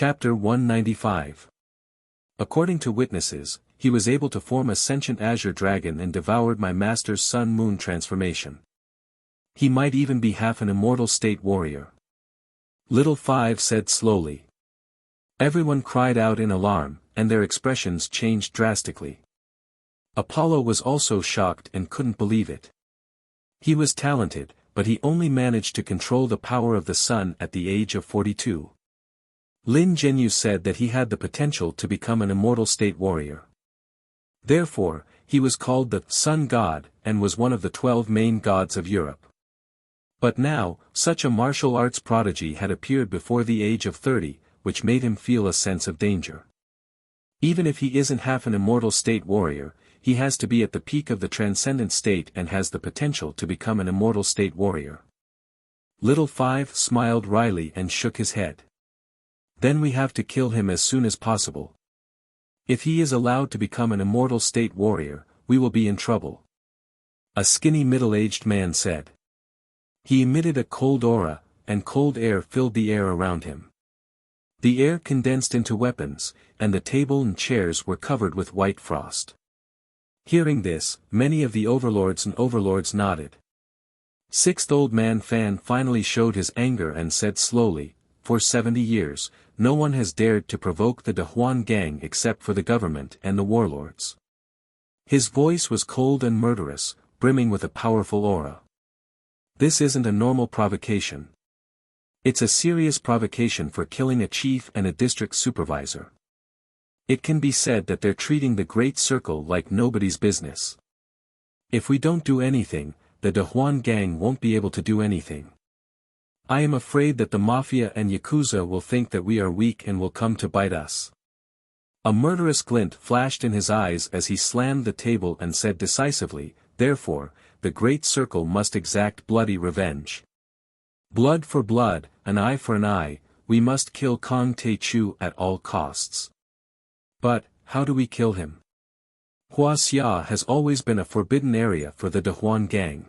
Chapter 195. According to witnesses, he was able to form a sentient azure dragon and devoured my master's sun-moon transformation. He might even be half an immortal state warrior. Little Five said slowly. Everyone cried out in alarm, and their expressions changed drastically. Apollo was also shocked and couldn't believe it. He was talented, but he only managed to control the power of the sun at the age of 42. Lin Zhenyu said that he had the potential to become an immortal state warrior. Therefore, he was called the Sun God, and was one of the 12 main gods of Europe. But now, such a martial arts prodigy had appeared before the age of 30, which made him feel a sense of danger. Even if he isn't half an immortal state warrior, he has to be at the peak of the transcendent state and has the potential to become an immortal state warrior. Little Five smiled wryly and shook his head. Then we have to kill him as soon as possible. If he is allowed to become an immortal state warrior, we will be in trouble. A skinny middle-aged man said. He emitted a cold aura, and cold air filled the air around him. The air condensed into weapons, and the table and chairs were covered with white frost. Hearing this, many of the overlords nodded. Sixth Old Man Fan finally showed his anger and said slowly, for 70 years, no one has dared to provoke the Dehuan gang except for the government and the warlords. His voice was cold and murderous, brimming with a powerful aura. This isn't a normal provocation. It's a serious provocation for killing a chief and a district supervisor. It can be said that they're treating the Great Circle like nobody's business. If we don't do anything, the Dehuan gang won't be able to do anything. I am afraid that the Mafia and Yakuza will think that we are weak and will come to bite us. A murderous glint flashed in his eyes as he slammed the table and said decisively, therefore, the Great Circle must exact bloody revenge. Blood for blood, an eye for an eye, we must kill Kong Tae-chu at all costs. But, how do we kill him? Wuxia has always been a forbidden area for the Dehuan gang.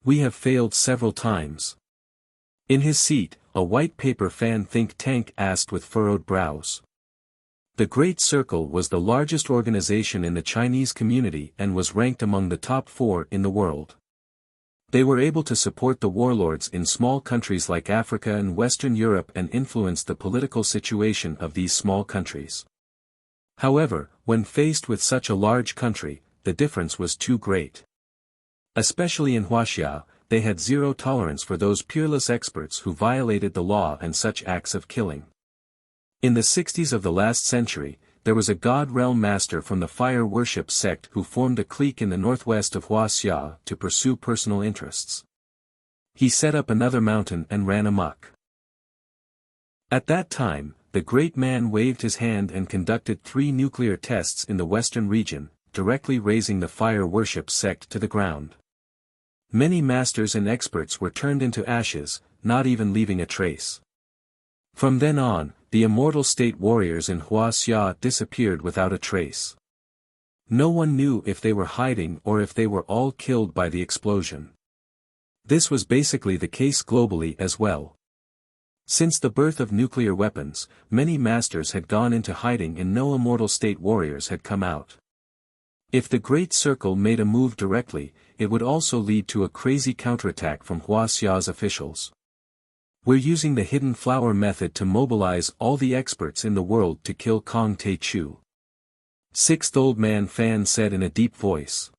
We have failed several times. In his seat, a white paper fan think tank asked with furrowed brows. The Great Circle was the largest organization in the Chinese community and was ranked among the top 4 in the world. They were able to support the warlords in small countries like Africa and Western Europe and influence the political situation of these small countries. However, when faced with such a large country, the difference was too great. Especially in Wuxia, they had zero tolerance for those peerless experts who violated the law and such acts of killing. In the 60s of the last century, there was a god realm master from the fire worship sect who formed a clique in the northwest of Wuxia to pursue personal interests. He set up another mountain and ran amok. At that time, the great man waved his hand and conducted 3 nuclear tests in the western region, directly razing the fire worship sect to the ground. Many masters and experts were turned into ashes, not even leaving a trace. From then on, the immortal state warriors in Wuxia disappeared without a trace. No one knew if they were hiding or if they were all killed by the explosion. This was basically the case globally as well. Since the birth of nuclear weapons, many masters had gone into hiding and no immortal state warriors had come out. If the Great Circle made a move directly, it would also lead to a crazy counterattack from Wuxia's officials. We're using the hidden flower method to mobilize all the experts in the world to kill Kong Tae-chu. Sixth Old Man Fan said in a deep voice.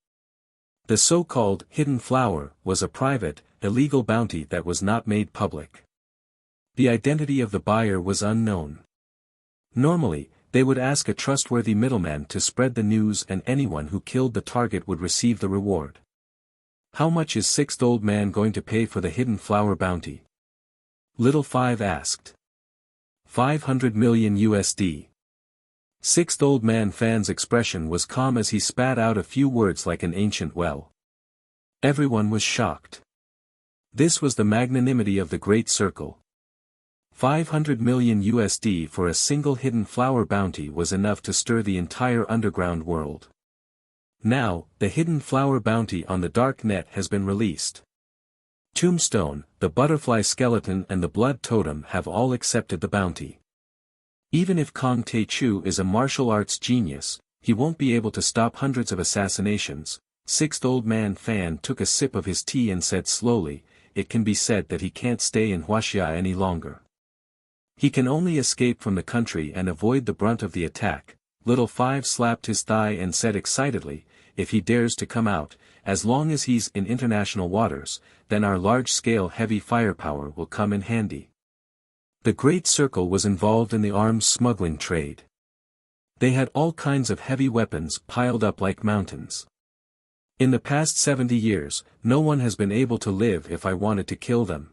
The so-called hidden flower was a private, illegal bounty that was not made public. The identity of the buyer was unknown. Normally, they would ask a trustworthy middleman to spread the news and anyone who killed the target would receive the reward. How much is Sixth Old Man going to pay for the hidden flower bounty? Little Five asked. 500 million USD. Sixth Old Man Fan's expression was calm as he spat out a few words like an ancient well. Everyone was shocked. This was the magnanimity of the Great Circle. 500 million USD for a single hidden flower bounty was enough to stir the entire underground world. Now, the hidden flower bounty on the dark net has been released. Tombstone, the butterfly skeleton and the blood totem have all accepted the bounty. Even if Kong Tae-chu is a martial arts genius, he won't be able to stop hundreds of assassinations. Sixth old man Fan took a sip of his tea and said slowly, it can be said that he can't stay in Wuxia any longer. He can only escape from the country and avoid the brunt of the attack. Little Five slapped his thigh and said excitedly, if he dares to come out, as long as he's in international waters, then our large-scale heavy firepower will come in handy. The Great Circle was involved in the arms smuggling trade. They had all kinds of heavy weapons piled up like mountains. In the past 70 years, no one has been able to live if I wanted to kill them.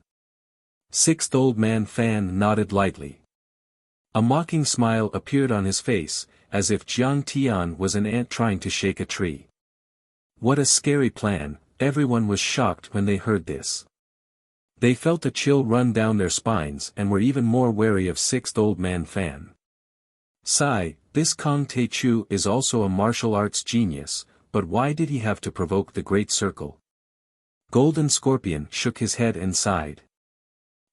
Sixth old man Fan nodded lightly. A mocking smile appeared on his face, as if Jiang Tian was an ant trying to shake a tree. What a scary plan. Everyone was shocked when they heard this. They felt a chill run down their spines and were even more wary of sixth old man Fan. Sigh, this Kong Tae-chu is also a martial arts genius, but why did he have to provoke the Great Circle? Golden Scorpion shook his head and sighed.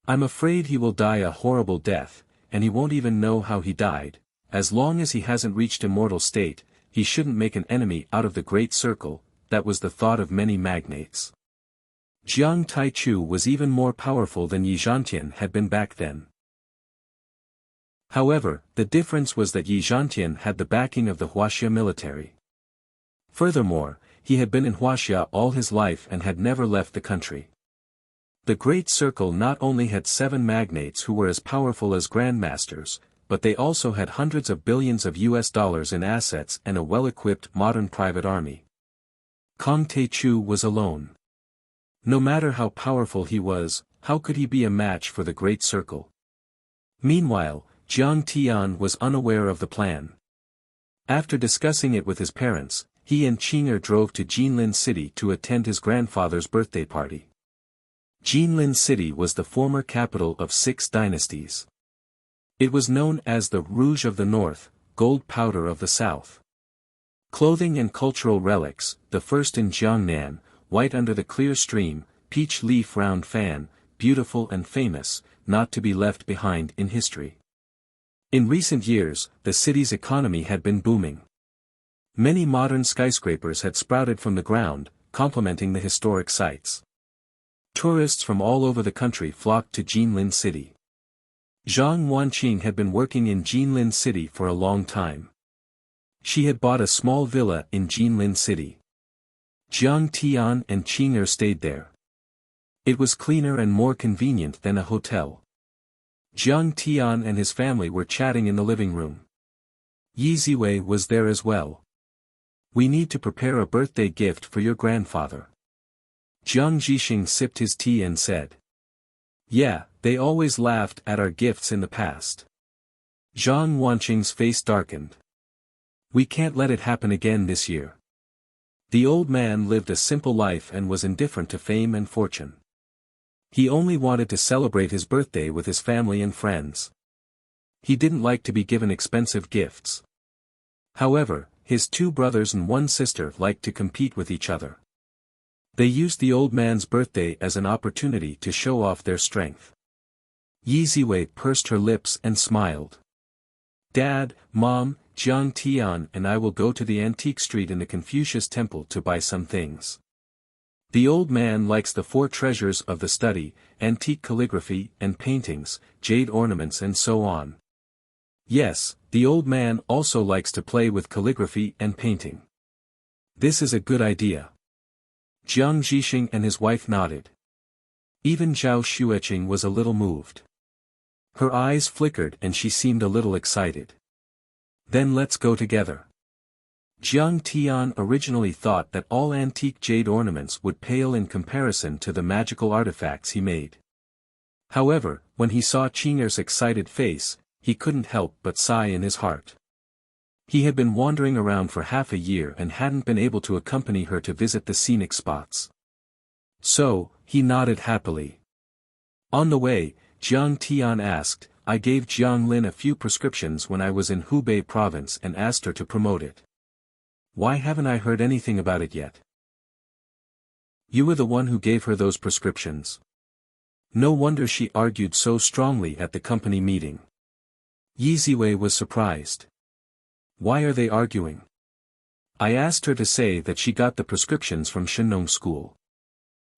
I'm afraid he will die a horrible death, and he won't even know how he died. As long as he hasn't reached immortal state, he shouldn't make an enemy out of the Great Circle. That was the thought of many magnates. Jiang Tai-chu was even more powerful than Yi Zhantian had been back then. However, the difference was that Yi Zhantian had the backing of the Huaxia military. Furthermore, he had been in Huaxia all his life and had never left the country. The Great Circle not only had 7 magnates who were as powerful as grandmasters, but they also had hundreds of billions of US dollars in assets and a well-equipped modern private army. Kong Tae-chu was alone. No matter how powerful he was, how could he be a match for the Great Circle? Meanwhile, Jiang Tian was unaware of the plan. After discussing it with his parents, he and Qing'er drove to Jinlin City to attend his grandfather's birthday party. Jinlin City was the former capital of 6 dynasties. It was known as the Rouge of the North, Gold Powder of the South. Clothing and cultural relics, the first in Jiangnan, white under the clear stream, peach leaf round fan, beautiful and famous, not to be left behind in history. In recent years, the city's economy had been booming. Many modern skyscrapers had sprouted from the ground, complementing the historic sites. Tourists from all over the country flocked to Jinlin City. Zhang Wanqing had been working in Jinlin City for a long time. She had bought a small villa in Jinlin City. Jiang Tian and Qing'er stayed there. It was cleaner and more convenient than a hotel. Jiang Tian and his family were chatting in the living room. Yi Ziwei was there as well. We need to prepare a birthday gift for your grandfather. Jiang Zhixing sipped his tea and said. Yeah, they always laughed at our gifts in the past. Zhang Wanqing's face darkened. We can't let it happen again this year. The old man lived a simple life and was indifferent to fame and fortune. He only wanted to celebrate his birthday with his family and friends. He didn't like to be given expensive gifts. However, his 2 brothers and 1 sister liked to compete with each other. They used the old man's birthday as an opportunity to show off their strength. Yi Ziwei pursed her lips and smiled. Dad, Mom, Jiang Tian and I will go to the antique street in the Confucius Temple to buy some things. The old man likes the 4 treasures of the study, antique calligraphy and paintings, jade ornaments and so on. Yes, the old man also likes to play with calligraphy and painting. This is a good idea. Jiang Zhixing and his wife nodded. Even Zhao Xueqing was a little moved. Her eyes flickered and she seemed a little excited. Then let's go together. Jiang Tian originally thought that all antique jade ornaments would pale in comparison to the magical artifacts he made. However, when he saw Qing'er's excited face, he couldn't help but sigh in his heart. He had been wandering around for half a year and hadn't been able to accompany her to visit the scenic spots. So, he nodded happily. On the way, Jiang Tian asked, I gave Jiang Lin a few prescriptions when I was in Hubei province and asked her to promote it. Why haven't I heard anything about it yet? You were the one who gave her those prescriptions. No wonder she argued so strongly at the company meeting. Yi Ziwei was surprised. Why are they arguing? I asked her to say that she got the prescriptions from Shenong School.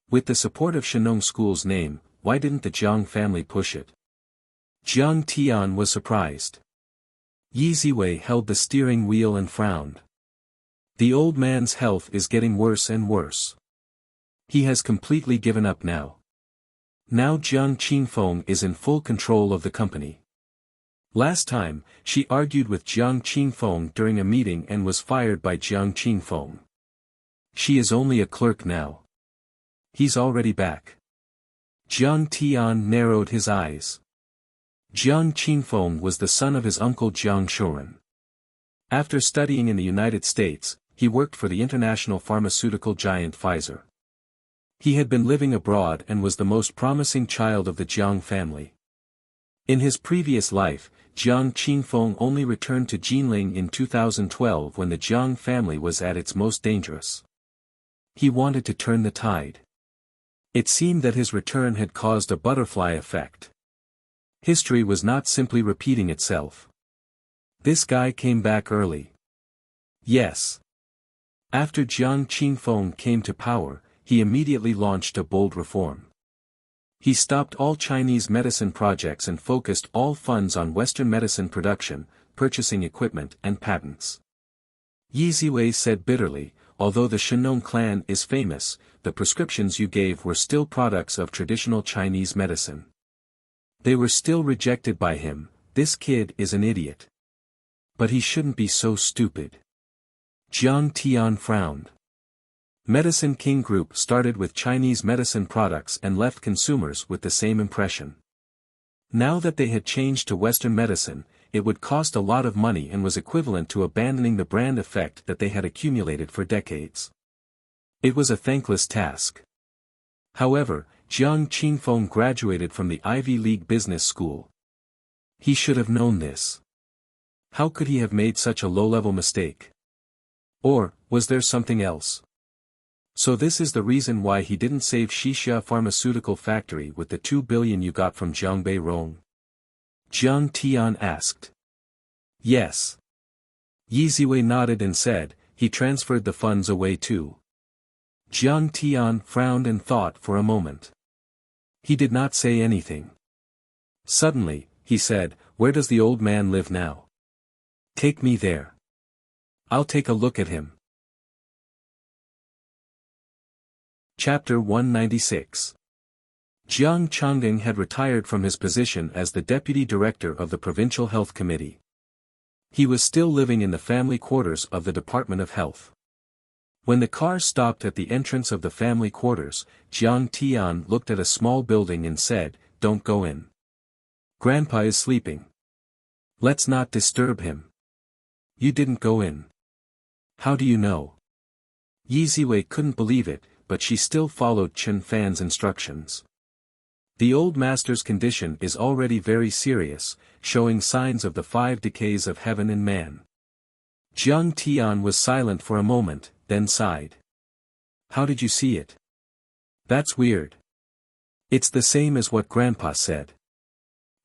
With the support of Shenong School's name, why didn't the Jiang family push it? Jiang Tian was surprised. Yi Ziwei held the steering wheel and frowned. The old man's health is getting worse and worse. He has completely given up now. Now Jiang Qingfeng is in full control of the company. Last time, she argued with Jiang Qingfeng during a meeting and was fired by Jiang Qingfeng. She is only a clerk now. He's already back. Jiang Tian narrowed his eyes. Jiang Qingfeng was the son of his uncle Jiang Shuren. After studying in the United States, he worked for the international pharmaceutical giant Pfizer. He had been living abroad and was the most promising child of the Jiang family. In his previous life, Jiang Qingfeng only returned to Jinling in 2012 when the Jiang family was at its most dangerous. He wanted to turn the tide. It seemed that his return had caused a butterfly effect. History was not simply repeating itself. This guy came back early. Yes. After Jiang Qingfeng came to power, he immediately launched a bold reform. He stopped all Chinese medicine projects and focused all funds on Western medicine production, purchasing equipment and patents. Yi Ziwei said bitterly, although the Shenong clan is famous, the prescriptions you gave were still products of traditional Chinese medicine. They were still rejected by him. This kid is an idiot. But he shouldn't be so stupid. Jiang Tian frowned. Medicine King Group started with Chinese medicine products and left consumers with the same impression. Now that they had changed to Western medicine, it would cost a lot of money and was equivalent to abandoning the brand effect that they had accumulated for decades. It was a thankless task. However, Jiang Qingfeng graduated from the Ivy League Business School. He should have known this. How could he have made such a low-level mistake? Or, was there something else? So this is the reason why he didn't save Xixia Pharmaceutical Factory with the 2 billion you got from Jiangbei Rong? Jiang Tian asked. Yes. Yi Ziwei nodded and said, he transferred the funds away too. Jiang Tian frowned and thought for a moment. He did not say anything. Suddenly, he said, where does the old man live now? Take me there. I'll take a look at him. Chapter 196. Jiang Changding had retired from his position as the deputy director of the Provincial Health Committee. He was still living in the family quarters of the Department of Health. When the car stopped at the entrance of the family quarters, Jiang Tian looked at a small building and said, don't go in. Grandpa is sleeping. Let's not disturb him. You didn't go in. How do you know? Yi Ziwei couldn't believe it, but she still followed Chen Fan's instructions. The old master's condition is already very serious, showing signs of the 5 decays of heaven and man. Jiang Tian was silent for a moment, then sighed. How did you see it? That's weird. It's the same as what Grandpa said.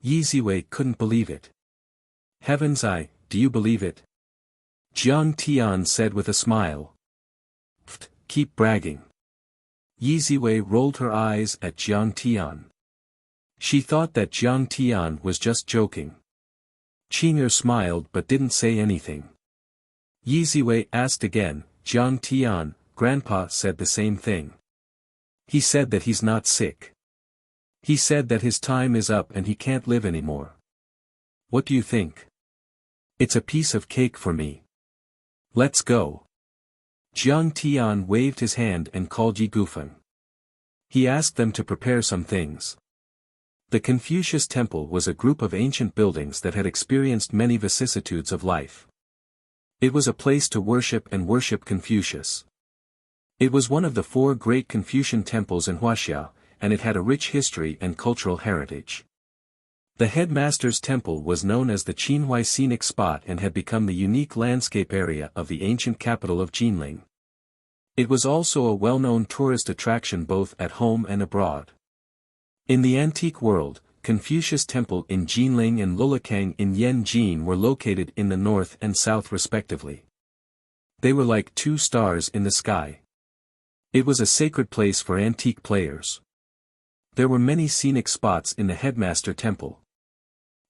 Yi Ziwei couldn't believe it. Heaven's eye, do you believe it? Jiang Tian said with a smile. Pfft, keep bragging. Yi Ziwei rolled her eyes at Jiang Tian. She thought that Jiang Tian was just joking. Qing'er smiled but didn't say anything. Yi Ziwei asked again, Jiang Tian, Grandpa said the same thing. He said that he's not sick. He said that his time is up and he can't live anymore. What do you think? It's a piece of cake for me. Let's go. Jiang Tian waved his hand and called Yi Gufeng. He asked them to prepare some things. The Confucius Temple was a group of ancient buildings that had experienced many vicissitudes of life. It was a place to worship and worship Confucius. It was one of the 4 great Confucian temples in Wuxia, and it had a rich history and cultural heritage. The headmaster's temple was known as the Qinhuai Scenic Spot and had become the unique landscape area of the ancient capital of Jinling. It was also a well-known tourist attraction both at home and abroad. In the antique world, Confucius Temple in Jinling and Lulikang in Yanjin were located in the north and south respectively. They were like two stars in the sky. It was a sacred place for antique players. There were many scenic spots in the Headmaster Temple.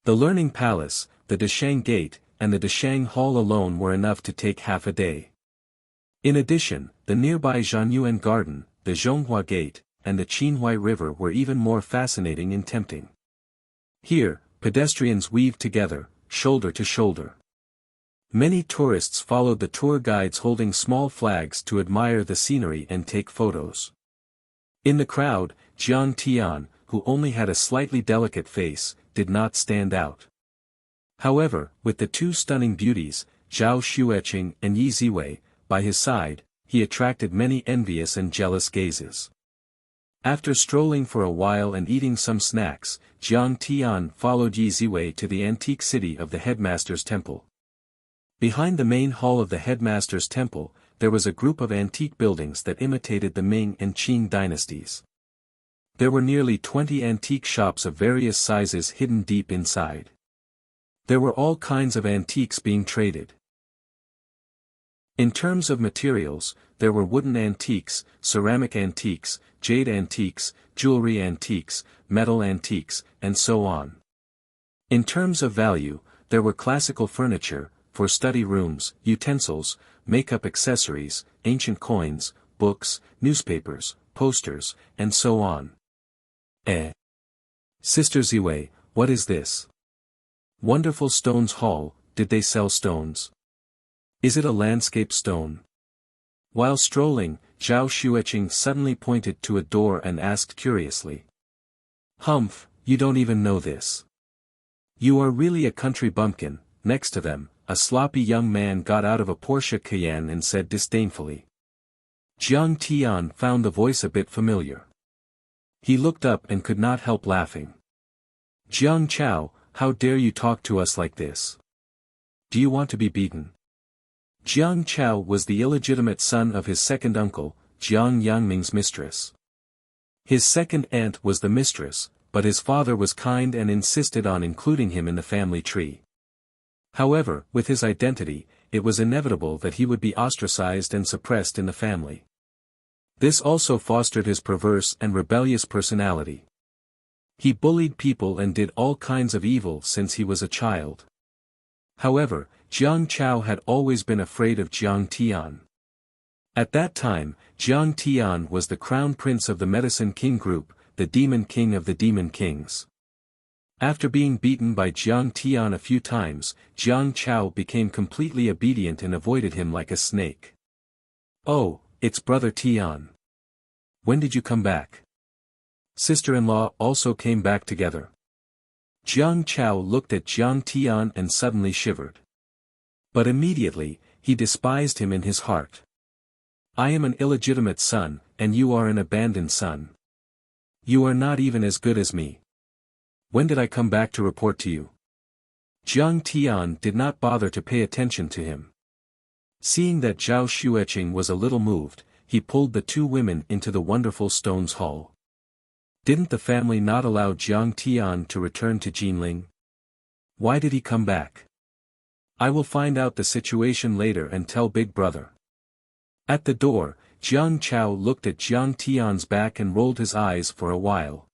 The Learning Palace, the Dashang Gate, and the Dashang Hall alone were enough to take half a day. In addition, the nearby Zhanyuan Garden, the Zhonghua Gate, and the Qinhuai River were even more fascinating and tempting. Here, pedestrians weaved together, shoulder to shoulder. Many tourists followed the tour guides holding small flags to admire the scenery and take photos. In the crowd, Jiang Tian, who only had a slightly delicate face, did not stand out. However, with the two stunning beauties, Zhao Xueqing and Yi Ziwei, by his side, he attracted many envious and jealous gazes. After strolling for a while and eating some snacks, Jiang Tian followed Yi Ziwei to the antique city of the Headmaster's Temple. Behind the main hall of the Headmaster's Temple, there was a group of antique buildings that imitated the Ming and Qing dynasties. There were nearly 20 antique shops of various sizes hidden deep inside. There were all kinds of antiques being traded. In terms of materials, there were wooden antiques, ceramic antiques, jade antiques, jewelry antiques, metal antiques, and so on. In terms of value, there were classical furniture, for study rooms, utensils, makeup accessories, ancient coins, books, newspapers, posters, and so on. Sister Ziwei, what is this? Wonderful Stones Hall, did they sell stones? Is it a landscape stone? While strolling, Zhao Xueqing suddenly pointed to a door and asked curiously. Humph, you don't even know this. You are really a country bumpkin. Next to them, a sloppy young man got out of a Porsche Cayenne and said disdainfully. Jiang Tian found the voice a bit familiar. He looked up and could not help laughing. Jiang Chao, how dare you talk to us like this? Do you want to be beaten? Jiang Chao was the illegitimate son of his second uncle, Jiang Yangming's mistress. His second aunt was the mistress, but his father was kind and insisted on including him in the family tree. However, with his identity, it was inevitable that he would be ostracized and suppressed in the family. This also fostered his perverse and rebellious personality. He bullied people and did all kinds of evil since he was a child. However, Jiang Chao had always been afraid of Jiang Tian. At that time, Jiang Tian was the crown prince of the Medicine King group, the demon king of the demon kings. After being beaten by Jiang Tian a few times, Jiang Chao became completely obedient and avoided him like a snake. Oh, it's brother Tian. When did you come back? Sister-in-law also came back together. Jiang Chao looked at Jiang Tian and suddenly shivered. But immediately, he despised him in his heart. I am an illegitimate son, and you are an abandoned son. You are not even as good as me. When did I come back to report to you? Jiang Tian did not bother to pay attention to him. Seeing that Zhao Xueqing was a little moved, he pulled the two women into the wonderful Stones Hall. Didn't the family not allow Jiang Tian to return to Jinling? Why did he come back? I will find out the situation later and tell Big Brother. At the door, Jiang Chao looked at Jiang Tian's back and rolled his eyes for a while.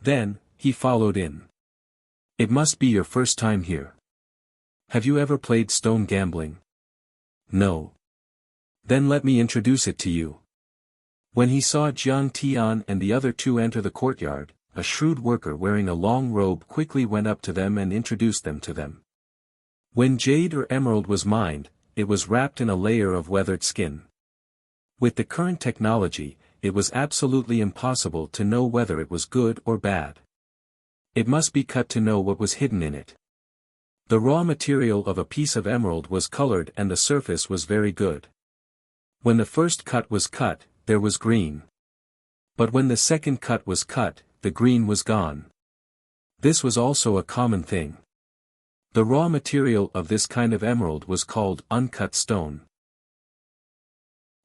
Then, he followed in. It must be your first time here. Have you ever played stone gambling? No. Then let me introduce it to you. When he saw Jiang Tian and the other two enter the courtyard, a shrewd worker wearing a long robe quickly went up to them and introduced them to them. When jade or emerald was mined, it was wrapped in a layer of weathered skin. With the current technology, it was absolutely impossible to know whether it was good or bad. It must be cut to know what was hidden in it. The raw material of a piece of emerald was colored and the surface was very good. When the first cut was cut, there was green. But when the second cut was cut, the green was gone. This was also a common thing. The raw material of this kind of emerald was called uncut stone.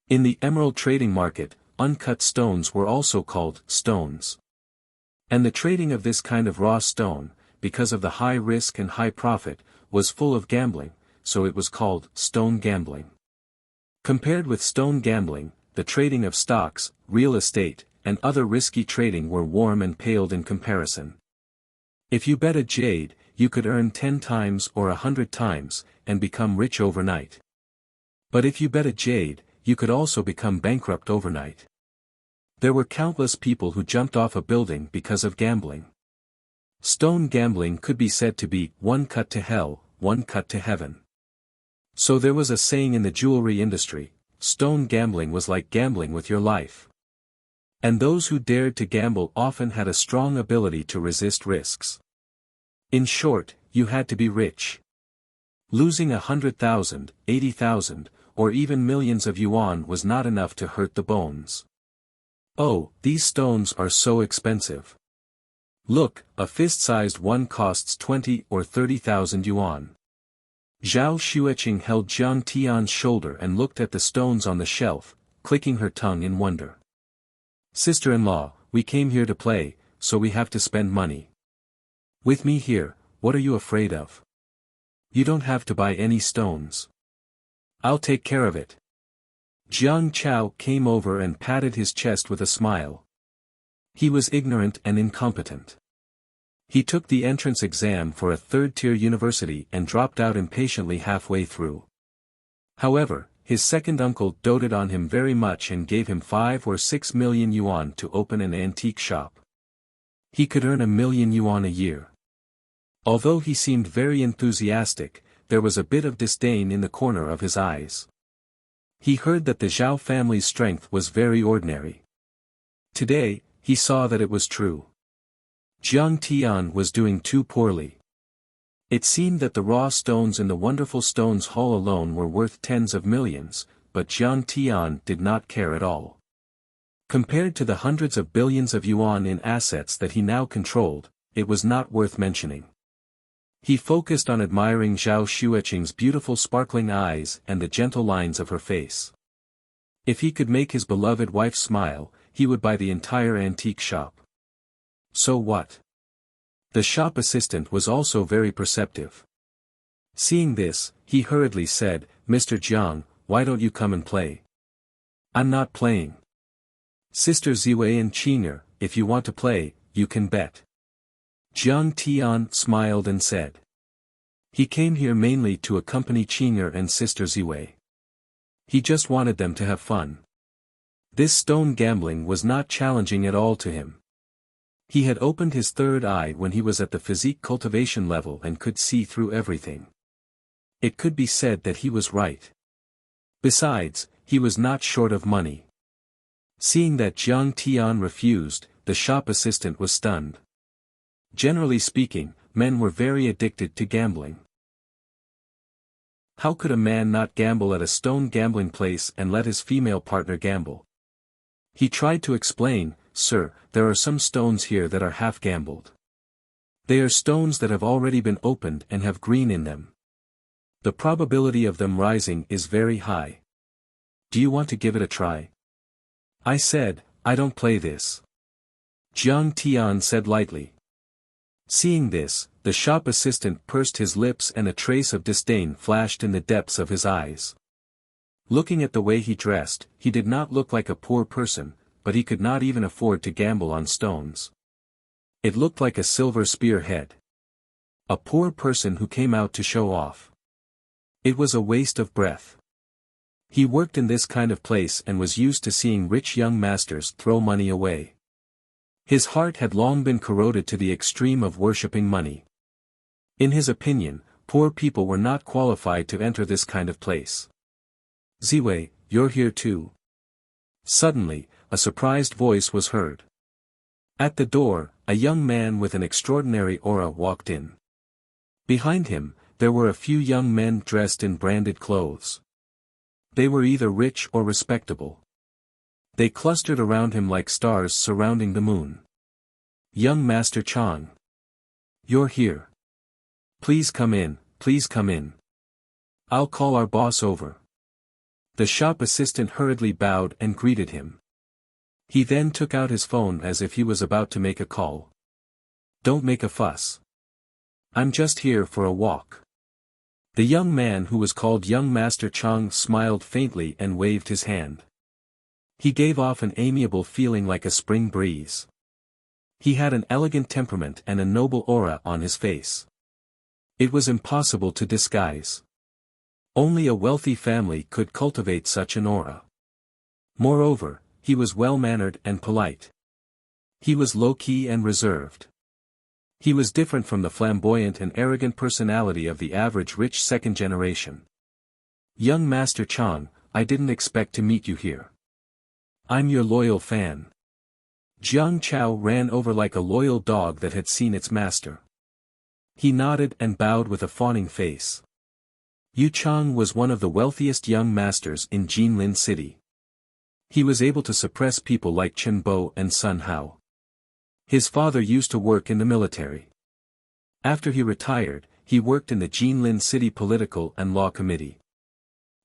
In the emerald trading market, uncut stones were also called stones. And the trading of this kind of raw stone, because of the high risk and high profit, was full of gambling, so it was called stone gambling. Compared with stone gambling, the trading of stocks, real estate, and other risky trading were warm and paled in comparison. If you bet a jade, you could earn 10 times or 100 times, and become rich overnight. But if you bet a jade, you could also become bankrupt overnight. There were countless people who jumped off a building because of gambling. Stone gambling could be said to be one cut to hell, one cut to heaven. So there was a saying in the jewelry industry, stone gambling was like gambling with your life. And those who dared to gamble often had a strong ability to resist risks. In short, you had to be rich. Losing 100,000, 80,000, or even millions of yuan was not enough to hurt the bones. Oh, these stones are so expensive. Look, a fist-sized one costs 20 or 30,000 yuan. Zhao Xueqing held Jiang Tian's shoulder and looked at the stones on the shelf, clicking her tongue in wonder. Sister-in-law, we came here to play, so we have to spend money. With me here, what are you afraid of? You don't have to buy any stones. I'll take care of it. Jiang Chao came over and patted his chest with a smile. He was ignorant and incompetent. He took the entrance exam for a third-tier university and dropped out impatiently halfway through. However, his second uncle doted on him very much and gave him 5 or 6 million yuan to open an antique shop. He could earn 1 million yuan a year. Although he seemed very enthusiastic, there was a bit of disdain in the corner of his eyes. He heard that the Zhao family's strength was very ordinary. Today, he saw that it was true. Jiang Tian was doing too poorly. It seemed that the raw stones in the wonderful stones hall alone were worth tens of millions, but Jiang Tian did not care at all. Compared to the hundreds of billions of yuan in assets that he now controlled, it was not worth mentioning. He focused on admiring Zhao Xueqing's beautiful sparkling eyes and the gentle lines of her face. If he could make his beloved wife smile, he would buy the entire antique shop. So what? The shop assistant was also very perceptive. Seeing this, he hurriedly said, Mr. Jiang, why don't you come and play? I'm not playing. Sister Ziwei and Qing'er, if you want to play, you can bet. Jiang Tian smiled and said. He came here mainly to accompany Qing'er and Sister Ziwei. He just wanted them to have fun. This stone gambling was not challenging at all to him. He had opened his third eye when he was at the physique cultivation level and could see through everything. It could be said that he was right. Besides, he was not short of money. Seeing that Jiang Tian refused, the shop assistant was stunned. Generally speaking, men were very addicted to gambling. How could a man not gamble at a stone gambling place and let his female partner gamble? He tried to explain, Sir, there are some stones here that are half gambled. They are stones that have already been opened and have green in them. The probability of them rising is very high. Do you want to give it a try? I said, I don't play this. Jiang Tian said lightly. Seeing this, the shop assistant pursed his lips and a trace of disdain flashed in the depths of his eyes. Looking at the way he dressed, he did not look like a poor person, but he could not even afford to gamble on stones. It looked like a silver spearhead. A poor person who came out to show off. It was a waste of breath. He worked in this kind of place and was used to seeing rich young masters throw money away. His heart had long been corroded to the extreme of worshipping money. In his opinion, poor people were not qualified to enter this kind of place. Ziwei, you're here too. Suddenly, a surprised voice was heard. At the door, a young man with an extraordinary aura walked in. Behind him, there were a few young men dressed in branded clothes. They were either rich or respectable. They clustered around him like stars surrounding the moon. Young Master Chang. You're here. Please come in, please come in. I'll call our boss over. The shop assistant hurriedly bowed and greeted him. He then took out his phone as if he was about to make a call. Don't make a fuss. I'm just here for a walk. The young man who was called young Master Chang smiled faintly and waved his hand. He gave off an amiable feeling like a spring breeze. He had an elegant temperament and a noble aura on his face. It was impossible to disguise. Only a wealthy family could cultivate such an aura. Moreover, he was well-mannered and polite. He was low-key and reserved. He was different from the flamboyant and arrogant personality of the average rich second generation. Young Master Chang, I didn't expect to meet you here. I'm your loyal fan. Jiang Chao ran over like a loyal dog that had seen its master. He nodded and bowed with a fawning face. Yu Chang was one of the wealthiest young masters in Jinlin City. He was able to suppress people like Chen Bo and Sun Hao. His father used to work in the military. After he retired, he worked in the Jinlin City Political and Law Committee.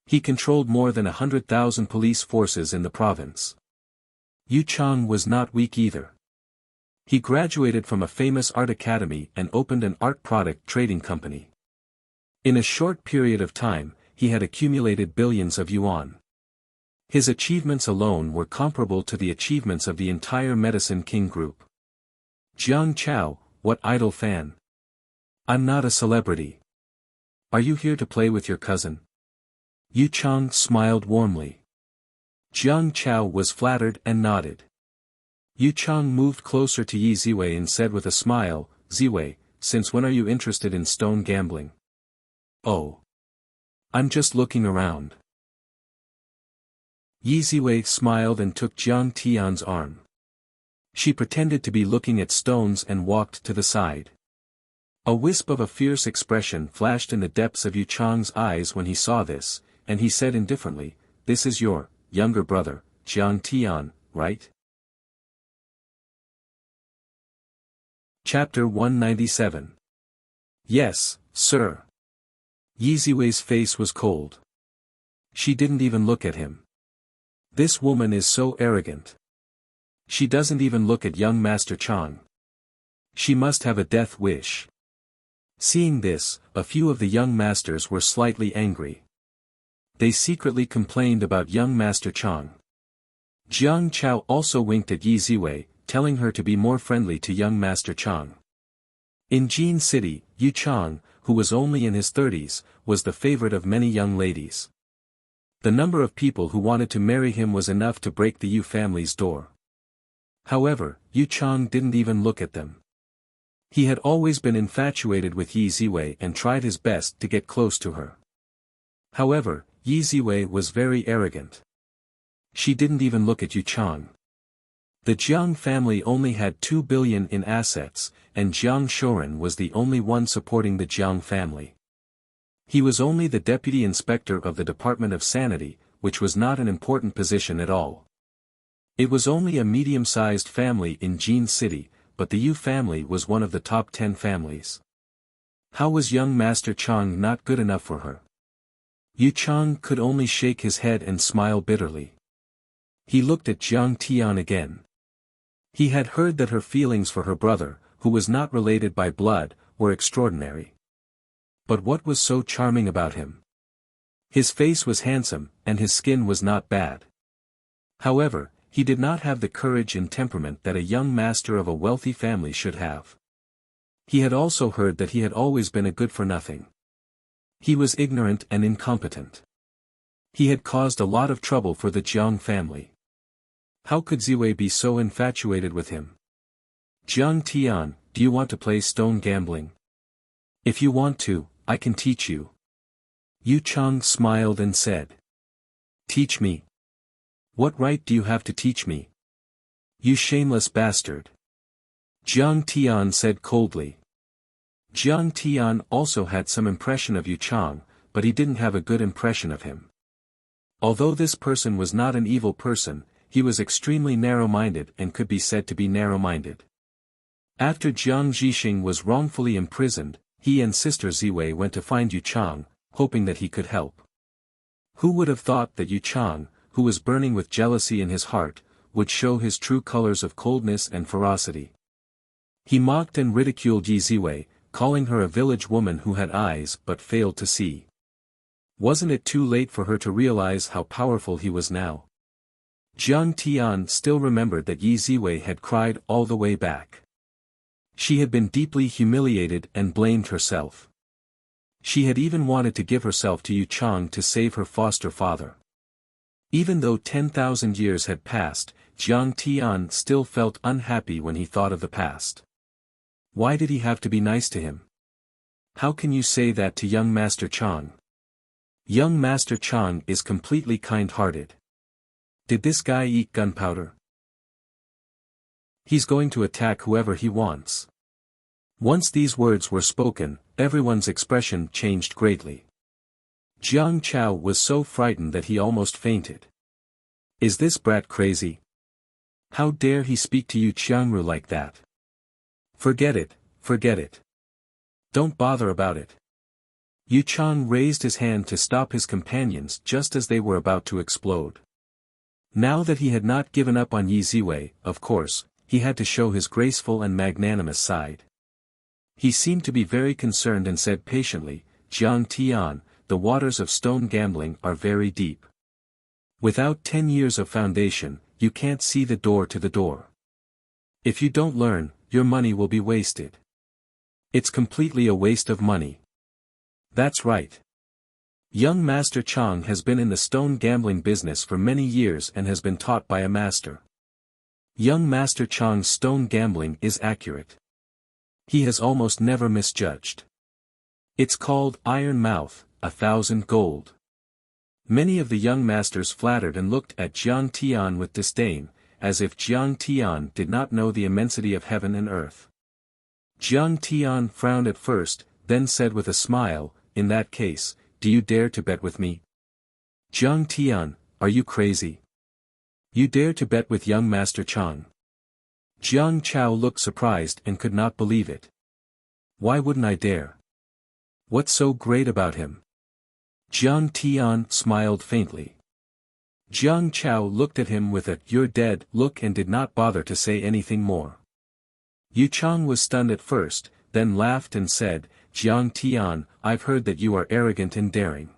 He controlled more than 100,000 police forces in the province. Yu Chang was not weak either. He graduated from a famous art academy and opened an art product trading company. In a short period of time, he had accumulated billions of yuan. His achievements alone were comparable to the achievements of the entire Medicine King Group. Jiang Chao, what idol fan? I'm not a celebrity. Are you here to play with your cousin? Yu Chang smiled warmly. Jiang Chao was flattered and nodded. Yu Chang moved closer to Yi Ziwei and said with a smile, Ziwei, since when are you interested in stone gambling? Oh. I'm just looking around. Yi Ziwei smiled and took Jiang Tian's arm. She pretended to be looking at stones and walked to the side. A wisp of a fierce expression flashed in the depths of Yu Chang's eyes when he saw this, and he said indifferently, this is your younger brother, Jiang Tian, right? Chapter 197. Yes, sir. Yi Ziwei's face was cold. She didn't even look at him. This woman is so arrogant. She doesn't even look at young Master Chang. She must have a death wish. Seeing this, a few of the young masters were slightly angry. They secretly complained about young Master Chang. Jiang Chao also winked at Yi Ziwei, telling her to be more friendly to young Master Chang. In Jin City, Yu Chang, who was only in his 30s, was the favorite of many young ladies. The number of people who wanted to marry him was enough to break the Yu family's door. However, Yu Chang didn't even look at them. He had always been infatuated with Yi Ziwei and tried his best to get close to her. However, Yi Ziwei was very arrogant. She didn't even look at Yu Chang. The Jiang family only had 2 billion in assets, and Jiang Shoren was the only one supporting the Jiang family. He was only the deputy inspector of the Department of Sanity, which was not an important position at all. It was only a medium-sized family in Jin City, but the Yu family was one of the top 10 families. How was young Master Chang not good enough for her? Yu Chang could only shake his head and smile bitterly. He looked at Jiang Tian again. He had heard that her feelings for her brother, who was not related by blood, were extraordinary. But what was so charming about him? His face was handsome, and his skin was not bad. However, he did not have the courage and temperament that a young master of a wealthy family should have. He had also heard that he had always been a good-for-nothing. He was ignorant and incompetent. He had caused a lot of trouble for the Jiang family. How could Ziwei be so infatuated with him? Jiang Tian, do you want to play stone gambling? If you want to, I can teach you. Yu Chang smiled and said. Teach me. What right do you have to teach me? You shameless bastard. Jiang Tian said coldly. Jiang Tian also had some impression of Yu Chang, but he didn't have a good impression of him. Although this person was not an evil person, he was extremely narrow-minded and could be said to be narrow-minded. After Jiang Zhixing was wrongfully imprisoned, he and Sister Ziwei went to find Yu Chang, hoping that he could help. Who would have thought that Yu Chang, who was burning with jealousy in his heart, would show his true colors of coldness and ferocity? He mocked and ridiculed Yi Ziwei, calling her a village woman who had eyes but failed to see. Wasn't it too late for her to realize how powerful he was now? Jiang Tian still remembered that Yi Ziwei had cried all the way back. She had been deeply humiliated and blamed herself. She had even wanted to give herself to Yu Chang to save her foster father. Even though 10,000 years had passed, Jiang Tian still felt unhappy when he thought of the past. Why did he have to be nice to him? How can you say that to young Master Chang? Young Master Chang is completely kind-hearted. Did this guy eat gunpowder? He's going to attack whoever he wants. Once these words were spoken, everyone's expression changed greatly. Jiang Chao was so frightened that he almost fainted. Is this brat crazy? How dare he speak to Yu Qiangru like that? Forget it, forget it. Don't bother about it. Yu Chang raised his hand to stop his companions just as they were about to explode. Now that he had not given up on Yi Ziwei, of course, he had to show his graceful and magnanimous side. He seemed to be very concerned and said patiently, Jiang Tian, the waters of stone gambling are very deep. Without 10 years of foundation, you can't see the door to the door. If you don't learn, your money will be wasted. It's completely a waste of money. That's right. Young Master Chang has been in the stone gambling business for many years and has been taught by a master. Young Master Chang's stone gambling is accurate. He has almost never misjudged. It's called Iron Mouth, 1,000 gold. Many of the young masters flattered and looked at Jiang Tian with disdain, as if Jiang Tian did not know the immensity of heaven and earth. Jiang Tian frowned at first, then said with a smile, in that case, do you dare to bet with me? Jiang Tian, are you crazy? You dare to bet with young Master Chang? Jiang Chao looked surprised and could not believe it. Why wouldn't I dare? What's so great about him? Jiang Tian smiled faintly. Jiang Chao looked at him with a "you're dead" look and did not bother to say anything more. Yu Chang was stunned at first, then laughed and said, Jiang Tian, I've heard that you are arrogant and daring.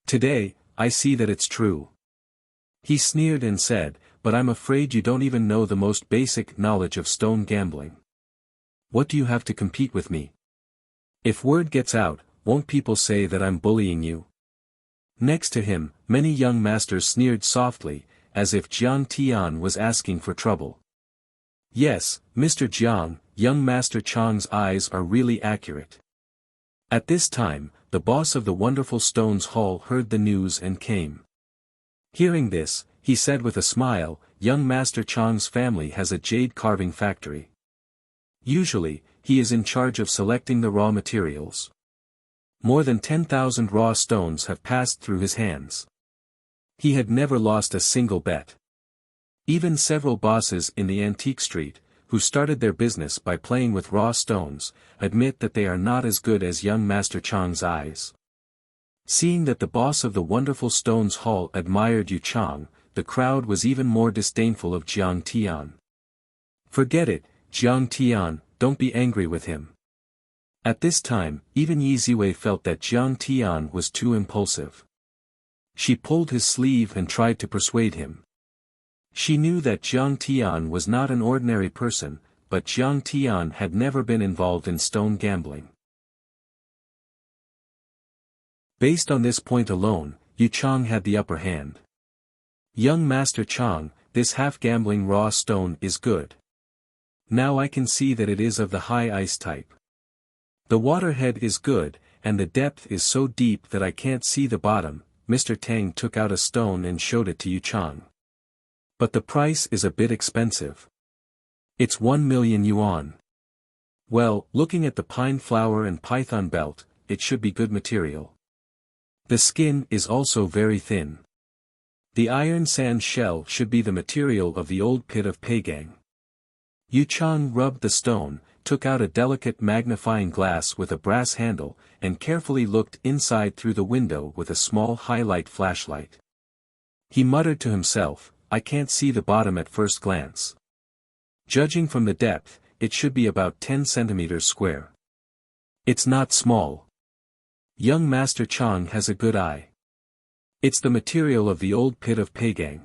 Today, I see that it's true. He sneered and said, but I'm afraid you don't even know the most basic knowledge of stone gambling. What do you have to compete with me? If word gets out, won't people say that I'm bullying you? Next to him, many young masters sneered softly, as if Jiang Tian was asking for trouble. Yes, Mr. Jiang, young Master Chang's eyes are really accurate. At this time, the boss of the Wonderful Stones Hall heard the news and came. Hearing this, he said with a smile, young Master Chang's family has a jade carving factory. Usually, he is in charge of selecting the raw materials. More than 10,000 raw stones have passed through his hands. He had never lost a single bet. Even several bosses in the antique street, who started their business by playing with raw stones, admit that they are not as good as young Master Chang's eyes. Seeing that the boss of the Wonderful Stones Hall admired Yu Chang, the crowd was even more disdainful of Jiang Tian. Forget it, Jiang Tian, don't be angry with him. At this time, even Yi Ziwei felt that Jiang Tian was too impulsive. She pulled his sleeve and tried to persuade him. She knew that Jiang Tian was not an ordinary person, but Jiang Tian had never been involved in stone gambling. Based on this point alone, Yu Chang had the upper hand. Young Master Chang, this half-gambling raw stone is good. Now I can see that it is of the high ice type. The waterhead is good, and the depth is so deep that I can't see the bottom. Mr. Tang took out a stone and showed it to Yu Chang. But the price is a bit expensive. It's 1 million yuan. Well, looking at the pine flower and python belt, it should be good material. The skin is also very thin. The iron sand shell should be the material of the old pit of Peigang. Yu Chang rubbed the stone, took out a delicate magnifying glass with a brass handle, and carefully looked inside through the window with a small highlight flashlight. He muttered to himself, I can't see the bottom at first glance. Judging from the depth, it should be about 10 centimeters square. It's not small. Young Master Chang has a good eye. It's the material of the old pit of Peigang.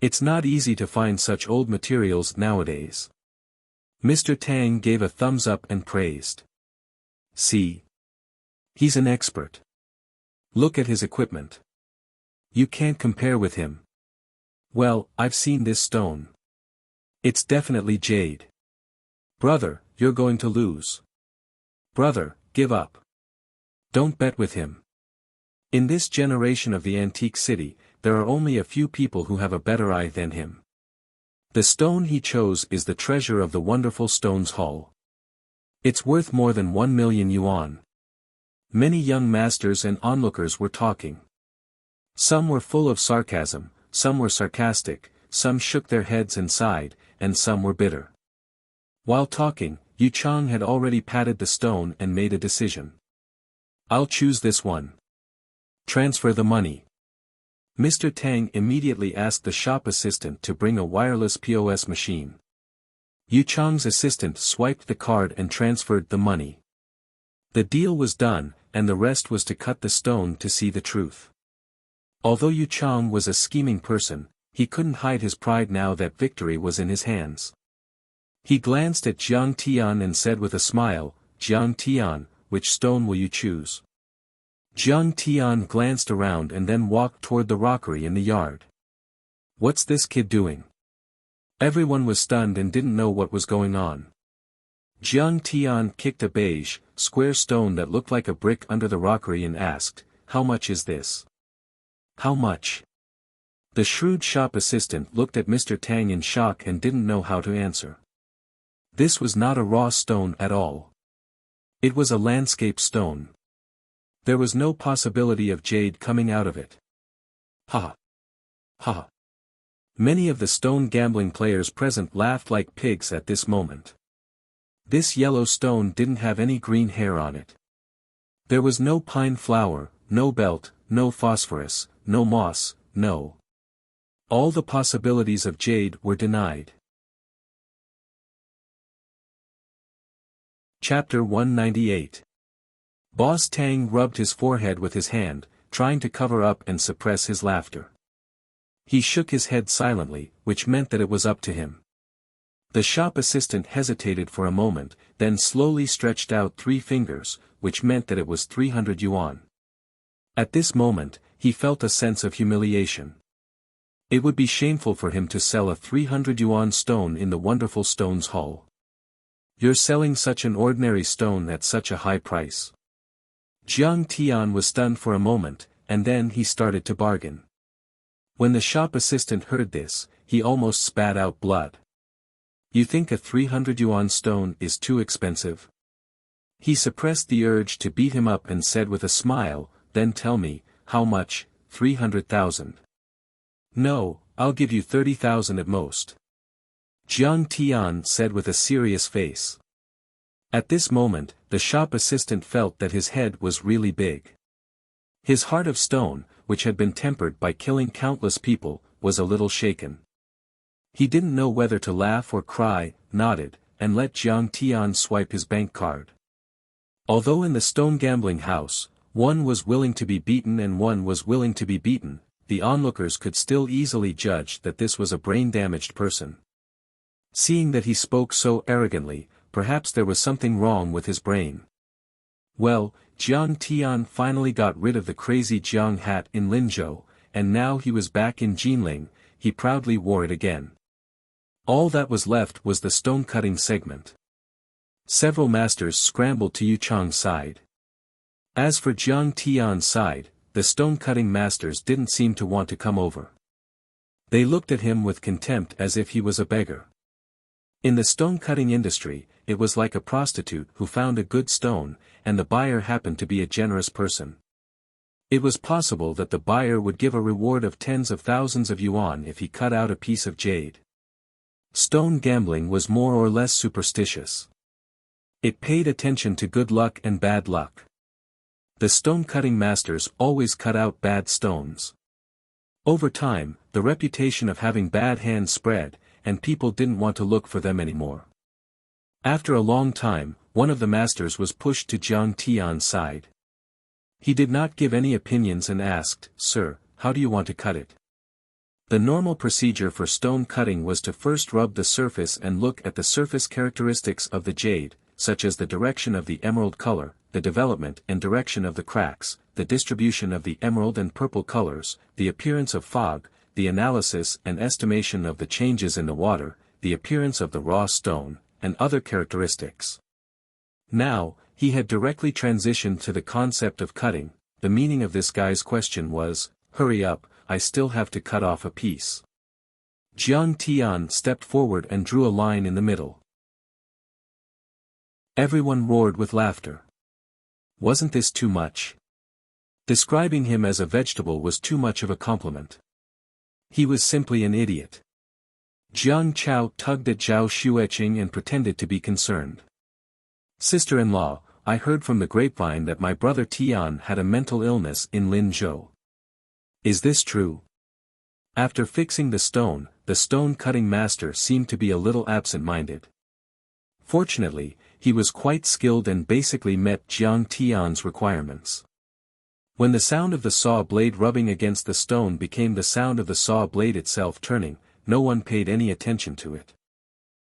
It's not easy to find such old materials nowadays. Mr. Tang gave a thumbs up and praised. See? He's an expert. Look at his equipment. You can't compare with him. Well, I've seen this stone. It's definitely jade. Brother, you're going to lose. Brother, give up. Don't bet with him. In this generation of the antique city, there are only a few people who have a better eye than him. The stone he chose is the treasure of the wonderful stones hall. It's worth more than 1 million yuan. Many young masters and onlookers were talking. Some were full of sarcasm, some were sarcastic, some shook their heads and sighed, and some were bitter. While talking, Yu Chang had already patted the stone and made a decision. I'll choose this one. Transfer the money. Mr. Tang immediately asked the shop assistant to bring a wireless POS machine. Yu Chang's assistant swiped the card and transferred the money. The deal was done, and the rest was to cut the stone to see the truth. Although Yu Chang was a scheming person, he couldn't hide his pride now that victory was in his hands. He glanced at Jiang Tian and said with a smile, Jiang Tian, which stone will you choose? Jiang Tian glanced around and then walked toward the rockery in the yard. What's this kid doing? Everyone was stunned and didn't know what was going on. Jiang Tian kicked a beige, square stone that looked like a brick under the rockery and asked, how much is this? How much? The shrewd shop assistant looked at Mr. Tang in shock and didn't know how to answer. This was not a raw stone at all. It was a landscape stone. There was no possibility of jade coming out of it. Ha! Ha! Many of the stone gambling players present laughed like pigs at this moment. This yellow stone didn't have any green hair on it. There was no pine flower, no belt, no phosphorus, no moss, no. All the possibilities of jade were denied. Chapter 198. Boss Tang rubbed his forehead with his hand, trying to cover up and suppress his laughter. He shook his head silently, which meant that it was up to him. The shop assistant hesitated for a moment, then slowly stretched out 3 fingers, which meant that it was 300 yuan. At this moment, he felt a sense of humiliation. It would be shameful for him to sell a 300 yuan stone in the wonderful stones hall. You're selling such an ordinary stone at such a high price. Jiang Tian was stunned for a moment, and then he started to bargain. When the shop assistant heard this, he almost spat out blood. You think a 300 yuan stone is too expensive? He suppressed the urge to beat him up and said with a smile, then tell me, how much? 300,000. No, I'll give you 30,000 at most. Jiang Tian said with a serious face. At this moment, the shop assistant felt that his head was really big. His heart of stone, which had been tempered by killing countless people, was a little shaken. He didn't know whether to laugh or cry, nodded, and let Jiang Tian swipe his bank card. Although in the stone gambling house, one was willing to be beaten and one was willing to be beaten, the onlookers could still easily judge that this was a brain-damaged person. Seeing that he spoke so arrogantly, perhaps there was something wrong with his brain. Well, Jiang Tian finally got rid of the crazy Jiang hat in Linzhou, and now he was back in Jinling, he proudly wore it again. All that was left was the stone-cutting segment. Several masters scrambled to Yu Chang's side. As for Jiang Tian's side, the stone-cutting masters didn't seem to want to come over. They looked at him with contempt as if he was a beggar. In the stone-cutting industry, it was like a prostitute who found a good stone, and the buyer happened to be a generous person. It was possible that the buyer would give a reward of tens of thousands of yuan if he cut out a piece of jade. Stone gambling was more or less superstitious. It paid attention to good luck and bad luck. The stone-cutting masters always cut out bad stones. Over time, the reputation of having bad hands spread, and people didn't want to look for them anymore. After a long time, one of the masters was pushed to Jiang Tian's side. He did not give any opinions and asked, "Sir, how do you want to cut it?" The normal procedure for stone cutting was to first rub the surface and look at the surface characteristics of the jade, such as the direction of the emerald color, the development and direction of the cracks, the distribution of the emerald and purple colors, the appearance of fog, the analysis and estimation of the changes in the water, the appearance of the raw stone, and other characteristics. Now, he had directly transitioned to the concept of cutting. The meaning of this guy's question was, "Hurry up, I still have to cut off a piece." Jiang Tian stepped forward and drew a line in the middle. Everyone roared with laughter. Wasn't this too much? Describing him as a vegetable was too much of a compliment. He was simply an idiot. Jiang Chao tugged at Zhao Xueqing and pretended to be concerned. "Sister-in-law, I heard from the grapevine that my brother Tian had a mental illness in Linzhou. Is this true?" After fixing the stone-cutting master seemed to be a little absent-minded. Fortunately, he was quite skilled and basically met Jiang Tian's requirements. When the sound of the saw blade rubbing against the stone became the sound of the saw blade itself turning, no one paid any attention to it.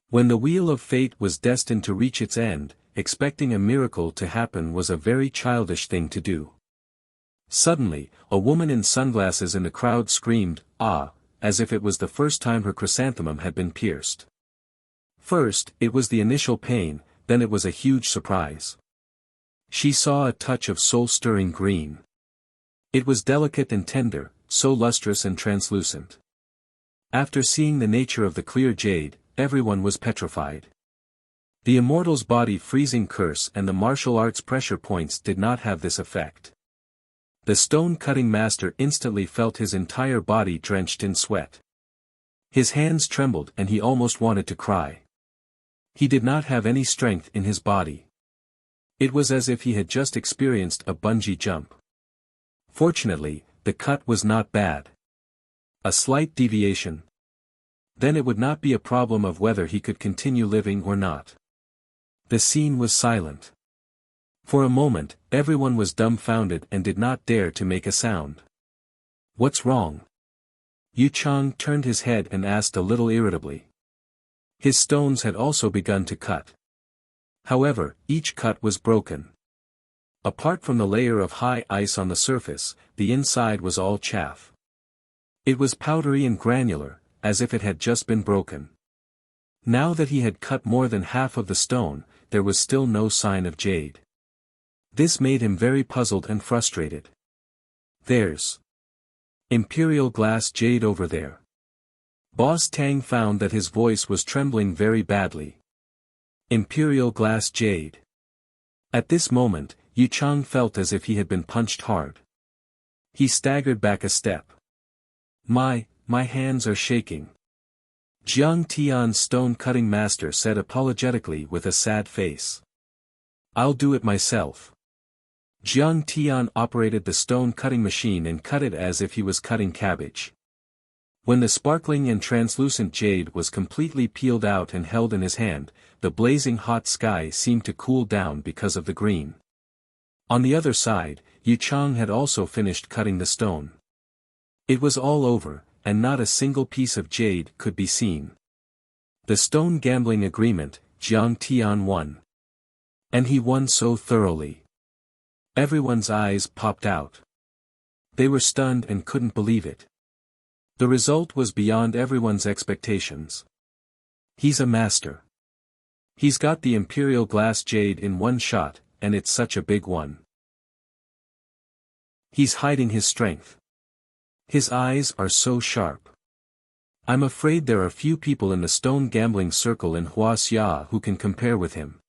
When the wheel of fate was destined to reach its end, expecting a miracle to happen was a very childish thing to do. Suddenly, a woman in sunglasses in the crowd screamed, "Ah," as if it was the first time her chrysanthemum had been pierced. First, it was the initial pain, then it was a huge surprise. She saw a touch of soul-stirring green. It was delicate and tender, so lustrous and translucent. After seeing the nature of the clear jade, everyone was petrified. The immortal's body freezing curse and the martial arts pressure points did not have this effect. The stone-cutting master instantly felt his entire body drenched in sweat. His hands trembled and he almost wanted to cry. He did not have any strength in his body. It was as if he had just experienced a bungee jump. Fortunately, the cut was not bad. A slight deviation. Then it would not be a problem of whether he could continue living or not. The scene was silent. For a moment, everyone was dumbfounded and did not dare to make a sound. "What's wrong?" Yu Chang turned his head and asked a little irritably. His stones had also begun to cut. However, each cut was broken. Apart from the layer of high ice on the surface, the inside was all chaff. It was powdery and granular, as if it had just been broken. Now that he had cut more than half of the stone, there was still no sign of jade. This made him very puzzled and frustrated. "There's imperial glass jade over there." Boss Tang found that his voice was trembling very badly. Imperial glass jade. At this moment, Yu Chang felt as if he had been punched hard. He staggered back a step. My hands are shaking." Jiang Tian's stone-cutting master said apologetically with a sad face. "I'll do it myself." Jiang Tian operated the stone-cutting machine and cut it as if he was cutting cabbage. When the sparkling and translucent jade was completely peeled out and held in his hand, the blazing hot sky seemed to cool down because of the green. On the other side, Yu Chang had also finished cutting the stone. It was all over, and not a single piece of jade could be seen. The stone gambling agreement, Jiang Tian won. And he won so thoroughly. Everyone's eyes popped out. They were stunned and couldn't believe it. The result was beyond everyone's expectations. He's a master. He's got the imperial glass jade in one shot, and it's such a big one. He's hiding his strength. His eyes are so sharp. I'm afraid there are few people in the stone gambling circle in Huaxia who can compare with him.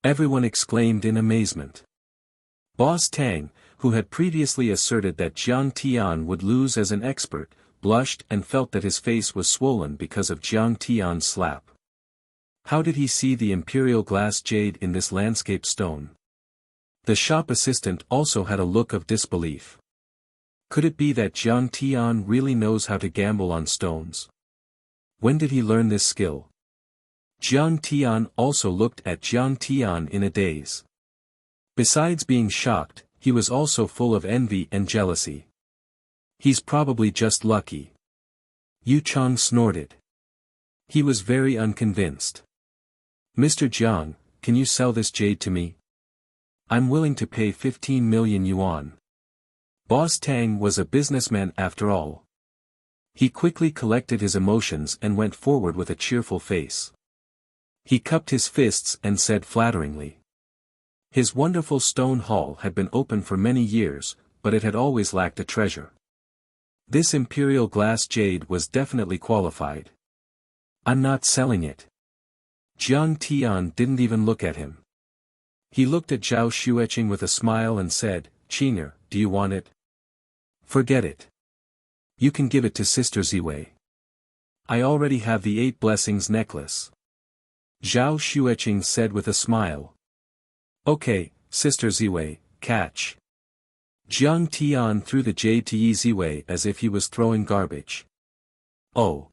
Everyone exclaimed in amazement. Boss Tang, who had previously asserted that Jiang Tian would lose as an expert, blushed and felt that his face was swollen because of Jiang Tian's slap. How did he see the imperial glass jade in this landscape stone? The shop assistant also had a look of disbelief. Could it be that Jiang Tian really knows how to gamble on stones? When did he learn this skill? Jiang Tian also looked at Jiang Tian in a daze. Besides being shocked, he was also full of envy and jealousy. He's probably just lucky. Yu Chang snorted. He was very unconvinced. Mr. Jiang, can you sell this jade to me? I'm willing to pay 15 million yuan. Boss Tang was a businessman after all. He quickly collected his emotions and went forward with a cheerful face. He cupped his fists and said flatteringly. His wonderful stone hall had been open for many years, but it had always lacked a treasure. This imperial glass jade was definitely qualified. I'm not selling it. Jiang Tian didn't even look at him. He looked at Zhao Xueqing with a smile and said, Qing'er, do you want it? Forget it. You can give it to Sister Ziwei. I already have the 8 blessings necklace. Zhao Xueqing said with a smile. Okay, Sister Ziwei, catch. Jiang Tian threw the jade to Yi Ziwei as if he was throwing garbage. Oh!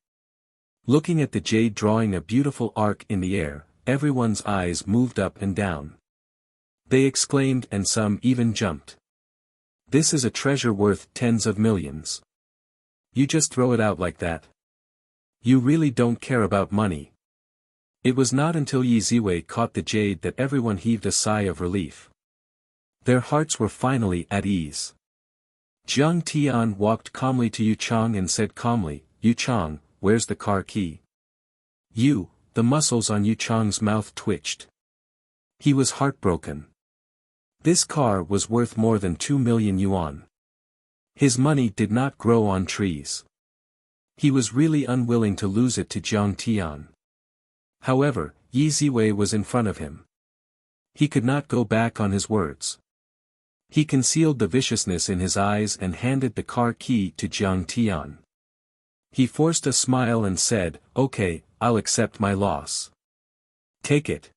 Looking at the jade drawing a beautiful arc in the air, everyone's eyes moved up and down. They exclaimed and some even jumped. This is a treasure worth tens of millions. You just throw it out like that. You really don't care about money. It was not until Yi Ziwei caught the jade that everyone heaved a sigh of relief. Their hearts were finally at ease. Jiang Tian walked calmly to Yu Chang and said calmly, Yu Chang, where's the car key? The muscles on Yu Chang's mouth twitched. He was heartbroken. This car was worth more than 2 million yuan. His money did not grow on trees. He was really unwilling to lose it to Jiang Tian. However, Yi Ziwei was in front of him. He could not go back on his words. He concealed the viciousness in his eyes and handed the car key to Jiang Tian. He forced a smile and said, Okay, I'll accept my loss. Take it.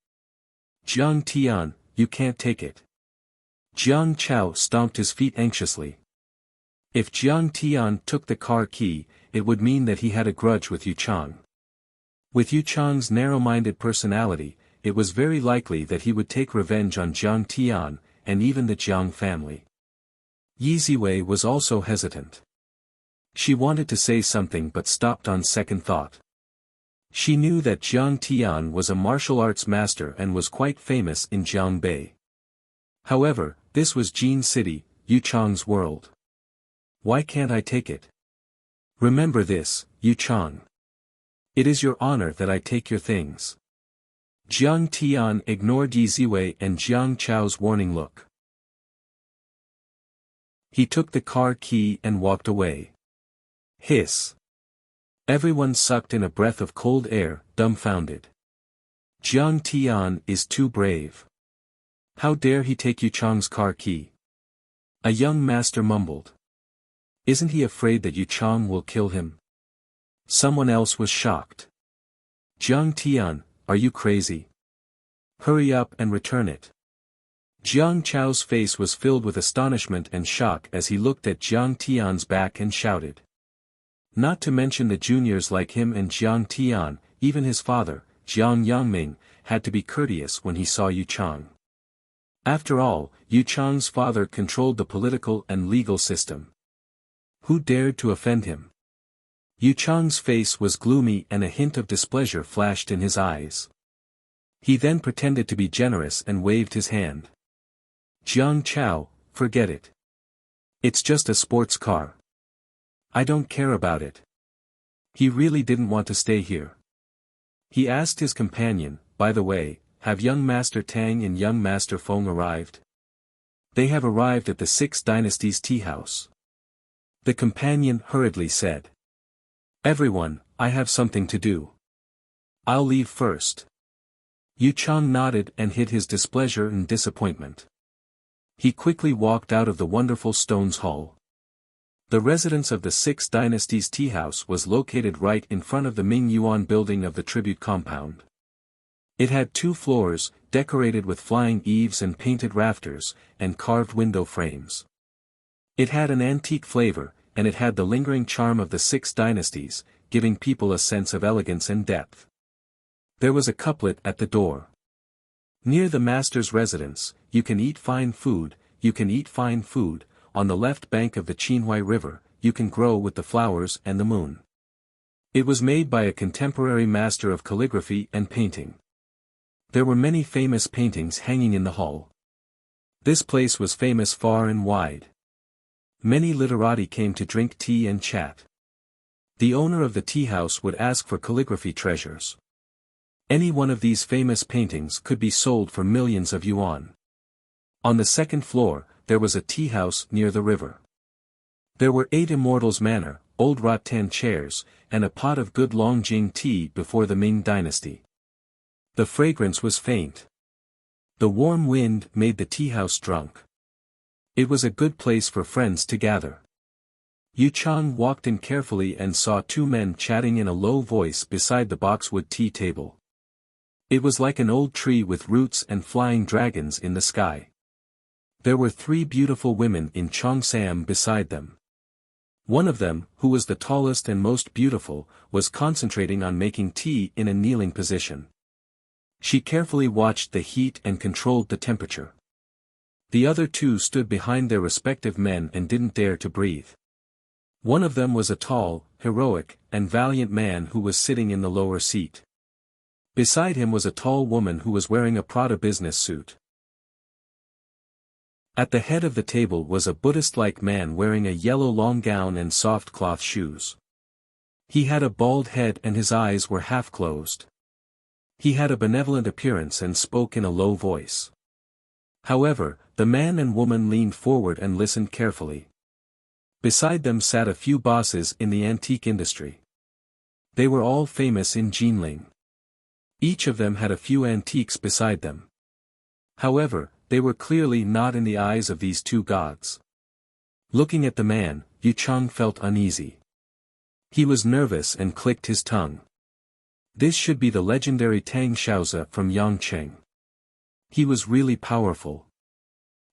Jiang Tian, you can't take it. Jiang Chao stomped his feet anxiously. If Jiang Tian took the car key, it would mean that he had a grudge with Yu Chang. With Yu Chang's narrow-minded personality, it was very likely that he would take revenge on Jiang Tian, and even the Jiang family. Yi Ziwei was also hesitant. She wanted to say something but stopped on second thought. She knew that Jiang Tian was a martial arts master and was quite famous in Jiangbei. However, this was Jin City, Yu Chang's world. Why can't I take it? Remember this, Yu Chang. It is your honor that I take your things. Jiang Tian ignored Yi Ziwei and Jiang Chao's warning look. He took the car key and walked away. Hiss. Everyone sucked in a breath of cold air, dumbfounded. Jiang Tian is too brave. How dare he take Yu Chang's car key? A young master mumbled. Isn't he afraid that Yu Chang will kill him? Someone else was shocked. Jiang Tian, are you crazy? Hurry up and return it. Jiang Chao's face was filled with astonishment and shock as he looked at Jiang Tian's back and shouted. Not to mention the juniors like him and Jiang Tian, even his father, Jiang Yangming, had to be courteous when he saw Yu Chang. After all, Yu Chang's father controlled the political and legal system. Who dared to offend him? Yu Chang's face was gloomy and a hint of displeasure flashed in his eyes. He then pretended to be generous and waved his hand. Jiang Chao, forget it. It's just a sports car. I don't care about it. He really didn't want to stay here. He asked his companion, by the way, have young Master Tang and young Master Feng arrived? They have arrived at the Six Dynasties tea house. The companion hurriedly said. Everyone, I have something to do. I'll leave first. Yu Chang nodded and hid his displeasure and disappointment. He quickly walked out of the wonderful stones hall. The residence of the Six Dynasties tea house was located right in front of the Ming Yuan building of the tribute compound. It had 2 floors, decorated with flying eaves and painted rafters, and carved window frames. It had an antique flavor, and it had the lingering charm of the Six Dynasties, giving people a sense of elegance and depth. There was a couplet at the door. Near the master's residence, you can eat fine food, you can eat fine food, on the left bank of the Qinhuai River, you can grow with the flowers and the moon. It was made by a contemporary master of calligraphy and painting. There were many famous paintings hanging in the hall. This place was famous far and wide. Many literati came to drink tea and chat. The owner of the tea house would ask for calligraphy treasures. Any one of these famous paintings could be sold for millions of yuan. On the second floor, there was a tea house near the river. There were 8 immortals' manor, old rattan chairs, and a pot of good Longjing tea before the Ming dynasty. The fragrance was faint. The warm wind made the tea house drunk. It was a good place for friends to gather. Yu Chang walked in carefully and saw 2 men chatting in a low voice beside the boxwood tea table. It was like an old tree with roots and flying dragons in the sky. There were 3 beautiful women in Cheongsam beside them. One of them, who was the tallest and most beautiful, was concentrating on making tea in a kneeling position. She carefully watched the heat and controlled the temperature. The other 2 stood behind their respective men and didn't dare to breathe. One of them was a tall, heroic, and valiant man who was sitting in the lower seat. Beside him was a tall woman who was wearing a Prada business suit. At the head of the table was a Buddhist-like man wearing a yellow long gown and soft cloth shoes. He had a bald head and his eyes were half closed. He had a benevolent appearance and spoke in a low voice. However, the man and woman leaned forward and listened carefully. Beside them sat a few bosses in the antique industry. They were all famous in Jinling. Each of them had a few antiques beside them. However, they were clearly not in the eyes of these 2 gods. Looking at the man, Yu Chang felt uneasy. He was nervous and clicked his tongue. This should be the legendary Tang Xiaozi from Yangcheng. He was really powerful.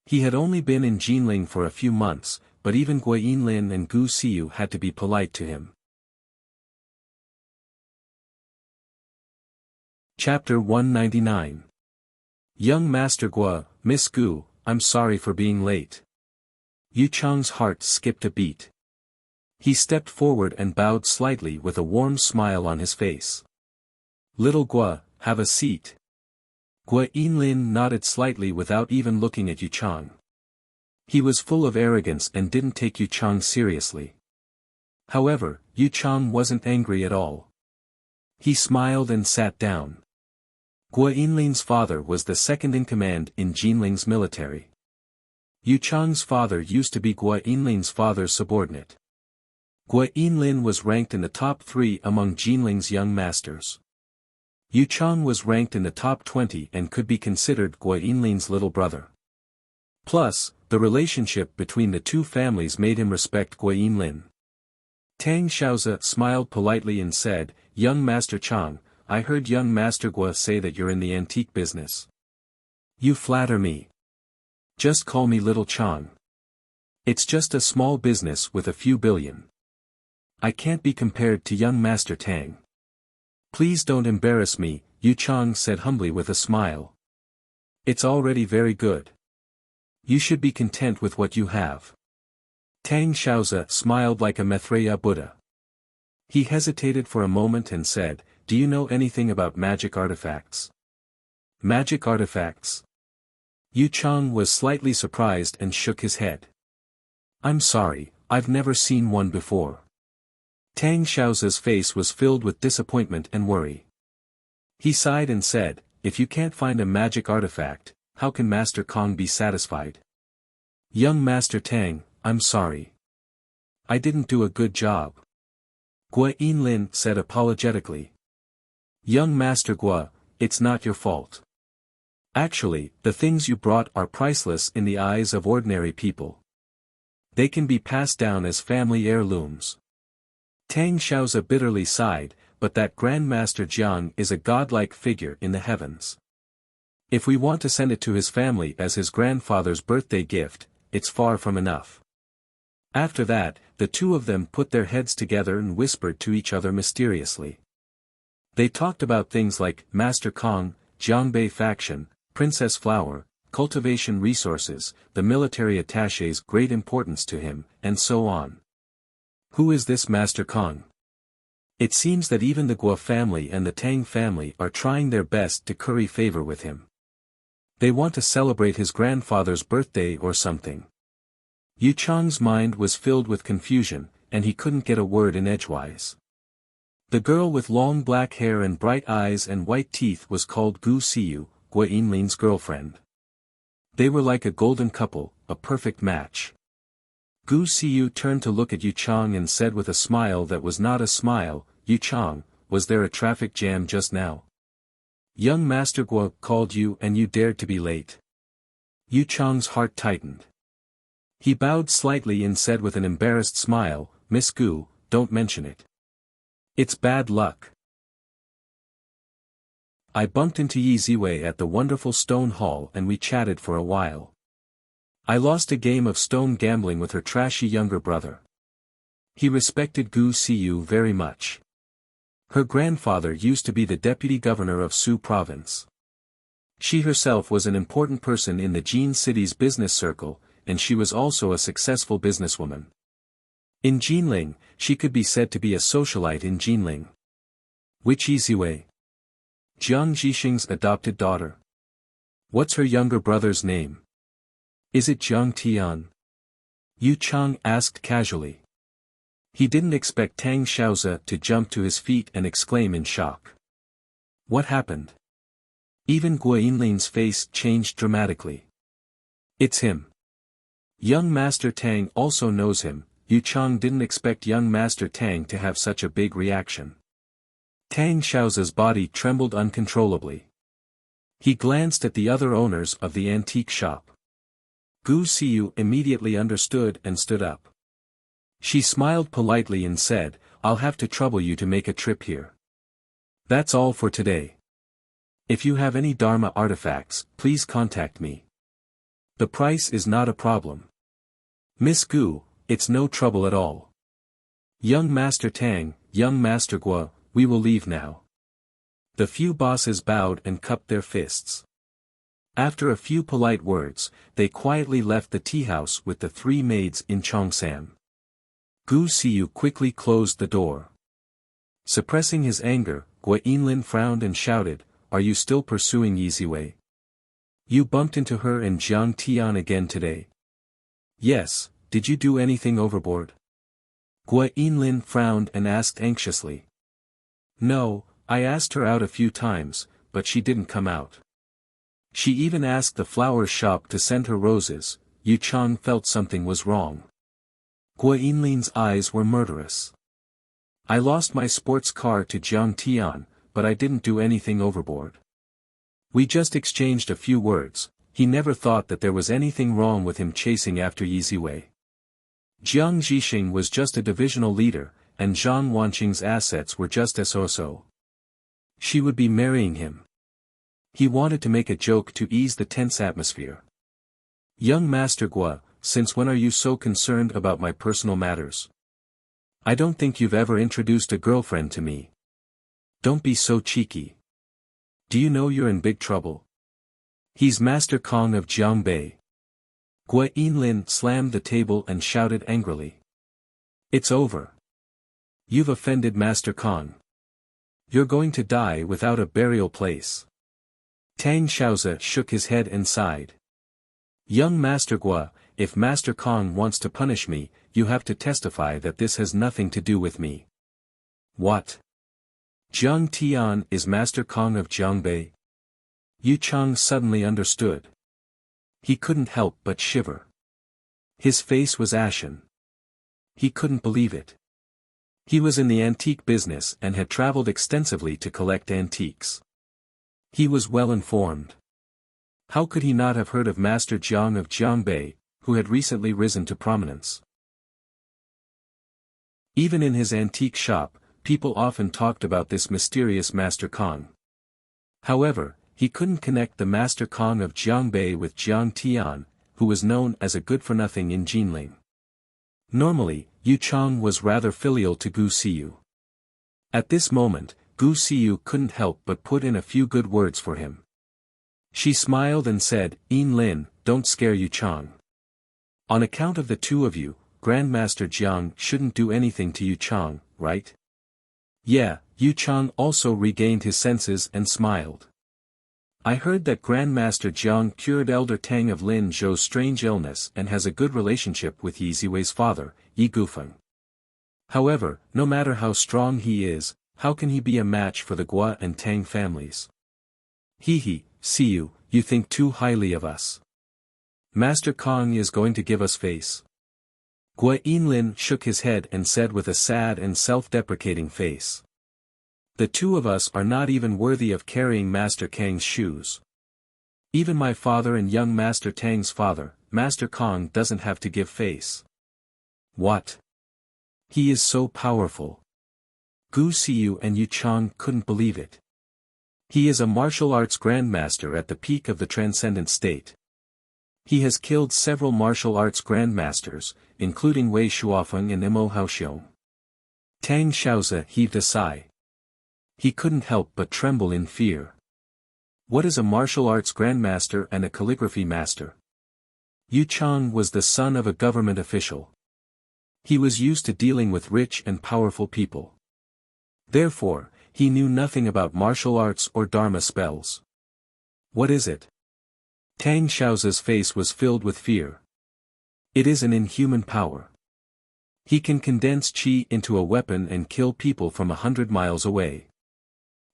He had only been in Jinling for a few months, but even Wang Lin and Gu Xiu had to be polite to him. Chapter 199. Young Master Gua, Miss Gu, I'm sorry for being late. Yu Chang's heart skipped a beat. He stepped forward and bowed slightly with a warm smile on his face. Little Gua, have a seat. Wang Lin nodded slightly without even looking at Yu Chang. He was full of arrogance and didn't take Yu Chang seriously. However, Yu Chang wasn't angry at all. He smiled and sat down. Wang Lin's father was the second in command in Jinling's military. Yu Chang's father used to be Wang Lin's father's subordinate. Wang Lin was ranked in the top 3 among Jinling's young masters. Yu Chang was ranked in the top 20 and could be considered Wang Lin's little brother. Plus, the relationship between the 2 families made him respect Wang Lin. Tang Xiaozi smiled politely and said, Young Master Chang, I heard young Master Gua say that you're in the antique business. You flatter me. Just call me Little Chang. It's just a small business with a few billion. I can't be compared to young Master Tang. Please don't embarrass me, Yu Chang said humbly with a smile. It's already very good. You should be content with what you have. Tang Xiaozi smiled like a Maitreya Buddha. He hesitated for a moment and said, Do you know anything about magic artifacts? Magic artifacts? Yu Chang was slightly surprised and shook his head. I'm sorry, I've never seen one before. Tang Xiaozi's face was filled with disappointment and worry. He sighed and said, If you can't find a magic artifact, how can Master Kong be satisfied? Young Master Tang, I'm sorry. I didn't do a good job. Wang Lin said apologetically. Young Master Gua, it's not your fault. Actually, the things you brought are priceless in the eyes of ordinary people. They can be passed down as family heirlooms. Tang Xiaozi bitterly sighed, but that Grand Master Jiang is a godlike figure in the heavens. If we want to send it to his family as his grandfather's birthday gift, it's far from enough. After that, the 2 of them put their heads together and whispered to each other mysteriously. They talked about things like Master Kong, Jiangbei faction, Princess Flower, cultivation resources, the military attaché's great importance to him, and so on. Who is this Master Kong? It seems that even the Guo family and the Tang family are trying their best to curry favor with him. They want to celebrate his grandfather's birthday or something. Yu Chang's mind was filled with confusion, and he couldn't get a word in edgewise. The girl with long black hair and bright eyes and white teeth was called Gu Siyu, Guo Yinlin's girlfriend. They were like a golden couple, a perfect match. Gu Siyu turned to look at Yu Chang and said with a smile that was not a smile, "Yu Chang, was there a traffic jam just now? Young Master Guo called you and you dared to be late." Yu Chang's heart tightened. He bowed slightly and said with an embarrassed smile, "Miss Gu, don't mention it. It's bad luck. I bumped into Yi Ziwei at the wonderful stone hall and we chatted for a while. I lost a game of stone gambling with her trashy younger brother. He respected Gu Siyu very much. Her grandfather used to be the deputy governor of Su province. She herself was an important person in the Jin city's business circle, and she was also a successful businesswoman. In Jinling, she could be said to be a socialite in Jinling. Which Yi Ziwei? Jiang Zhixing's adopted daughter. What's her younger brother's name? Is it Jiang Tian? Yu Chang asked casually. He didn't expect Tang Xiaozi to jump to his feet and exclaim in shock. What happened? Even Guo Yinlin's face changed dramatically. It's him. Young Master Tang also knows him. Yu Chang didn't expect young Master Tang to have such a big reaction. Tang Xiaozi's body trembled uncontrollably. He glanced at the other owners of the antique shop. Gu Siyu immediately understood and stood up. She smiled politely and said, "I'll have to trouble you to make a trip here. That's all for today. If you have any Dharma artifacts, please contact me. The price is not a problem. Miss Gu, it's no trouble at all. Young Master Tang, young Master Guo, we will leave now." The few bosses bowed and cupped their fists. After a few polite words, they quietly left the tea house with the three maids in Chongsan. Gu Siyu quickly closed the door. Suppressing his anger, Guo Yinlin frowned and shouted, "Are you still pursuing Yi Ziwei? You bumped into her and Jiang Tian again today?" "Yes, did you do anything overboard?" Guo Yinlin frowned and asked anxiously. "No, I asked her out a few times, but she didn't come out. She even asked the flower shop to send her roses." Yu Chang felt something was wrong. Guo Yinlin's eyes were murderous. "I lost my sports car to Jiang Tian, but I didn't do anything overboard. We just exchanged a few words." He never thought that there was anything wrong with him chasing after Yi Ziwei. Jiang Zhixing was just a divisional leader, and Zhang Wanqing's assets were just so. She would be marrying him. He wanted to make a joke to ease the tense atmosphere. "Young Master Guo, since when are you so concerned about my personal matters? I don't think you've ever introduced a girlfriend to me. Don't be so cheeky. Do you know you're in big trouble? He's Master Kong of Jiangbei." Guo Yinlin slammed the table and shouted angrily. "It's over. You've offended Master Kong. You're going to die without a burial place." Tang Xiaozi shook his head and sighed. "Young Master Guo, if Master Kong wants to punish me, you have to testify that this has nothing to do with me." "What? Jiang Tian is Master Kong of Jiangbei?" Yu Chang suddenly understood. He couldn't help but shiver. His face was ashen. He couldn't believe it. He was in the antique business and had traveled extensively to collect antiques. He was well informed. How could he not have heard of Master Jiang of Jiangbei, who had recently risen to prominence? Even in his antique shop, people often talked about this mysterious Master Kong. However, he couldn't connect the Master Kong of Jiangbei with Jiang Tian, who was known as a good-for-nothing in Jinling. Normally, Yu Chang was rather filial to Gu Siyu. At this moment, Gu Xiu couldn't help but put in a few good words for him. She smiled and said, Wang Lin, don't scare Yu Chang. On account of the two of you, Grandmaster Jiang shouldn't do anything to Yu Chang, right? Yeah, Yu Chang also regained his senses and smiled. I heard that Grandmaster Jiang cured Elder Tang of Lin Zhou's strange illness and has a good relationship with Yi Ziwei's father, Yi Gufeng. However, no matter how strong he is, how can he be a match for the Gua and Tang families? He, Xiu, you think too highly of us. Master Kong is going to give us face. Wang Lin shook his head and said with a sad and self-deprecating face. The two of us are not even worthy of carrying Master Kang's shoes. Even my father and young Master Tang's father, Master Kong doesn't have to give face. What? He is so powerful. Gu Xiu and Yu Chang couldn't believe it. He is a martial arts grandmaster at the peak of the transcendent state. He has killed several martial arts grandmasters, including Wei Shuofeng and Imo Haoxiong. Tang Xiaozi heaved a sigh. He couldn't help but tremble in fear. What is a martial arts grandmaster and a calligraphy master? Yu Chang was the son of a government official. He was used to dealing with rich and powerful people. Therefore, he knew nothing about martial arts or dharma spells. What is it? Tang Xiaozi's face was filled with fear. It is an inhuman power. He can condense qi into a weapon and kill people from 100 miles away.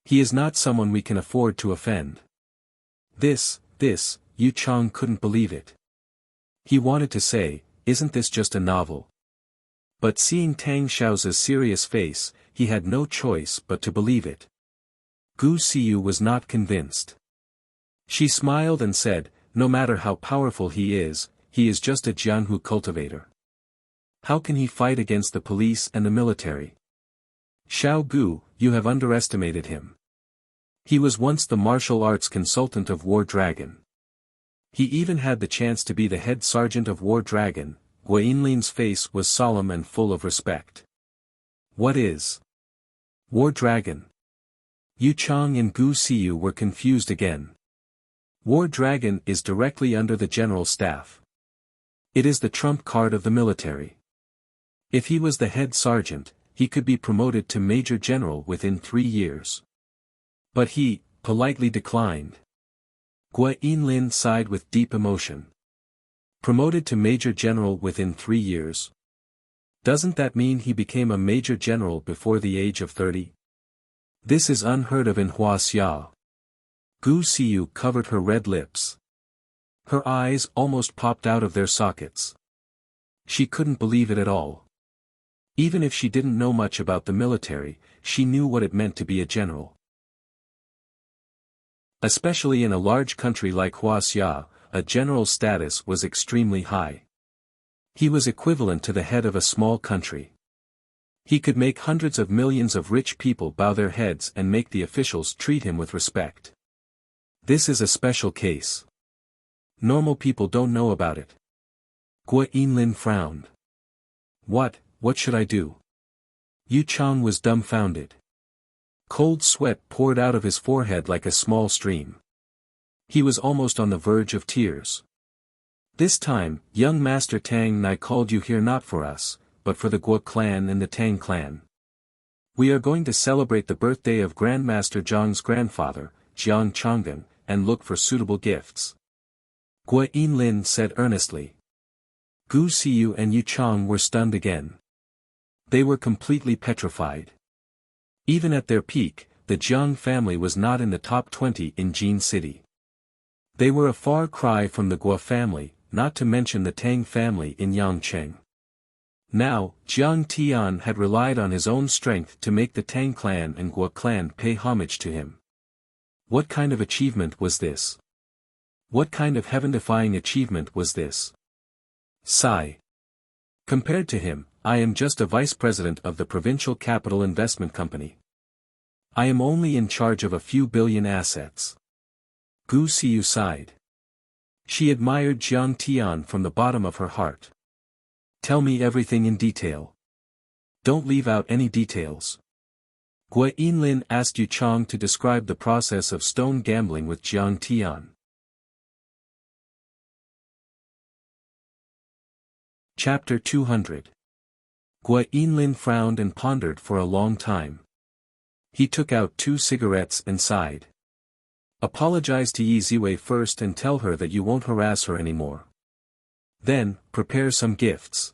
He is not someone we can afford to offend. This, Yu Chang couldn't believe it. He wanted to say, isn't this just a novel? But seeing Tang Xiaozi's serious face, he had no choice but to believe it. Gu Xiu was not convinced. She smiled and said, no matter how powerful he is just a Jianghu cultivator. How can he fight against the police and the military? Xiao Gu, you have underestimated him. He was once the martial arts consultant of War Dragon. He even had the chance to be the head sergeant of War Dragon. Wang Lin's face was solemn and full of respect. What is War Dragon? Yu Chang and Gu Xiu were confused again. War Dragon is directly under the general staff. It is the trump card of the military. If he was the head sergeant, he could be promoted to major general within 3 years. But he, politely declined. Wang Lin sighed with deep emotion. Promoted to major general within 3 years? Doesn't that mean he became a major general before the age of 30? This is unheard of in Huaxia. Gu Xiu covered her red lips. Her eyes almost popped out of their sockets. She couldn't believe it at all. Even if she didn't know much about the military, she knew what it meant to be a general. Especially in a large country like Huaxia, a general's status was extremely high. He was equivalent to the head of a small country. He could make hundreds of millions of rich people bow their heads and make the officials treat him with respect. This is a special case. Normal people don't know about it. Wang Lin frowned. What should I do? Yu Chang was dumbfounded. Cold sweat poured out of his forehead like a small stream. He was almost on the verge of tears. This time, young Master Tang Nai called you here not for us, but for the Guo clan and the Tang clan. We are going to celebrate the birthday of Grandmaster Zhang's grandfather, Jiang Changgen, and look for suitable gifts. Wang Lin said earnestly. Gu Xiu and Yu Chang were stunned again. They were completely petrified. Even at their peak, the Jiang family was not in the top 20 in Jin City. They were a far cry from the Guo family, not to mention the Tang family in Yangcheng. Now, Jiang Tian had relied on his own strength to make the Tang clan and Guo clan pay homage to him. What kind of achievement was this? What kind of heaven-defying achievement was this? Sigh. Compared to him, I am just a vice president of the Provincial Capital Investment Company. I am only in charge of a few billion assets. Gu Xiu sighed. She admired Jiang Tian from the bottom of her heart. Tell me everything in detail. Don't leave out any details. Wang Lin asked Yu Chang to describe the process of stone gambling with Jiang Tian. Chapter 200. Wang Lin frowned and pondered for a long time. He took out 2 cigarettes and sighed. Apologize to Yi Ziwei first and tell her that you won't harass her anymore. Then, prepare some gifts.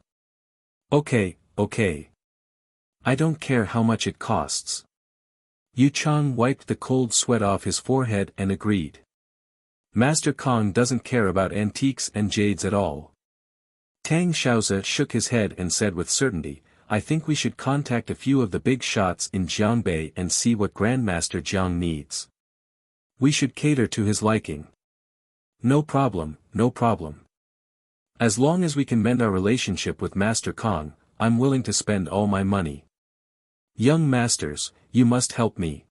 Okay. I don't care how much it costs. Yu Chang wiped the cold sweat off his forehead and agreed. Master Kong doesn't care about antiques and jades at all. Tang Xiaozi shook his head and said with certainty, I think we should contact a few of the big shots in Jiangbei and see what Grandmaster Jiang needs. We should cater to his liking. No problem. As long as we can mend our relationship with Master Kong, I'm willing to spend all my money. Young masters, you must help me.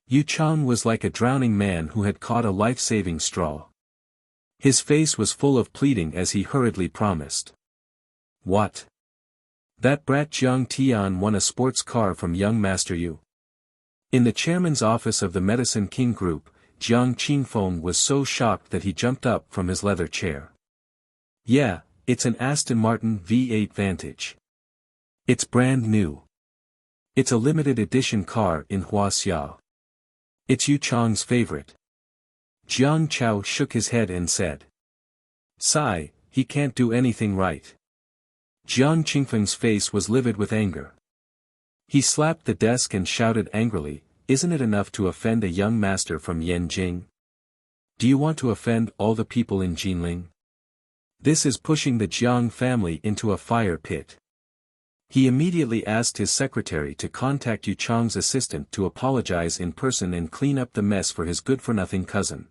Yu Chang was like a drowning man who had caught a life-saving straw. His face was full of pleading as he hurriedly promised. What? That brat Jiang Tian won a sports car from young Master Yu. In the chairman's office of the Medicine King Group, Jiang Qingfeng was so shocked that he jumped up from his leather chair. Yeah, it's an Aston Martin V8 Vantage. It's brand new. It's a limited edition car in Huaxia. It's Yu Chang's favorite. Jiang Chao shook his head and said. Sigh, he can't do anything right. Jiang Qingfeng's face was livid with anger. He slapped the desk and shouted angrily, Isn't it enough to offend a young master from Yanjing? Do you want to offend all the people in Jinling? This is pushing the Jiang family into a fire pit. He immediately asked his secretary to contact Yu Chang's assistant to apologize in person and clean up the mess for his good-for-nothing cousin.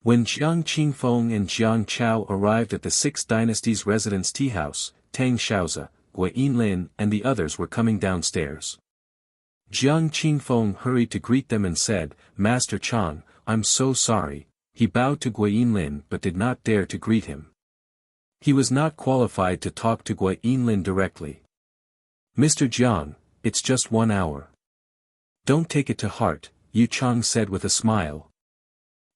When Jiang Qingfeng and Jiang Chao arrived at the Six Dynasties residence tea house, Tang Xiaozi, Wang Lin and the others were coming downstairs. Jiang Qingfeng hurried to greet them and said, Master Chang, I'm so sorry. He bowed to Wang Lin but did not dare to greet him. He was not qualified to talk to Wang Lin directly. Mr. Jiang, it's just 1 hour. Don't take it to heart, Yu Chang said with a smile.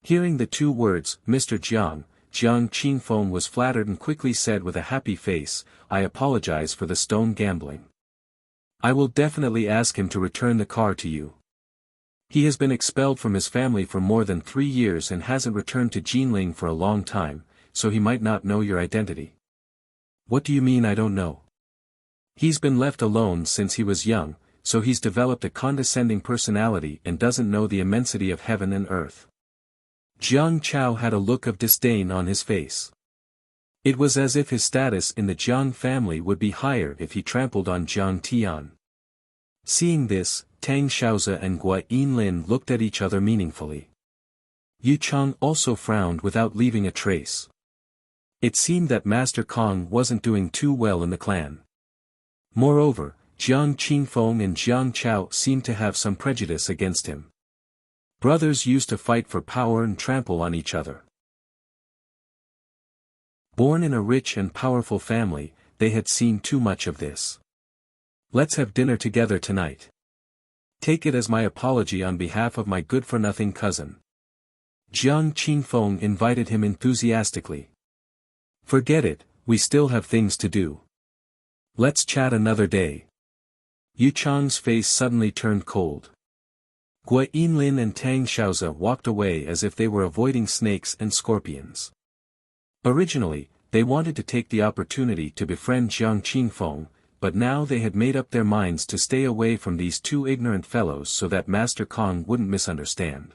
Hearing the 2 words, Mr. Jiang, Jiang Qingfeng was flattered and quickly said with a happy face, I apologize for the stone gambling. I will definitely ask him to return the car to you. He has been expelled from his family for more than 3 years and hasn't returned to Jinling for a long time, so he might not know your identity. What do you mean I don't know? He's been left alone since he was young, so he's developed a condescending personality and doesn't know the immensity of heaven and earth. Jiang Chao had a look of disdain on his face. It was as if his status in the Jiang family would be higher if he trampled on Jiang Tian. Seeing this, Tang Xiaozi and Wang Lin looked at each other meaningfully. Yu Chang also frowned without leaving a trace. It seemed that Master Kong wasn't doing too well in the clan. Moreover, Jiang Qingfeng and Jiang Chao seemed to have some prejudice against him. Brothers used to fight for power and trample on each other. Born in a rich and powerful family, they had seen too much of this. Let's have dinner together tonight. Take it as my apology on behalf of my good-for-nothing cousin. Jiang Qingfeng invited him enthusiastically. Forget it, we still have things to do. Let's chat another day. Yu Chang's face suddenly turned cold. Wang Lin and Tang Xiaozi walked away as if they were avoiding snakes and scorpions. Originally, they wanted to take the opportunity to befriend Jiang Qingfeng, but now they had made up their minds to stay away from these 2 ignorant fellows so that Master Kong wouldn't misunderstand.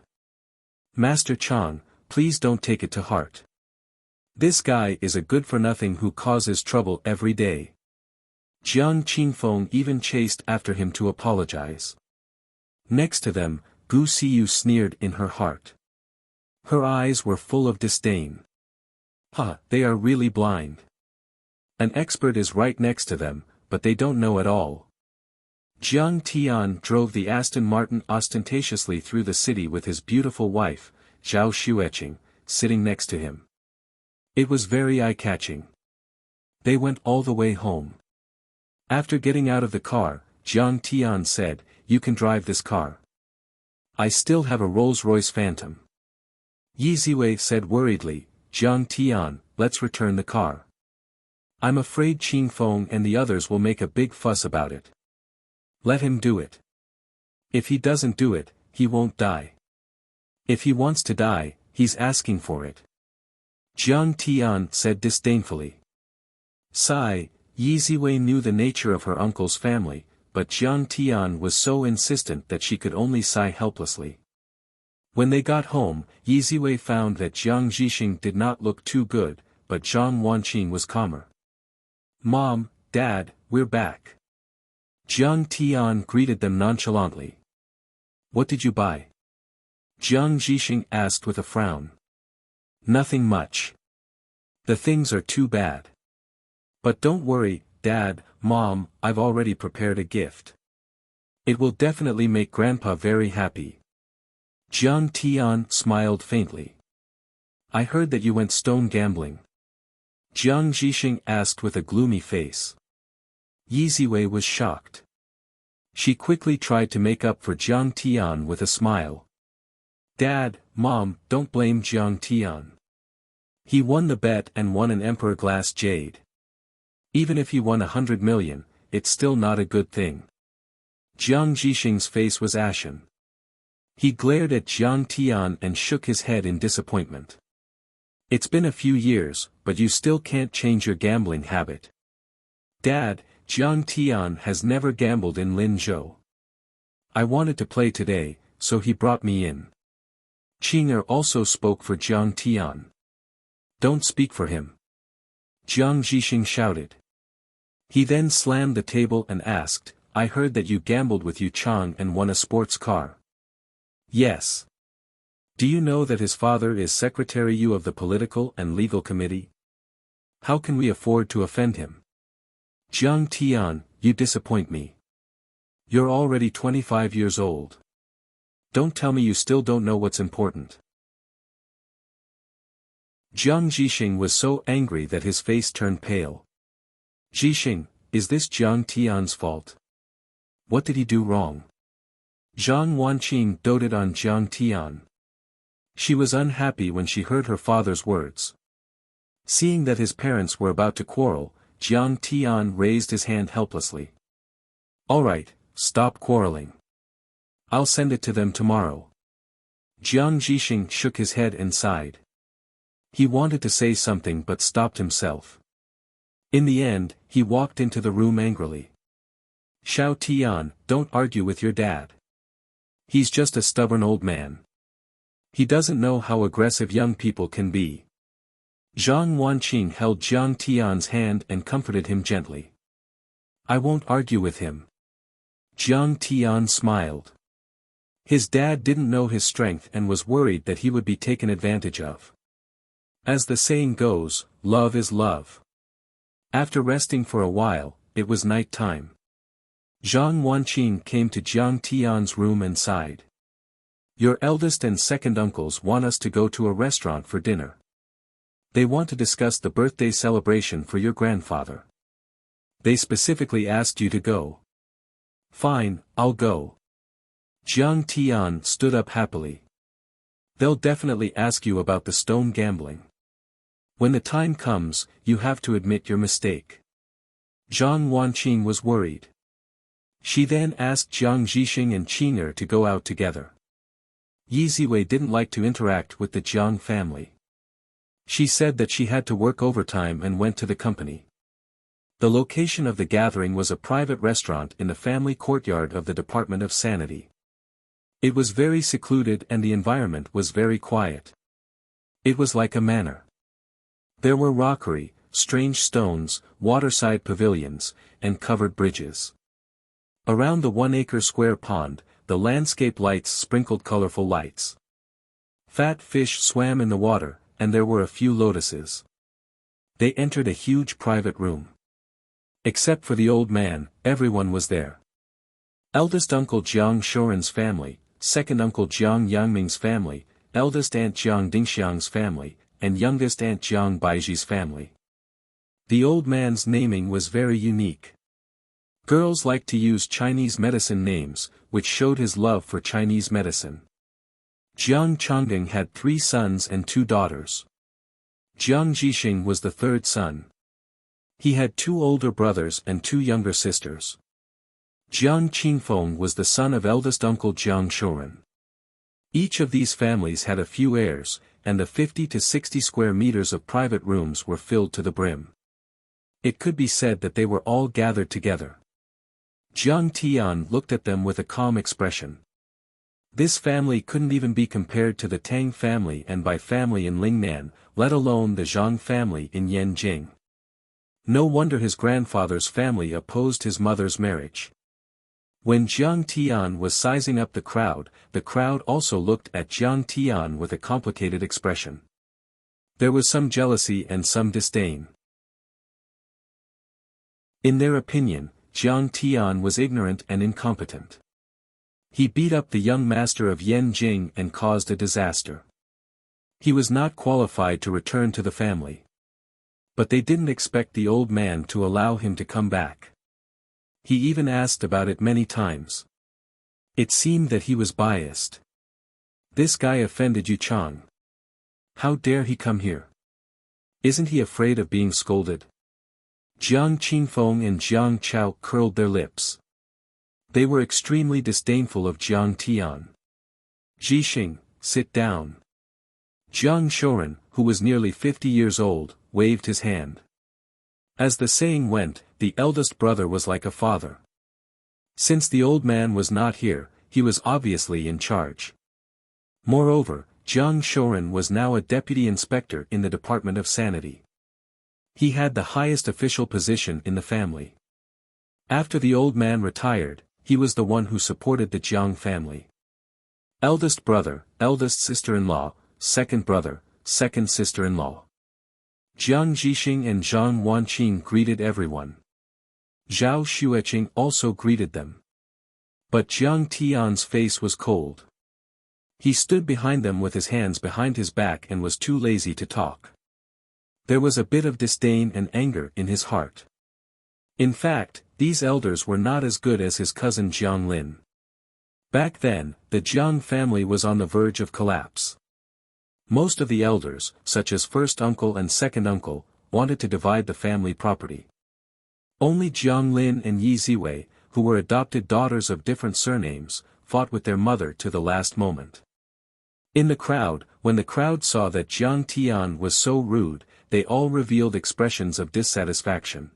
Master Chang, please don't take it to heart. This guy is a good-for-nothing who causes trouble every day. Jiang Qingfeng even chased after him to apologize. Next to them, Gu Xiyu sneered in her heart. Her eyes were full of disdain. They are really blind. An expert is right next to them, but they don't know at all. Jiang Tian drove the Aston Martin ostentatiously through the city with his beautiful wife, Zhao Xueqing, sitting next to him. It was very eye-catching. They went all the way home. After getting out of the car, Jiang Tian said, you can drive this car. I still have a Rolls-Royce Phantom. Yi Ziwei said worriedly, Jiang Tian, let's return the car. I'm afraid Qing Feng and the others will make a big fuss about it. Let him do it. If he doesn't do it, he won't die. If he wants to die, he's asking for it. Jiang Tian said disdainfully. Sigh, Yi Ziwei knew the nature of her uncle's family, but Jiang Tian was so insistent that she could only sigh helplessly. When they got home, Yi Ziwei found that Jiang Zhixing did not look too good, but Zhang Wanqing was calmer. Mom, Dad, we're back. Jiang Tian greeted them nonchalantly. What did you buy? Jiang Zhixing asked with a frown. Nothing much. The things are too bad. But don't worry, Dad, Mom, I've already prepared a gift. It will definitely make Grandpa very happy. Jiang Tian smiled faintly. I heard that you went stone gambling. Jiang Zhixing asked with a gloomy face. Yi Ziwei was shocked. She quickly tried to make up for Jiang Tian with a smile. Dad, Mom, don't blame Jiang Tian. He won the bet and won an Emperor Glass Jade. Even if he won 100 million, it's still not a good thing. Jiang Zhixing's face was ashen. He glared at Jiang Tian and shook his head in disappointment. It's been a few years, but you still can't change your gambling habit. Dad, Jiang Tian has never gambled in Linzhou. I wanted to play today, so he brought me in. Qing'er also spoke for Jiang Tian. Don't speak for him. Jiang Zhixing shouted. He then slammed the table and asked, I heard that you gambled with Yu Chang and won a sports car. Yes. Do you know that his father is Secretary Yu of the Political and Legal Committee? How can we afford to offend him? Jiang Tian, you disappoint me. You're already 25 years old. Don't tell me you still don't know what's important. Jiang Zhixing was so angry that his face turned pale. Zhixing, is this Jiang Tian's fault? What did he do wrong? Zhang Wanqing doted on Jiang Tian. She was unhappy when she heard her father's words. Seeing that his parents were about to quarrel, Jiang Tian raised his hand helplessly. All right, stop quarreling. I'll send it to them tomorrow. Jiang Zhixing shook his head and sighed. He wanted to say something but stopped himself. In the end, he walked into the room angrily. Xiao Tian, don't argue with your dad. He's just a stubborn old man. He doesn't know how aggressive young people can be. Zhang Wanqing held Jiang Tian's hand and comforted him gently. I won't argue with him. Jiang Tian smiled. His dad didn't know his strength and was worried that he would be taken advantage of. As the saying goes, love is love. After resting for a while, it was night time. Zhang Wanqing came to Jiang Tian's room and sighed. Your eldest and second uncles want us to go to a restaurant for dinner. They want to discuss the birthday celebration for your grandfather. They specifically asked you to go. Fine, I'll go. Jiang Tian stood up happily. They'll definitely ask you about the stone gambling. When the time comes, you have to admit your mistake. Zhang Wanqing was worried. She then asked Jiang Zhixing and Qing'er to go out together. Yi Ziwei didn't like to interact with the Jiang family. She said that she had to work overtime and went to the company. The location of the gathering was a private restaurant in the family courtyard of the Department of Sanity. It was very secluded and the environment was very quiet. It was like a manor. There were rockery, strange stones, waterside pavilions, and covered bridges. Around the 1-acre square pond, the landscape lights sprinkled colorful lights. Fat fish swam in the water, and there were a few lotuses. They entered a huge private room. Except for the old man, everyone was there. Eldest uncle Jiang Shoren's family, second uncle Jiang Yangming's family, eldest aunt Jiang Dingxiang's family, and youngest aunt Jiang Baiji's family. The old man's naming was very unique. Girls liked to use Chinese medicine names, which showed his love for Chinese medicine. Jiang Chongding had 3 sons and 2 daughters. Jiang Jixing was the 3rd son. He had 2 older brothers and 2 younger sisters. Jiang Qingfeng was the son of eldest uncle Jiang Shoren. Each of these families had a few heirs, and the 50 to 60 square meters of private rooms were filled to the brim. It could be said that they were all gathered together. Jiang Tian looked at them with a calm expression. This family couldn't even be compared to the Tang family and Bai family in Lingnan, let alone the Zhang family in Yanjing. No wonder his grandfather's family opposed his mother's marriage. When Jiang Tian was sizing up the crowd also looked at Jiang Tian with a complicated expression. There was some jealousy and some disdain. In their opinion, Jiang Tian was ignorant and incompetent. He beat up the young master of Yanjing and caused a disaster. He was not qualified to return to the family. But they didn't expect the old man to allow him to come back. He even asked about it many times. It seemed that he was biased. This guy offended you, Chang. How dare he come here? Isn't he afraid of being scolded? Jiang Qingfeng and Jiang Chao curled their lips. They were extremely disdainful of Jiang Tian. Jixing, sit down. Jiang Shoren, who was nearly 50 years old, waved his hand. As the saying went, the eldest brother was like a father. Since the old man was not here, he was obviously in charge. Moreover, Jiang Shoren was now a deputy inspector in the Department of Sanity. He had the highest official position in the family. After the old man retired, he was the one who supported the Jiang family. Eldest brother, eldest sister-in-law, second brother, second sister-in-law. Jiang Jixing and Zhang Wanqing greeted everyone. Zhao Xueqing also greeted them. But Jiang Tian's face was cold. He stood behind them with his hands behind his back and was too lazy to talk. There was a bit of disdain and anger in his heart. In fact, these elders were not as good as his cousin Jiang Lin. Back then, the Jiang family was on the verge of collapse. Most of the elders, such as first uncle and second uncle, wanted to divide the family property. Only Jiang Lin and Yi Ziwei, who were adopted daughters of different surnames, fought with their mother to the last moment. In the crowd, when the crowd saw that Jiang Tian was so rude, they all revealed expressions of dissatisfaction.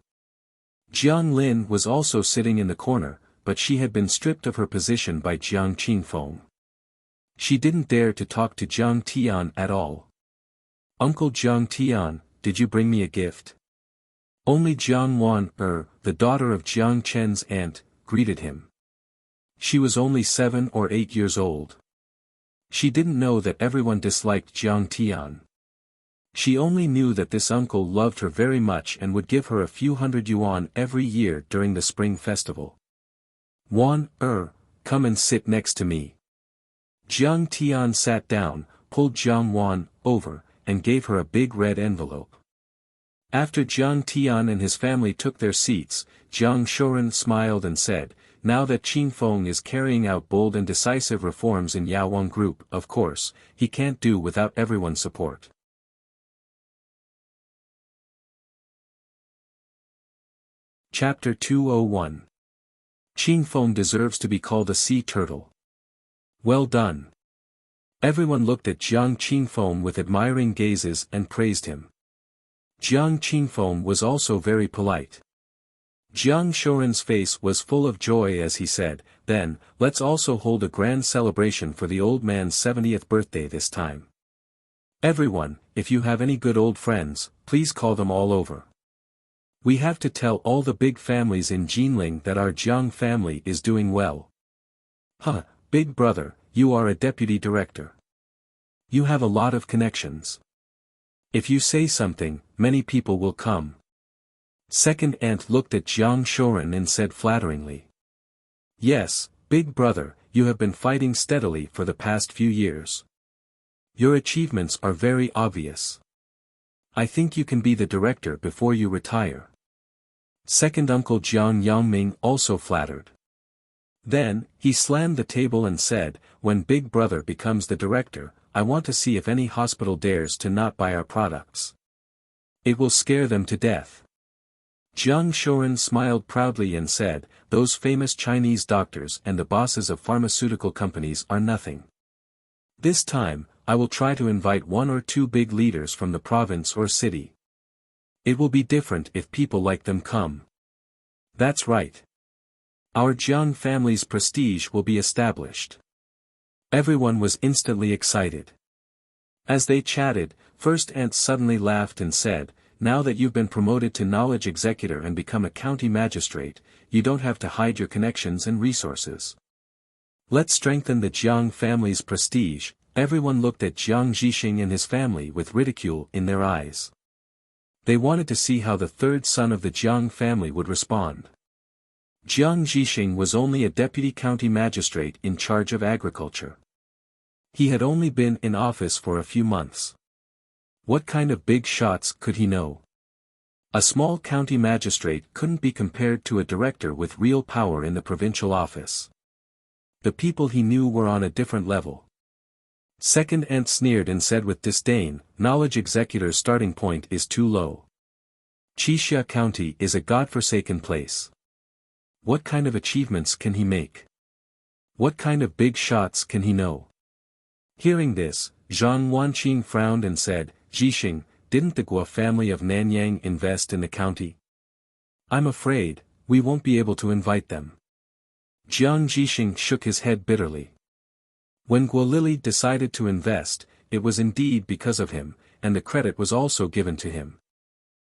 Jiang Lin was also sitting in the corner, but she had been stripped of her position by Jiang Qingfeng. She didn't dare to talk to Jiang Tian at all. Uncle Jiang Tian, did you bring me a gift? Only Jiang Wan, the daughter of Jiang Chen's aunt, greeted him. She was only 7 or 8 years old. She didn't know that everyone disliked Jiang Tian. She only knew that this uncle loved her very much and would give her a few hundred yuan every year during the spring festival. Wan, come and sit next to me. Jiang Tian sat down, pulled Jiang Wan over, and gave her a big red envelope. After Jiang Tian and his family took their seats, Jiang Shoren smiled and said, now that Qingfeng is carrying out bold and decisive reforms in Yaowang Group, of course, he can't do without everyone's support. Chapter 201. Qingfeng deserves to be called a sea turtle. Well done. Everyone looked at Jiang Qingfeng with admiring gazes and praised him. Jiang Qingfeng was also very polite. Jiang Shoren's face was full of joy as he said, then, let's also hold a grand celebration for the old man's 70th birthday this time. Everyone, if you have any good old friends, please call them all over. We have to tell all the big families in Jinling that our Jiang family is doing well. Huh, big brother, you are a deputy director. You have a lot of connections. If you say something, many people will come. Second aunt looked at Jiang Shoren and said flatteringly. Yes, big brother, you have been fighting steadily for the past few years. Your achievements are very obvious. I think you can be the director before you retire. Second uncle Jiang Yangming also flattered. Then, he slammed the table and said, "When Big Brother becomes the director, I want to see if any hospital dares to not buy our products. It will scare them to death." Jiang Shoren smiled proudly and said, "Those famous Chinese doctors and the bosses of pharmaceutical companies are nothing. This time, I will try to invite one or two big leaders from the province or city. It will be different if people like them come. That's right. Our Jiang family's prestige will be established." Everyone was instantly excited. As they chatted, First Aunt suddenly laughed and said, "Now that you've been promoted to knowledge executor and become a county magistrate, you don't have to hide your connections and resources. Let's strengthen the Jiang family's prestige." Everyone looked at Jiang Zhixing and his family with ridicule in their eyes. They wanted to see how the third son of the Jiang family would respond. Jiang Zhixing was only a deputy county magistrate in charge of agriculture. He had only been in office for a few months. What kind of big shots could he know? A small county magistrate couldn't be compared to a director with real power in the provincial office. The people he knew were on a different level. Second Aunt sneered and said with disdain, "Knowledge executor's starting point is too low. Xianxia County is a godforsaken place. What kind of achievements can he make? What kind of big shots can he know?" Hearing this, Zhang Wanqing frowned and said, "Zhixing, didn't the Guo family of Nanyang invest in the county? I'm afraid, we won't be able to invite them." Jiang Zhixing shook his head bitterly. When Guo Lili decided to invest, it was indeed because of him, and the credit was also given to him.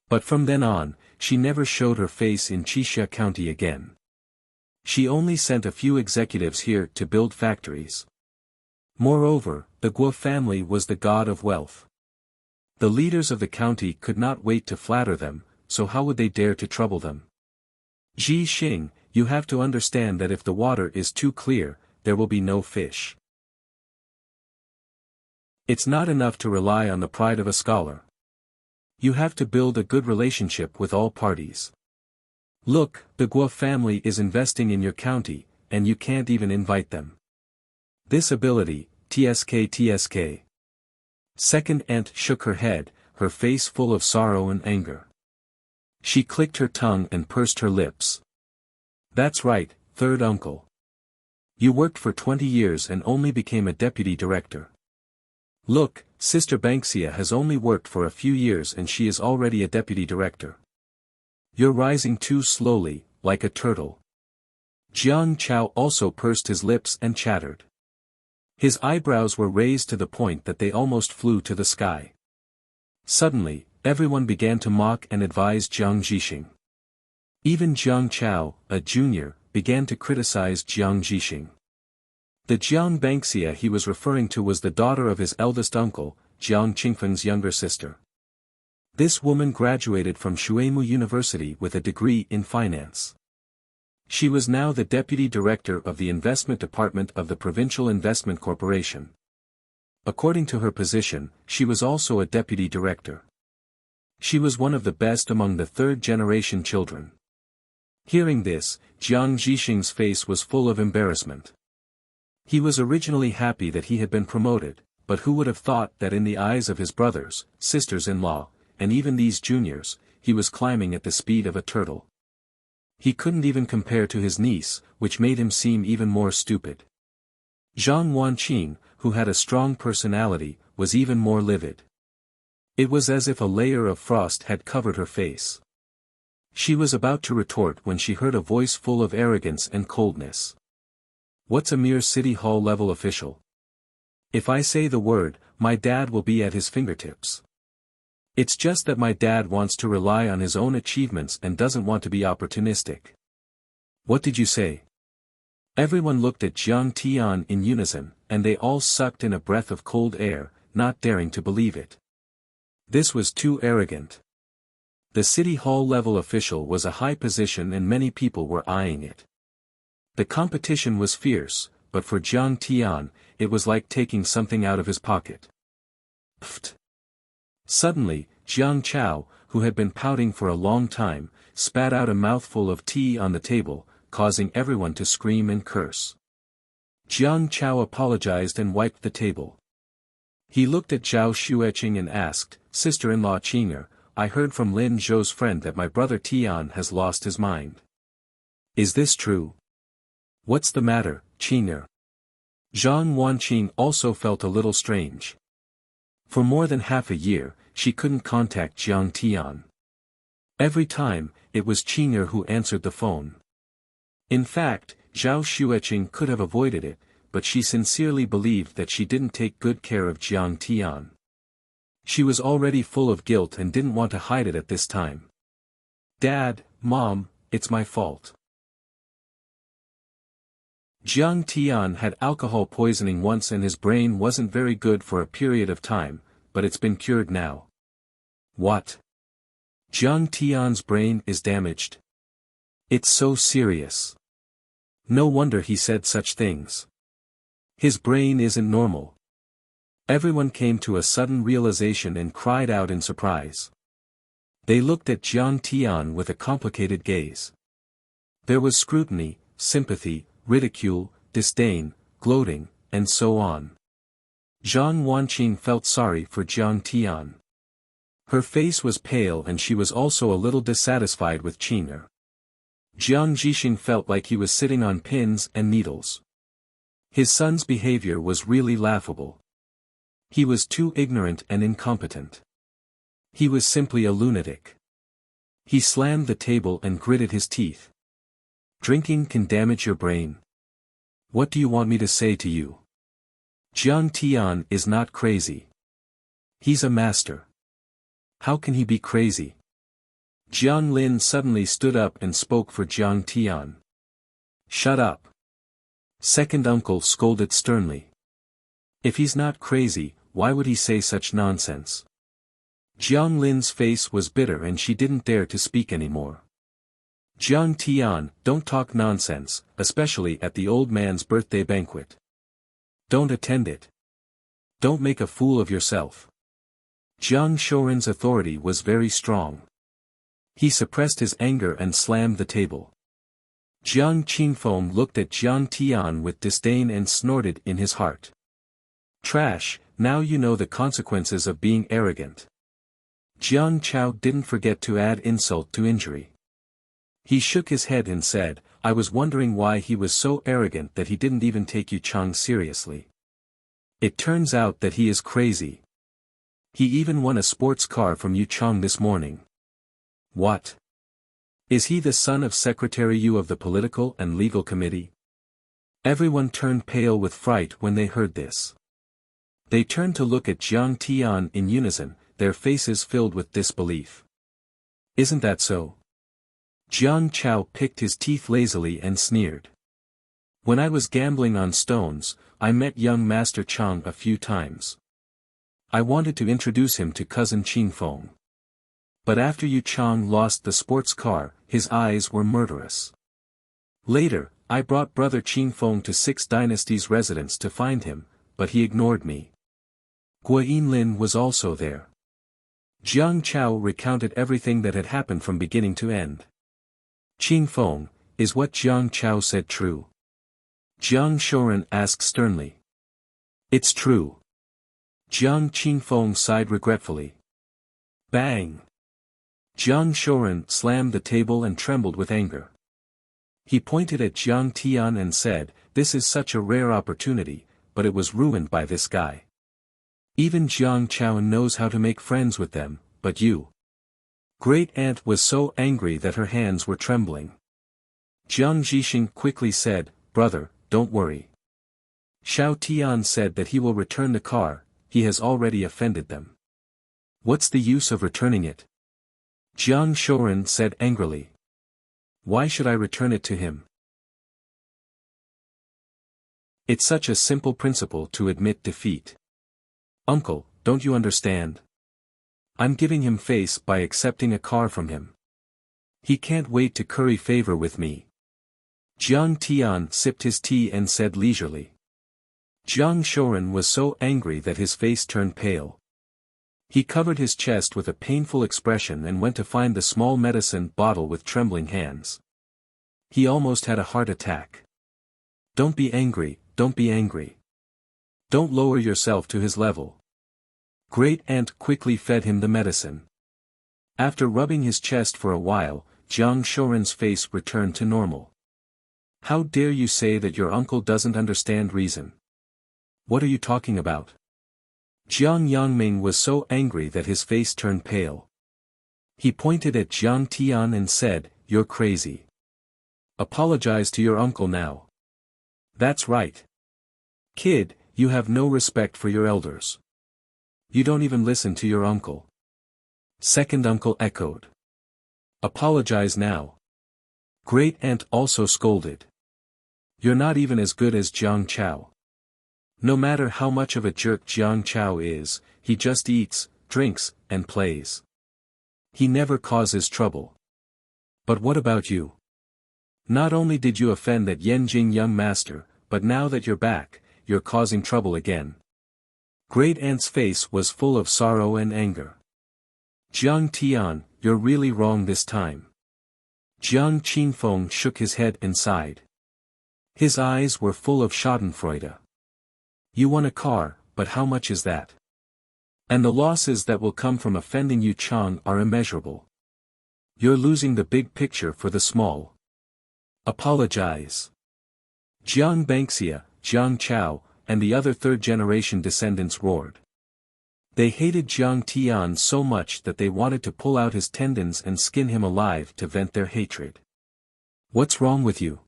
But from then on, she never showed her face in Xianxia County again. She only sent a few executives here to build factories. Moreover, the Guo family was the god of wealth. The leaders of the county could not wait to flatter them, so how would they dare to trouble them? "Zhixing, you have to understand that if the water is too clear, there will be no fish. It's not enough to rely on the pride of a scholar. You have to build a good relationship with all parties. Look, the Guo family is investing in your county, and you can't even invite them. This ability, tsk. Second Aunt shook her head, her face full of sorrow and anger. She clicked her tongue and pursed her lips. "That's right, third uncle. You worked for 20 years and only became a deputy director. Look, Sister Banxia has only worked for a few years and she is already a deputy director. You're rising too slowly, like a turtle." Jiang Chao also pursed his lips and chattered. His eyebrows were raised to the point that they almost flew to the sky. Suddenly, everyone began to mock and advise Jiang Zhixing. Even Jiang Chao, a junior, began to criticize Jiang Zhixing. The Jiang Banxia he was referring to was the daughter of his eldest uncle, Jiang Qingfeng's younger sister. This woman graduated from Shuimu University with a degree in finance. She was now the deputy director of the investment department of the Provincial Investment Corporation. According to her position, she was also a deputy director. She was one of the best among the third-generation children. Hearing this, Jiang Zhixing's face was full of embarrassment. He was originally happy that he had been promoted, but who would have thought that in the eyes of his brothers, sisters-in-law, and even these juniors, he was climbing at the speed of a turtle. He couldn't even compare to his niece, which made him seem even more stupid. Zhang Wanqing, who had a strong personality, was even more livid. It was as if a layer of frost had covered her face. She was about to retort when she heard a voice full of arrogance and coldness. "What's a mere city hall level official? If I say the word, my dad will be at his fingertips. It's just that my dad wants to rely on his own achievements and doesn't want to be opportunistic." "What did you say?" Everyone looked at Jiang Tian in unison, and they all sucked in a breath of cold air, not daring to believe it. This was too arrogant. The city hall level official was a high position and many people were eyeing it. The competition was fierce, but for Jiang Tian, it was like taking something out of his pocket. Pfft! Suddenly, Jiang Chao, who had been pouting for a long time, spat out a mouthful of tea on the table, causing everyone to scream and curse. Jiang Chao apologized and wiped the table. He looked at Zhao Xueqing and asked, "Sister-in-law Qing'er, I heard from Lin Zhou's friend that my brother Tian has lost his mind. Is this true? What's the matter, Qing'er?" Zhang Wanqing also felt a little strange. For more than half a year, she couldn't contact Jiang Tian. Every time, it was Qing'er who answered the phone. In fact, Zhao Xueqing could have avoided it, but she sincerely believed that she didn't take good care of Jiang Tian. She was already full of guilt and didn't want to hide it at this time. "Dad, Mom, it's my fault. Jiang Tian had alcohol poisoning once and his brain wasn't very good for a period of time, but it's been cured now." "What? Jiang Tian's brain is damaged? It's so serious. No wonder he said such things. His brain isn't normal." Everyone came to a sudden realization and cried out in surprise. They looked at Jiang Tian with a complicated gaze. There was scrutiny, sympathy, ridicule, disdain, gloating, and so on. Zhang Wanqing felt sorry for Jiang Tian. Her face was pale and she was also a little dissatisfied with Qing'er. Jiang Zhixing felt like he was sitting on pins and needles. His son's behavior was really laughable. He was too ignorant and incompetent. He was simply a lunatic. He slammed the table and gritted his teeth. "Drinking can damage your brain. What do you want me to say to you? Jiang Tian is not crazy. He's a master. How can he be crazy?" Jiang Lin suddenly stood up and spoke for Jiang Tian. "Shut up!" Second uncle scolded sternly. "If he's not crazy, why would he say such nonsense?" Jiang Lin's face was bitter and she didn't dare to speak anymore. "Jiang Tian, don't talk nonsense, especially at the old man's birthday banquet. Don't attend it. Don't make a fool of yourself." Jiang Shouren's authority was very strong. He suppressed his anger and slammed the table. Jiang Qingfeng looked at Jiang Tian with disdain and snorted in his heart. "Trash, now you know the consequences of being arrogant." Jiang Chao didn't forget to add insult to injury. He shook his head and said, "I was wondering why he was so arrogant that he didn't even take Yu Chang seriously. It turns out that he is crazy. He even won a sports car from Yu Chang this morning." "What? Is he the son of Secretary Yu of the Political and Legal Committee?" Everyone turned pale with fright when they heard this. They turned to look at Jiang Tian in unison, their faces filled with disbelief. "Isn't that so?" Jiang Chao picked his teeth lazily and sneered. "When I was gambling on stones, I met young Master Chang a few times. I wanted to introduce him to cousin Qingfeng. But after Yu Chang lost the sports car, his eyes were murderous. Later, I brought brother Qingfeng to Six Dynasties residence to find him, but he ignored me. Wang Lin was also there." Jiang Chao recounted everything that had happened from beginning to end. "Qingfeng, is what Jiang Chao said true?" Jiang Shouren asked sternly. "It's true." Jiang Qingfeng sighed regretfully. Bang! Jiang Shouren slammed the table and trembled with anger. He pointed at Jiang Tian and said, "This is such a rare opportunity, but it was ruined by this guy. Even Jiang Chao knows how to make friends with them, but you." Great Aunt was so angry that her hands were trembling. Jiang Zhixing quickly said, "Brother, don't worry. Xiao Tian said that he will return the car, he has already offended them." "What's the use of returning it?" Jiang Shouren said angrily. "Why should I return it to him? It's such a simple principle to admit defeat. Uncle, don't you understand? I'm giving him face by accepting a car from him. He can't wait to curry favor with me." Jiang Tian sipped his tea and said leisurely. Jiang Shouren was so angry that his face turned pale. He covered his chest with a painful expression and went to find the small medicine bottle with trembling hands. He almost had a heart attack. Don't be angry, don't be angry. Don't lower yourself to his level. Great Aunt quickly fed him the medicine. After rubbing his chest for a while, Jiang Shoren's face returned to normal. How dare you say that your uncle doesn't understand reason? What are you talking about? Jiang Yangming was so angry that his face turned pale. He pointed at Jiang Tian and said, "You're crazy. Apologize to your uncle now." That's right. Kid, you have no respect for your elders. You don't even listen to your uncle. Second uncle echoed. Apologize now. Great Aunt also scolded. You're not even as good as Jiang Chao. No matter how much of a jerk Jiang Chao is, he just eats, drinks, and plays. He never causes trouble. But what about you? Not only did you offend that Yanjing young master, but now that you're back, you're causing trouble again. Great Aunt's face was full of sorrow and anger. Jiang Tian, you're really wrong this time. Jiang Qinfeng shook his head and sighed. His eyes were full of schadenfreude. You won a car, but how much is that? And the losses that will come from offending Yu Chang are immeasurable. You're losing the big picture for the small. Apologize. Jiang Banxia, Jiang Chao, and the other third-generation descendants roared. They hated Jiang Tian so much that they wanted to pull out his tendons and skin him alive to vent their hatred. What's wrong with you?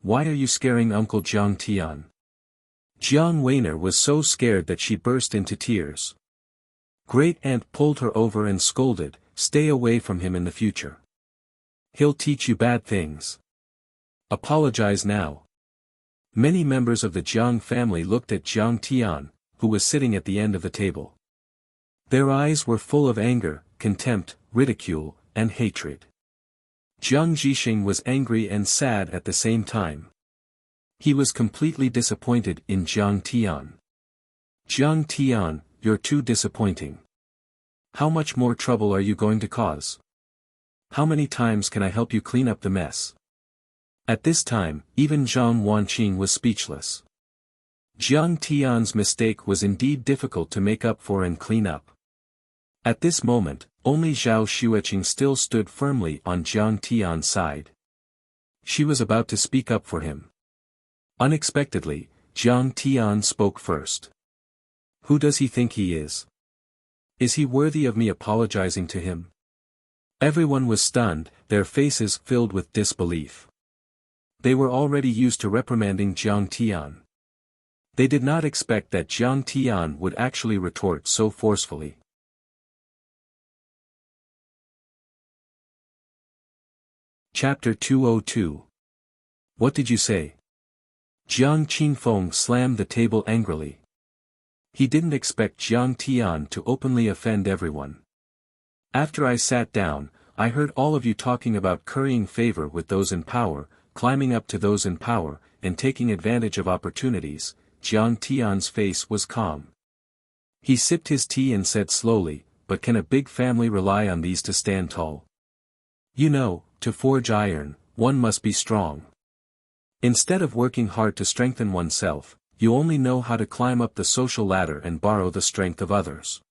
Why are you scaring Uncle Jiang Tian? Jiang Weiner was so scared that she burst into tears. Great Aunt pulled her over and scolded, "Stay away from him in the future. He'll teach you bad things. Apologize now." Many members of the Jiang family looked at Jiang Tian, who was sitting at the end of the table. Their eyes were full of anger, contempt, ridicule, and hatred. Jiang Zhixing was angry and sad at the same time. He was completely disappointed in Jiang Tian. Jiang Tian, you're too disappointing. How much more trouble are you going to cause? How many times can I help you clean up the mess? At this time, even Zhang Wanqing was speechless. Jiang Tian's mistake was indeed difficult to make up for and clean up. At this moment, only Zhao Xueqing still stood firmly on Jiang Tian's side. She was about to speak up for him. Unexpectedly, Jiang Tian spoke first. Who does he think he is? Is he worthy of me apologizing to him? Everyone was stunned, their faces filled with disbelief. They were already used to reprimanding Jiang Tian. They did not expect that Jiang Tian would actually retort so forcefully. Chapter 202. What did you say? Jiang Qinfeng slammed the table angrily. He didn't expect Jiang Tian to openly offend everyone. After I sat down, I heard all of you talking about currying favor with those in power, climbing up to those in power, and taking advantage of opportunities. Jiang Tian's face was calm. He sipped his tea and said slowly, but can a big family rely on these to stand tall? You know, to forge iron, one must be strong. Instead of working hard to strengthen oneself, you only know how to climb up the social ladder and borrow the strength of others.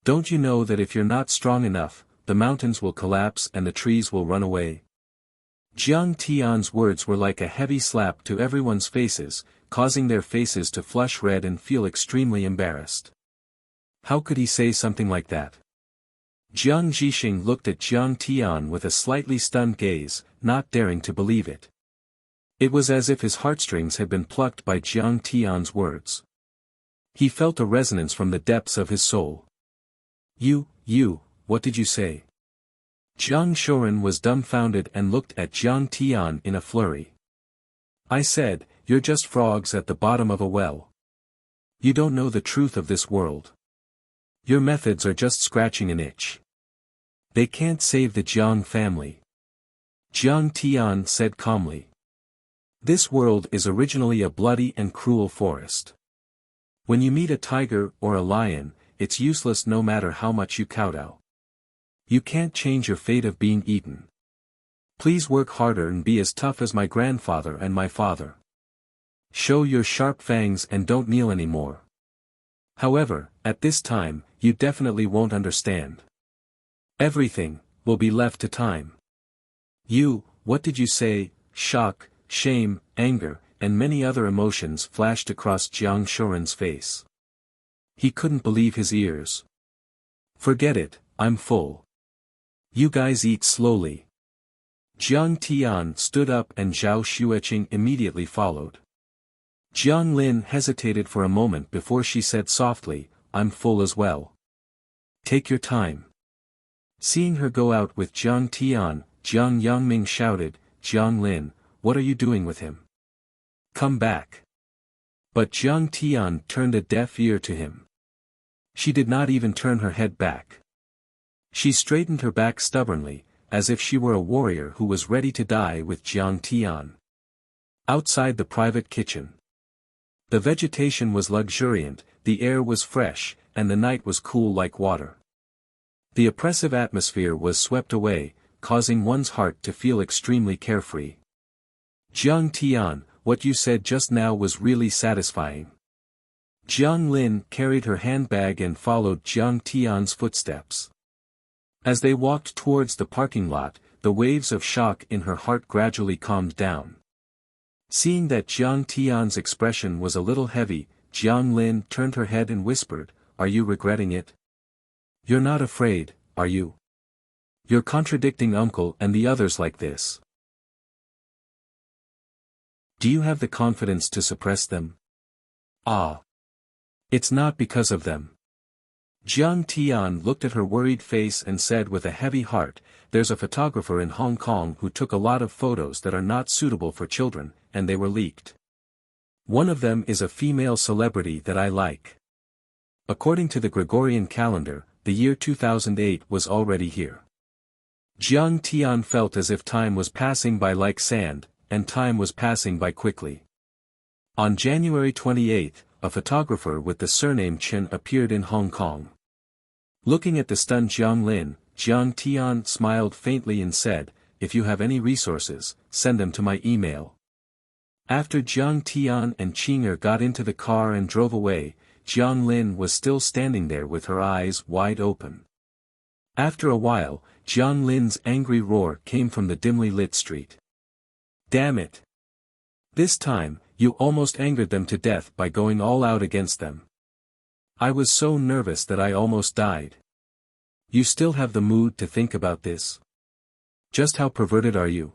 Don't you know that if you're not strong enough, the mountains will collapse and the trees will run away? Jiang Tian's words were like a heavy slap to everyone's faces, causing their faces to flush red and feel extremely embarrassed. How could he say something like that? Jiang Zhixing looked at Jiang Tian with a slightly stunned gaze, not daring to believe it. It was as if his heartstrings had been plucked by Jiang Tian's words. He felt a resonance from the depths of his soul. You, what did you say? Jiang Shoren was dumbfounded and looked at Jiang Tian in a flurry. I said, you're just frogs at the bottom of a well. You don't know the truth of this world. Your methods are just scratching an itch. They can't save the Jiang family. Jiang Tian said calmly. This world is originally a bloody and cruel forest. When you meet a tiger or a lion, it's useless no matter how much you kowtow. You can't change your fate of being eaten. Please work harder and be as tough as my grandfather and my father. Show your sharp fangs and don't kneel anymore. However, at this time, you definitely won't understand. Everything will be left to time. What did you say? Shock, shame, anger, and many other emotions flashed across Jiang Shoren's face. He couldn't believe his ears. Forget it, I'm full. You guys eat slowly. Jiang Tian stood up and Zhao Xueqing immediately followed. Jiang Lin hesitated for a moment before she said softly, I'm full as well. Take your time. Seeing her go out with Jiang Tian, Jiang Yangming shouted, Jiang Lin, what are you doing with him? Come back. But Jiang Tian turned a deaf ear to him. She did not even turn her head back. She straightened her back stubbornly, as if she were a warrior who was ready to die with Jiang Tian. Outside the private kitchen. The vegetation was luxuriant, the air was fresh, and the night was cool like water. The oppressive atmosphere was swept away, causing one's heart to feel extremely carefree. Jiang Tian, what you said just now was really satisfying. Jiang Lin carried her handbag and followed Jiang Tian's footsteps. As they walked towards the parking lot, the waves of shock in her heart gradually calmed down. Seeing that Jiang Tian's expression was a little heavy, Jiang Lin turned her head and whispered, Are you regretting it? You're not afraid, are you? You're contradicting uncle and the others like this. Do you have the confidence to suppress them? Ah. It's not because of them. Jiang Tian looked at her worried face and said with a heavy heart, There's a photographer in Hong Kong who took a lot of photos that are not suitable for children, and they were leaked. One of them is a female celebrity that I like. According to the Gregorian calendar, the year 2008 was already here. Jiang Tian felt as if time was passing by like sand, and time was passing by quickly. On January 28, a photographer with the surname Chen appeared in Hong Kong. Looking at the stunned Jiang Lin, Jiang Tian smiled faintly and said, If you have any resources, send them to my email. After Jiang Tian and Qing'er got into the car and drove away, Jiang Lin was still standing there with her eyes wide open. After a while, Jiang Lin's angry roar came from the dimly lit street. Damn it! This time, you almost angered them to death by going all out against them. I was so nervous that I almost died. You still have the mood to think about this? Just how perverted are you?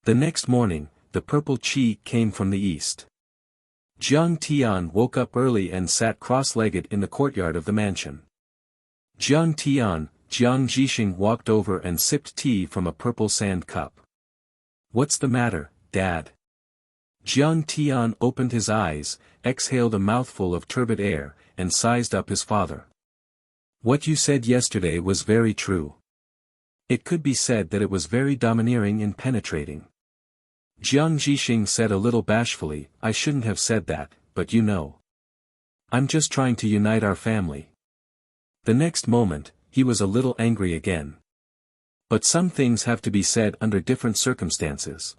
The next morning, the purple qi came from the east. Jiang Tian woke up early and sat cross-legged in the courtyard of the mansion. Jiang Tian, Jiang Zhixing walked over and sipped tea from a purple sand cup. What's the matter, Dad? Jiang Tian opened his eyes, exhaled a mouthful of turbid air, and sized up his father. What you said yesterday was very true. It could be said that it was very domineering and penetrating. Jiang Zhixing said a little bashfully, I shouldn't have said that, but you know. I'm just trying to unite our family. The next moment, he was a little angry again. But some things have to be said under different circumstances.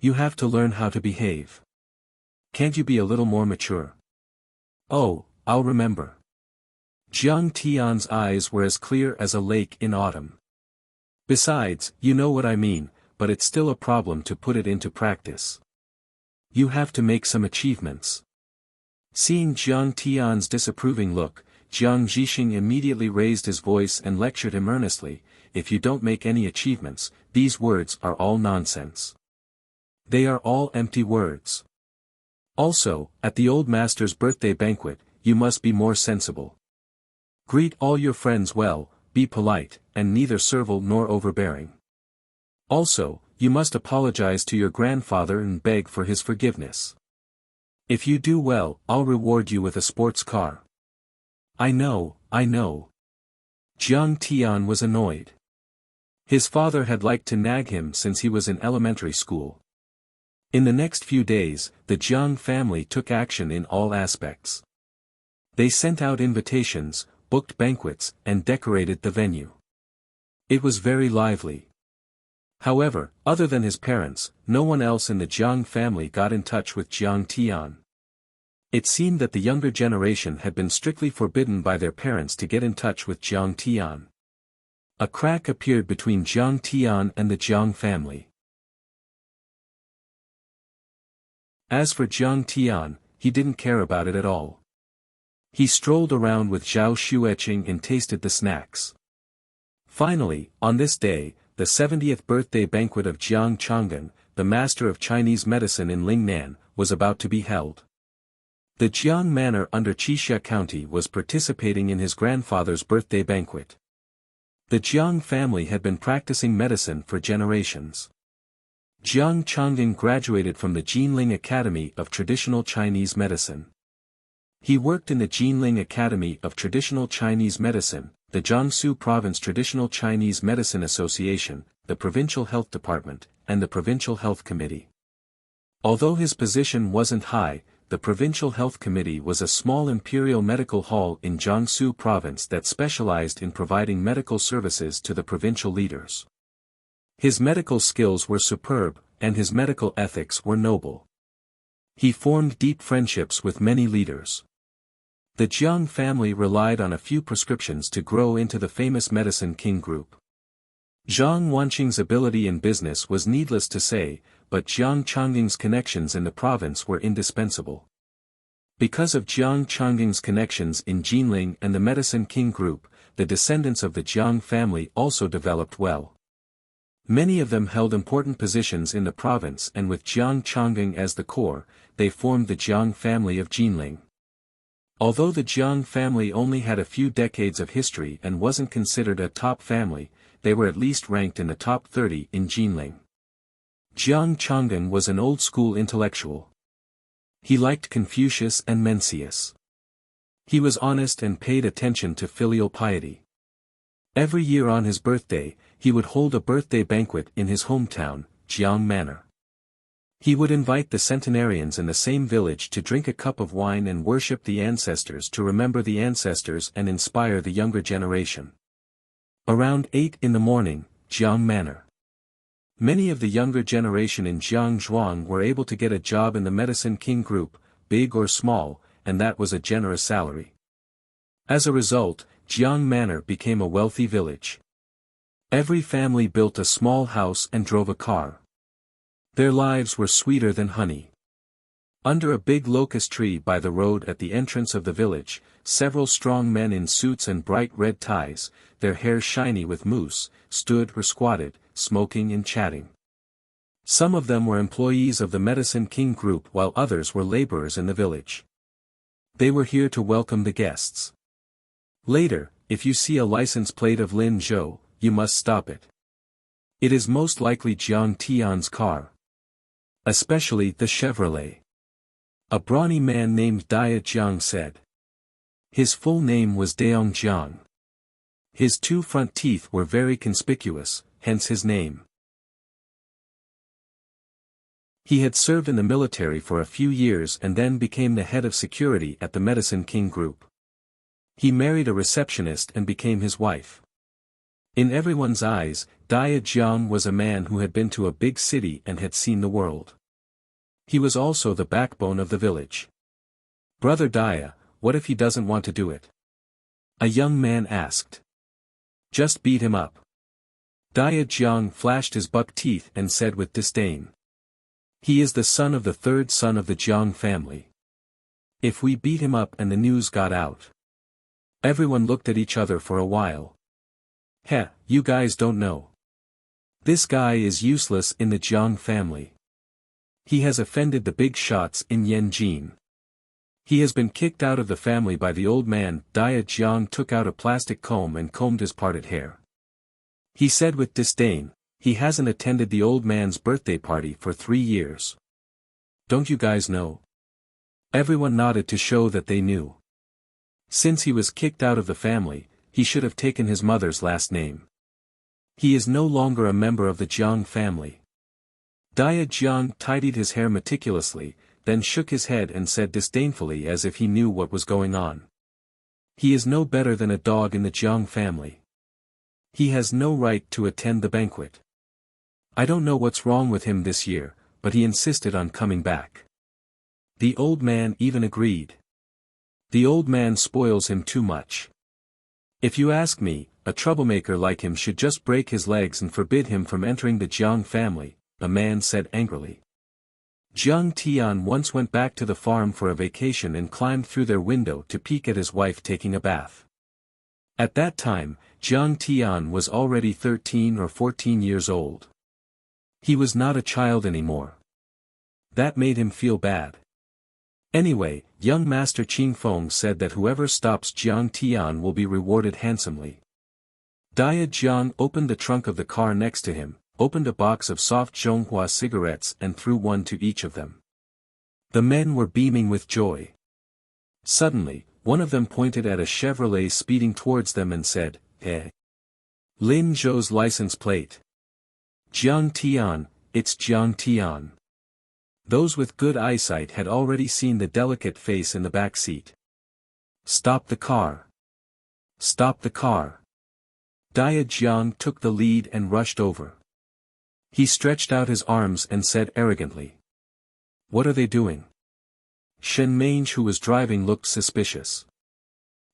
You have to learn how to behave. Can't you be a little more mature? Oh, I'll remember. Jiang Tian's eyes were as clear as a lake in autumn. Besides, you know what I mean, but it's still a problem to put it into practice. You have to make some achievements. Seeing Jiang Tian's disapproving look, Jiang Zhixing immediately raised his voice and lectured him earnestly, If you don't make any achievements, these words are all nonsense. They are all empty words. Also, at the old master's birthday banquet, you must be more sensible. Greet all your friends well, be polite, and neither servile nor overbearing. Also, you must apologize to your grandfather and beg for his forgiveness. If you do well, I'll reward you with a sports car. I know. Jiang Tian was annoyed. His father had liked to nag him since he was in elementary school. In the next few days, the Jiang family took action in all aspects. They sent out invitations, booked banquets, and decorated the venue. It was very lively. However, other than his parents, no one else in the Jiang family got in touch with Jiang Tian. It seemed that the younger generation had been strictly forbidden by their parents to get in touch with Jiang Tian. A crack appeared between Jiang Tian and the Jiang family. As for Jiang Tian, he didn't care about it at all. He strolled around with Zhao Xueqing and tasted the snacks. Finally, on this day, the 70th birthday banquet of Jiang Chang'an, the master of Chinese medicine in Lingnan, was about to be held. The Jiang Manor under Qixia County was participating in his grandfather's birthday banquet. The Jiang family had been practicing medicine for generations. Jiang Chang'an graduated from the Jinling Academy of Traditional Chinese Medicine. He worked in the Jinling Academy of Traditional Chinese Medicine, the Jiangsu Province Traditional Chinese Medicine Association, the Provincial Health Department, and the Provincial Health Committee. Although his position wasn't high, the Provincial Health Committee was a small imperial medical hall in Jiangsu Province that specialized in providing medical services to the provincial leaders. His medical skills were superb, and his medical ethics were noble. He formed deep friendships with many leaders. The Jiang family relied on a few prescriptions to grow into the famous Medicine King group. Zhang Wanqing's ability in business was needless to say, but Jiang Chang'an's connections in the province were indispensable. Because of Jiang Chang'an's connections in Jinling and the Medicine King group, the descendants of the Jiang family also developed well. Many of them held important positions in the province, and with Jiang Chang'an as the core, they formed the Jiang family of Jinling. Although the Jiang family only had a few decades of history and wasn't considered a top family, they were at least ranked in the top 30 in Jinling. Jiang Chang'an was an old-school intellectual. He liked Confucius and Mencius. He was honest and paid attention to filial piety. Every year on his birthday, he would hold a birthday banquet in his hometown, Jiang Manor. He would invite the centenarians in the same village to drink a cup of wine and worship the ancestors to remember the ancestors and inspire the younger generation. Around 8 in the morning, Jiang Manor. Many of the younger generation in Jiangzhuang were able to get a job in the Medicine King group, big or small, and that was a generous salary. As a result, Jiang Manor became a wealthy village. Every family built a small house and drove a car. Their lives were sweeter than honey. Under a big locust tree by the road at the entrance of the village, several strong men in suits and bright red ties, their hair shiny with mousse, stood or squatted, smoking and chatting. Some of them were employees of the Medicine King group while others were laborers in the village. They were here to welcome the guests. Later, if you see a license plate of Lin Zhou, you must stop it. It is most likely Jiang Tian's car. Especially the Chevrolet. A brawny man named Dia Jiang said. His full name was Daong Jiang. His 2 front teeth were very conspicuous, hence his name. He had served in the military for a few years and then became the head of security at the Medicine King group. He married a receptionist and became his wife. In everyone's eyes, Dia Jiang was a man who had been to a big city and had seen the world. He was also the backbone of the village. "Brother Dia, what if he doesn't want to do it?" a young man asked. "Just beat him up." Dia Jiang flashed his buck teeth and said with disdain. "He is the son of the 3rd son of the Jiang family. If we beat him up and the news got out." Everyone looked at each other for a while. "Heh, you guys don't know. This guy is useless in the Jiang family. He has offended the big shots in Yanjin. He has been kicked out of the family by the old man." Dia Jiang took out a plastic comb and combed his parted hair. He said with disdain, "He hasn't attended the old man's birthday party for 3 years. Don't you guys know?" Everyone nodded to show that they knew. Since he was kicked out of the family, he should have taken his mother's last name. He is no longer a member of the Jiang family. Dia Jiang tidied his hair meticulously, then shook his head and said disdainfully as if he knew what was going on. He is no better than a dog in the Jiang family. He has no right to attend the banquet. I don't know what's wrong with him this year, but he insisted on coming back. The old man even agreed. The old man spoils him too much. If you ask me, a troublemaker like him should just break his legs and forbid him from entering the Jiang family, the man said angrily. Jiang Tian once went back to the farm for a vacation and climbed through their window to peek at his wife taking a bath. At that time, Jiang Tian was already 13 or 14 years old. He was not a child anymore. That made him feel bad. Anyway, young Master Qing Feng said that whoever stops Jiang Tian will be rewarded handsomely. Dia Jiang opened the trunk of the car next to him, opened a box of soft Zhonghua cigarettes and threw one to each of them. The men were beaming with joy. Suddenly, one of them pointed at a Chevrolet speeding towards them and said, Lin Zhou's license plate. Jiang Tian, it's Jiang Tian. Those with good eyesight had already seen the delicate face in the back seat. Stop the car. Stop the car. Dia Jiang took the lead and rushed over. He stretched out his arms and said arrogantly. What are they doing? Shen Mange, who was driving, looked suspicious.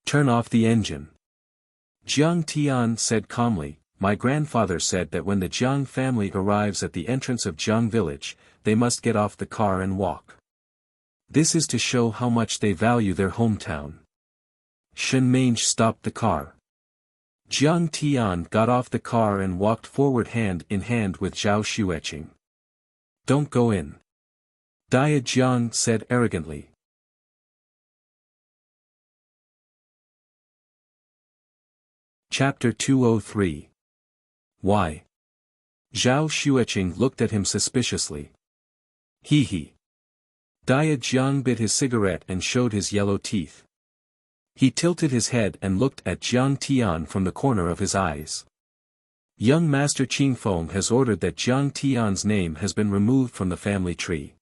Turn off the engine. Jiang Tian said calmly, my grandfather said that when the Jiang family arrives at the entrance of Jiang village, they must get off the car and walk. This is to show how much they value their hometown. Shen Mange stopped the car. Jiang Tian got off the car and walked forward hand in hand with Zhao Xueqing. Don't go in. Dia Jiang said arrogantly. Chapter 203. Why? Zhao Xueqing looked at him suspiciously. He. Dia Jiang bit his cigarette and showed his yellow teeth. He tilted his head and looked at Jiang Tian from the corner of his eyes. Young Master Qing Feng has ordered that Jiang Tian's name has been removed from the family tree.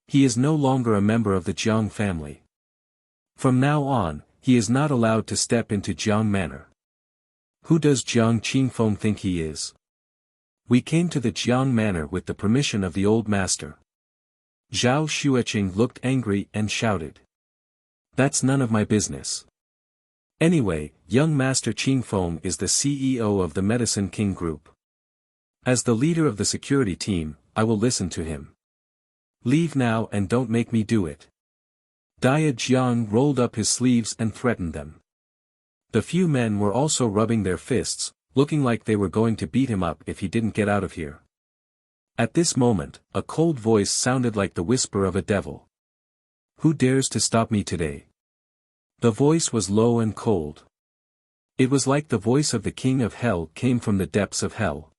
He is no longer a member of the Jiang family. From now on, he is not allowed to step into Jiang Manor. Who does Jiang Qing Feng think he is? We came to the Jiang Manor with the permission of the old master. Zhao Xueqing looked angry and shouted. That's none of my business. Anyway, young Master Qing Feng is the CEO of the Medicine King Group. As the leader of the security team, I will listen to him. Leave now and don't make me do it. Dia Jiang rolled up his sleeves and threatened them. The few men were also rubbing their fists, looking like they were going to beat him up if he didn't get out of here. At this moment, a cold voice sounded like the whisper of a devil. Who dares to stop me today? The voice was low and cold. It was like the voice of the king of hell came from the depths of hell.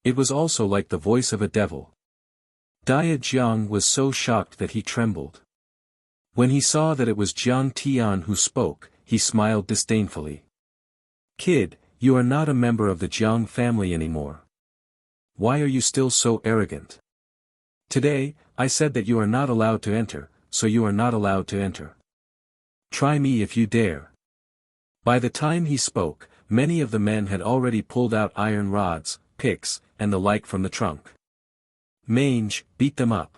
It was also like the voice of a devil. Dia Jiang was so shocked that he trembled. When he saw that it was Jiang Tian who spoke, he smiled disdainfully. Kid, you are not a member of the Jiang family anymore. Why are you still so arrogant? Today, I said that you are not allowed to enter, so you are not allowed to enter. Try me if you dare. By the time he spoke, many of the men had already pulled out iron rods, picks, and the like from the trunk. Mange, beat them up.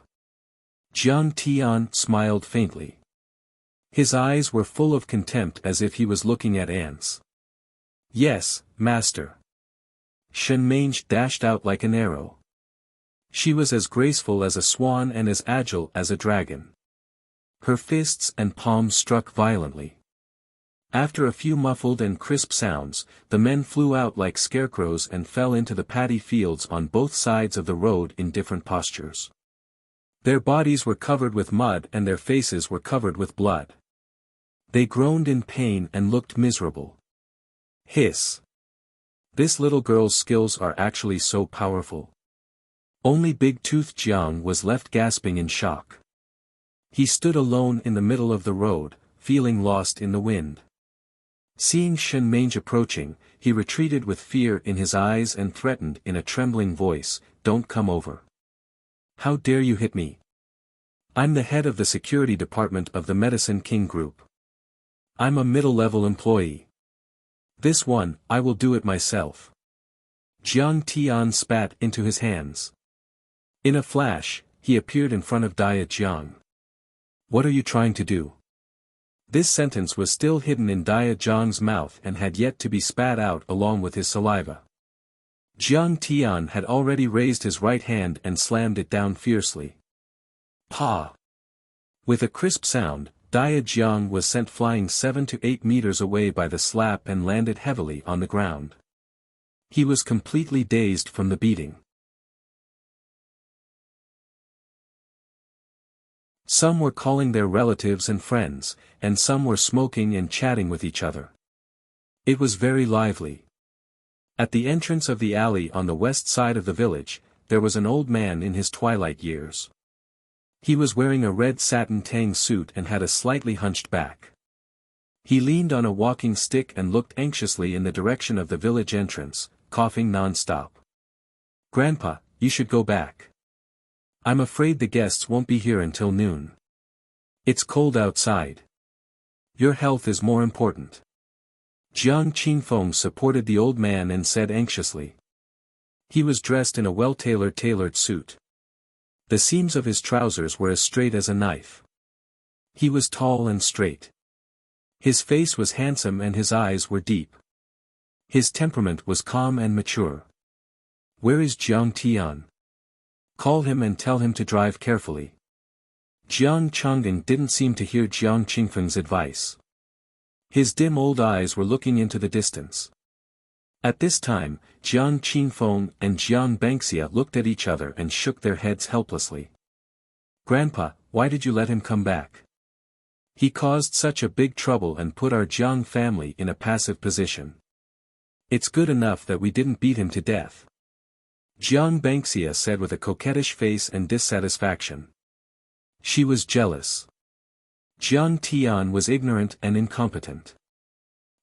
Jiang Tian smiled faintly. His eyes were full of contempt as if he was looking at ants. Yes, master. Shen Mange dashed out like an arrow. She was as graceful as a swan and as agile as a dragon. Her fists and palms struck violently. After a few muffled and crisp sounds, the men flew out like scarecrows and fell into the paddy fields on both sides of the road in different postures. Their bodies were covered with mud and their faces were covered with blood. They groaned in pain and looked miserable. Hiss. This little girl's skills are actually so powerful. Only Big Tooth Jiang was left gasping in shock. He stood alone in the middle of the road, feeling lost in the wind. Seeing Shen Mange approaching, he retreated with fear in his eyes and threatened in a trembling voice, "Don't come over. How dare you hit me? I'm the head of the security department of the Medicine King Group. I'm a middle-level employee. This one, I will do it myself. Jiang Tian spat into his hands. In a flash, he appeared in front of Dia Jiang. What are you trying to do? This sentence was still hidden in Dia Jiang's mouth and had yet to be spat out along with his saliva. Jiang Tian had already raised his right hand and slammed it down fiercely. Pa! With a crisp sound, Dia Jiang was sent flying 7 to 8 meters away by the slap and landed heavily on the ground. He was completely dazed from the beating. Some were calling their relatives and friends, and some were smoking and chatting with each other. It was very lively. At the entrance of the alley on the west side of the village, there was an old man in his twilight years. He was wearing a red satin tang suit and had a slightly hunched back. He leaned on a walking stick and looked anxiously in the direction of the village entrance, coughing non-stop. Grandpa, you should go back. I'm afraid the guests won't be here until noon. It's cold outside. Your health is more important. Jiang Qingfeng supported the old man and said anxiously. He was dressed in a well-tailored suit. The seams of his trousers were as straight as a knife. He was tall and straight. His face was handsome and his eyes were deep. His temperament was calm and mature. Where is Jiang Tian? Call him and tell him to drive carefully. Jiang Changding didn't seem to hear Jiang Qingfeng's advice. His dim old eyes were looking into the distance. At this time, Jiang Qingfeng and Jiang Bengxia looked at each other and shook their heads helplessly. Grandpa, why did you let him come back? He caused such a big trouble and put our Jiang family in a passive position. It's good enough that we didn't beat him to death. Jiang Bengxia said with a coquettish face and dissatisfaction. She was jealous. Jiang Tian was ignorant and incompetent.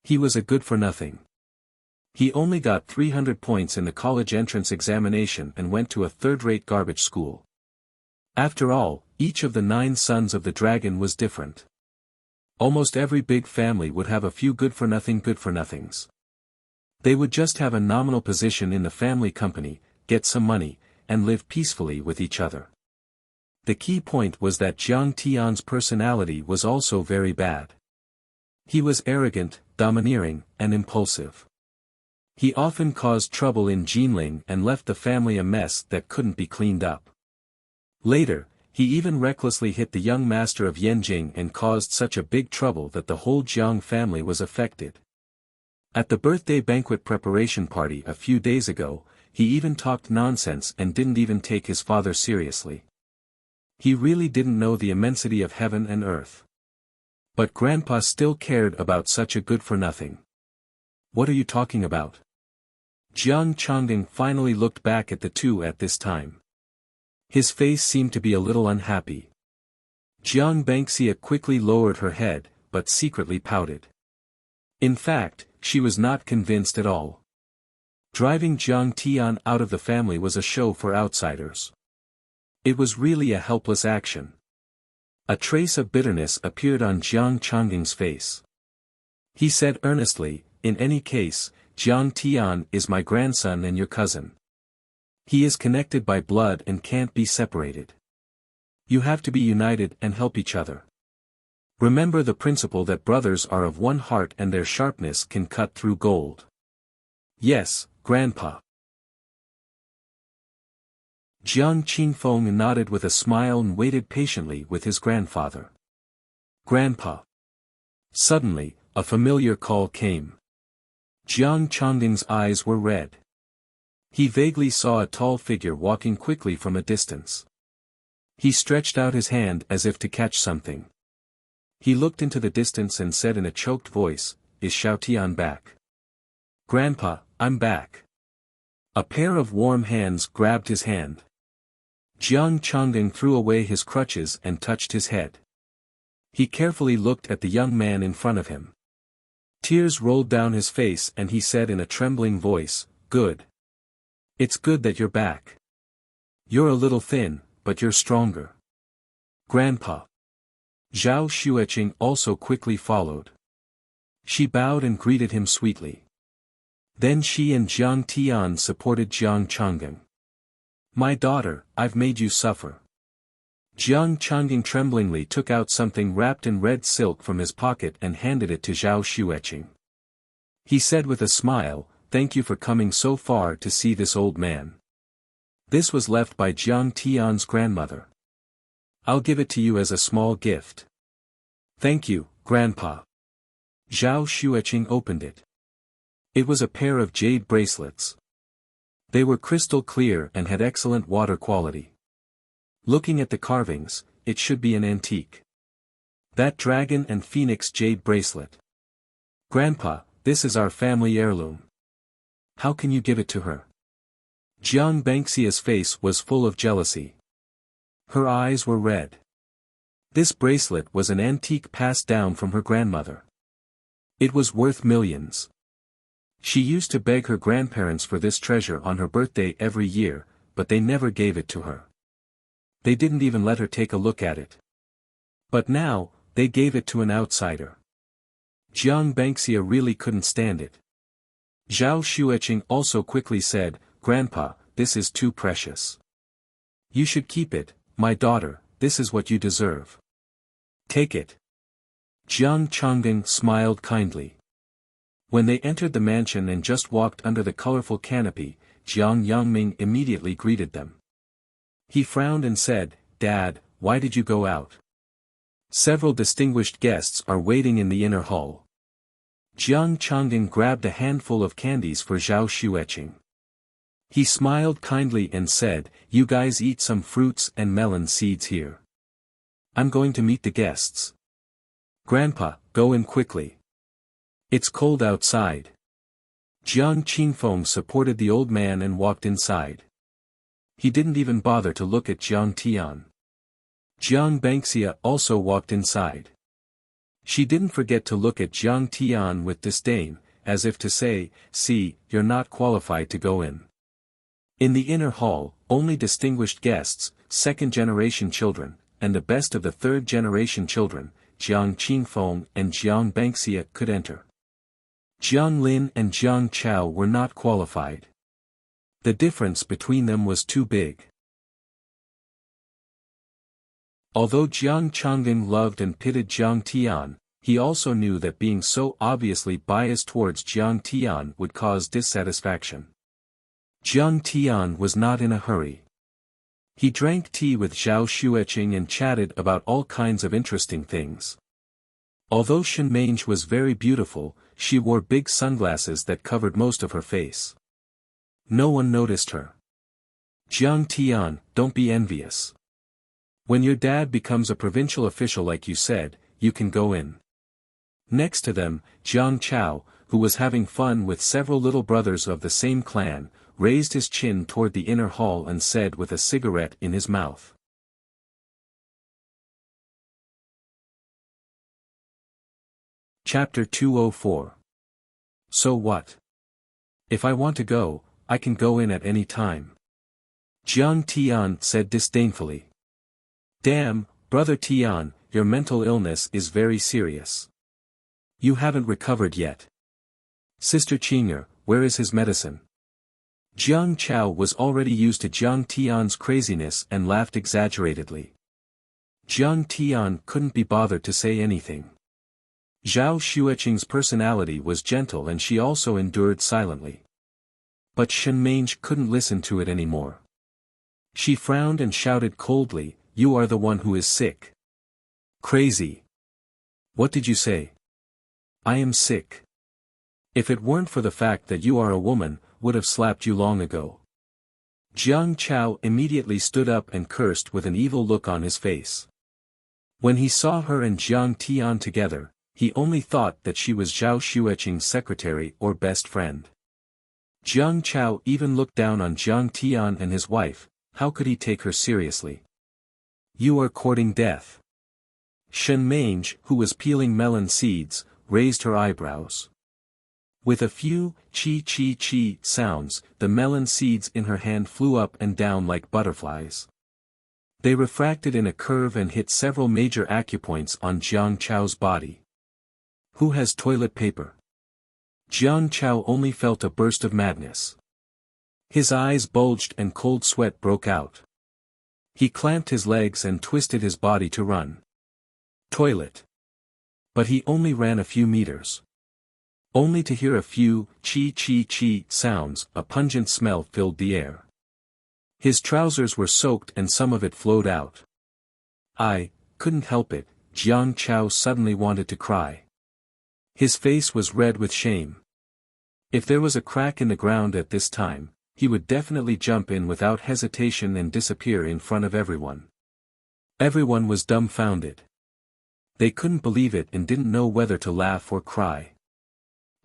He was a good-for-nothing. He only got 300 points in the college entrance examination and went to a third-rate garbage school. After all, each of the 9 sons of the dragon was different. Almost every big family would have a few good-for-nothings. They would just have a nominal position in the family company, get some money, and live peacefully with each other. The key point was that Jiang Tian's personality was also very bad. He was arrogant, domineering, and impulsive. He often caused trouble in Jinling and left the family a mess that couldn't be cleaned up. Later, he even recklessly hit the young master of Yanjing and caused such a big trouble that the whole Jiang family was affected. At the birthday banquet preparation party a few days ago, he even talked nonsense and didn't even take his father seriously. He really didn't know the immensity of heaven and earth. But Grandpa still cared about such a good-for-nothing. What are you talking about? Jiang Changding finally looked back at the two at this time. His face seemed to be a little unhappy. Jiang Bengxia quickly lowered her head, but secretly pouted. In fact, she was not convinced at all. Driving Jiang Tian out of the family was a show for outsiders. It was really a helpless action. A trace of bitterness appeared on Jiang Changding's face. He said earnestly, in any case, Jiang Tian is my grandson and your cousin. He is connected by blood and can't be separated. You have to be united and help each other. Remember the principle that brothers are of one heart and their sharpness can cut through gold. Yes, Grandpa. Jiang Qingfeng nodded with a smile and waited patiently with his grandfather. Grandpa. Suddenly, a familiar call came. Jiang Changding's eyes were red. He vaguely saw a tall figure walking quickly from a distance. He stretched out his hand as if to catch something. He looked into the distance and said in a choked voice, "Is Xiaotian back?" "Grandpa, I'm back." A pair of warm hands grabbed his hand. Jiang Changding threw away his crutches and touched his head. He carefully looked at the young man in front of him. Tears rolled down his face and he said in a trembling voice, "Good. It's good that you're back. You're a little thin, but you're stronger." Grandpa. Zhao Xueqing also quickly followed. She bowed and greeted him sweetly. Then she and Jiang Tian supported Jiang Chang'an. My daughter, I've made you suffer. Jiang Chang'an tremblingly took out something wrapped in red silk from his pocket and handed it to Zhao Xueqing. He said with a smile, thank you for coming so far to see this old man. This was left by Jiang Tian's grandmother. I'll give it to you as a small gift. Thank you, Grandpa. Zhao Xueqing opened it. It was a pair of jade bracelets. They were crystal clear and had excellent water quality. Looking at the carvings, it should be an antique. That dragon and phoenix jade bracelet. Grandpa, this is our family heirloom. How can you give it to her? Jiang Banxia's face was full of jealousy. Her eyes were red. This bracelet was an antique passed down from her grandmother. It was worth millions. She used to beg her grandparents for this treasure on her birthday every year, but they never gave it to her. They didn't even let her take a look at it. But now, they gave it to an outsider. Jiang Banxia really couldn't stand it. Zhao Xueqing also quickly said, Grandpa, this is too precious. You should keep it, my daughter, this is what you deserve. Take it. Jiang Chang'an smiled kindly. When they entered the mansion and just walked under the colorful canopy, Jiang Yangming immediately greeted them. He frowned and said, Dad, why did you go out? Several distinguished guests are waiting in the inner hall. Jiang Chang'an grabbed a handful of candies for Zhao Xueqing. He smiled kindly and said, you guys eat some fruits and melon seeds here. I'm going to meet the guests. Grandpa, go in quickly. It's cold outside. Jiang Qingfeng supported the old man and walked inside. He didn't even bother to look at Jiang Tian. Jiang Banxia also walked inside. She didn't forget to look at Jiang Tian with disdain, as if to say, see, you're not qualified to go in. In the inner hall, only distinguished guests, second-generation children, and the best of the third-generation children, Jiang Qingfeng and Jiang Banxia could enter. Jiang Lin and Jiang Chao were not qualified. The difference between them was too big. Although Jiang Chang'an loved and pitied Jiang Tian, he also knew that being so obviously biased towards Jiang Tian would cause dissatisfaction. Jiang Tian was not in a hurry. He drank tea with Zhao Xueqing and chatted about all kinds of interesting things. Although Shenmenge was very beautiful, she wore big sunglasses that covered most of her face. No one noticed her. Jiang Tian, don't be envious. When your dad becomes a provincial official like you said, you can go in. Next to them, Jiang Chao, who was having fun with several little brothers of the same clan, raised his chin toward the inner hall and said with a cigarette in his mouth. Chapter 204. So what? If I want to go, I can go in at any time. Jiang Tian said disdainfully. Damn, brother Tian, your mental illness is very serious. You haven't recovered yet. Sister Qing'er, where is his medicine? Jiang Chao was already used to Jiang Tian's craziness and laughed exaggeratedly. Jiang Tian couldn't be bothered to say anything. Zhao Xueqing's personality was gentle and she also endured silently. But Shenmenge couldn't listen to it anymore. She frowned and shouted coldly, you are the one who is sick. Crazy. What did you say? I am sick. If it weren't for the fact that you are a woman, would have slapped you long ago. Jiang Chao immediately stood up and cursed with an evil look on his face. When he saw her and Jiang Tian together, he only thought that she was Zhao Xueqing's secretary or best friend. Jiang Chao even looked down on Jiang Tian and his wife, how could he take her seriously? You are courting death. Shenmenge, who was peeling melon seeds, raised her eyebrows. With a few chi-chi-chi sounds, the melon seeds in her hand flew up and down like butterflies. They refracted in a curve and hit several major acupoints on Jiang Chao's body. Who has toilet paper? Jiang Chao only felt a burst of madness. His eyes bulged and cold sweat broke out. He clamped his legs and twisted his body to run. Toilet. But he only ran a few meters. Only to hear a few chi sounds. A pungent smell filled the air. His trousers were soaked and some of it flowed out. I couldn't help it. Jiang Chao suddenly wanted to cry. His face was red with shame. If there was a crack in the ground at this time, he would definitely jump in without hesitation and disappear in front of everyone. Everyone was dumbfounded. They couldn't believe it and didn't know whether to laugh or cry.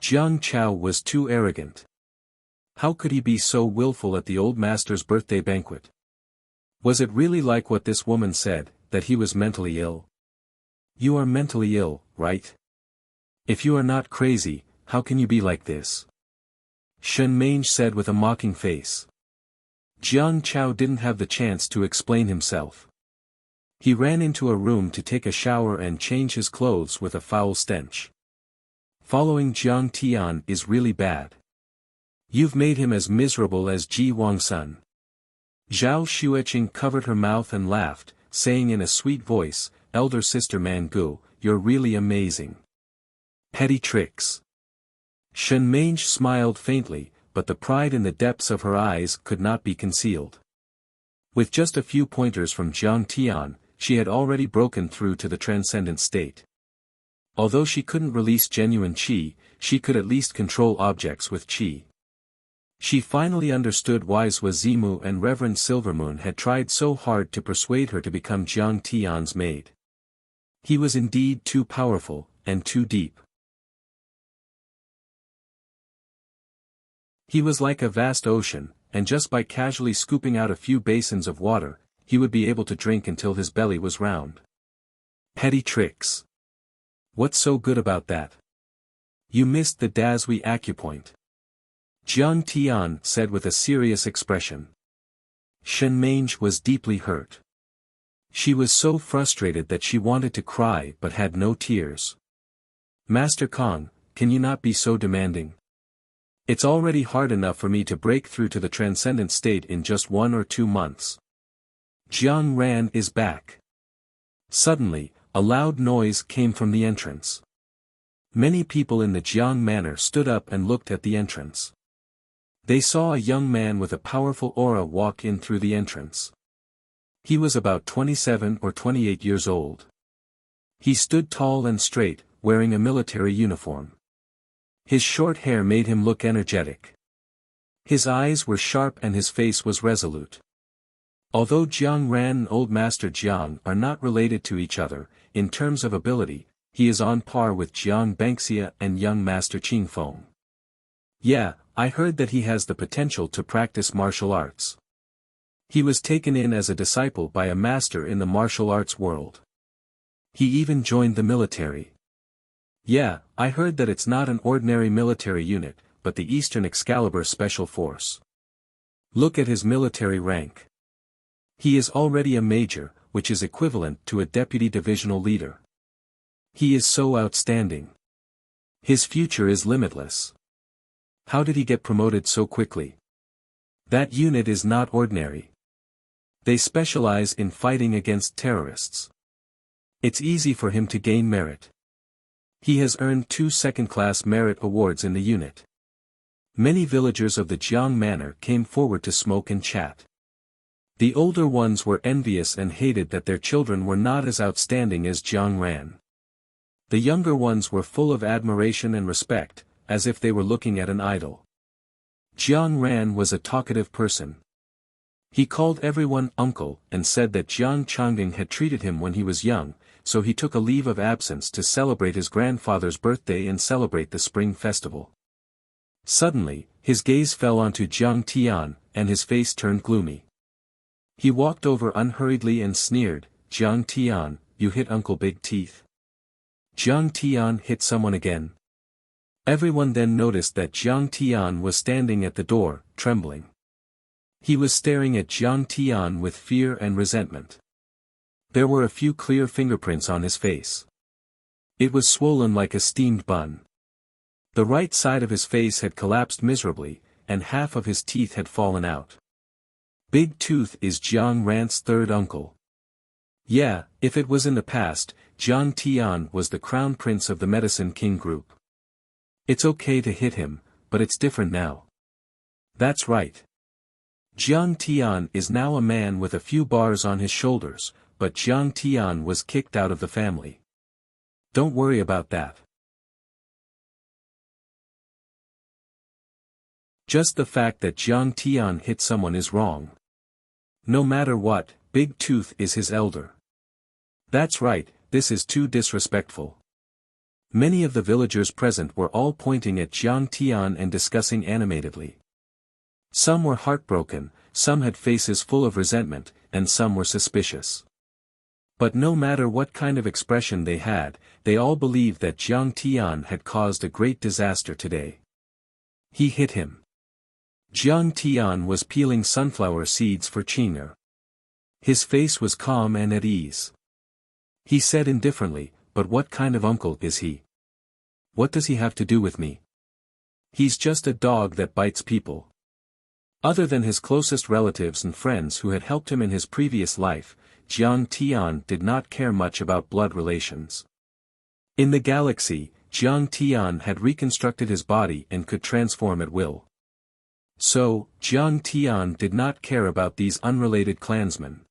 Jiang Chao was too arrogant. How could he be so willful at the old master's birthday banquet? Was it really like what this woman said, that he was mentally ill? You are mentally ill, right? If you are not crazy, how can you be like this? Xianxia said with a mocking face. Jiang Chao didn't have the chance to explain himself. He ran into a room to take a shower and change his clothes with a foul stench. Following Jiang Tian is really bad. You've made him as miserable as Ji Wangsun. Zhao Xueqing covered her mouth and laughed, saying in a sweet voice, Elder Sister Mangu, you're really amazing. Petty tricks. Xianxia smiled faintly, but the pride in the depths of her eyes could not be concealed. With just a few pointers from Jiang Tian, she had already broken through to the transcendent state. Although she couldn't release genuine qi, she could at least control objects with qi. She finally understood why Zhou Zimu and Reverend Silvermoon had tried so hard to persuade her to become Jiang Tian's maid. He was indeed too powerful, and too deep. He was like a vast ocean, and just by casually scooping out a few basins of water, he would be able to drink until his belly was round. Petty tricks. What's so good about that? You missed the Dazhui acupoint. Jiang Tian said with a serious expression. Xianxia was deeply hurt. She was so frustrated that she wanted to cry but had no tears. Master Kong, can you not be so demanding? It's already hard enough for me to break through to the transcendent state in just 1 or 2 months. Jiang Ran is back. Suddenly, a loud noise came from the entrance. Many people in the Jiang manor stood up and looked at the entrance. They saw a young man with a powerful aura walk in through the entrance. He was about 27 or 28 years old. He stood tall and straight, wearing a military uniform. His short hair made him look energetic. His eyes were sharp and his face was resolute. Although Jiang Ran and Old Master Jiang are not related to each other, in terms of ability, he is on par with Jiang Bengxia and young Master Qingfeng. Yeah, I heard that he has the potential to practice martial arts. He was taken in as a disciple by a master in the martial arts world. He even joined the military. Yeah, I heard that it's not an ordinary military unit, but the Eastern Excalibur Special Force. Look at his military rank. He is already a major, which is equivalent to a deputy divisional leader. He is so outstanding. His future is limitless. How did he get promoted so quickly? That unit is not ordinary. They specialize in fighting against terrorists. It's easy for him to gain merit. He has earned 2 second-class merit awards in the unit. Many villagers of the Jiang Manor came forward to smoke and chat. The older ones were envious and hated that their children were not as outstanding as Jiang Ran. The younger ones were full of admiration and respect, as if they were looking at an idol. Jiang Ran was a talkative person. He called everyone uncle and said that Jiang Changding had treated him when he was young, so he took a leave of absence to celebrate his grandfather's birthday and celebrate the spring festival. Suddenly, his gaze fell onto Jiang Tian, and his face turned gloomy. He walked over unhurriedly and sneered, Jiang Tian, you hit Uncle Big Teeth. Jiang Tian hit someone again. Everyone then noticed that Jiang Tian was standing at the door, trembling. He was staring at Jiang Tian with fear and resentment. There were a few clear fingerprints on his face. It was swollen like a steamed bun. The right side of his face had collapsed miserably, and half of his teeth had fallen out. Big Tooth is Jiang Ran's third uncle. Yeah, if it was in the past, Jiang Tian was the crown prince of the Medicine King group. It's okay to hit him, but it's different now. That's right. Jiang Tian is now a man with a few bars on his shoulders, but Jiang Tian was kicked out of the family. Don't worry about that. Just the fact that Jiang Tian hit someone is wrong. No matter what, Big Tooth is his elder. That's right, this is too disrespectful. Many of the villagers present were all pointing at Jiang Tian and discussing animatedly. Some were heartbroken, some had faces full of resentment, and some were suspicious. But no matter what kind of expression they had, they all believed that Jiang Tian had caused a great disaster today. He hit him. Jiang Tian was peeling sunflower seeds for Qing'er. His face was calm and at ease. He said indifferently, "But what kind of uncle is he? What does he have to do with me? He's just a dog that bites people." Other than his closest relatives and friends who had helped him in his previous life, Jiang Tian did not care much about blood relations. In the galaxy, Jiang Tian had reconstructed his body and could transform at will. So, Jiang Tian did not care about these unrelated clansmen.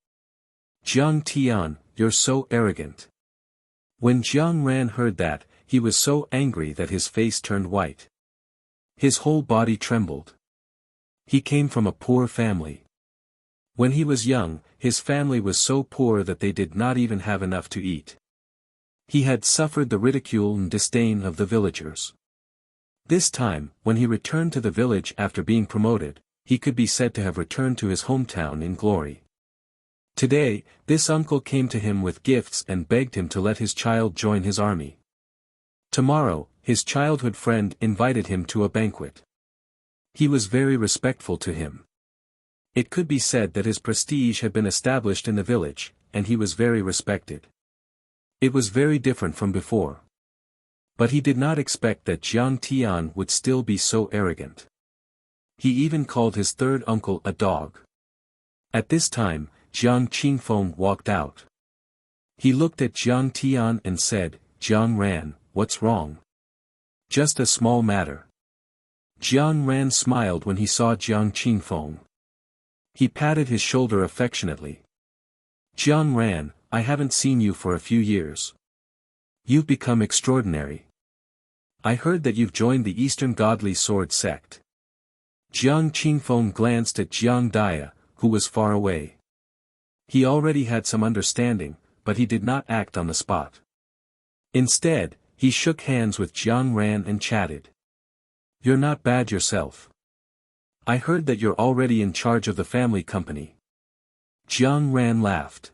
"Jiang Tian, you're so arrogant." When Jiang Ran heard that, he was so angry that his face turned white. His whole body trembled. He came from a poor family. When he was young, his family was so poor that they did not even have enough to eat. He had suffered the ridicule and disdain of the villagers. This time, when he returned to the village after being promoted, he could be said to have returned to his hometown in glory. Today, this uncle came to him with gifts and begged him to let his child join his army. Tomorrow, his childhood friend invited him to a banquet. He was very respectful to him. It could be said that his prestige had been established in the village, and he was very respected. It was very different from before. But he did not expect that Jiang Tian would still be so arrogant. He even called his third uncle a dog. At this time, Jiang Qingfeng walked out. He looked at Jiang Tian and said, "Jiang Ran, what's wrong?" "Just a small matter." Jiang Ran smiled when he saw Jiang Qingfeng. He patted his shoulder affectionately. "Jiang Ran, I haven't seen you for a few years. You've become extraordinary. I heard that you've joined the Eastern Godly Sword sect." Jiang Qingfeng glanced at Jiang Dia, who was far away. He already had some understanding, but he did not act on the spot. Instead, he shook hands with Jiang Ran and chatted. "You're not bad yourself. I heard that you're already in charge of the family company." Jiang Ran laughed.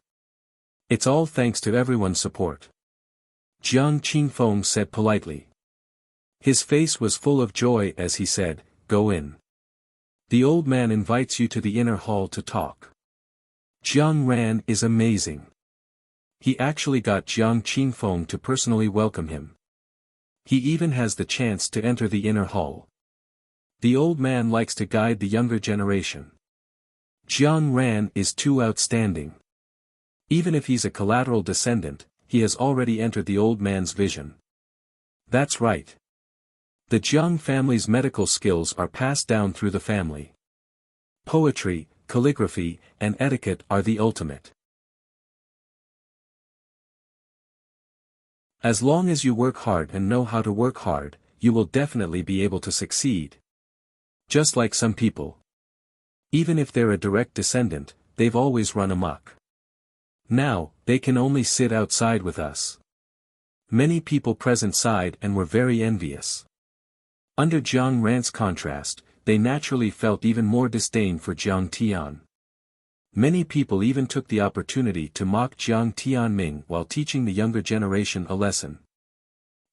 "It's all thanks to everyone's support." Jiang Qingfeng said politely. His face was full of joy as he said, "Go in. The old man invites you to the inner hall to talk." Jiang Ran is amazing. He actually got Jiang Qingfeng to personally welcome him. He even has the chance to enter the inner hall. The old man likes to guide the younger generation. Jiang Ran is too outstanding. Even if he's a collateral descendant, he has already entered the old man's vision. That's right. The Jiang family's medical skills are passed down through the family. Poetry, calligraphy, and etiquette are the ultimate. As long as you work hard and know how to work hard, you will definitely be able to succeed. Just like some people. Even if they're a direct descendant, they've always run amok. Now, they can only sit outside with us. Many people present sighed and were very envious. Under Jiang Ran's contrast, they naturally felt even more disdain for Jiang Tian. Many people even took the opportunity to mock Jiang Tianming while teaching the younger generation a lesson.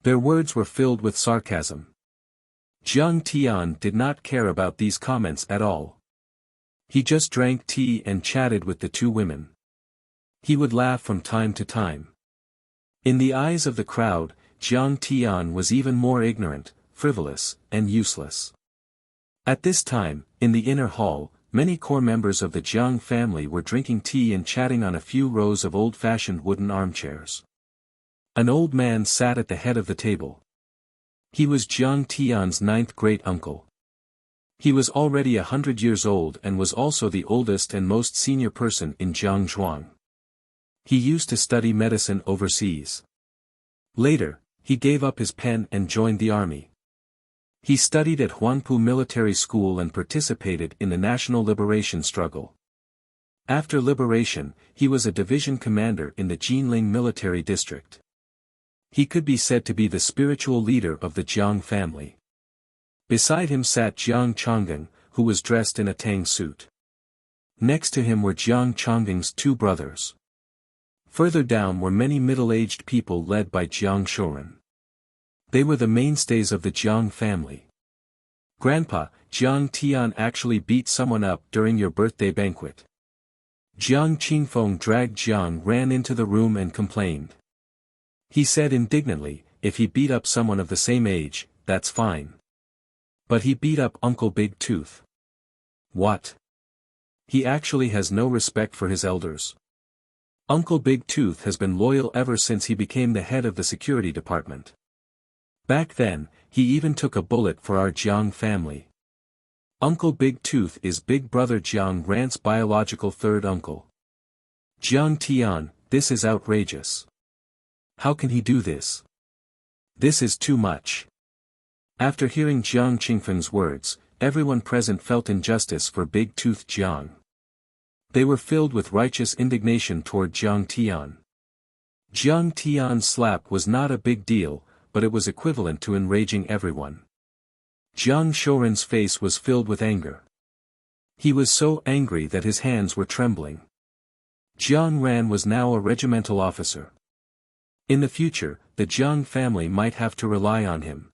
Their words were filled with sarcasm. Jiang Tian did not care about these comments at all. He just drank tea and chatted with the two women. He would laugh from time to time. In the eyes of the crowd, Jiang Tian was even more ignorant, frivolous, and useless. At this time, in the inner hall, many core members of the Jiang family were drinking tea and chatting on a few rows of old-fashioned wooden armchairs. An old man sat at the head of the table. He was Jiang Tian's ninth great-uncle. He was already 100 years old and was also the oldest and most senior person in Jiangzhuang. He used to study medicine overseas. Later, he gave up his pen and joined the army. He studied at Huanpu Military School and participated in the national liberation struggle. After liberation, he was a division commander in the Jinling military district. He could be said to be the spiritual leader of the Jiang family. Beside him sat Jiang Changgang, who was dressed in a tang suit. Next to him were Jiang Changgang's two brothers. Further down were many middle-aged people led by Jiang Shoren. They were the mainstays of the Jiang family. "Grandpa, Jiang Tian actually beat someone up during your birthday banquet." Jiang Qingfeng dragged Jiang Ran into the room and complained. He said indignantly, if he beat up someone of the same age, that's fine. But he beat up Uncle Big Tooth. What? He actually has no respect for his elders. Uncle Big Tooth has been loyal ever since he became the head of the security department. Back then, he even took a bullet for our Jiang family. Uncle Big Tooth is Big Brother Jiang Ran's biological third uncle. Jiang Tian, this is outrageous. How can he do this? This is too much. After hearing Jiang Qingfeng's words, everyone present felt injustice for Big Tooth Jiang. They were filled with righteous indignation toward Jiang Tian. Jiang Tian's slap was not a big deal, but it was equivalent to enraging everyone. Jiang Shoren's face was filled with anger. He was so angry that his hands were trembling. Jiang Ran was now a regimental officer. In the future, the Jiang family might have to rely on him.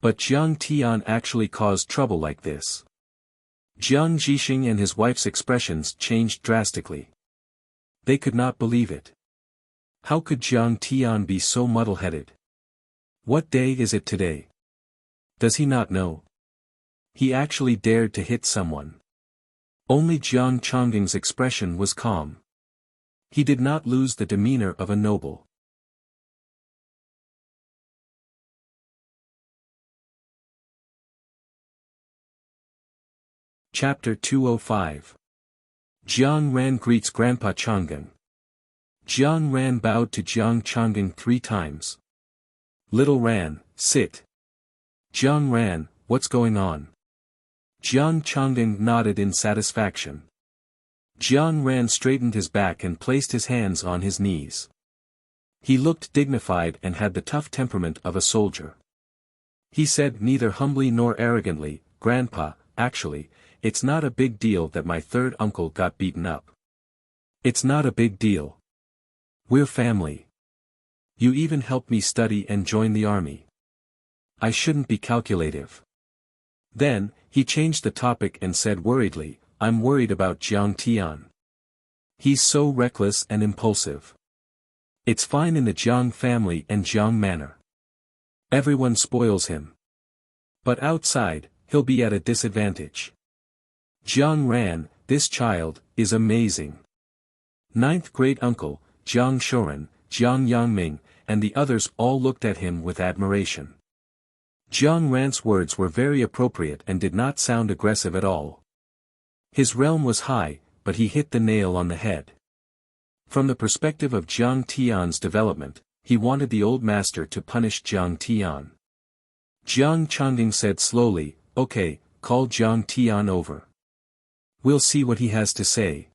But Jiang Tian actually caused trouble like this. Jiang Zhixing and his wife's expressions changed drastically. They could not believe it. How could Jiang Tian be so muddle-headed? What day is it today? Does he not know? He actually dared to hit someone. Only Jiang Changgang's expression was calm. He did not lose the demeanor of a noble. Chapter 205. Jiang Ran greets Grandpa Changgang. Jiang Ran bowed to Jiang Changgang 3 times. Little Ran, sit. Jiang Ran, what's going on? Jiang Changgang nodded in satisfaction. Jiang Ran straightened his back and placed his hands on his knees. He looked dignified and had the tough temperament of a soldier. He said neither humbly nor arrogantly, Grandpa, actually, it's not a big deal that my third uncle got beaten up. It's not a big deal. We're family. You even helped me study and join the army. I shouldn't be calculative. Then, he changed the topic and said worriedly, I'm worried about Jiang Tian. He's so reckless and impulsive. It's fine in the Jiang family and Jiang manor. Everyone spoils him. But outside, he'll be at a disadvantage. Jiang Ran, this child, is amazing. Ninth great-uncle, Jiang Shoren, Jiang Yangming, and the others all looked at him with admiration. Jiang Ran's words were very appropriate and did not sound aggressive at all. His realm was high, but he hit the nail on the head. From the perspective of Jiang Tian's development, he wanted the old master to punish Jiang Tian. Jiang Changgang said slowly, okay, call Jiang Tian over. We'll see what he has to say.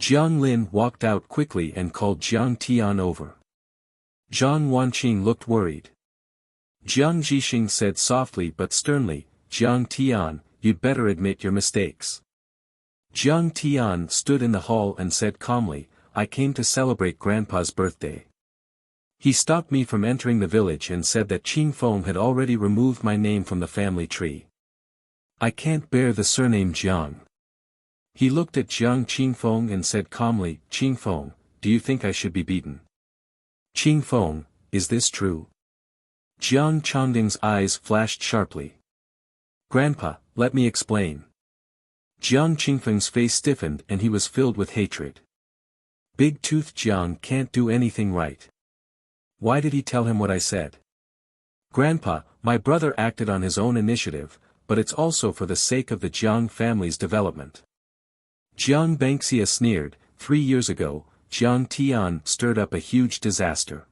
Jiang Lin walked out quickly and called Jiang Tian over. Zhang Wanqing looked worried. Jiang Zhixing said softly but sternly, Jiang Tian, you'd better admit your mistakes. Jiang Tian stood in the hall and said calmly, I came to celebrate Grandpa's birthday. He stopped me from entering the village and said that Qing Feng had already removed my name from the family tree. I can't bear the surname Jiang. He looked at Jiang Qingfeng and said calmly, Qingfeng, do you think I should be beaten? Qingfeng, is this true? Jiang Changding's eyes flashed sharply. Grandpa, let me explain. Jiang Qingfeng's face stiffened and he was filled with hatred. Big Tooth Jiang can't do anything right. Why did he tell him what I said? Grandpa, my brother acted on his own initiative, but it's also for the sake of the Jiang family's development. Jiang Bengxia sneered. 3 years ago, Jiang Tian stirred up a huge disaster.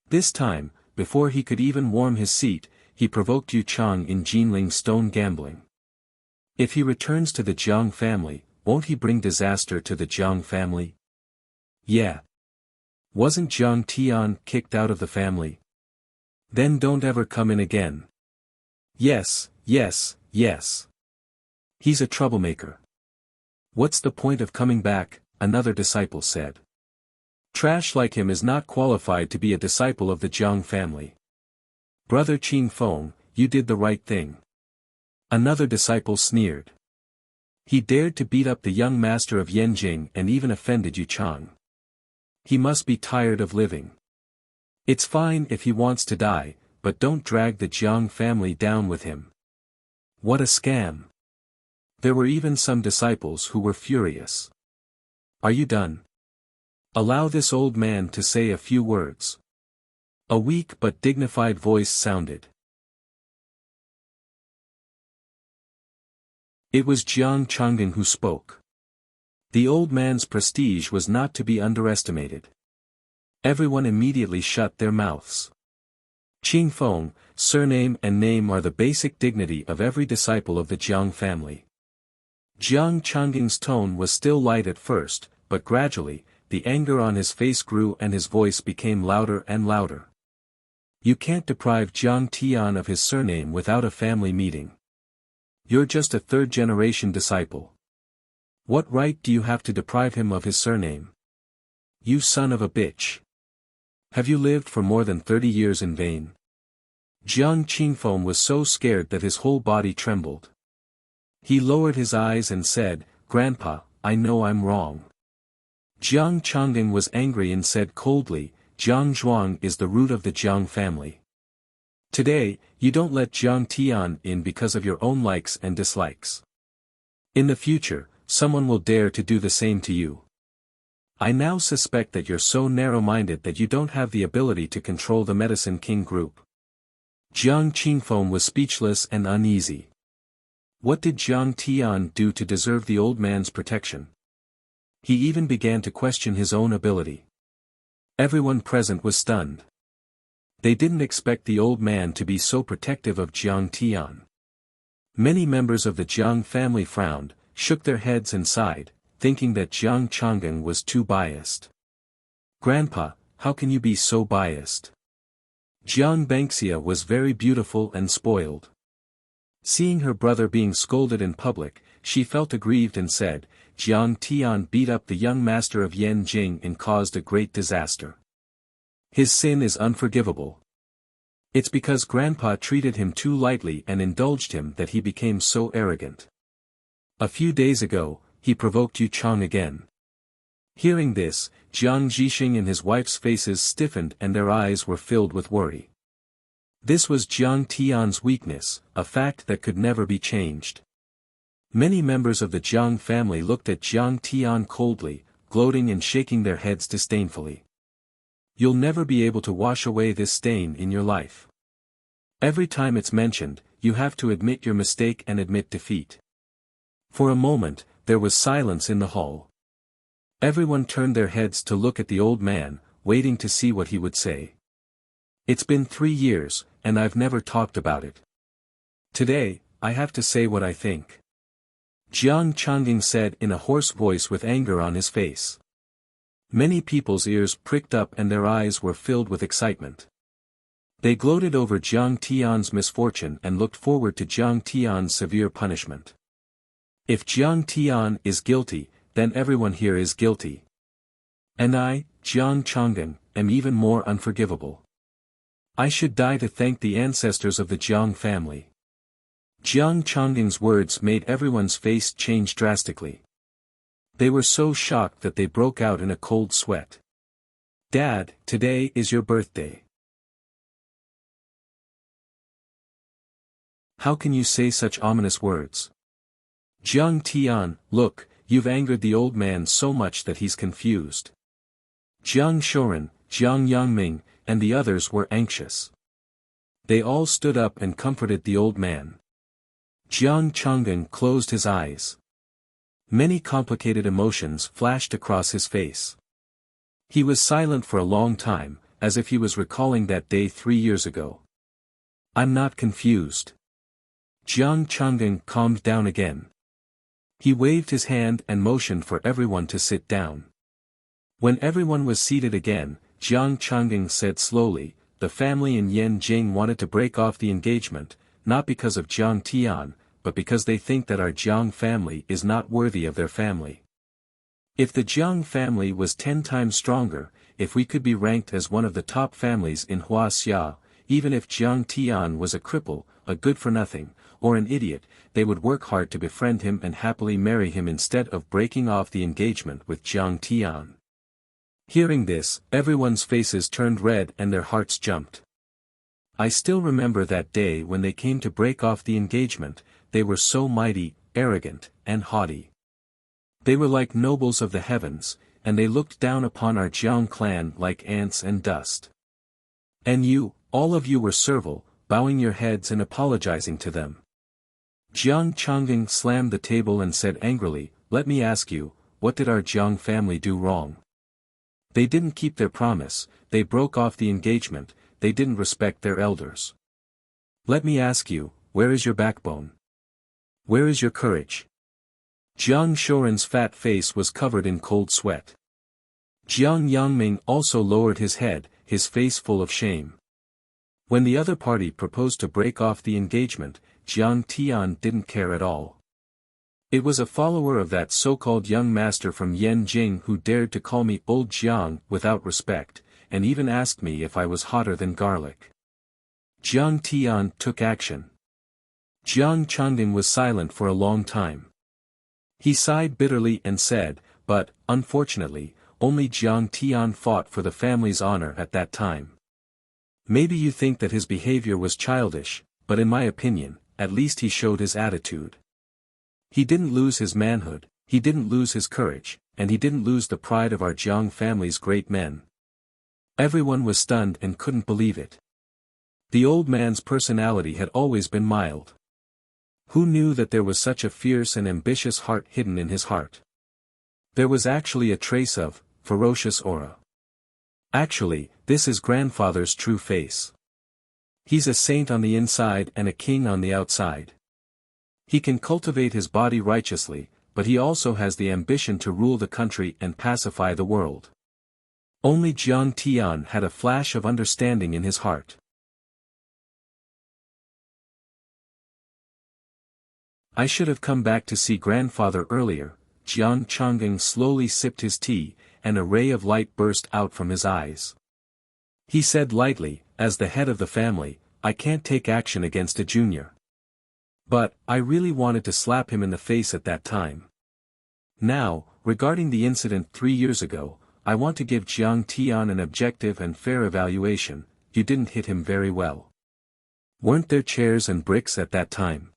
This time, before he could even warm his seat, he provoked Yu Chang in Jinling stone gambling. If he returns to the Jiang family, won't he bring disaster to the Jiang family? Yeah. Wasn't Jiang Tian kicked out of the family? Then don't ever come in again. Yes, yes, yes. He's a troublemaker. What's the point of coming back? Another disciple said. Trash like him is not qualified to be a disciple of the Jiang family. Brother Qing Feng, you did the right thing. Another disciple sneered. He dared to beat up the young master of Yanjing and even offended Yu Chang. He must be tired of living. It's fine if he wants to die, but don't drag the Jiang family down with him. What a scam. There were even some disciples who were furious. Are you done? Allow this old man to say a few words. A weak but dignified voice sounded. It was Jiang Changding who spoke. The old man's prestige was not to be underestimated. Everyone immediately shut their mouths. Qing Feng, surname and name are the basic dignity of every disciple of the Jiang family. Jiang Changding's tone was still light at first, but gradually, the anger on his face grew and his voice became louder and louder. You can't deprive Jiang Tian of his surname without a family meeting. You're just a third-generation disciple. What right do you have to deprive him of his surname? You son of a bitch. Have you lived for more than 30 years in vain? Jiang Qingfeng was so scared that his whole body trembled. He lowered his eyes and said, Grandpa, I know I'm wrong. Jiang Changding was angry and said coldly, Jiang Zhuang is the root of the Jiang family. Today, you don't let Jiang Tian in because of your own likes and dislikes. In the future, someone will dare to do the same to you. I now suspect that you're so narrow-minded that you don't have the ability to control the Medicine King group. Jiang Qingfeng was speechless and uneasy. What did Jiang Tian do to deserve the old man's protection? He even began to question his own ability. Everyone present was stunned. They didn't expect the old man to be so protective of Jiang Tian. Many members of the Jiang family frowned, shook their heads and sighed, thinking that Jiang Changding was too biased. Grandpa, how can you be so biased? Jiang Bengxia was very beautiful and spoiled. Seeing her brother being scolded in public, she felt aggrieved and said, Jiang Tian beat up the young master of Yanjing and caused a great disaster. His sin is unforgivable. It's because Grandpa treated him too lightly and indulged him that he became so arrogant. A few days ago, he provoked Yu Chang again. Hearing this, Jiang Zhixing and his wife's faces stiffened and their eyes were filled with worry. This was Jiang Tian's weakness, a fact that could never be changed. Many members of the Jiang family looked at Jiang Tian coldly, gloating and shaking their heads disdainfully. You'll never be able to wash away this stain in your life. Every time it's mentioned, you have to admit your mistake and admit defeat. For a moment, there was silence in the hall. Everyone turned their heads to look at the old man, waiting to see what he would say. It's been 3 years, and I've never talked about it. Today, I have to say what I think. Jiang Changding said in a hoarse voice with anger on his face. Many people's ears pricked up and their eyes were filled with excitement. They gloated over Jiang Tian's misfortune and looked forward to Jiang Tian's severe punishment. If Jiang Tian is guilty, then everyone here is guilty. And I, Jiang Changding, am even more unforgivable. I should die to thank the ancestors of the Jiang family. Jiang Changding's words made everyone's face change drastically. They were so shocked that they broke out in a cold sweat. Dad, today is your birthday. How can you say such ominous words? Jiang Tian, look, you've angered the old man so much that he's confused. Jiang Shoren, Jiang Yangming, and the others were anxious. They all stood up and comforted the old man. Jiang Chang'an closed his eyes. Many complicated emotions flashed across his face. He was silent for a long time, as if he was recalling that day 3 years ago. I'm not confused. Jiang Chang'an calmed down again. He waved his hand and motioned for everyone to sit down. When everyone was seated again, Jiang Chang'an said slowly, the family in Yanjing wanted to break off the engagement, not because of Jiang Tian, but because they think that our Jiang family is not worthy of their family. If the Jiang family was 10 times stronger, if we could be ranked as one of the top families in Huaxia, even if Jiang Tian was a cripple, a good-for-nothing, or an idiot, they would work hard to befriend him and happily marry him instead of breaking off the engagement with Jiang Tian. Hearing this, everyone's faces turned red and their hearts jumped. I still remember that day when they came to break off the engagement. They were so mighty, arrogant, and haughty. They were like nobles of the heavens, and they looked down upon our Jiang clan like ants and dust. And you, all of you were servile, bowing your heads and apologizing to them. Jiang Chang'an slammed the table and said angrily, let me ask you, what did our Jiang family do wrong? They didn't keep their promise, they broke off the engagement, they didn't respect their elders. Let me ask you, where is your backbone? Where is your courage? Jiang Shoren's fat face was covered in cold sweat. Jiang Yangming also lowered his head, his face full of shame. When the other party proposed to break off the engagement, Jiang Tian didn't care at all. It was a follower of that so-called young master from Yanjing who dared to call me old Jiang without respect, and even asked me if I was hotter than garlic. Jiang Tian took action. Jiang Chang'an was silent for a long time. He sighed bitterly and said, but, unfortunately, only Jiang Tian fought for the family's honor at that time. Maybe you think that his behavior was childish, but in my opinion, at least he showed his attitude. He didn't lose his manhood, he didn't lose his courage, and he didn't lose the pride of our Jiang family's great men. Everyone was stunned and couldn't believe it. The old man's personality had always been mild. Who knew that there was such a fierce and ambitious heart hidden in his heart? There was actually a trace of ferocious aura. Actually, this is grandfather's true face. He's a saint on the inside and a king on the outside. He can cultivate his body righteously, but he also has the ambition to rule the country and pacify the world. Only Jiang Tian had a flash of understanding in his heart. I should have come back to see grandfather earlier. Jiang Chang'an slowly sipped his tea, and a ray of light burst out from his eyes. He said lightly, as the head of the family, I can't take action against a junior. But, I really wanted to slap him in the face at that time. Now, regarding the incident 3 years ago, I want to give Jiang Tian an objective and fair evaluation. You didn't hit him very well. Weren't there chairs and bricks at that time?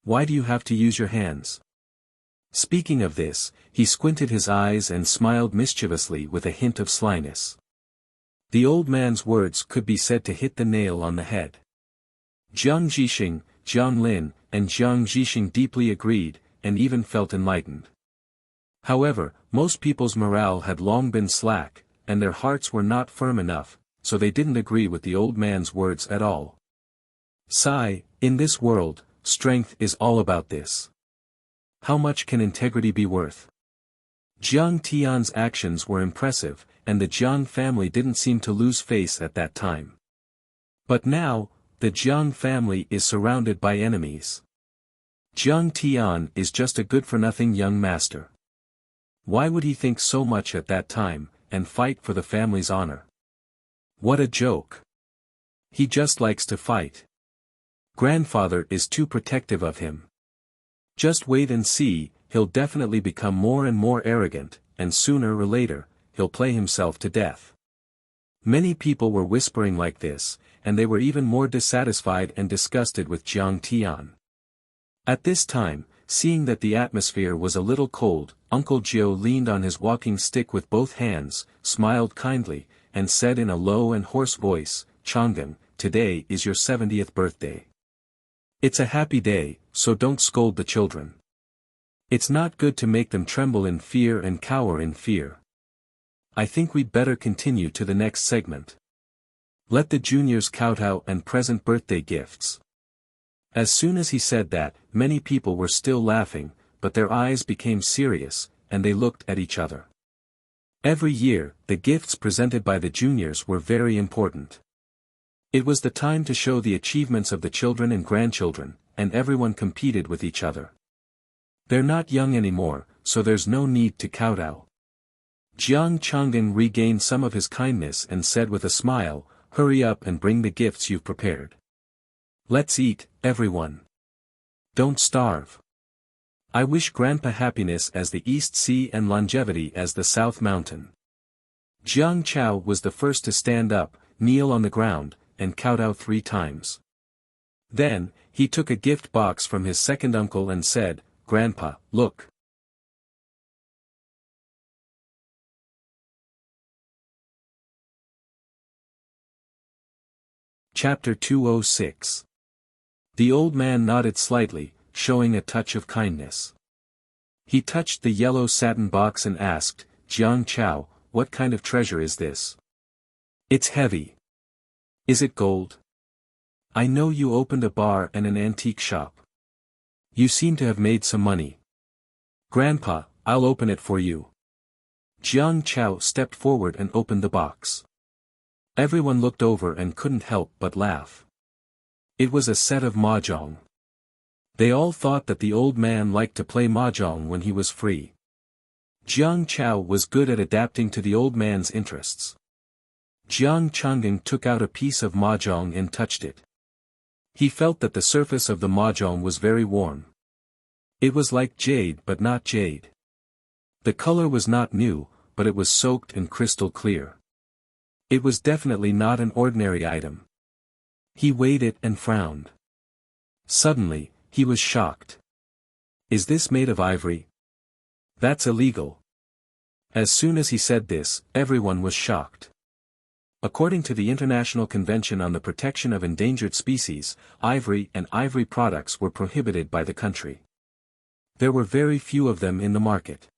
Why do you have to use your hands? Speaking of this, he squinted his eyes and smiled mischievously with a hint of slyness. The old man's words could be said to hit the nail on the head. Jiang Zhixing, Wang Lin, and Jiang Zhixing deeply agreed, and even felt enlightened. However, most people's morale had long been slack, and their hearts were not firm enough, so they didn't agree with the old man's words at all. Sigh, in this world, strength is all about this. How much can integrity be worth? Jiang Tian's actions were impressive, and the Jiang family didn't seem to lose face at that time. But now, the Jiang family is surrounded by enemies. Jiang Tian is just a good-for-nothing young master. Why would he think so much at that time, and fight for the family's honor? What a joke. He just likes to fight. Grandfather is too protective of him. Just wait and see, he'll definitely become more and more arrogant, and sooner or later, he'll play himself to death. Many people were whispering like this, and they were even more dissatisfied and disgusted with Jiang Tian. At this time, seeing that the atmosphere was a little cold, Uncle Jiao leaned on his walking stick with both hands, smiled kindly, and said in a low and hoarse voice, "Chang'an, today is your 70th birthday. It's a happy day, so don't scold the children. It's not good to make them tremble in fear and cower in fear. I think we'd better continue to the next segment. Let the juniors kowtow and present birthday gifts." As soon as he said that, many people were still laughing, but their eyes became serious, and they looked at each other. Every year, the gifts presented by the juniors were very important. It was the time to show the achievements of the children and grandchildren, and everyone competed with each other. They're not young anymore, so there's no need to kowtow. Jiang Chang'an regained some of his kindness and said with a smile, "Hurry up and bring the gifts you've prepared. Let's eat, everyone. Don't starve. I wish Grandpa happiness as the East Sea and longevity as the South Mountain." Jiang Chao was the first to stand up, kneel on the ground, and kowtow 3 times. Then, he took a gift box from his second uncle and said, "Grandpa, look." Chapter 206. The old man nodded slightly, showing a touch of kindness. He touched the yellow satin box and asked, "Jiang Chao, what kind of treasure is this? It's heavy. Is it gold? I know you opened a bar and an antique shop. You seem to have made some money. Grandpa, I'll open it for you." Jiang Chao stepped forward and opened the box. Everyone looked over and couldn't help but laugh. It was a set of mahjong. They all thought that the old man liked to play mahjong when he was free. Jiang Chao was good at adapting to the old man's interests. Jiang Chang'an took out a piece of mahjong and touched it. He felt that the surface of the mahjong was very warm. It was like jade but not jade. The color was not new, but it was soaked and crystal clear. It was definitely not an ordinary item. He weighed it and frowned. Suddenly, he was shocked. "Is this made of ivory? That's illegal." As soon as he said this, everyone was shocked. According to the International Convention on the Protection of Endangered Species, ivory and ivory products were prohibited by the country. There were very few of them in the market.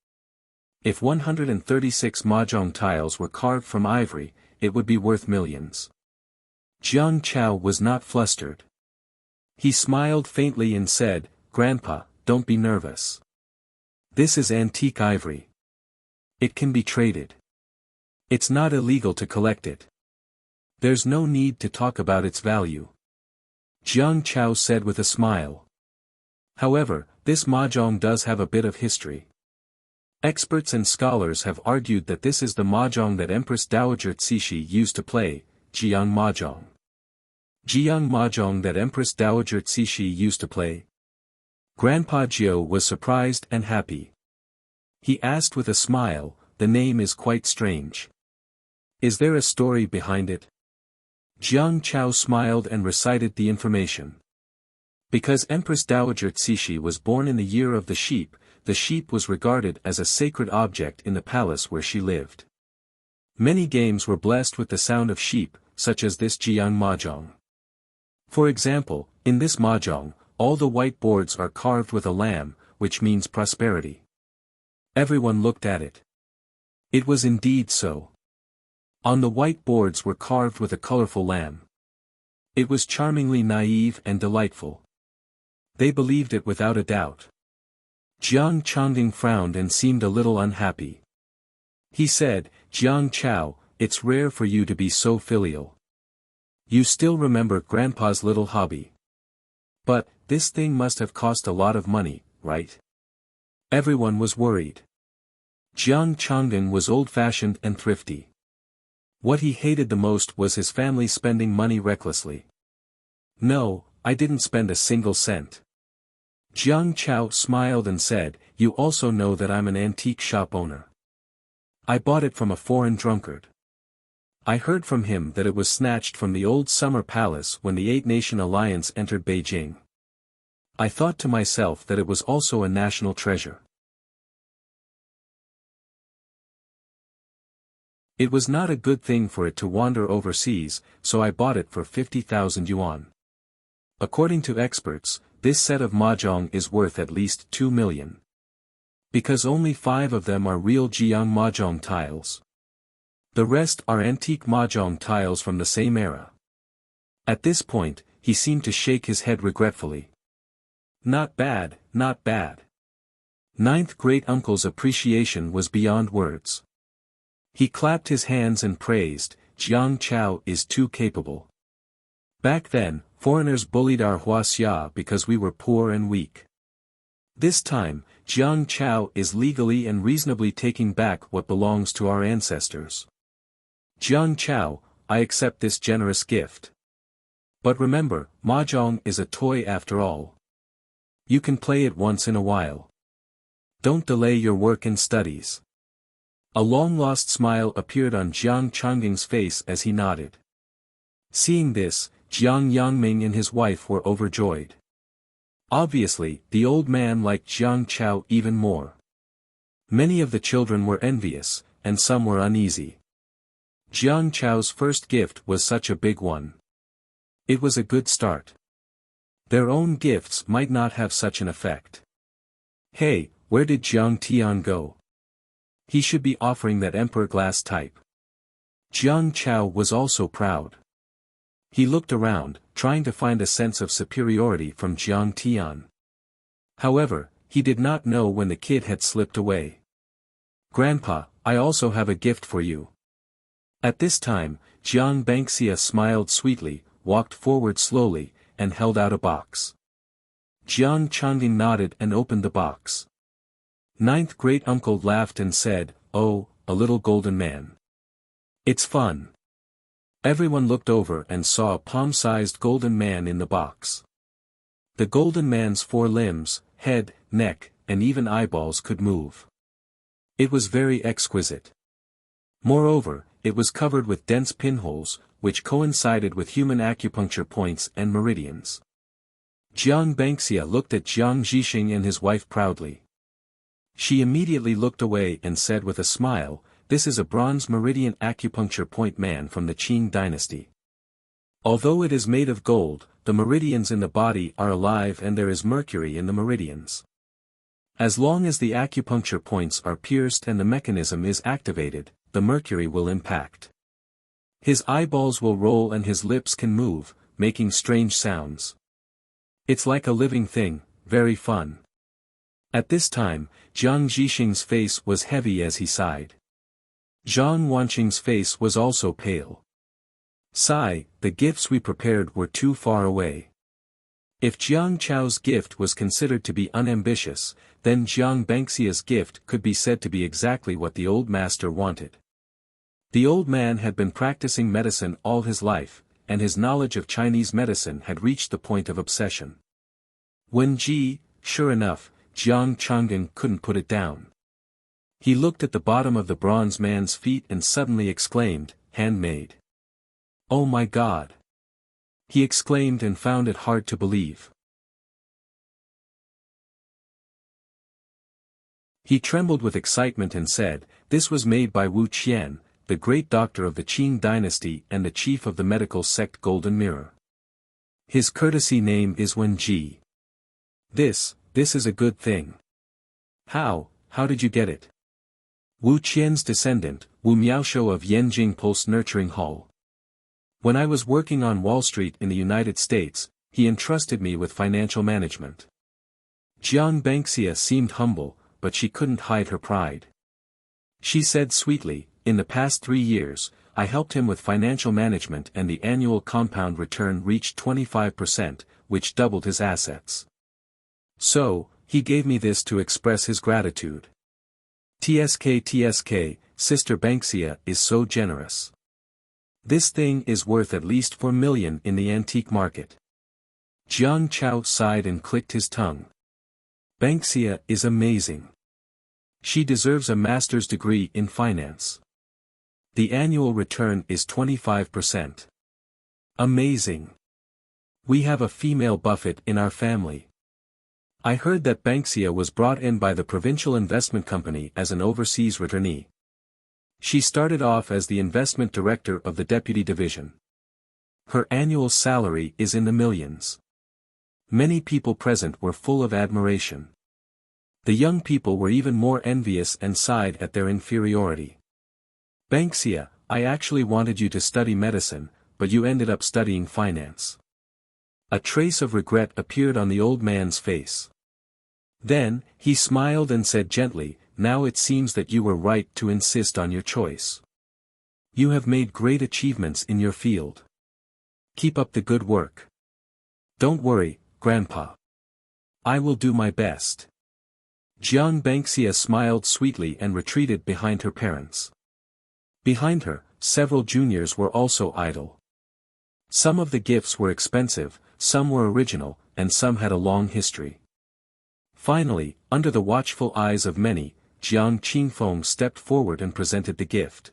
If 136 mahjong tiles were carved from ivory, it would be worth millions. Jiang Chao was not flustered. He smiled faintly and said, "Grandpa, don't be nervous. This is antique ivory. It can be traded. It's not illegal to collect it. There's no need to talk about its value." Jiang Chao said with a smile. However, this mahjong does have a bit of history. Experts and scholars have argued that this is the mahjong that Empress Dowager Cixi used to play, Jiang Mahjong. Jiang Mahjong that Empress Dowager Cixi used to play. Grandpa Jiao was surprised and happy. He asked with a smile, "The name is quite strange. Is there a story behind it?" Jiang Chao smiled and recited the information. Because Empress Dowager Cixi was born in the year of the sheep was regarded as a sacred object in the palace where she lived. Many games were blessed with the sound of sheep, such as this Jiang Mahjong. For example, in this mahjong, all the white boards are carved with a lamb, which means prosperity. Everyone looked at it. It was indeed so. On the white boards were carved with a colorful lamb. It was charmingly naive and delightful. They believed it without a doubt. Jiang Chang'an frowned and seemed a little unhappy. He said, "Jiang Chao, it's rare for you to be so filial. You still remember Grandpa's little hobby. But, this thing must have cost a lot of money, right?" Everyone was worried. Jiang Chang'an was old-fashioned and thrifty. What he hated the most was his family spending money recklessly. "No, I didn't spend a single cent." Jiang Chao smiled and said, "You also know that I'm an antique shop owner. I bought it from a foreign drunkard. I heard from him that it was snatched from the old summer palace when the Eight-Nation Alliance entered Beijing. I thought to myself that it was also a national treasure. It was not a good thing for it to wander overseas, so I bought it for 50,000 yuan. According to experts, this set of mahjong is worth at least 2 million. Because only 5 of them are real Jiang mahjong tiles. The rest are antique mahjong tiles from the same era. At this point, he seemed to shake his head regretfully. Not bad, not bad. Ninth great-uncle's appreciation was beyond words. He clapped his hands and praised, Jiang Chao is too capable. Back then, foreigners bullied our Wuxia because we were poor and weak. This time, Jiang Chao is legally and reasonably taking back what belongs to our ancestors. Jiang Chao, I accept this generous gift. But remember, mahjong is a toy after all. You can play it once in a while. Don't delay your work and studies. A long-lost smile appeared on Jiang Changging's face as he nodded. Seeing this, Jiang Yangming and his wife were overjoyed. Obviously, the old man liked Jiang Chao even more. Many of the children were envious, and some were uneasy. Jiang Chao's first gift was such a big one. It was a good start. Their own gifts might not have such an effect. Hey, where did Jiang Tian go? He should be offering that emperor glass type. Jiang Chao was also proud. He looked around, trying to find a sense of superiority from Jiang Tian. However, he did not know when the kid had slipped away. Grandpa, I also have a gift for you. At this time, Jiang Bangxia smiled sweetly, walked forward slowly, and held out a box. Jiang Changging nodded and opened the box. Ninth great-uncle laughed and said, "Oh, a little golden man. It's fun." Everyone looked over and saw a palm-sized golden man in the box. The golden man's 4 limbs, head, neck, and even eyeballs could move. It was very exquisite. Moreover, it was covered with dense pinholes, which coincided with human acupuncture points and meridians. Jiang Bangxia looked at Jiang Zhixing and his wife proudly. She immediately looked away and said with a smile, "This is a bronze meridian acupuncture point man from the Qing dynasty. Although it is made of gold, the meridians in the body are alive and there is mercury in the meridians. As long as the acupuncture points are pierced and the mechanism is activated, the mercury will impact. His eyeballs will roll and his lips can move, making strange sounds. It's like a living thing, very fun." At this time, Jiang Zhixing's face was heavy as he sighed. Zhang Wanqing's face was also pale. Sigh, the gifts we prepared were too far away. If Jiang Chao's gift was considered to be unambitious, then Jiang Bangxia's gift could be said to be exactly what the old master wanted. The old man had been practicing medicine all his life, and his knowledge of Chinese medicine had reached the point of obsession. Sure enough, Jiang Changging couldn't put it down. He looked at the bottom of the bronze man's feet and suddenly exclaimed, "Handmade. Oh my God!" He exclaimed and found it hard to believe. He trembled with excitement and said, "This was made by Wu Qian, the great doctor of the Qing dynasty and the chief of the medical sect Golden Mirror. His courtesy name is Wen Ji. This is a good thing. How did you get it?" Wu Qian's descendant, Wu Miaoshou of Yanjing Pulse Nurturing Hall. When I was working on Wall Street in the United States, he entrusted me with financial management. Jiang Bangxia seemed humble, but she couldn't hide her pride. She said sweetly, "In the past 3 years, I helped him with financial management and the annual compound return reached 25%, which doubled his assets. So, he gave me this to express his gratitude. TSK, Sister Bangxia is so generous. This thing is worth at least 4 million in the antique market." Jiang Chao sighed and clicked his tongue. Bangxia is amazing. She deserves a master's degree in finance. The annual return is 25%. Amazing. We have a female Buffett in our family. I heard that Xianxia was brought in by the provincial investment company as an overseas returnee. She started off as the investment director of the deputy division. Her annual salary is in the millions. Many people present were full of admiration. The young people were even more envious and sighed at their inferiority. Xianxia, I actually wanted you to study medicine, but you ended up studying finance. A trace of regret appeared on the old man's face. Then, he smiled and said gently, now it seems that you were right to insist on your choice. You have made great achievements in your field. Keep up the good work. Don't worry, Grandpa. I will do my best. Xianxia smiled sweetly and retreated behind her parents. Behind her, several juniors were also idle. Some of the gifts were expensive, some were original, and some had a long history. Finally, under the watchful eyes of many, Jiang Qingfeng stepped forward and presented the gift.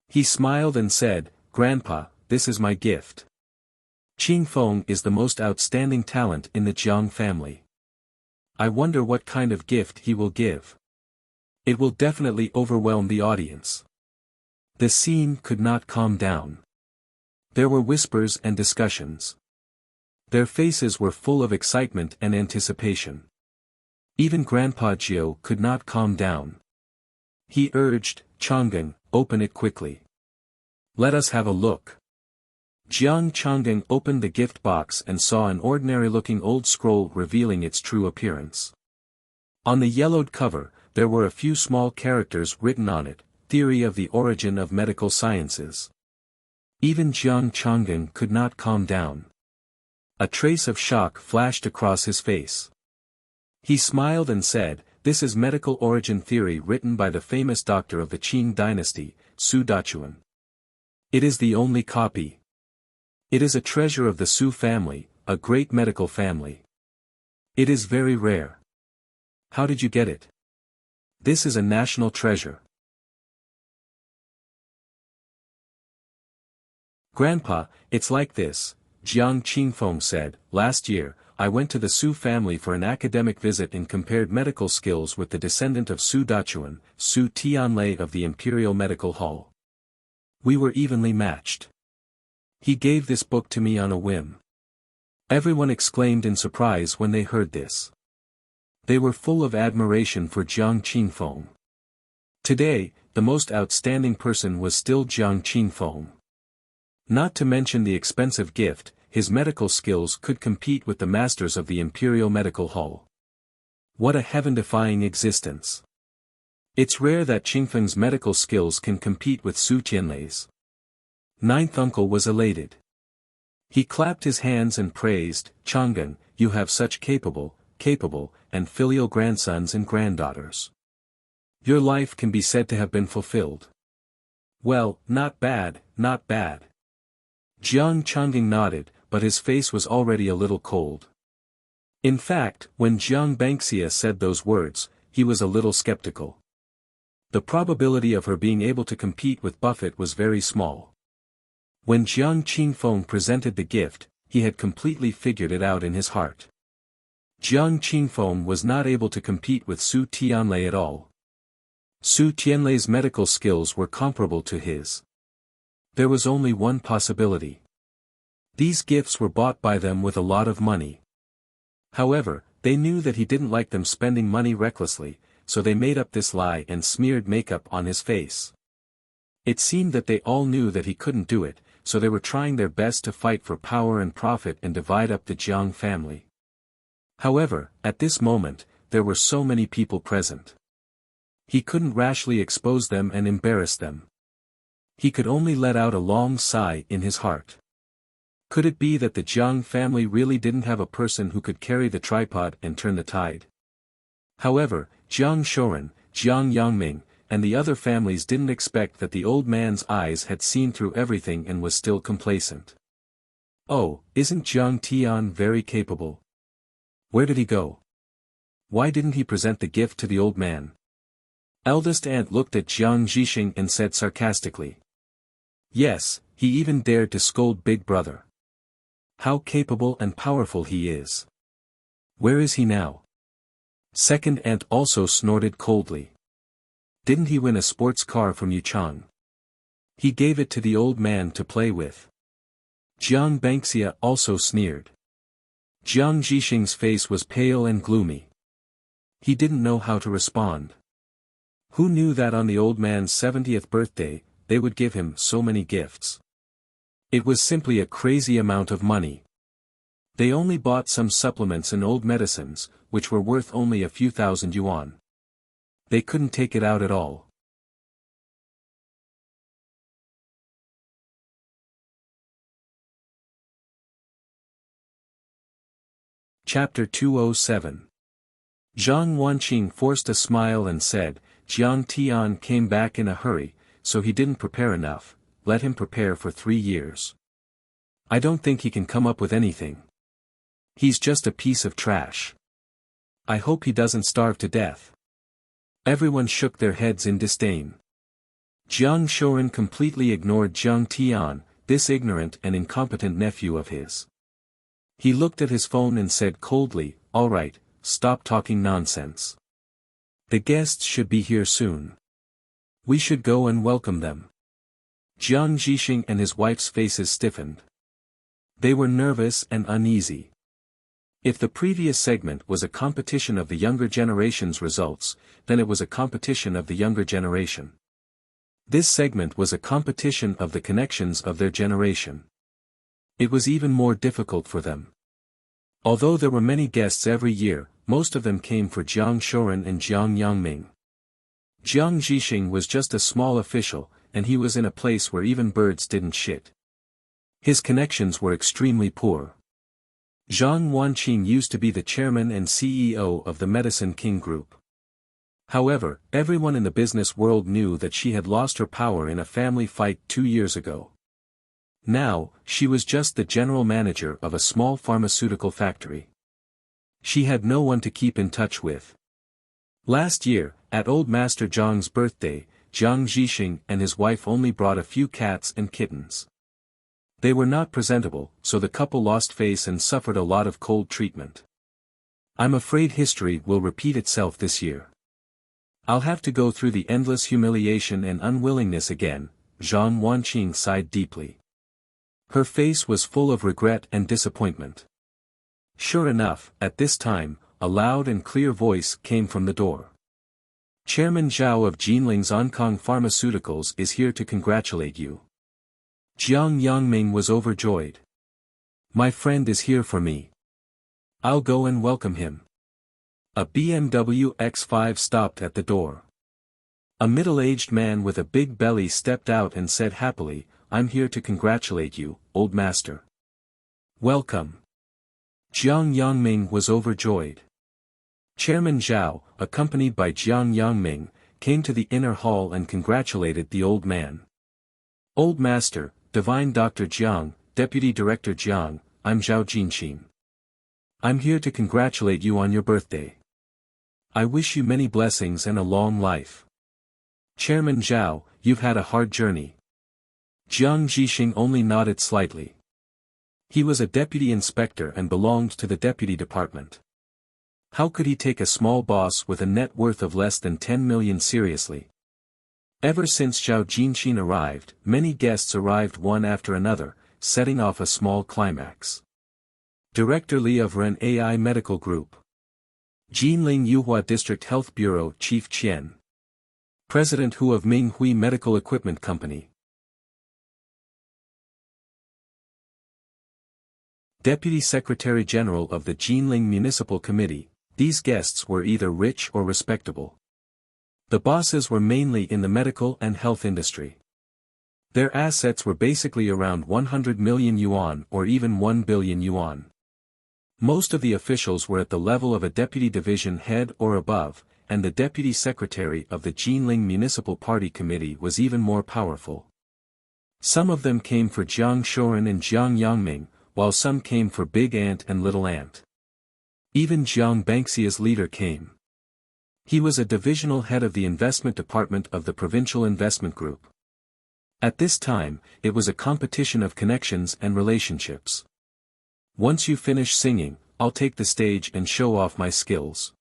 He smiled and said, Grandpa, this is my gift. Qingfeng is the most outstanding talent in the Jiang family. I wonder what kind of gift he will give. It will definitely overwhelm the audience. The scene could not calm down. There were whispers and discussions. Their faces were full of excitement and anticipation. Even Grandpa Jiao could not calm down. He urged, Chang'eng, open it quickly. Let us have a look. Jiang Chang'eng opened the gift box and saw an ordinary-looking old scroll revealing its true appearance. On the yellowed cover, there were a few small characters written on it, Theory of the Origin of Medical Sciences. Even Jiang Chang'eng could not calm down. A trace of shock flashed across his face. He smiled and said, this is medical origin theory written by the famous doctor of the Qing dynasty, Su Dachuan. It is the only copy. It is a treasure of the Su family, a great medical family. It is very rare. How did you get it? This is a national treasure. Grandpa, it's like this, Jiang Qingfeng said, last year, I went to the Su family for an academic visit and compared medical skills with the descendant of Su Dachuan, Su Tianlei of the Imperial Medical Hall. We were evenly matched. He gave this book to me on a whim. Everyone exclaimed in surprise when they heard this. They were full of admiration for Jiang Qingfeng. Today, the most outstanding person was still Jiang Qingfeng. Not to mention the expensive gift, his medical skills could compete with the masters of the Imperial Medical Hall. What a heaven-defying existence. It's rare that Qingfeng's medical skills can compete with Su Tianlei's. Ninth uncle was elated. He clapped his hands and praised, Chang'eng, you have such capable, and filial grandsons and granddaughters. Your life can be said to have been fulfilled. Well, not bad, not bad. Jiang Chang'eng nodded, but his face was already a little cold. In fact, when Xianxia said those words, he was a little skeptical. The probability of her being able to compete with Buffett was very small. When Jiang Qingfeng presented the gift, he had completely figured it out in his heart. Jiang Qingfeng was not able to compete with Su Tianlei at all. Su Tianlei's medical skills were comparable to his. There was only one possibility. These gifts were bought by them with a lot of money. However, they knew that he didn't like them spending money recklessly, so they made up this lie and smeared makeup on his face. It seemed that they all knew that he couldn't do it, so they were trying their best to fight for power and profit and divide up the Jiang family. However, at this moment, there were so many people present. He couldn't rashly expose them and embarrass them. He could only let out a long sigh in his heart. Could it be that the Jiang family really didn't have a person who could carry the tripod and turn the tide? However, Jiang Shouren, Jiang Yangming, and the other families didn't expect that the old man's eyes had seen through everything and was still complacent. Oh, isn't Jiang Tian very capable? Where did he go? Why didn't he present the gift to the old man? Eldest aunt looked at Jiang Zhixing and said sarcastically. Yes, he even dared to scold big brother. How capable and powerful he is. Where is he now? Second aunt also snorted coldly. Didn't he win a sports car from Yuchang? He gave it to the old man to play with. Jiang Banxia also sneered. Jiang Zhixing's face was pale and gloomy. He didn't know how to respond. Who knew that on the old man's 70th birthday, they would give him so many gifts? It was simply a crazy amount of money. They only bought some supplements and old medicines, which were worth only a few thousand yuan. They couldn't take it out at all. Chapter 207. Zhang Wanqing forced a smile and said, Jiang Tian came back in a hurry, so he didn't prepare enough. Let him prepare for 3 years. I don't think he can come up with anything. He's just a piece of trash. I hope he doesn't starve to death. Everyone shook their heads in disdain. Jiang Shoren completely ignored Jiang Tian, this ignorant and incompetent nephew of his. He looked at his phone and said coldly, all right, stop talking nonsense. The guests should be here soon. We should go and welcome them. Jiang Zhixing and his wife's faces stiffened. They were nervous and uneasy. If the previous segment was a competition of the younger generation's results, then it was a competition of the younger generation. This segment was a competition of the connections of their generation. It was even more difficult for them. Although there were many guests every year, most of them came for Jiang Shoren and Jiang Yangming. Jiang Zhixing was just a small official, and he was in a place where even birds didn't shit. His connections were extremely poor. Zhang Wanqing used to be the chairman and CEO of the Medicine King Group. However, everyone in the business world knew that she had lost her power in a family fight 2 years ago. Now, she was just the general manager of a small pharmaceutical factory. She had no one to keep in touch with. Last year, at Old Master Zhang's birthday, Jiang Zhixing and his wife only brought a few cats and kittens. They were not presentable, so the couple lost face and suffered a lot of cold treatment. I'm afraid history will repeat itself this year. I'll have to go through the endless humiliation and unwillingness again, Zhang Wanqing sighed deeply. Her face was full of regret and disappointment. Sure enough, at this time, a loud and clear voice came from the door. Chairman Zhao of Jinling's Oncong Pharmaceuticals is here to congratulate you. Jiang Yangming was overjoyed. My friend is here for me. I'll go and welcome him. A BMW X5 stopped at the door. A middle-aged man with a big belly stepped out and said happily, I'm here to congratulate you, old master. Welcome. Jiang Yangming was overjoyed. Chairman Zhao, accompanied by Jiang Yangming, came to the inner hall and congratulated the old man. Old master, Divine Dr. Jiang, Deputy Director Jiang, I'm Zhao Jinqin. I'm here to congratulate you on your birthday. I wish you many blessings and a long life. Chairman Zhao, you've had a hard journey. Jiang Zhixing only nodded slightly. He was a deputy inspector and belonged to the deputy department. How could he take a small boss with a net worth of less than 10 million seriously? Ever since Zhao Jinqin arrived, many guests arrived one after another, setting off a small climax. Director Li of Ren AI Medical Group. Jinling Yuhua District Health Bureau Chief Qian. President Hu of Minghui Medical Equipment Company. Deputy Secretary General of the Jinling Municipal Committee. These guests were either rich or respectable. The bosses were mainly in the medical and health industry. Their assets were basically around 100 million yuan or even 1 billion yuan. Most of the officials were at the level of a deputy division head or above, and the deputy secretary of the Jinling Municipal Party Committee was even more powerful. Some of them came for Jiang Shoren and Jiang Yangming, while some came for Big Ant and Little Ant. Even Jiang Banxia's leader came. He was a divisional head of the investment department of the provincial investment group. At this time, it was a competition of connections and relationships. Once you finish singing, I'll take the stage and show off my skills.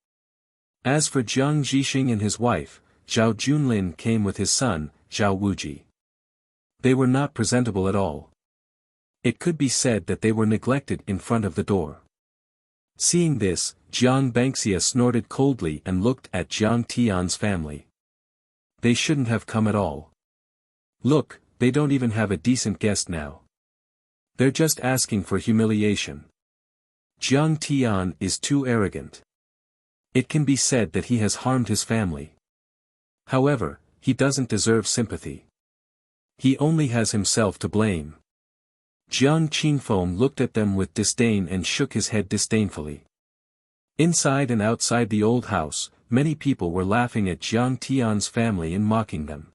As for Jiang Zhixing and his wife, Zhao Junlin came with his son, Zhao Wuji. They were not presentable at all. It could be said that they were neglected in front of the door. Seeing this, Jiang Bangxia snorted coldly and looked at Jiang Tian's family. They shouldn't have come at all. Look, they don't even have a decent guest now. They're just asking for humiliation. Jiang Tian is too arrogant. It can be said that he has harmed his family. However, he doesn't deserve sympathy. He only has himself to blame. Jiang Qingfeng looked at them with disdain and shook his head disdainfully. Inside and outside the old house, many people were laughing at Jiang Tian's family and mocking them.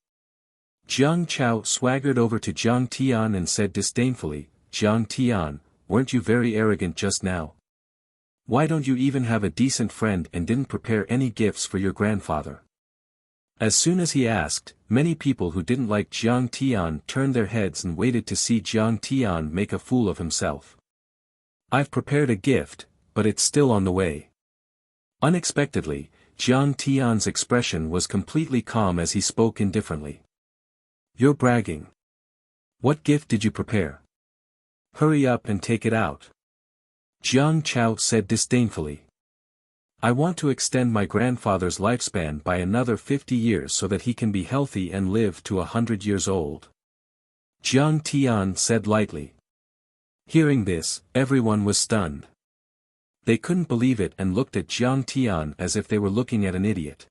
Jiang Chao swaggered over to Jiang Tian and said disdainfully, "Jiang Tian, weren't you very arrogant just now? Why don't you even have a decent friend and didn't prepare any gifts for your grandfather?" As soon as he asked, many people who didn't like Jiang Tian turned their heads and waited to see Jiang Tian make a fool of himself. "I've prepared a gift, but it's still on the way." Unexpectedly, Jiang Tian's expression was completely calm as he spoke indifferently. "You're bragging. What gift did you prepare? Hurry up and take it out." Jiang Chao said disdainfully. "I want to extend my grandfather's lifespan by another 50 years so that he can be healthy and live to 100 years old." Jiang Tian said lightly. Hearing this, everyone was stunned. They couldn't believe it and looked at Jiang Tian as if they were looking at an idiot.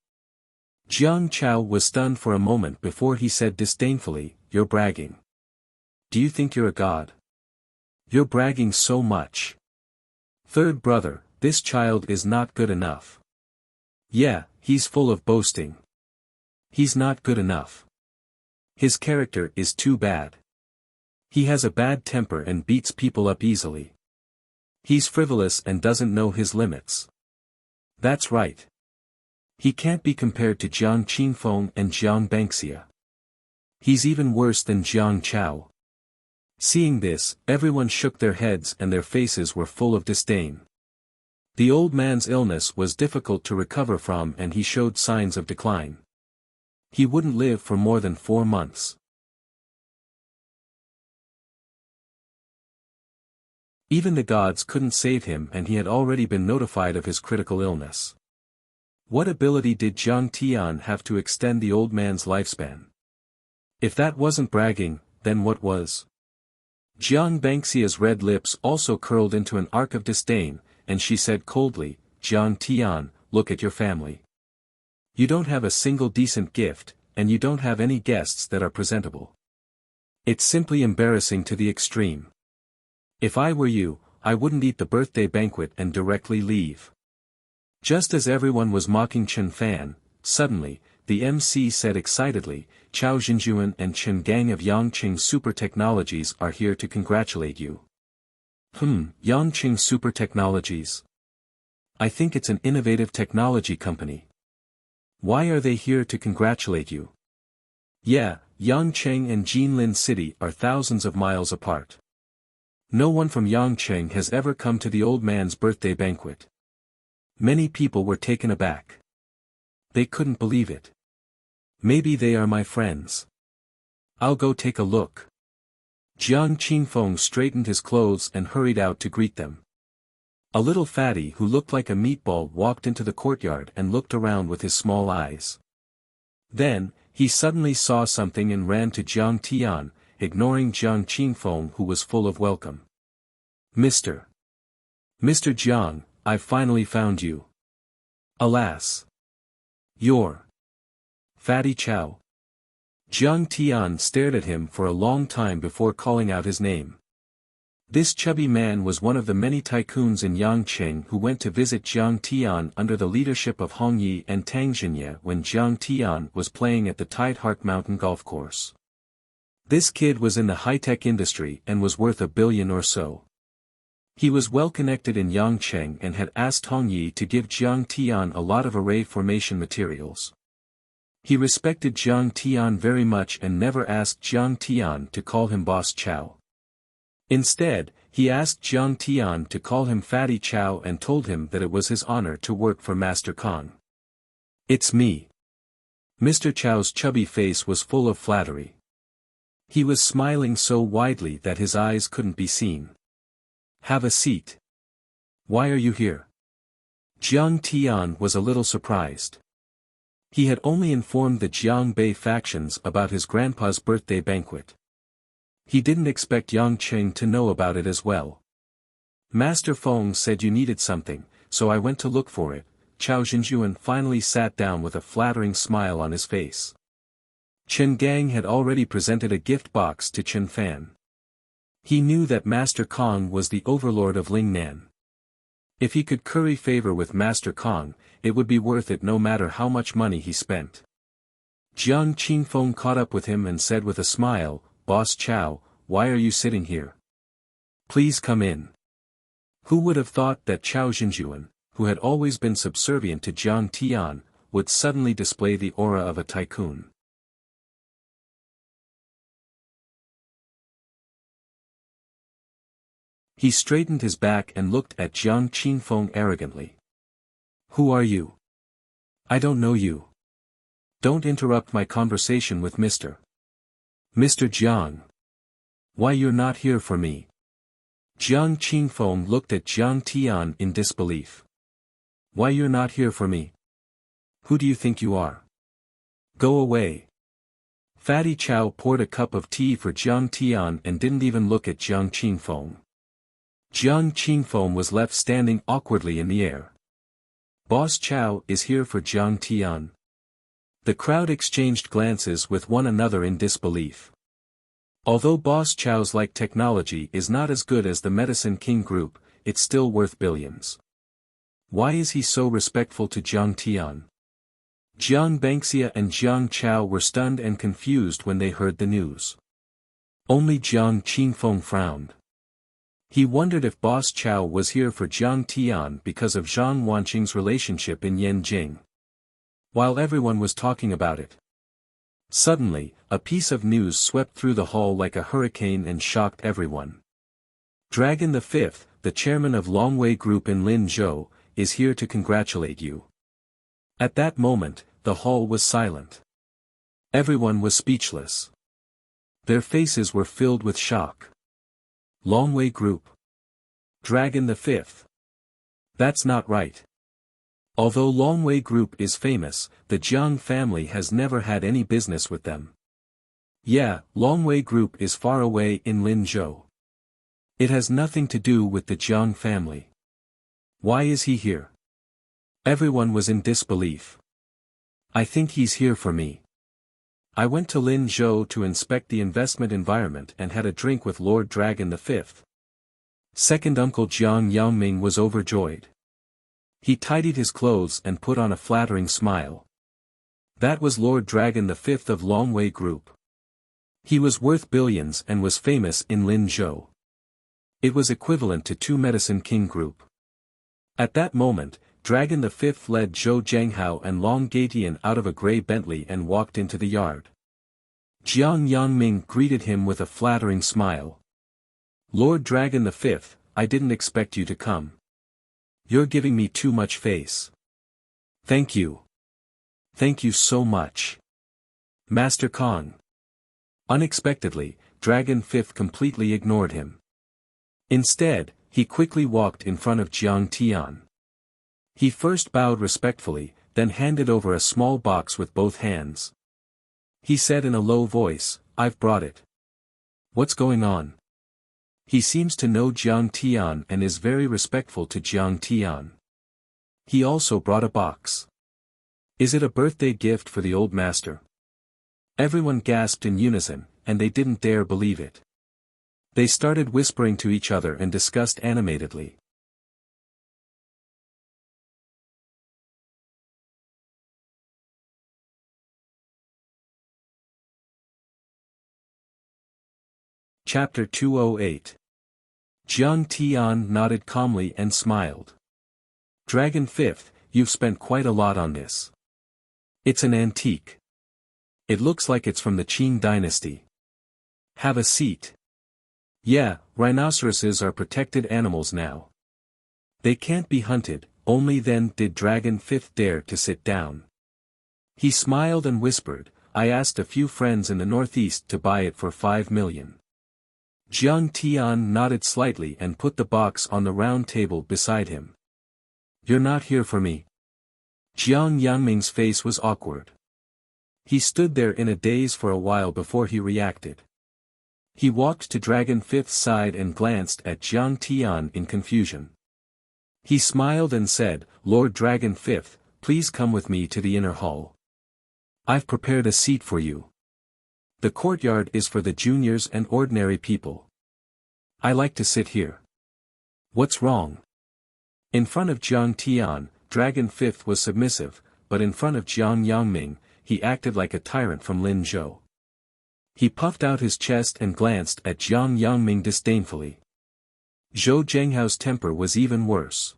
Jiang Chao was stunned for a moment before he said disdainfully, "You're bragging. Do you think you're a god? You're bragging so much. Third brother, this child is not good enough. Yeah, he's full of boasting. He's not good enough. His character is too bad. He has a bad temper and beats people up easily. He's frivolous and doesn't know his limits. That's right. He can't be compared to Jiang Qingfeng and Jiang Bangxia. He's even worse than Jiang Chao." Seeing this, everyone shook their heads and their faces were full of disdain. The old man's illness was difficult to recover from and he showed signs of decline. He wouldn't live for more than 4 months. Even the gods couldn't save him and he had already been notified of his critical illness. What ability did Jiang Tian have to extend the old man's lifespan? If that wasn't bragging, then what was? Jiang Bangxia's red lips also curled into an arc of disdain, and she said coldly, "Jiang Tian, look at your family. You don't have a single decent gift, and you don't have any guests that are presentable. It's simply embarrassing to the extreme. If I were you, I wouldn't eat the birthday banquet and directly leave." Just as everyone was mocking Chen Fan, suddenly, the MC said excitedly, "Chao Xinjuan and Chen Gang of Yangqing Super Technologies are here to congratulate you." Yangqing Super Technologies. I think it's an innovative technology company. Why are they here to congratulate you? Yeah, Yangqing and Jinlin City are thousands of miles apart. No one from Yangqing has ever come to the old man's birthday banquet. Many people were taken aback. They couldn't believe it. Maybe they are my friends. I'll go take a look. Jiang Qingfeng straightened his clothes and hurried out to greet them. A little fatty who looked like a meatball walked into the courtyard and looked around with his small eyes. Then, he suddenly saw something and ran to Jiang Tian, ignoring Jiang Qingfeng who was full of welcome. Mr. Jiang, I've finally found you. Alas. You're Fatty Chow. Jiang Tian stared at him for a long time before calling out his name. This chubby man was one of the many tycoons in Yangqing who went to visit Jiang Tian under the leadership of Hong Yi and Tang Xinye when Jiang Tian was playing at the Tideheart Mountain golf course. This kid was in the high-tech industry and was worth $1 billion or so. He was well connected in Yangcheng and had asked Hong Yi to give Jiang Tian a lot of array formation materials. He respected Jiang Tian very much and never asked Jiang Tian to call him Boss Chow. Instead, he asked Jiang Tian to call him Fatty Chow and told him that it was his honor to work for Master Kong. "It's me." Mr. Chow's chubby face was full of flattery. He was smiling so widely that his eyes couldn't be seen. "Have a seat." "Why are you here?" Jiang Tian was a little surprised. He had only informed the Jiangbei factions about his grandpa's birthday banquet. He didn't expect Yangcheng to know about it as well. "Master Feng said you needed something, so I went to look for it." Chao Xinjuan finally sat down with a flattering smile on his face. Chen Gang had already presented a gift box to Chen Fan. He knew that Master Kong was the overlord of Lingnan. If he could curry favor with Master Kong, it would be worth it no matter how much money he spent. Jiang Qingfeng caught up with him and said with a smile, "Boss Chow, why are you sitting here? Please come in." Who would have thought that Chao Xinjuan, who had always been subservient to Jiang Tian, would suddenly display the aura of a tycoon? He straightened his back and looked at Jiang Qingfeng arrogantly. "Who are you? I don't know you. Don't interrupt my conversation with Mr. Jiang. Why you're not here for me?" Jiang Qingfeng looked at Jiang Tian in disbelief. "Why you're not here for me? Who do you think you are? Go away." Fatty Chow poured a cup of tea for Jiang Tian and didn't even look at Jiang Qingfeng. Jiang Qingfeng was left standing awkwardly in the air. "Boss Chow is here for Jiang Tian." The crowd exchanged glances with one another in disbelief. Although Boss Chow's like technology is not as good as the Medicine King Group, it's still worth billions. Why is he so respectful to Jiang Tian? Jiang Bangxia and Jiang Chao were stunned and confused when they heard the news. Only Jiang Qingfeng frowned. He wondered if Boss Chow was here for Jiang Tian because of Zhang Wanqing's relationship in Yanjing. While everyone was talking about it, suddenly, a piece of news swept through the hall like a hurricane and shocked everyone. Dragon V, the chairman of Longwei Group in Linzhou, is here to congratulate you. At that moment, the hall was silent. Everyone was speechless. Their faces were filled with shock. Longwei Group. Dragon V. That's not right. Although Longwei Group is famous, the Jiang family has never had any business with them. Yeah, Longwei Group is far away in Linzhou. It has nothing to do with the Jiang family. Why is he here? Everyone was in disbelief. "I think he's here for me. I went to Linzhou to inspect the investment environment and had a drink with Lord Dragon V. Second Uncle Jiang Yangming was overjoyed. He tidied his clothes and put on a flattering smile. That was Lord Dragon V of Longwei Group. He was worth billions and was famous in Linzhou. It was equivalent to 2 Medicine King Group. At that moment, Dragon V led Zhou Zhenghao and Long Gaetian out of a grey Bentley and walked into the yard. Jiang Yangming greeted him with a flattering smile. "Lord Dragon V, I didn't expect you to come. You're giving me too much face." "Thank you. Thank you so much. Master Kong." Unexpectedly, Dragon V completely ignored him. Instead, he quickly walked in front of Jiang Tian. He first bowed respectfully, then handed over a small box with both hands. He said in a low voice, "I've brought it." "What's going on?" He seems to know Jiang Tian and is very respectful to Jiang Tian. He also brought a box. Is it a birthday gift for the old master? Everyone gasped in unison, and they didn't dare believe it. They started whispering to each other and discussed animatedly. Chapter 208. Jiang Tian nodded calmly and smiled. Dragon 5th, you've spent quite a lot on this. It's an antique. It looks like it's from the Qing dynasty. Have a seat. Yeah, rhinoceroses are protected animals now. They can't be hunted, only then did Dragon 5th dare to sit down. He smiled and whispered, I asked a few friends in the northeast to buy it for 5 million. Jiang Tian nodded slightly and put the box on the round table beside him. You're not here for me. Jiang Yangming's face was awkward. He stood there in a daze for a while before he reacted. He walked to Dragon 5th's side and glanced at Jiang Tian in confusion. He smiled and said, Lord Dragon 5th, please come with me to the inner hall. I've prepared a seat for you. The courtyard is for the juniors and ordinary people. I like to sit here. What's wrong? In front of Jiang Tian, Dragon 5th was submissive, but in front of Jiang Yangming, he acted like a tyrant from Linzhou. He puffed out his chest and glanced at Jiang Yangming disdainfully. Zhou Zhenghao's temper was even worse.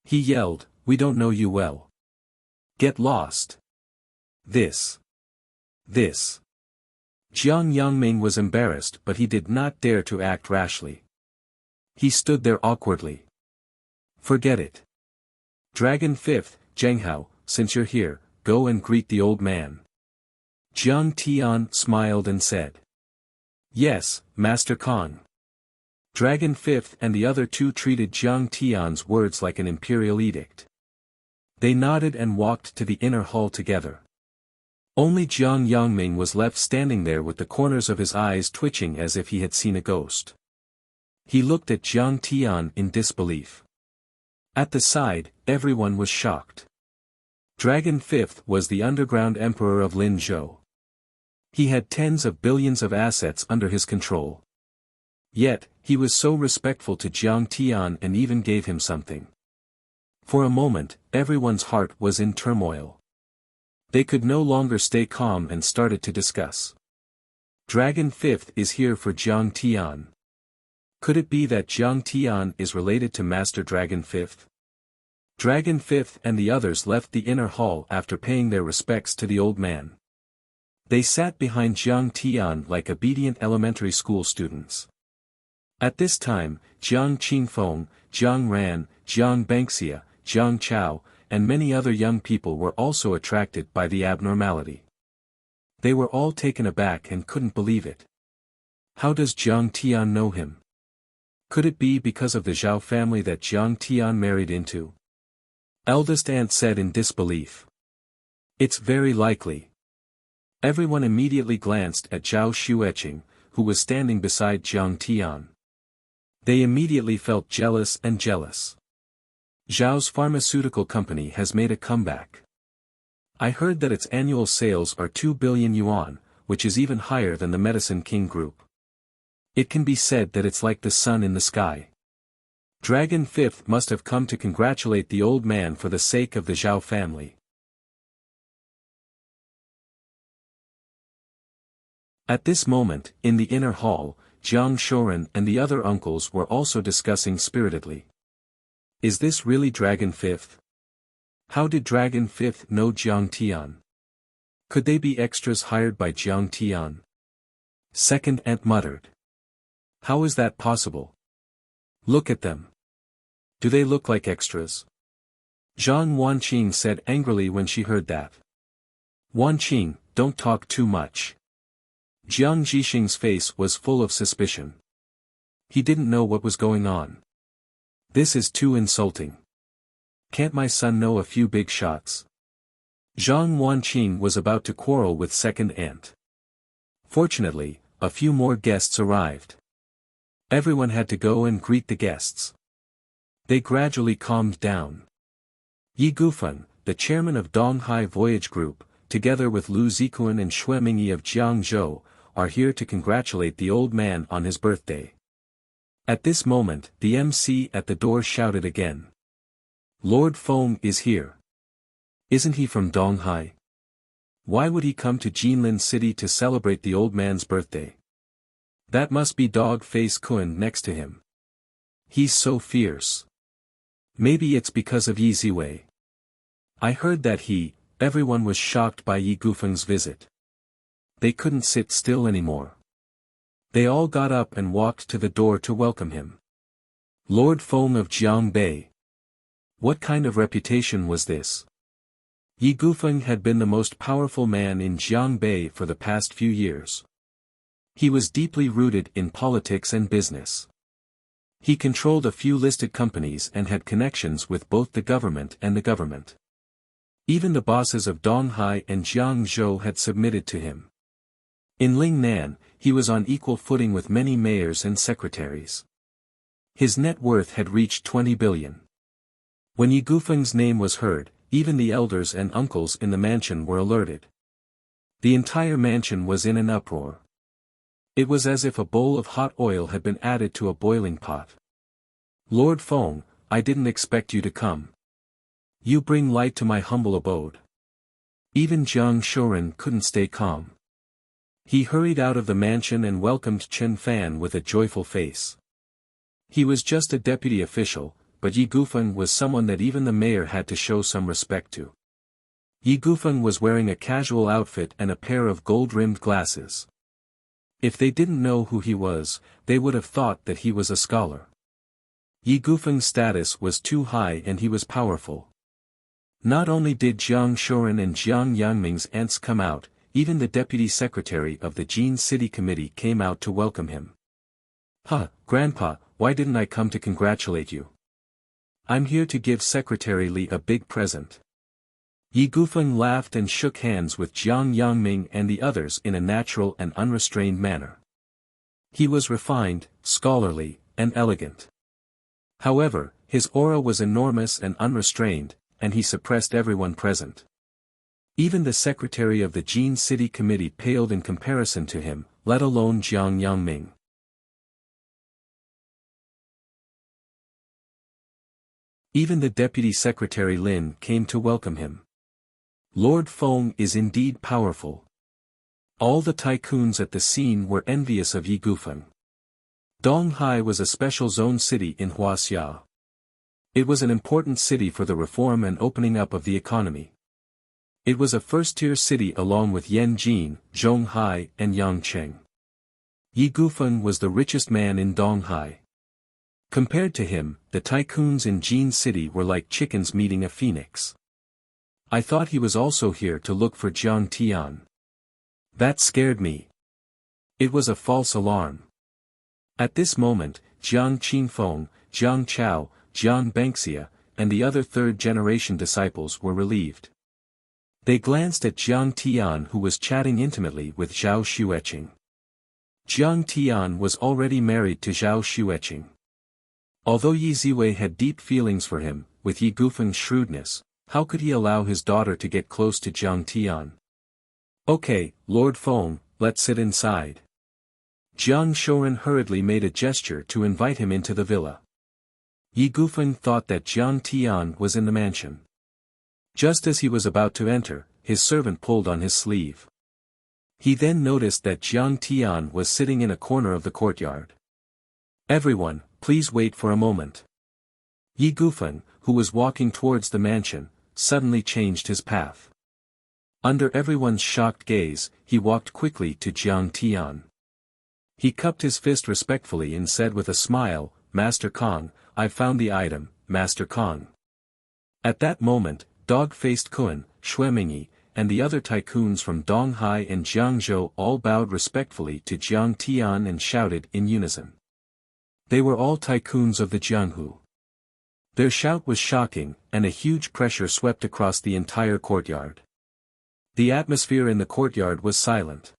He yelled, we don't know you well. Get lost. This. Jiang Yangming was embarrassed but he did not dare to act rashly. He stood there awkwardly. Forget it. Dragon 5th, Zhenghao, since you're here, go and greet the old man. Jiang Tian smiled and said. Yes, Master Khan. Dragon 5th and the other two treated Jiang Tian's words like an imperial edict. They nodded and walked to the inner hall together. Only Jiang Yangming was left standing there with the corners of his eyes twitching as if he had seen a ghost. He looked at Jiang Tian in disbelief. At the side, everyone was shocked. Dragon 5th was the underground emperor of Linzhou. He had tens of billions of assets under his control. Yet, he was so respectful to Jiang Tian and even gave him something. For a moment, everyone's heart was in turmoil. They could no longer stay calm and started to discuss. Dragon 5th is here for Jiang Tian. Could it be that Jiang Tian is related to Master Dragon 5th? Dragon 5th and the others left the inner hall after paying their respects to the old man. They sat behind Jiang Tian like obedient elementary school students. At this time, Jiang Qingfeng, Jiang Ran, Jiang Bengxia, Jiang Chao, and many other young people were also attracted by the abnormality. They were all taken aback and couldn't believe it. How does Jiang Tian know him? Could it be because of the Zhao family that Jiang Tian married into? Eldest aunt said in disbelief. It's very likely. Everyone immediately glanced at Zhao Xueqing, who was standing beside Jiang Tian. They immediately felt jealous and jealous. Zhao's pharmaceutical company has made a comeback. I heard that its annual sales are 2 billion yuan, which is even higher than the Medicine King Group. It can be said that it's like the sun in the sky. Dragon 5th must have come to congratulate the old man for the sake of the Zhao family. At this moment, in the inner hall, Jiang Shoren and the other uncles were also discussing spiritedly. Is this really Dragon 5th? How did Dragon 5th know Jiang Tian? Could they be extras hired by Jiang Tian? Second aunt muttered. How is that possible? Look at them. Do they look like extras? Zhang Wanqing said angrily when she heard that. Wanqing, don't talk too much. Jiang Zhixing's face was full of suspicion. He didn't know what was going on. This is too insulting. Can't my son know a few big shots? Zhang Wanqing was about to quarrel with second aunt. Fortunately, a few more guests arrived. Everyone had to go and greet the guests. They gradually calmed down. Yi Gufan, the chairman of Donghai Voyage Group, together with Lu Zikuan and Xue Mingyi of Jiangzhou, are here to congratulate the old man on his birthday. At this moment, the MC at the door shouted again. Lord Feng is here. Isn't he from Donghai? Why would he come to Jinlin City to celebrate the old man's birthday? That must be Dog Face Kun next to him. He's so fierce. Maybe it's because of Yi Ziwei. I heard that everyone was shocked by Yi Gufeng's visit. They couldn't sit still anymore. They all got up and walked to the door to welcome him. Lord Feng of Jiangbei. What kind of reputation was this? Yi Gufeng had been the most powerful man in Jiangbei for the past few years. He was deeply rooted in politics and business. He controlled a few listed companies and had connections with both the government and the government. Even the bosses of Donghai and Jiangzhou had submitted to him. In Lingnan, he was on equal footing with many mayors and secretaries. His net worth had reached 20 billion. When Yi Gufeng's name was heard, even the elders and uncles in the mansion were alerted. The entire mansion was in an uproar. It was as if a bowl of hot oil had been added to a boiling pot. Lord Feng, I didn't expect you to come. You bring light to my humble abode. Even Jiang Shoren couldn't stay calm. He hurried out of the mansion and welcomed Chen Fan with a joyful face. He was just a deputy official, but Yi Gufeng was someone that even the mayor had to show some respect to. Yi Gufeng was wearing a casual outfit and a pair of gold-rimmed glasses. If they didn't know who he was, they would have thought that he was a scholar. Yi Gufeng's status was too high and he was powerful. Not only did Jiang Shoren and Jiang Yangming's aunts come out, even the deputy secretary of the Jin City Committee came out to welcome him. Grandpa, why didn't I come to congratulate you? I'm here to give Secretary Li a big present. Yi Gufeng laughed and shook hands with Jiang Yangming and the others in a natural and unrestrained manner. He was refined, scholarly, and elegant. However, his aura was enormous and unrestrained, and he suppressed everyone present. Even the secretary of the Jin City Committee paled in comparison to him, let alone Jiang Yangming. Even the deputy secretary Lin came to welcome him. Lord Feng is indeed powerful. All the tycoons at the scene were envious of Yi Gufeng. Donghai was a special zone city in Huaxia. It was an important city for the reform and opening up of the economy. It was a first-tier city along with Yanjin, Zhonghai, and Yangcheng. Yi Gufeng was the richest man in Donghai. Compared to him, the tycoons in Jin City were like chickens meeting a phoenix. I thought he was also here to look for Jiang Tian. That scared me. It was a false alarm. At this moment, Jiang Qinfeng, Jiang Chao, Jiang Bengxia, and the other third-generation disciples were relieved. They glanced at Jiang Tian who was chatting intimately with Zhao Xueqing. Jiang Tian was already married to Zhao Xueqing. Although Yi Ziwei had deep feelings for him, with Yi Gufeng's shrewdness, how could he allow his daughter to get close to Jiang Tian? Okay, Lord Feng, let's sit inside. Jiang Shoren hurriedly made a gesture to invite him into the villa. Yi Gufeng thought that Jiang Tian was in the mansion. Just as he was about to enter, his servant pulled on his sleeve. He then noticed that Jiang Tian was sitting in a corner of the courtyard. Everyone, please wait for a moment. Yi Gufeng, who was walking towards the mansion, suddenly changed his path. Under everyone's shocked gaze, he walked quickly to Jiang Tian. He cupped his fist respectfully and said with a smile, Master Kong, I've found the item, Master Kong. At that moment, dog-faced Kun, Xuemingyi, and the other tycoons from Donghai and Jiangzhou all bowed respectfully to Jiang Tian and shouted in unison. They were all tycoons of the Jianghu. Their shout was shocking, and a huge pressure swept across the entire courtyard. The atmosphere in the courtyard was silent.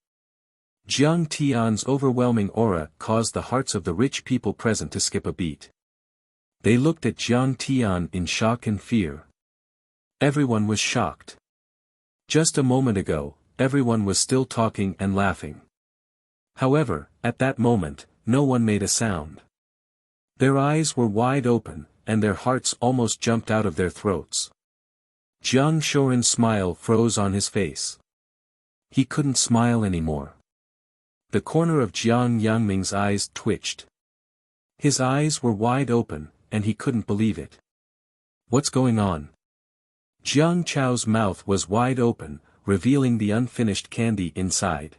Jiang Tian's overwhelming aura caused the hearts of the rich people present to skip a beat. They looked at Jiang Tian in shock and fear. Everyone was shocked. Just a moment ago, everyone was still talking and laughing. However, at that moment, no one made a sound. Their eyes were wide open, and their hearts almost jumped out of their throats. Jiang Shoren's smile froze on his face. He couldn't smile anymore. The corner of Jiang Yangming's eyes twitched. His eyes were wide open, and he couldn't believe it. What's going on? Jiang Chao's mouth was wide open, revealing the unfinished candy inside.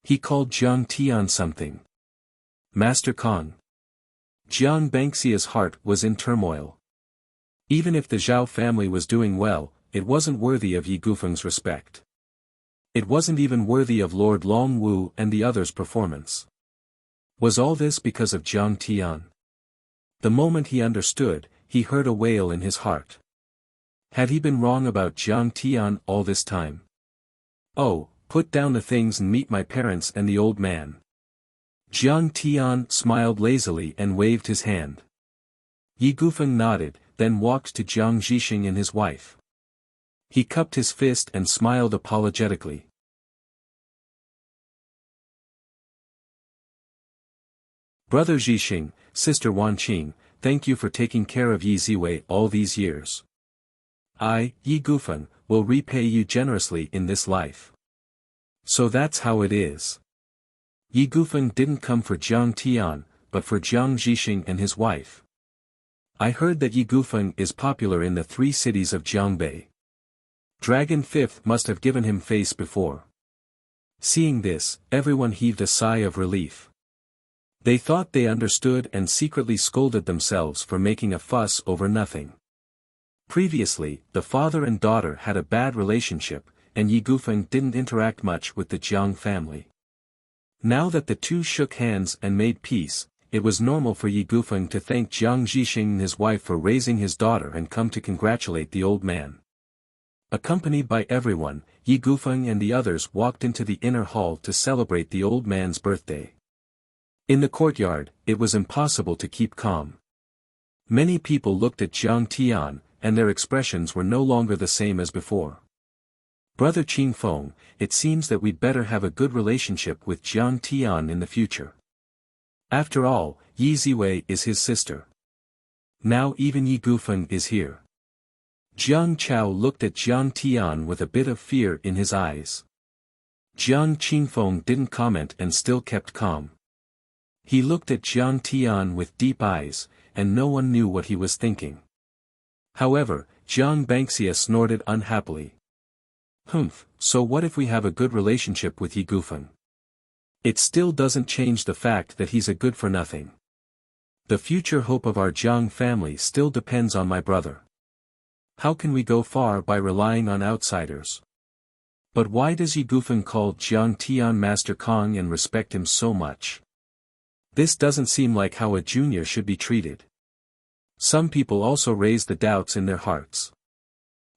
He called Jiang Tian something. Master Kong. Jiang Bangxia's heart was in turmoil. Even if the Zhao family was doing well, it wasn't worthy of Yi Gufeng's respect. It wasn't even worthy of Lord Long Wu and the others' performance. Was all this because of Jiang Tian? The moment he understood, he heard a wail in his heart. Had he been wrong about Jiang Tian all this time? Oh, put down the things and meet my parents and the old man. Jiang Tian smiled lazily and waved his hand. Yi Gufeng nodded, then walked to Jiang Zhixing and his wife. He cupped his fist and smiled apologetically. Brother Zhixing, Sister Wanqing, thank you for taking care of Yi Ziwei all these years. I, Yi Gufeng, will repay you generously in this life. So that's how it is. Yi Gufeng didn't come for Jiang Tian, but for Jiang Zhixing and his wife. I heard that Yi Gufeng is popular in the 3 cities of Jiangbei. Dragon Fifth must have given him face before. Seeing this, everyone heaved a sigh of relief. They thought they understood and secretly scolded themselves for making a fuss over nothing. Previously, the father and daughter had a bad relationship, and Yi Gufeng didn't interact much with the Jiang family. Now that the two shook hands and made peace, it was normal for Yi Gufeng to thank Jiang Zhixing and his wife for raising his daughter and come to congratulate the old man. Accompanied by everyone, Yi Gufeng and the others walked into the inner hall to celebrate the old man's birthday. In the courtyard, it was impossible to keep calm. Many people looked at Jiang Tian, and their expressions were no longer the same as before. Brother Qing Feng, it seems that we'd better have a good relationship with Jiang Tian in the future. After all, Yi Ziwei is his sister. Now even Yi Gufeng is here. Jiang Chao looked at Jiang Tian with a bit of fear in his eyes. Jiang Qingfeng didn't comment and still kept calm. He looked at Jiang Tian with deep eyes, and no one knew what he was thinking. However, Jiang Bangxia snorted unhappily. Humph, so what if we have a good relationship with Yi Gufeng? It still doesn't change the fact that he's a good-for-nothing. The future hope of our Jiang family still depends on my brother. How can we go far by relying on outsiders? But why does Yi Gufeng call Jiang Tian Master Kong and respect him so much? This doesn't seem like how a junior should be treated. Some people also raised the doubts in their hearts.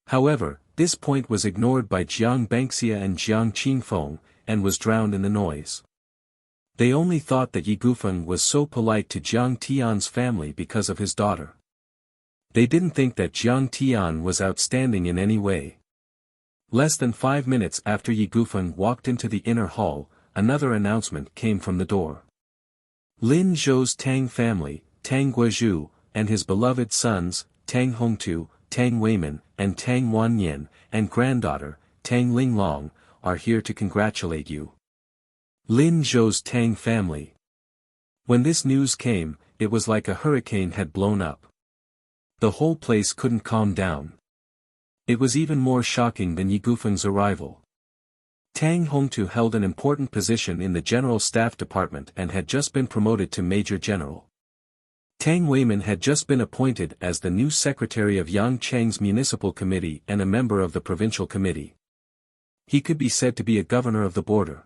However, this point was ignored by Jiang Bangxia and Jiang Qingfeng, and was drowned in the noise. They only thought that Yi Gufeng was so polite to Jiang Tian's family because of his daughter. They didn't think that Jiang Tian was outstanding in any way. Less than 5 minutes after Yi Gufeng walked into the inner hall, another announcement came from the door. Lin Zhou's Tang family, Tang Guozhu, and his beloved sons, Tang Hongtu, Tang Weimin, and Tang Wanyan, and granddaughter, Tang Linglong, are here to congratulate you. Lin Zhou's Tang family. When this news came, it was like a hurricane had blown up. The whole place couldn't calm down. It was even more shocking than Yi Gufeng's arrival. Tang Hongtu held an important position in the General Staff Department and had just been promoted to Major General. Tang Weimin had just been appointed as the new secretary of Yangcheng's Municipal Committee and a member of the Provincial Committee. He could be said to be a governor of the border.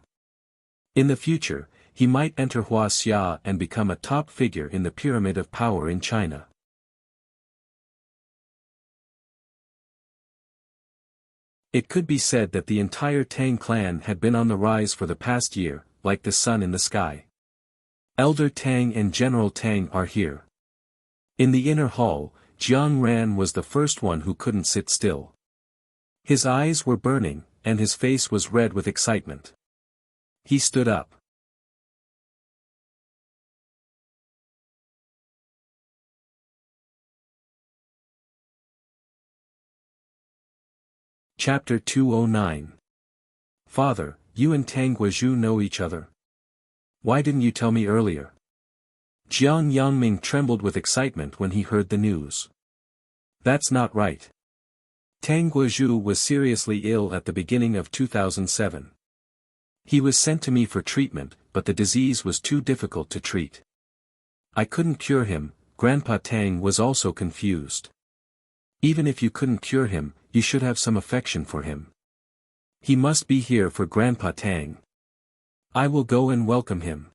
In the future, he might enter Huaxia and become a top figure in the pyramid of power in China. It could be said that the entire Tang clan had been on the rise for the past year, like the sun in the sky. Elder Tang and General Tang are here. In the inner hall, Jiang Ran was the first one who couldn't sit still. His eyes were burning, and his face was red with excitement. He stood up. Chapter 209. Father, you and Tang Guozhu know each other. Why didn't you tell me earlier? Jiang Yangming trembled with excitement when he heard the news. That's not right. Tang Guozhu was seriously ill at the beginning of 2007. He was sent to me for treatment, but the disease was too difficult to treat. I couldn't cure him. Grandpa Tang was also confused. Even if you couldn't cure him, you should have some affection for him. He must be here for Grandpa Tang. I will go and welcome him.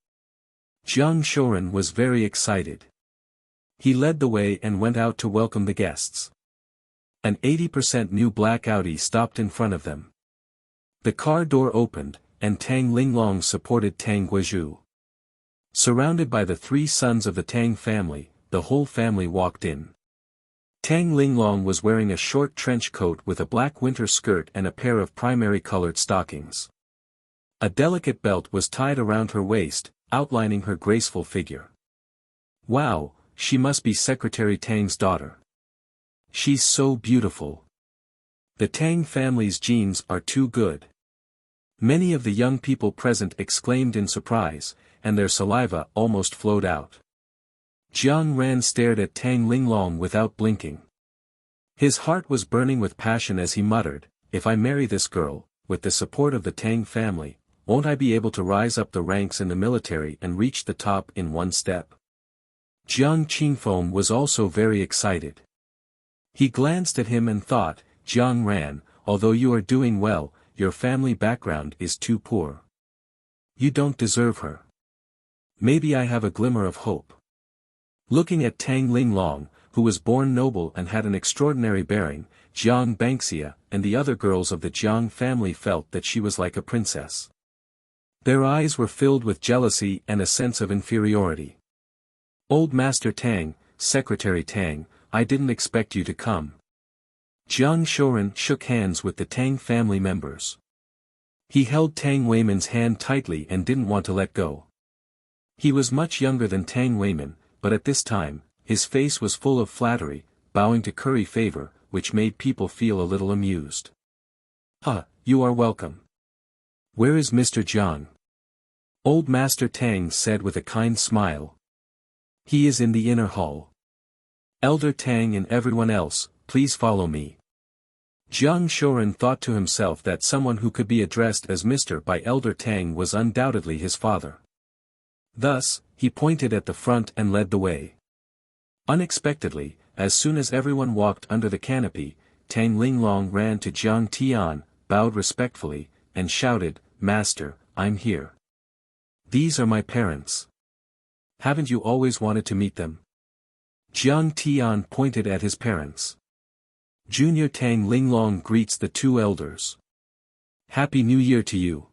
Jiang Shoren was very excited. He led the way and went out to welcome the guests. An 80% new black Audi stopped in front of them. The car door opened, and Tang Linglong supported Tang Guozhu. Surrounded by the three sons of the Tang family, the whole family walked in. Tang Linglong was wearing a short trench coat with a black winter skirt and a pair of primary-colored stockings. A delicate belt was tied around her waist, outlining her graceful figure. Wow, she must be Secretary Tang's daughter. She's so beautiful. The Tang family's genes are too good. Many of the young people present exclaimed in surprise, and their saliva almost flowed out. Jiang Ran stared at Tang Linglong without blinking. His heart was burning with passion as he muttered, if I marry this girl, with the support of the Tang family, won't I be able to rise up the ranks in the military and reach the top in one step? Jiang Qingfeng was also very excited. He glanced at him and thought, Jiang Ran, although you are doing well, your family background is too poor. You don't deserve her. Maybe I have a glimmer of hope. Looking at Tang Linglong, who was born noble and had an extraordinary bearing, Jiang Bangxia and the other girls of the Jiang family felt that she was like a princess. Their eyes were filled with jealousy and a sense of inferiority. Old Master Tang, Secretary Tang, I didn't expect you to come. Jiang Shoren shook hands with the Tang family members. He held Tang Weiman's hand tightly and didn't want to let go. He was much younger than Tang Weiman, but at this time, his face was full of flattery, bowing to curry favor, which made people feel a little amused. You are welcome. Where is Mr. Jiang? Old Master Tang said with a kind smile. He is in the inner hall. Elder Tang and everyone else, please follow me. Jiang Shoren thought to himself that someone who could be addressed as Mr. by Elder Tang was undoubtedly his father. Thus, he pointed at the front and led the way. Unexpectedly, as soon as everyone walked under the canopy, Tang Linglong ran to Jiang Tian, bowed respectfully, and shouted, Master, I'm here. These are my parents. Haven't you always wanted to meet them? Jiang Tian pointed at his parents. Junior Tang Linglong greets the two elders. Happy New Year to you.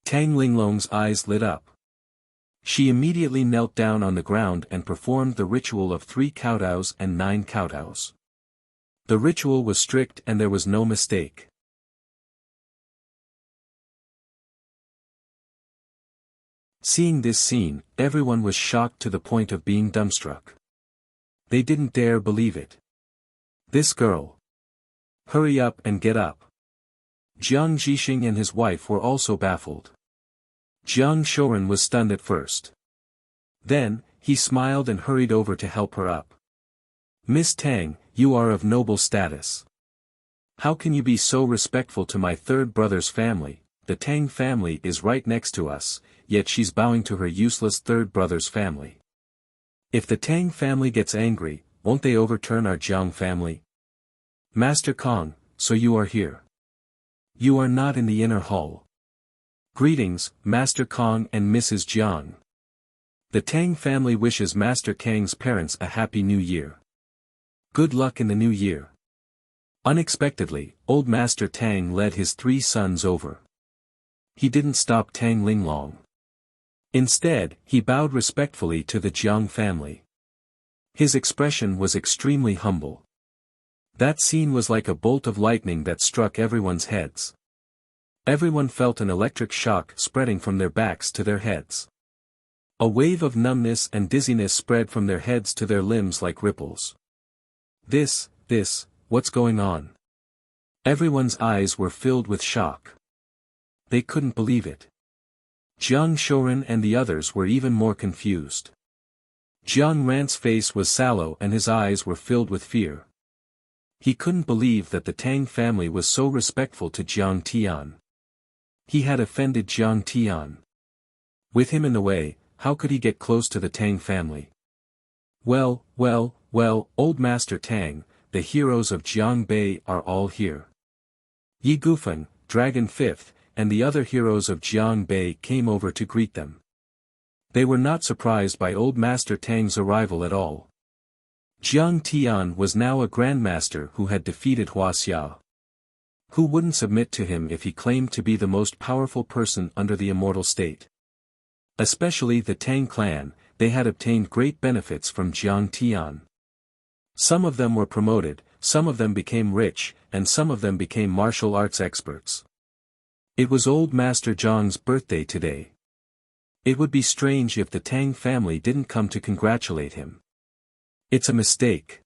Tang Linglong's eyes lit up. She immediately knelt down on the ground and performed the ritual of 3 kowtows and 9 kowtows. The ritual was strict and there was no mistake. Seeing this scene, everyone was shocked to the point of being dumbstruck. They didn't dare believe it. This girl. Hurry up and get up. Jiang Zhixing and his wife were also baffled. Jiang Shoren was stunned at first. Then, he smiled and hurried over to help her up. Miss Tang, you are of noble status. How can you be so respectful to my third brother's family? The Tang family is right next to us, yet she's bowing to her useless third brother's family. If the Tang family gets angry, won't they overturn our Jiang family? Master Kong, so you are here. You are not in the inner hall. Greetings, Master Kong and Mrs. Jiang. The Tang family wishes Master Kang's parents a happy new year. Good luck in the new year. Unexpectedly, old Master Tang led his 3 sons over. He didn't stop Tang Linglong. Instead, he bowed respectfully to the Jiang family. His expression was extremely humble. That scene was like a bolt of lightning that struck everyone's heads. Everyone felt an electric shock spreading from their backs to their heads. A wave of numbness and dizziness spread from their heads to their limbs like ripples. What's going on? Everyone's eyes were filled with shock. They couldn't believe it. Jiang Shoren and the others were even more confused. Jiang Ran's face was sallow and his eyes were filled with fear. He couldn't believe that the Tang family was so respectful to Jiang Tian. He had offended Jiang Tian. With him in the way, how could he get close to the Tang family? Well, old Master Tang, the heroes of Jiang Bei are all here. Yi Gufeng, Dragon Fifth, and the other heroes of Jiang Bei came over to greet them. They were not surprised by old Master Tang's arrival at all. Jiang Tian was now a grandmaster who had defeated Wuxia. Who wouldn't submit to him if he claimed to be the most powerful person under the immortal state? Especially the Tang clan, they had obtained great benefits from Jiang Tian. Some of them were promoted, some of them became rich, and some of them became martial arts experts. It was old Master Zhang's birthday today. It would be strange if the Tang family didn't come to congratulate him. It's a mistake.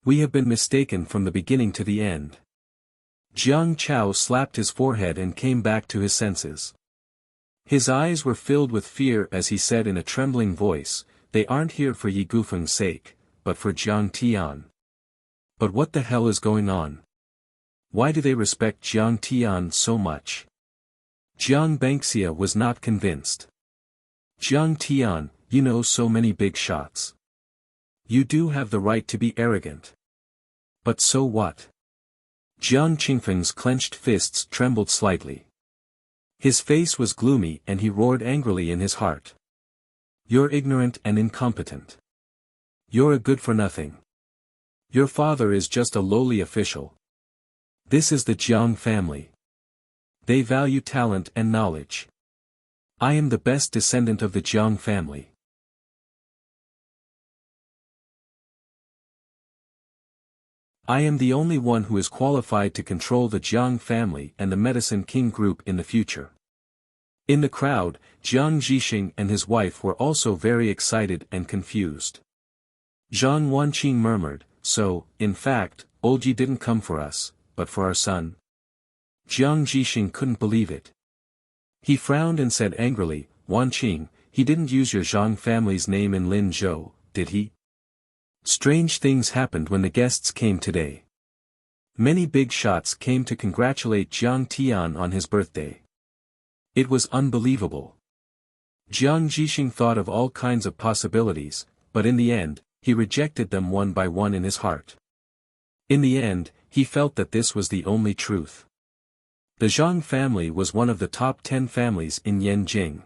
We have been mistaken from the beginning to the end. Jiang Chao slapped his forehead and came back to his senses. His eyes were filled with fear as he said in a trembling voice, "They aren't here for Yi Gufeng's sake, but for Jiang Tian." But what the hell is going on? Why do they respect Jiang Tian so much? Jiang Bengxia was not convinced. Jiang Tian, you know so many big shots. You do have the right to be arrogant. But so what? Jiang Qingfeng's clenched fists trembled slightly. His face was gloomy and he roared angrily in his heart. You're ignorant and incompetent. You're a good-for-nothing. Your father is just a lowly official. This is the Jiang family. They value talent and knowledge. I am the best descendant of the Jiang family. I am the only one who is qualified to control the Jiang family and the Medicine King group in the future. In the crowd, Jiang Zhixing and his wife were also very excited and confused. Zhang Wanqing murmured, "So, in fact, old Yi didn't come for us, but for our son?" Jiang Zhixing couldn't believe it. He frowned and said angrily, "Wanqing, he didn't use your Zhang family's name in Lin Zhou, did he?" Strange things happened when the guests came today. Many big shots came to congratulate Jiang Tian on his birthday. It was unbelievable. Jiang Zhixing thought of all kinds of possibilities, but in the end, he rejected them one by one in his heart. In the end, he felt that this was the only truth. The Zhang family was one of the top 10 families in Yanjing.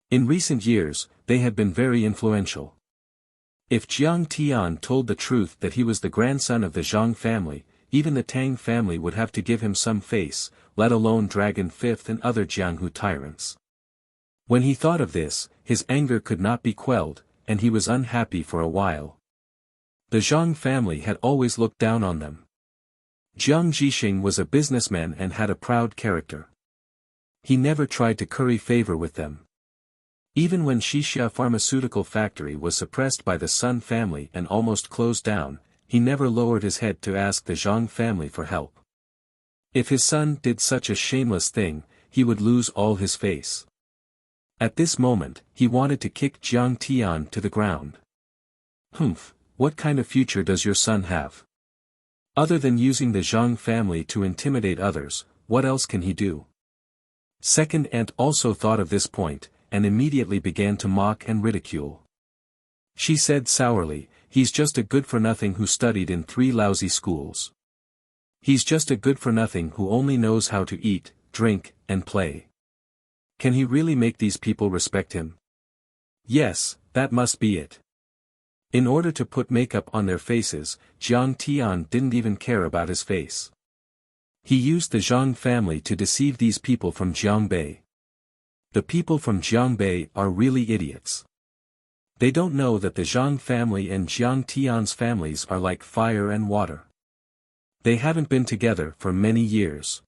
In recent years, they had been very influential. If Jiang Tian told the truth that he was the grandson of the Zhang family, even the Tang family would have to give him some face, let alone Dragon Fifth and other Jianghu tyrants. When he thought of this, his anger could not be quelled, and he was unhappy for a while. The Zhang family had always looked down on them. Jiang Zhixing was a businessman and had a proud character. He never tried to curry favor with them. Even when Xixia pharmaceutical factory was suppressed by the Sun family and almost closed down, he never lowered his head to ask the Zhang family for help. If his son did such a shameless thing, he would lose all his face. At this moment, he wanted to kick Jiang Tian to the ground. Humph, what kind of future does your son have? Other than using the Zhang family to intimidate others, what else can he do? Second aunt also thought of this point, and immediately began to mock and ridicule. She said sourly, "He's just a good-for-nothing who studied in 3 lousy schools. He's just a good-for-nothing who only knows how to eat, drink, and play. Can he really make these people respect him?" Yes, that must be it. In order to put makeup on their faces, Jiang Tian didn't even care about his face. He used the Zhang family to deceive these people from Jiangbei. The people from Jiangbei are really idiots. They don't know that the Zhang family and Jiang Tian's families are like fire and water. They haven't been together for many years.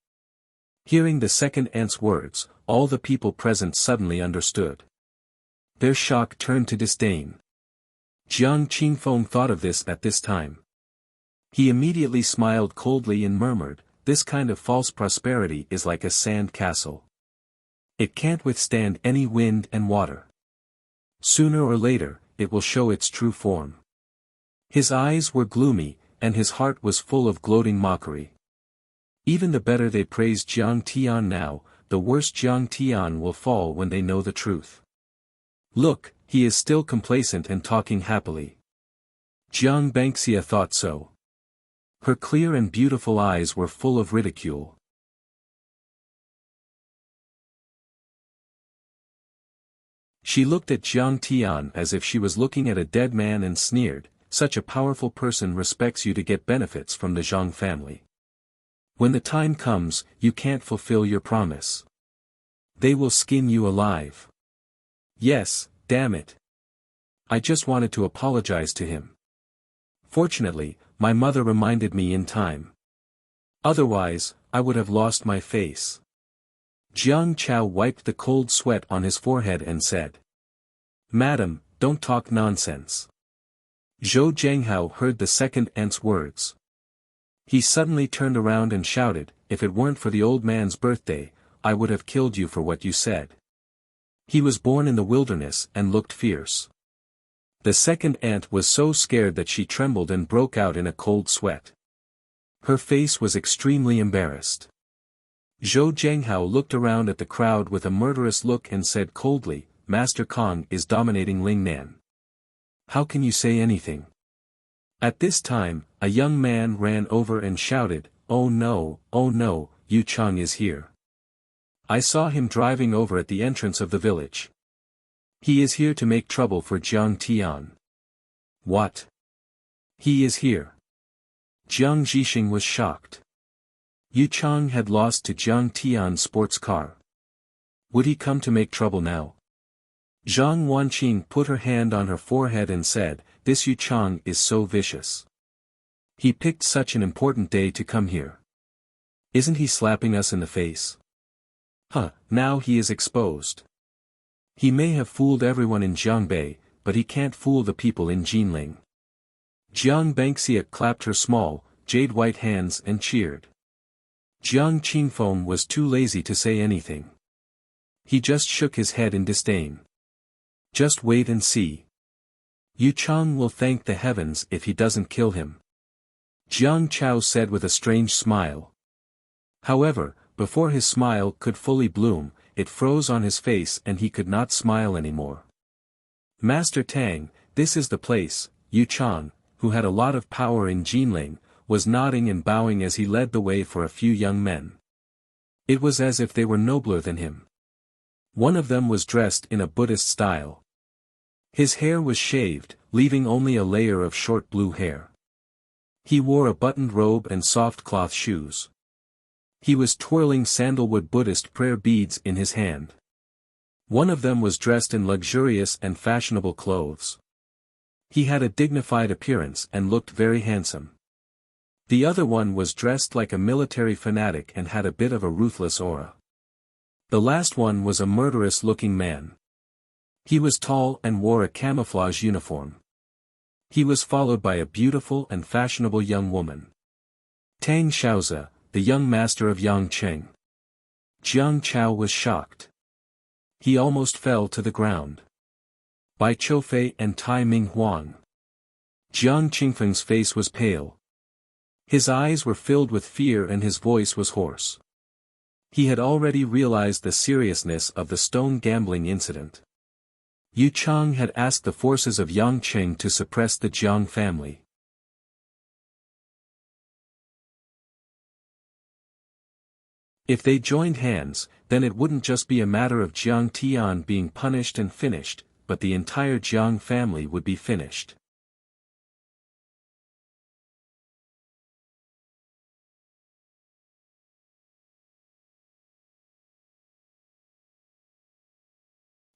Hearing the second aunt's words, all the people present suddenly understood. Their shock turned to disdain. Jiang Qingfeng thought of this at this time. He immediately smiled coldly and murmured, "This kind of false prosperity is like a sand castle. It can't withstand any wind and water. Sooner or later, it will show its true form. His eyes were gloomy, and his heart was full of gloating mockery. Even the better they praise Jiang Tian now, the worse Jiang Tian will fall when they know the truth. Look, he is still complacent and talking happily. Jiang Xianxia thought so. Her clear and beautiful eyes were full of ridicule. She looked at Jiang Tian as if she was looking at a dead man and sneered, "Such a powerful person respects you to get benefits from the Zhang family. When the time comes, you can't fulfill your promise. They will skin you alive." Yes, damn it. I just wanted to apologize to him. Fortunately, my mother reminded me in time. Otherwise, I would have lost my face. Jiang Chao wiped the cold sweat on his forehead and said, "Madam, don't talk nonsense." Zhou Zhenghao heard the second aunt's words. He suddenly turned around and shouted, "If it weren't for the old man's birthday, I would have killed you for what you said. He was born in the wilderness and looked fierce." The second aunt was so scared that she trembled and broke out in a cold sweat. Her face was extremely embarrassed. Zhou Zhenghao looked around at the crowd with a murderous look and said coldly, "Master Kong is dominating Lingnan. How can you say anything?" At this time, a young man ran over and shouted, oh no, Yu Chang is here. I saw him driving over at the entrance of the village. He is here to make trouble for Jiang Tian." "What? He is here?" Jiang Zhixing was shocked. Yu Chang had lost to Jiang Tian's sports car. Would he come to make trouble now? Zhang Wanqing put her hand on her forehead and said, "This Yu Chang is so vicious. He picked such an important day to come here. Isn't he slapping us in the face? Now he is exposed. He may have fooled everyone in Jiangbei, but he can't fool the people in Jinling." Jiang Xianxia clapped her small, jade-white hands and cheered. Jiang Qingfeng was too lazy to say anything. He just shook his head in disdain. "Just wait and see. Yu Chang will thank the heavens if he doesn't kill him," Jiang Chao said with a strange smile. However, before his smile could fully bloom, it froze on his face and he could not smile anymore. "Master Tang, this is the place." Yu Chang, who had a lot of power in Jinling, was nodding and bowing as he led the way for a few young men. It was as if they were nobler than him. One of them was dressed in a Buddhist style. His hair was shaved, leaving only a layer of short blue hair. He wore a buttoned robe and soft cloth shoes. He was twirling sandalwood Buddhist prayer beads in his hand. One of them was dressed in luxurious and fashionable clothes. He had a dignified appearance and looked very handsome. The other one was dressed like a military fanatic and had a bit of a ruthless aura. The last one was a murderous-looking man. He was tall and wore a camouflage uniform. He was followed by a beautiful and fashionable young woman. Tang Xiaozi, the young master of Yangcheng. Jiang Chao was shocked. He almost fell to the ground. Bai Choufei and Tai Ming Huang. Jiang Qingfeng's face was pale. His eyes were filled with fear and his voice was hoarse. He had already realized the seriousness of the stone gambling incident. Yu Chang had asked the forces of Yangcheng to suppress the Jiang family. If they joined hands, then it wouldn't just be a matter of Jiang Tian being punished and finished, but the entire Jiang family would be finished.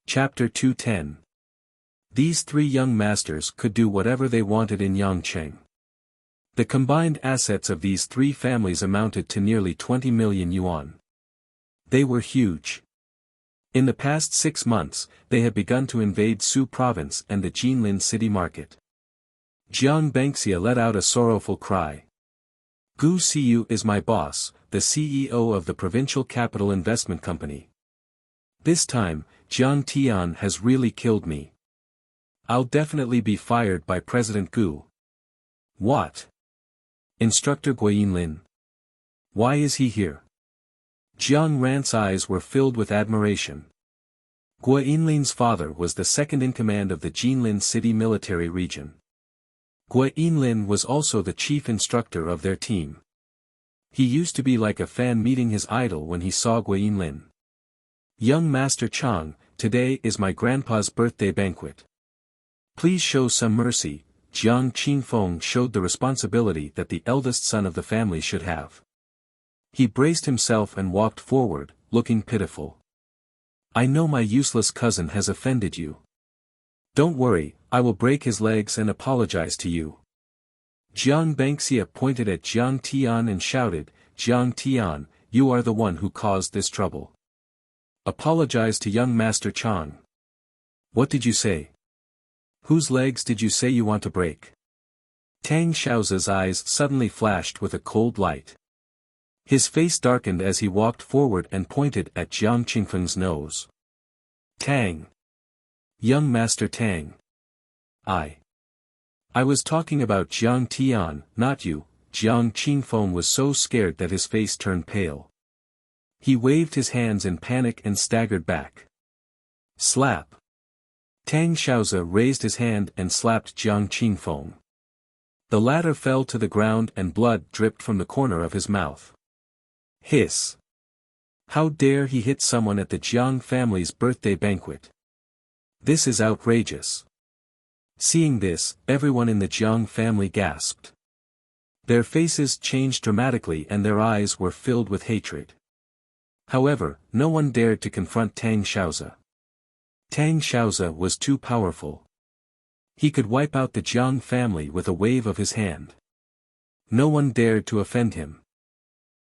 Chapter 210. These three young masters could do whatever they wanted in Yangcheng. The combined assets of these three families amounted to nearly 20 million yuan. They were huge. In the past 6 months, they had begun to invade Su province and the Jinlin city market. Jiang Xianxia let out a sorrowful cry. Gu Siyu is my boss, the CEO of the Provincial Capital Investment Company. This time, Jiang Tian has really killed me. I'll definitely be fired by President Gu. What? Instructor Wang Lin. Why is he here? Jiang Ran's eyes were filled with admiration. Wang Lin's father was the second-in-command of the Jinlin City military region. Wang Lin was also the chief instructor of their team. He used to be like a fan meeting his idol when he saw Wang Lin. Young Master Chang, today is my grandpa's birthday banquet. Please show some mercy. Jiang Qingfeng showed the responsibility that the eldest son of the family should have. He braced himself and walked forward, looking pitiful. I know my useless cousin has offended you. Don't worry, I will break his legs and apologize to you. Jiang Bangxia pointed at Jiang Tian and shouted, Jiang Tian, you are the one who caused this trouble. Apologize to young Master Chang. What did you say? Whose legs did you say you want to break? Tang Xiaozi's eyes suddenly flashed with a cold light. His face darkened as he walked forward and pointed at Jiang Qingfeng's nose. Tang. Young Master Tang. I was talking about Jiang Tian, not you. Jiang Qingfeng was so scared that his face turned pale. He waved his hands in panic and staggered back. Slap. Tang Xiaozi raised his hand and slapped Jiang Qingfeng. The latter fell to the ground and blood dripped from the corner of his mouth. Hiss. How dare he hit someone at the Jiang family's birthday banquet? This is outrageous. Seeing this, everyone in the Jiang family gasped. Their faces changed dramatically and their eyes were filled with hatred. However, no one dared to confront Tang Xiaozi. Tang Xiaozi was too powerful. He could wipe out the Jiang family with a wave of his hand. No one dared to offend him.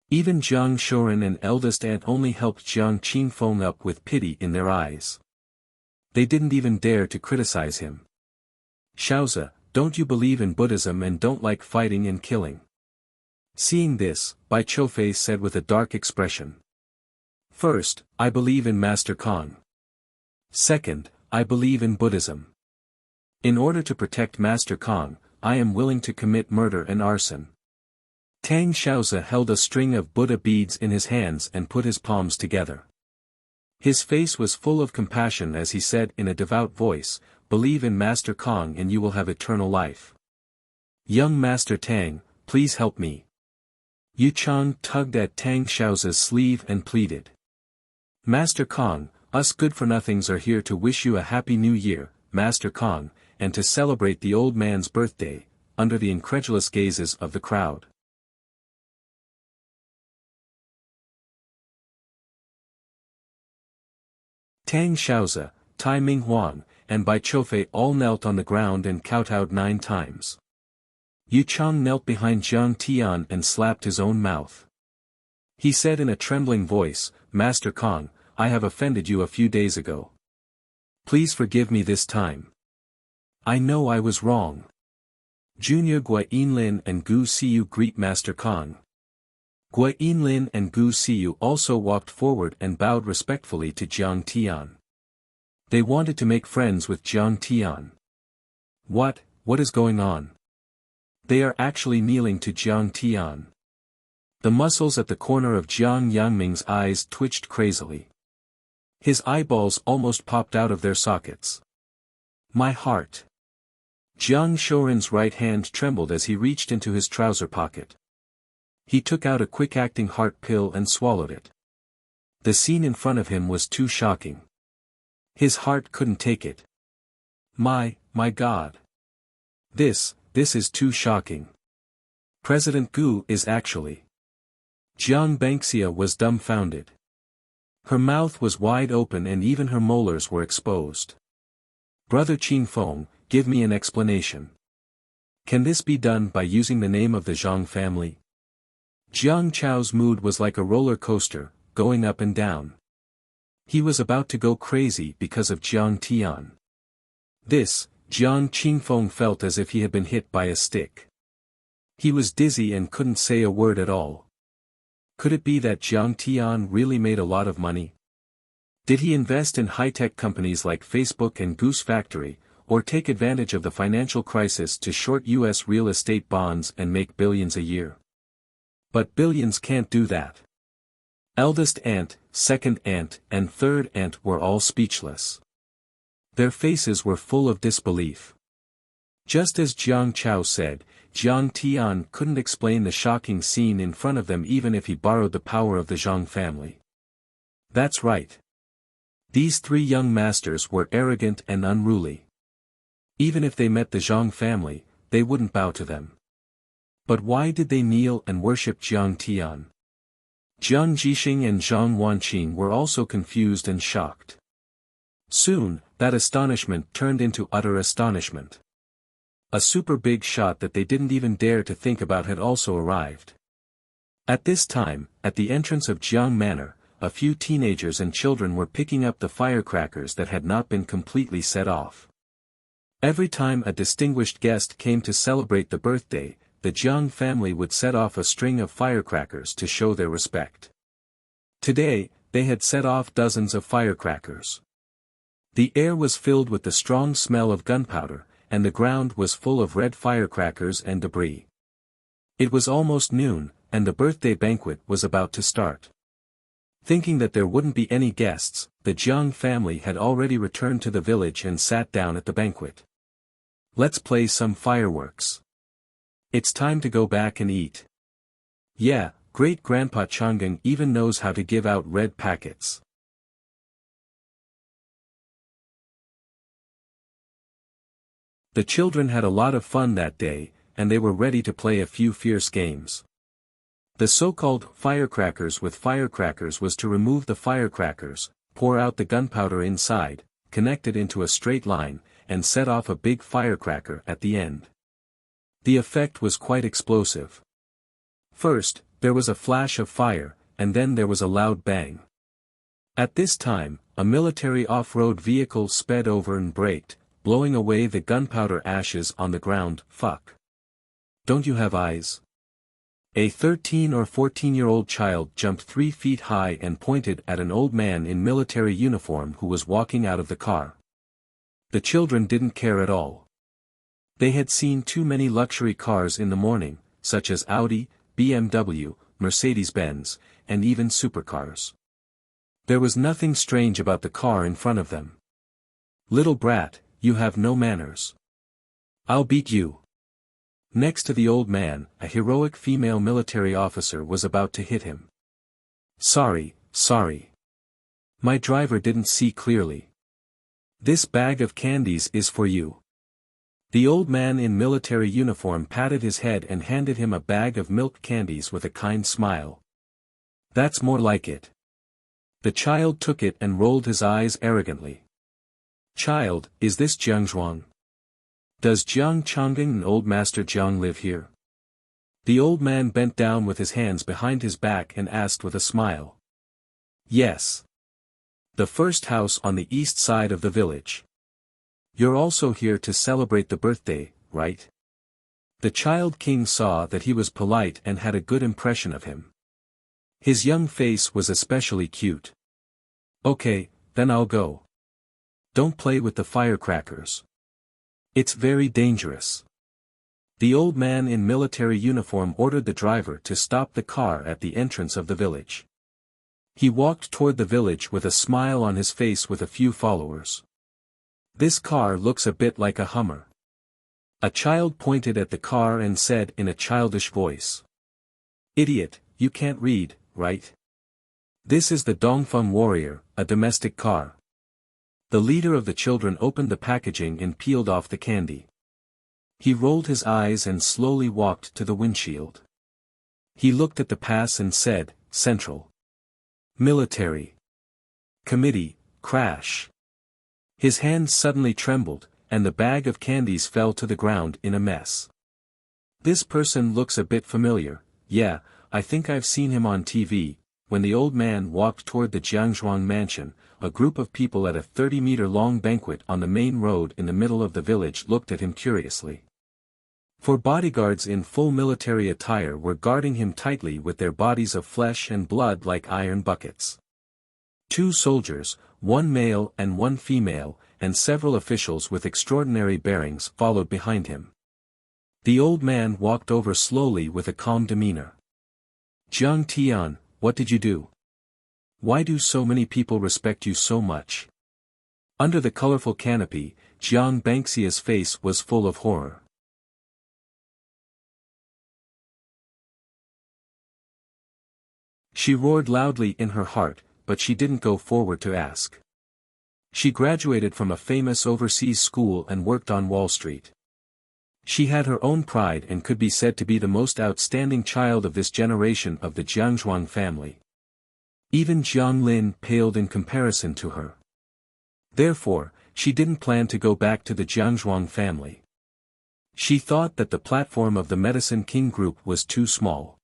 Even Jiang Shoren and eldest aunt only helped Jiang Qingfeng up with pity in their eyes. They didn't even dare to criticize him. Xiaozi, don't you believe in Buddhism and don't like fighting and killing? Seeing this, Bai Choufei said with a dark expression. First, I believe in Master Kong. Second, I believe in Buddhism. In order to protect Master Kong, I am willing to commit murder and arson. Tang Xiaozi held a string of Buddha beads in his hands and put his palms together. His face was full of compassion as he said in a devout voice, believe in Master Kong and you will have eternal life. Young Master Tang, please help me. Yu Chang tugged at Tang Xiaozi's sleeve and pleaded. Master Kong, us good-for-nothings are here to wish you a happy new year, Master Kong, and to celebrate the old man's birthday, under the incredulous gazes of the crowd. Tang Xiaozi, Tai Ming Huang, and Bai Choufei all knelt on the ground and kowtowed 9 times. Yu Chang knelt behind Jiang Tian and slapped his own mouth. He said in a trembling voice, Master Kong, I have offended you a few days ago. Please forgive me this time. I know I was wrong. Junior Wang Lin and Gu Siyu greet Master Kong. Wang Lin and Gu Siyu also walked forward and bowed respectfully to Jiang Tian. They wanted to make friends with Jiang Tian. What is going on? They are actually kneeling to Jiang Tian. The muscles at the corner of Jiang Yangming's eyes twitched crazily. His eyeballs almost popped out of their sockets. My heart. Jiang Shoren's right hand trembled as he reached into his trouser pocket. He took out a quick-acting heart pill and swallowed it. The scene in front of him was too shocking. His heart couldn't take it. My God. This is too shocking. President Gu is actually. Jiang Bangxia was dumbfounded. Her mouth was wide open and even her molars were exposed. Brother Qingfeng, give me an explanation. Can this be done by using the name of the Zhang family? Jiang Chao's mood was like a roller coaster, going up and down. He was about to go crazy because of Jiang Tian. Jiang Qingfeng felt as if he had been hit by a stick. He was dizzy and couldn't say a word at all. Could it be that Jiang Tian really made a lot of money? Did he invest in high-tech companies like Facebook and Goose Factory, or take advantage of the financial crisis to short U.S. real estate bonds and make billions a year. But billions can't do that. Eldest aunt, second aunt, and third aunt were all speechless. Their faces were full of disbelief. Just as Jiang Chao said, Jiang Tian couldn't explain the shocking scene in front of them even if he borrowed the power of the Zhang family. That's right. These three young masters were arrogant and unruly. Even if they met the Zhang family, they wouldn't bow to them. But why did they kneel and worship Jiang Tian? Jiang Jixing and Zhang Wanqing were also confused and shocked. Soon, that astonishment turned into utter astonishment. A super big shot that they didn't even dare to think about had also arrived. At this time, at the entrance of Jiang Manor, a few teenagers and children were picking up the firecrackers that had not been completely set off. Every time a distinguished guest came to celebrate the birthday, the Jiang family would set off a string of firecrackers to show their respect. Today, they had set off dozens of firecrackers. The air was filled with the strong smell of gunpowder, and the ground was full of red firecrackers and debris. It was almost noon, and the birthday banquet was about to start. Thinking that there wouldn't be any guests, the Jiang family had already returned to the village and sat down at the banquet. Let's play some fireworks. It's time to go back and eat. Yeah, Great-Grandpa Chang'eng even knows how to give out red packets. The children had a lot of fun that day, and they were ready to play a few fierce games. The so-called firecrackers with firecrackers was to remove the firecrackers, pour out the gunpowder inside, connect it into a straight line, and set off a big firecracker at the end. The effect was quite explosive. First, there was a flash of fire, and then there was a loud bang. At this time, a military off-road vehicle sped over and braked, blowing away the gunpowder ashes on the ground. Fuck. Don't you have eyes? A 13 or 14-year-old child jumped 3 feet high and pointed at an old man in military uniform who was walking out of the car. The children didn't care at all. They had seen too many luxury cars in the morning, such as Audi, BMW, Mercedes-Benz, and even supercars. There was nothing strange about the car in front of them. Little brat, you have no manners. I'll beat you. Next to the old man, a heroic female military officer was about to hit him. Sorry. My driver didn't see clearly. This bag of candies is for you. The old man in military uniform patted his head and handed him a bag of milk candies with a kind smile. That's more like it. The child took it and rolled his eyes arrogantly. Child, is this Jiang Zhuang? Does Jiang Chang'eng and Old Master Jiang live here? The old man bent down with his hands behind his back and asked with a smile. Yes. The first house on the east side of the village. You're also here to celebrate the birthday, right? The child king saw that he was polite and had a good impression of him. His young face was especially cute. Okay, then I'll go. Don't play with the firecrackers. It's very dangerous. The old man in military uniform ordered the driver to stop the car at the entrance of the village. He walked toward the village with a smile on his face with a few followers. This car looks a bit like a Hummer. A child pointed at the car and said in a childish voice. Idiot, you can't read, right? This is the Dongfeng Warrior, a domestic car. The leader of the children opened the packaging and peeled off the candy. He rolled his eyes and slowly walked to the windshield. He looked at the pass and said, Central. Military. Committee, crash. His hands suddenly trembled, and the bag of candies fell to the ground in a mess. This person looks a bit familiar. Yeah, I think I've seen him on TV. When the old man walked toward the Jiangzhuang mansion, a group of people at a 30-meter-long banquet on the main road in the middle of the village looked at him curiously. For bodyguards in full military attire were guarding him tightly with their bodies of flesh and blood like iron buckets. 2 soldiers, 1 male and 1 female, and several officials with extraordinary bearings followed behind him. The old man walked over slowly with a calm demeanor. "Jiang Tian, what did you do? Why do so many people respect you so much?" Under the colorful canopy, Jiang Banxia's face was full of horror. She roared loudly in her heart, but she didn't go forward to ask. She graduated from a famous overseas school and worked on Wall Street. She had her own pride and could be said to be the most outstanding child of this generation of the Jiangzhuang family. Even Wang Lin paled in comparison to her. Therefore, she didn't plan to go back to the Jiangzhuang family. She thought that the platform of the Medicine King group was too small.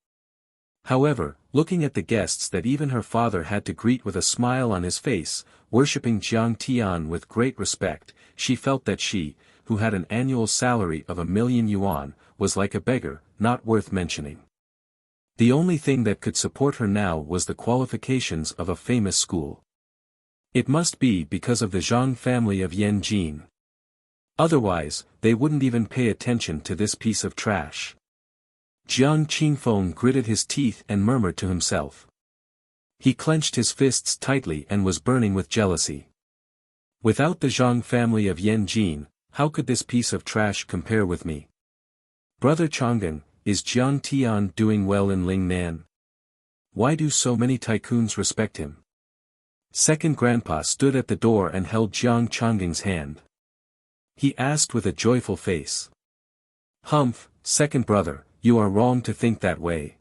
However, looking at the guests that even her father had to greet with a smile on his face, worshipping Jiang Tian with great respect, she felt that she, who had an annual salary of 1,000,000 yuan, was like a beggar, not worth mentioning. The only thing that could support her now was the qualifications of a famous school. It must be because of the Zhang family of Yanjin. Otherwise, they wouldn't even pay attention to this piece of trash. Jiang Qingfeng gritted his teeth and murmured to himself. He clenched his fists tightly and was burning with jealousy. Without the Zhang family of Yanjin, how could this piece of trash compare with me? Brother Chang'an, is Jiang Tian doing well in Lingnan? Why do so many tycoons respect him? Second grandpa stood at the door and held Jiang Chang'an's hand. He asked with a joyful face. "Humph, second brother, you are wrong to think that way."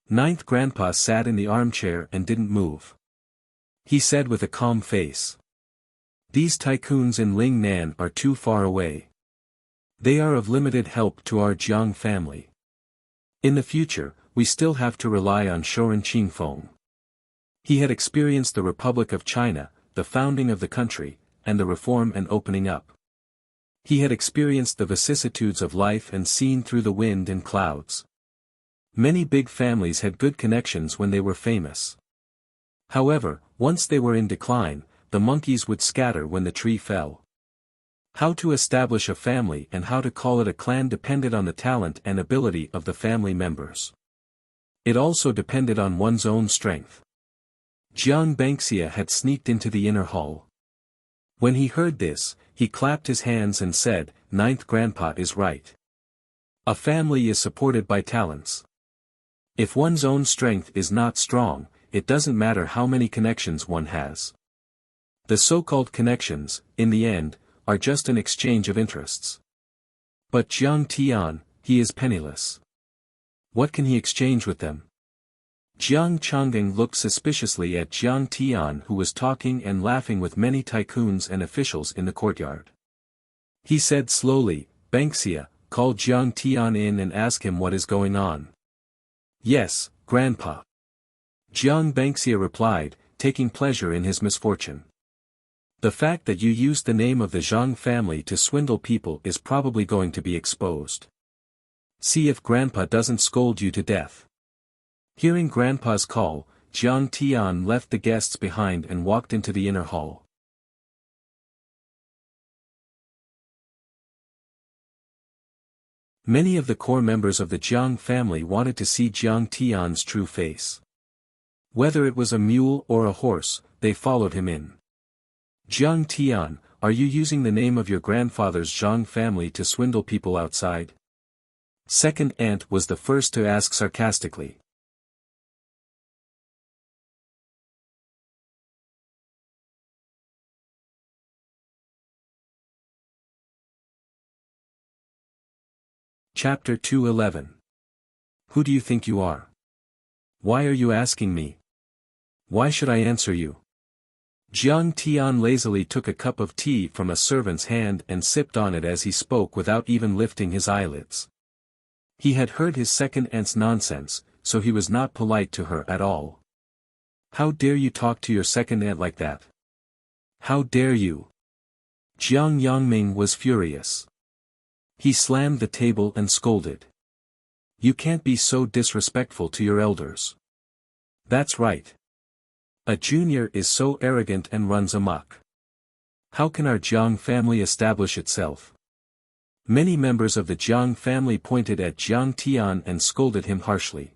Ninth grandpa sat in the armchair and didn't move. He said with a calm face. "These tycoons in Lingnan are too far away. They are of limited help to our Jiang family. In the future, we still have to rely on Shoren Qingfeng." He had experienced the Republic of China, the founding of the country, and the reform and opening up. He had experienced the vicissitudes of life and seen through the wind and clouds. Many big families had good connections when they were famous. However, once they were in decline, the monkeys would scatter when the tree fell. How to establish a family and how to call it a clan depended on the talent and ability of the family members. It also depended on one's own strength. Jiang Banxia had sneaked into the inner hall. When he heard this, he clapped his hands and said, "Ninth grandpa is right. A family is supported by talents. If one's own strength is not strong, it doesn't matter how many connections one has. The so-called connections, in the end, are just an exchange of interests. But Jiang Tian, he is penniless. What can he exchange with them?" Jiang Chang'an looked suspiciously at Jiang Tian, who was talking and laughing with many tycoons and officials in the courtyard. He said slowly, "Banxia, call Jiang Tian in and ask him what is going on." "Yes, grandpa." Jiang Banxia replied, taking pleasure in his misfortune. "The fact that you used the name of the Zhang family to swindle people is probably going to be exposed. See if grandpa doesn't scold you to death." Hearing grandpa's call, Jiang Tian left the guests behind and walked into the inner hall. Many of the core members of the Jiang family wanted to see Jiang Tian's true face. Whether it was a mule or a horse, they followed him in. "Jiang Tian, are you using the name of your grandfather's Zhang family to swindle people outside?" Second aunt was the first to ask sarcastically. Chapter 211. Who do you think you are? Why are you asking me? Why should I answer you? Jiang Tian lazily took a cup of tea from a servant's hand and sipped on it as he spoke without even lifting his eyelids. He had heard his second aunt's nonsense, so he was not polite to her at all. "How dare you talk to your second aunt like that? How dare you?" Jiang Yangming was furious. He slammed the table and scolded. "You can't be so disrespectful to your elders. That's right. A junior is so arrogant and runs amok. How can our Jiang family establish itself? Many members of the Jiang family pointed at Jiang Tian and scolded him harshly.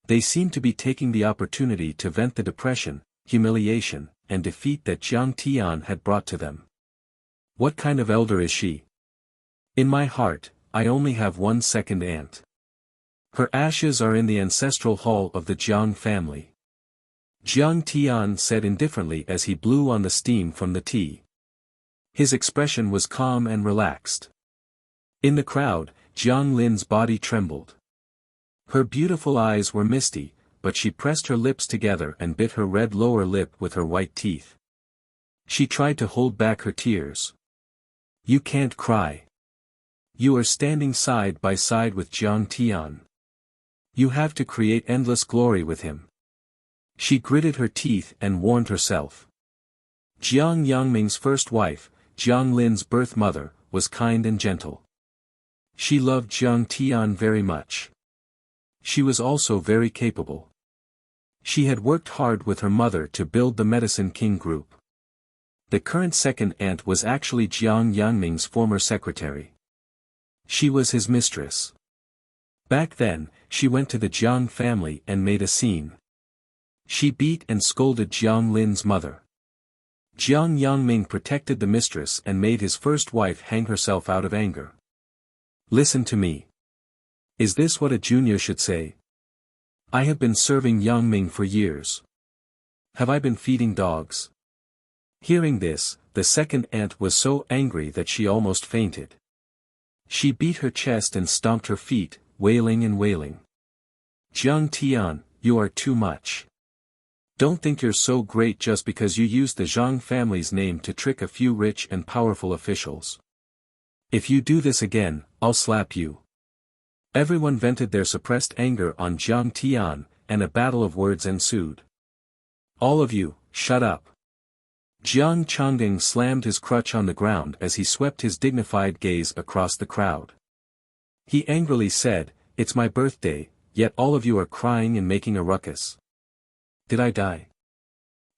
They seemed to be taking the opportunity to vent the depression, humiliation, and defeat that Jiang Tian had brought to them. What kind of elder is she? In my heart, I only have one second aunt. Her ashes are in the ancestral hall of the Jiang family. Jiang Tian said indifferently as he blew on the steam from the tea. His expression was calm and relaxed. In the crowd, Jiang Lin's body trembled. Her beautiful eyes were misty, but she pressed her lips together and bit her red lower lip with her white teeth. She tried to hold back her tears. You can't cry. You are standing side by side with Jiang Tian. You have to create endless glory with him. She gritted her teeth and warned herself. Jiang Yangming's first wife, Jiang Lin's birth mother, was kind and gentle. She loved Jiang Tian very much. She was also very capable. She had worked hard with her mother to build the Medicine King group. The current second aunt was actually Jiang Yangming's former secretary. She was his mistress. Back then, she went to the Jiang family and made a scene. She beat and scolded Jiang Lin's mother. Jiang Yangming protected the mistress and made his first wife hang herself out of anger. Listen to me. Is this what a junior should say? I have been serving Yangming for years. Have I been feeding dogs? Hearing this, the second aunt was so angry that she almost fainted. She beat her chest and stomped her feet, wailing and wailing. Jiang Tian, you are too much. Don't think you're so great just because you used the Zhang family's name to trick a few rich and powerful officials. If you do this again, I'll slap you. Everyone vented their suppressed anger on Jiang Tian, and a battle of words ensued. All of you, shut up. Jiang Changding slammed his crutch on the ground as he swept his dignified gaze across the crowd. He angrily said, It's my birthday, yet all of you are crying and making a ruckus. Did I die?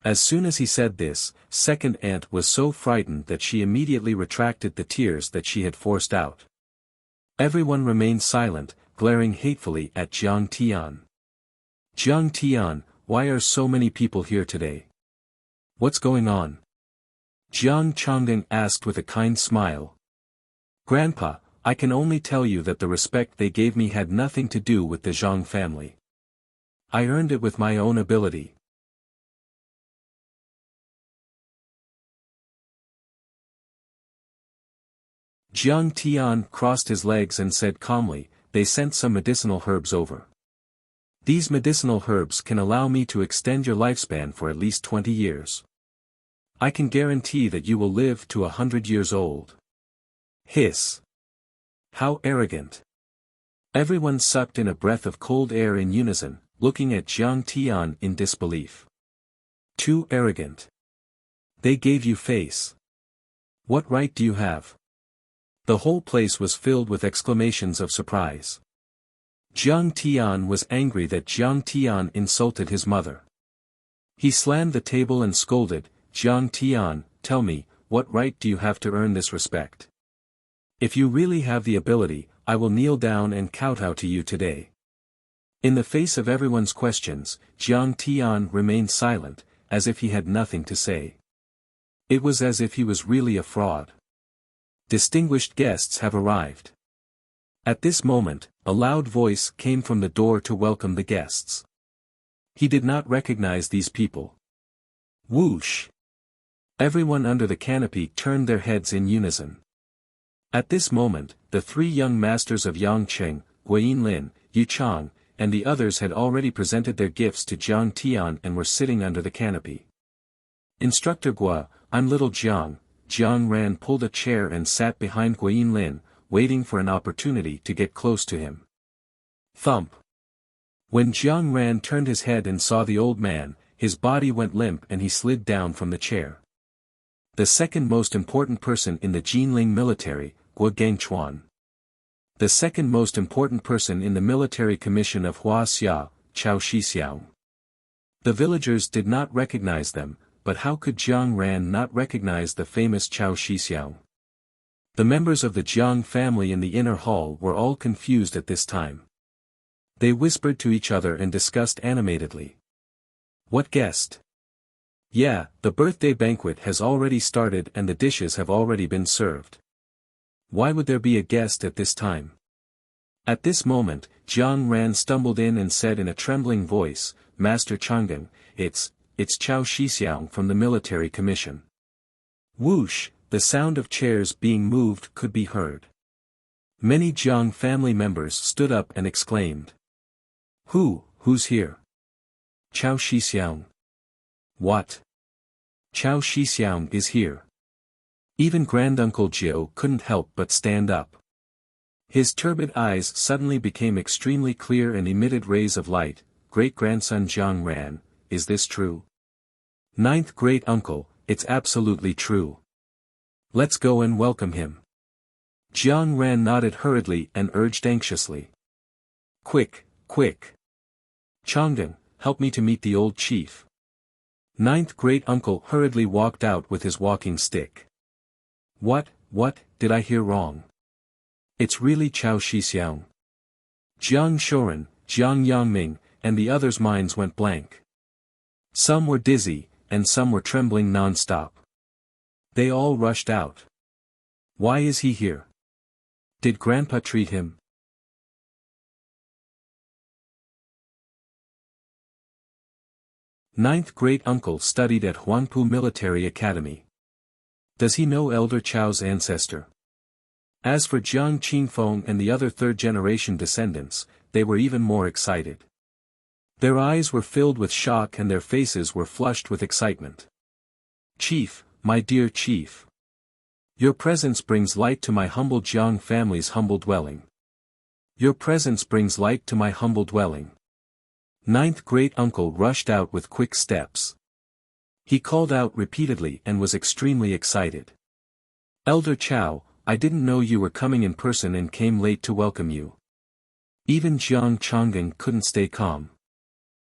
As soon as he said this, second aunt was so frightened that she immediately retracted the tears that she had forced out. Everyone remained silent, glaring hatefully at Jiang Tian. Jiang Tian, why are so many people here today? What's going on? Jiang Changding asked with a kind smile. Grandpa, I can only tell you that the respect they gave me had nothing to do with the Zhang family. I earned it with my own ability. Jiang Tian crossed his legs and said calmly, They sent some medicinal herbs over. These medicinal herbs can allow me to extend your lifespan for at least 20 years. I can guarantee that you will live to 100 years old. Hiss. How arrogant. Everyone sucked in a breath of cold air in unison, looking at Jiang Tian in disbelief. Too arrogant. They gave you face. What right do you have? The whole place was filled with exclamations of surprise. Jiang Tian was angry that Jiang Tian insulted his mother. He slammed the table and scolded, Jiang Tian, tell me, what right do you have to earn this respect? If you really have the ability, I will kneel down and kowtow to you today. In the face of everyone's questions, Jiang Tian remained silent, as if he had nothing to say. It was as if he was really a fraud. Distinguished guests have arrived. At this moment, a loud voice came from the door to welcome the guests. He did not recognize these people. Whoosh! Everyone under the canopy turned their heads in unison. At this moment, the three young masters of Yangcheng, Wang Lin, Yuchang, and the others had already presented their gifts to Jiang Tian and were sitting under the canopy. Instructor Gua, I'm little Jiang. Jiang Ran pulled a chair and sat behind Wang Lin, waiting for an opportunity to get close to him. Thump. When Jiang Ran turned his head and saw the old man, his body went limp and he slid down from the chair. The second most important person in the Jinling military, Guo Gangchuan. The second most important person in the military commission of Huaxia, Chao Shixiao. The villagers did not recognize them, but how could Jiang Ran not recognize the famous Chao Shixiang? The members of the Jiang family in the inner hall were all confused at this time. They whispered to each other and discussed animatedly. What guest? Yeah, the birthday banquet has already started and the dishes have already been served. Why would there be a guest at this time? At this moment, Jiang Ran stumbled in and said in a trembling voice, Master Chang'an, it's Chao Shixiang from the military commission. Whoosh, the sound of chairs being moved could be heard. Many Jiang family members stood up and exclaimed. Who's here? Chao Shixiang. What? Chao Shixiang is here. Even Granduncle Jiu couldn't help but stand up. His turbid eyes suddenly became extremely clear and emitted rays of light. Great-grandson Jiang Ran, is this true? Ninth great-uncle, it's absolutely true. Let's go and welcome him. Jiang Ran nodded hurriedly and urged anxiously. Quick. Chang'an, help me to meet the old chief. Ninth great-uncle hurriedly walked out with his walking stick. What, did I hear wrong? It's really Chao Shixiang. Jiang Shoren, Jiang Yangming, and the others' minds went blank. Some were dizzy, and some were trembling non-stop. They all rushed out. Why is he here? Did Grandpa treat him? Ninth great-uncle studied at Huangpu Military Academy. Does he know Elder Chao's ancestor? As for Jiang Qingfeng and the other third-generation descendants, they were even more excited. Their eyes were filled with shock and their faces were flushed with excitement. Chief, my dear chief. Your presence brings light to my humble Jiang family's humble dwelling. Your presence brings light to my humble dwelling. Ninth great-uncle rushed out with quick steps. He called out repeatedly and was extremely excited. Elder Chao, I didn't know you were coming in person and came late to welcome you. Even Jiang Chang'an couldn't stay calm.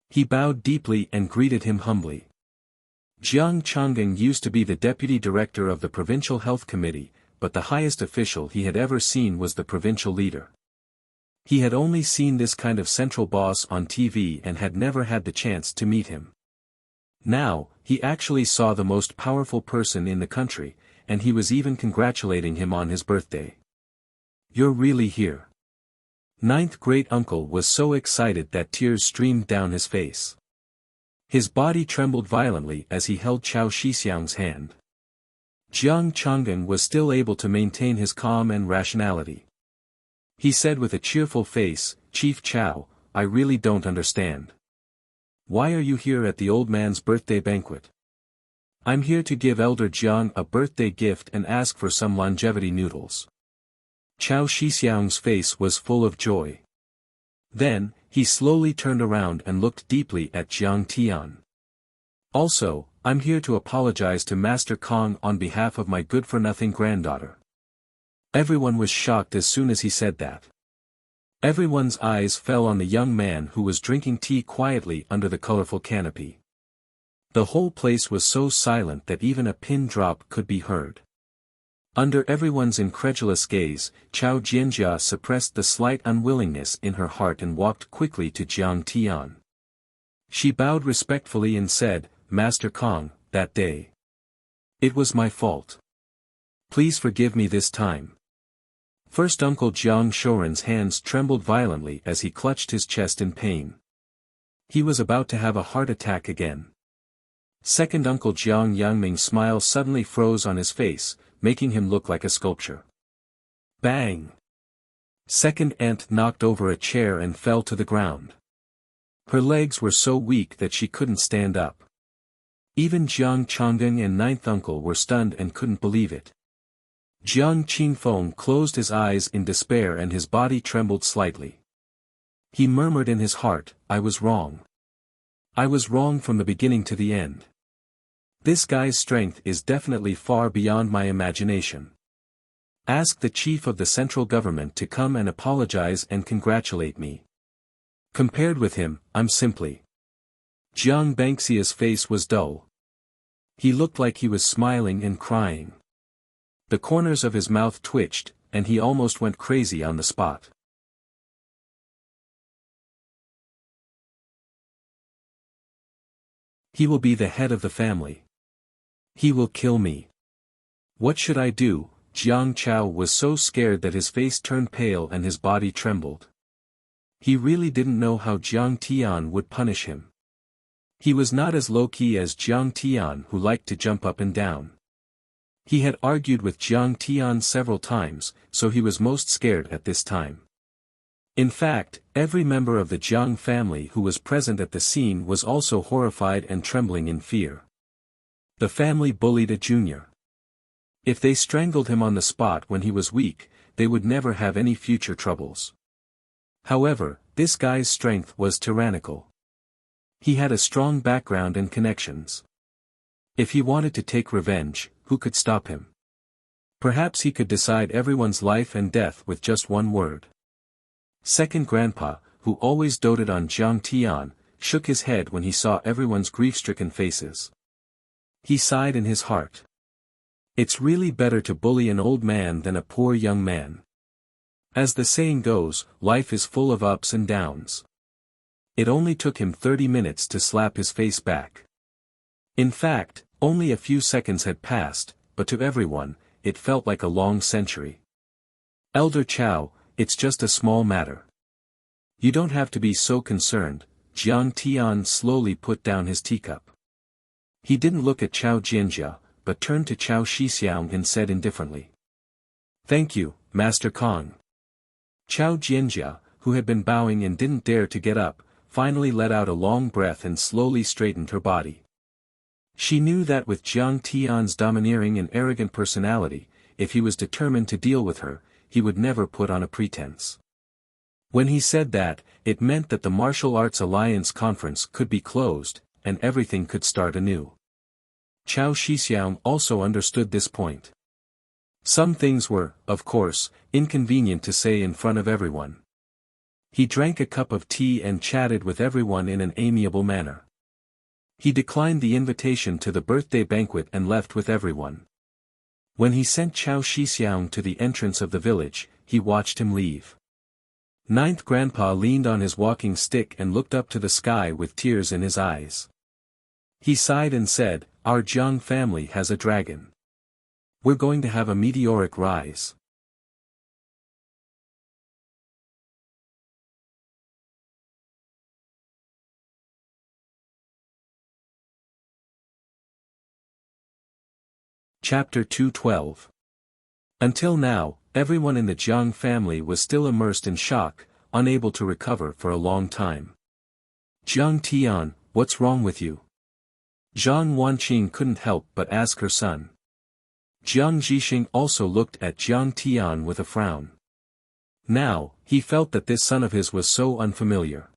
He bowed deeply and greeted him humbly. Jiang Chang'an used to be the deputy director of the Provincial Health Committee, but the highest official he had ever seen was the provincial leader. He had only seen this kind of central boss on TV and had never had the chance to meet him. Now, he actually saw the most powerful person in the country, and he was even congratulating him on his birthday. You're really here. Ninth great-uncle was so excited that tears streamed down his face. His body trembled violently as he held Chao Shixiang's hand. Jiang Chang'an was still able to maintain his calm and rationality. He said with a cheerful face, Chief Chao, I really don't understand. Why are you here at the old man's birthday banquet? I'm here to give Elder Jiang a birthday gift and ask for some longevity noodles. Chao Shixiang's face was full of joy. Then, he slowly turned around and looked deeply at Jiang Tian. Also, I'm here to apologize to Master Kong on behalf of my good-for-nothing granddaughter. Everyone was shocked as soon as he said that. Everyone's eyes fell on the young man who was drinking tea quietly under the colorful canopy. The whole place was so silent that even a pin drop could be heard. Under everyone's incredulous gaze, Chao Jianjia suppressed the slight unwillingness in her heart and walked quickly to Jiang Tian. She bowed respectfully and said, Master Kong, that day. It was my fault. Please forgive me this time. First Uncle Jiang Shoren's hands trembled violently as he clutched his chest in pain. He was about to have a heart attack again. Second Uncle Jiang Yangming's smile suddenly froze on his face, making him look like a sculpture. Bang! Second aunt knocked over a chair and fell to the ground. Her legs were so weak that she couldn't stand up. Even Jiang Chang'an and ninth uncle were stunned and couldn't believe it. Jiang Qingfeng closed his eyes in despair and his body trembled slightly. He murmured in his heart, I was wrong. I was wrong from the beginning to the end. This guy's strength is definitely far beyond my imagination. Ask the chief of the central government to come and apologize and congratulate me. Compared with him, I'm simply. Jiang Banxia's face was dull. He looked like he was smiling and crying. The corners of his mouth twitched, and he almost went crazy on the spot. He will be the head of the family. He will kill me. What should I do? Jiang Chao was so scared that his face turned pale and his body trembled. He really didn't know how Jiang Tian would punish him. He was not as low-key as Jiang Tian, who liked to jump up and down. He had argued with Jiang Tian several times, so he was most scared at this time. In fact, every member of the Jiang family who was present at the scene was also horrified and trembling in fear. The family bullied a junior. If they strangled him on the spot when he was weak, they would never have any future troubles. However, this guy's strength was tyrannical. He had a strong background and connections. If he wanted to take revenge, who could stop him? Perhaps he could decide everyone's life and death with just one word. Second grandpa, who always doted on Jiang Tian, shook his head when he saw everyone's grief-stricken faces. He sighed in his heart. It's really better to bully an old man than a poor young man. As the saying goes, life is full of ups and downs. It only took him 30 minutes to slap his face back. In fact, only a few seconds had passed, but to everyone, it felt like a long century. Elder Chao, it's just a small matter. You don't have to be so concerned. Jiang Tian slowly put down his teacup. He didn't look at Chao Jianjia, but turned to Chao Shixiang and said indifferently. Thank you, Master Kong. Chao Jianjia, who had been bowing and didn't dare to get up, finally let out a long breath and slowly straightened her body. She knew that with Jiang Tian's domineering and arrogant personality, if he was determined to deal with her, he would never put on a pretense. When he said that, it meant that the Martial Arts Alliance conference could be closed, and everything could start anew. Chao Shixiang also understood this point. Some things were, of course, inconvenient to say in front of everyone. He drank a cup of tea and chatted with everyone in an amiable manner. He declined the invitation to the birthday banquet and left with everyone. When he sent Chao Shixiang to the entrance of the village, he watched him leave. Ninth Grandpa leaned on his walking stick and looked up to the sky with tears in his eyes. He sighed and said, Our Jiang family has a dragon. We're going to have a meteoric rise. Chapter 212. Until now, everyone in the Jiang family was still immersed in shock, unable to recover for a long time. Jiang Tian, what's wrong with you? Zhang Wanqing couldn't help but ask her son. Jiang Zhixing also looked at Jiang Tian with a frown. Now, he felt that this son of his was so unfamiliar.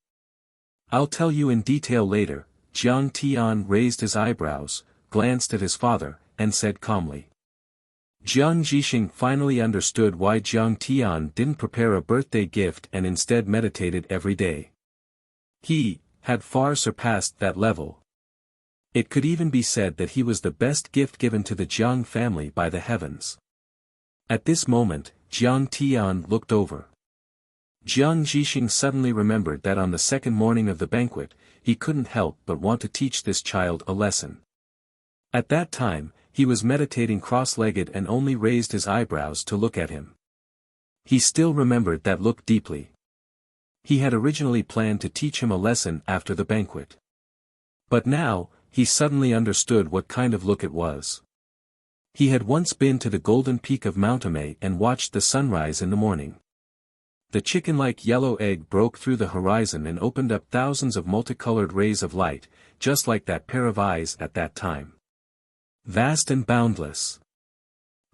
I'll tell you in detail later. Jiang Tian raised his eyebrows, glanced at his father, and said calmly. Jiang Zhixing finally understood why Jiang Tian didn't prepare a birthday gift and instead meditated every day. He had far surpassed that level. It could even be said that he was the best gift given to the Jiang family by the heavens. At this moment, Jiang Tian looked over. Jiang Zhixing suddenly remembered that on the second morning of the banquet, he couldn't help but want to teach this child a lesson. At that time, he was meditating cross-legged and only raised his eyebrows to look at him. He still remembered that look deeply. He had originally planned to teach him a lesson after the banquet. But now, he suddenly understood what kind of look it was. He had once been to the golden peak of Mount Amei and watched the sunrise in the morning. The chicken-like yellow egg broke through the horizon and opened up thousands of multicolored rays of light, just like that pair of eyes at that time. Vast and boundless.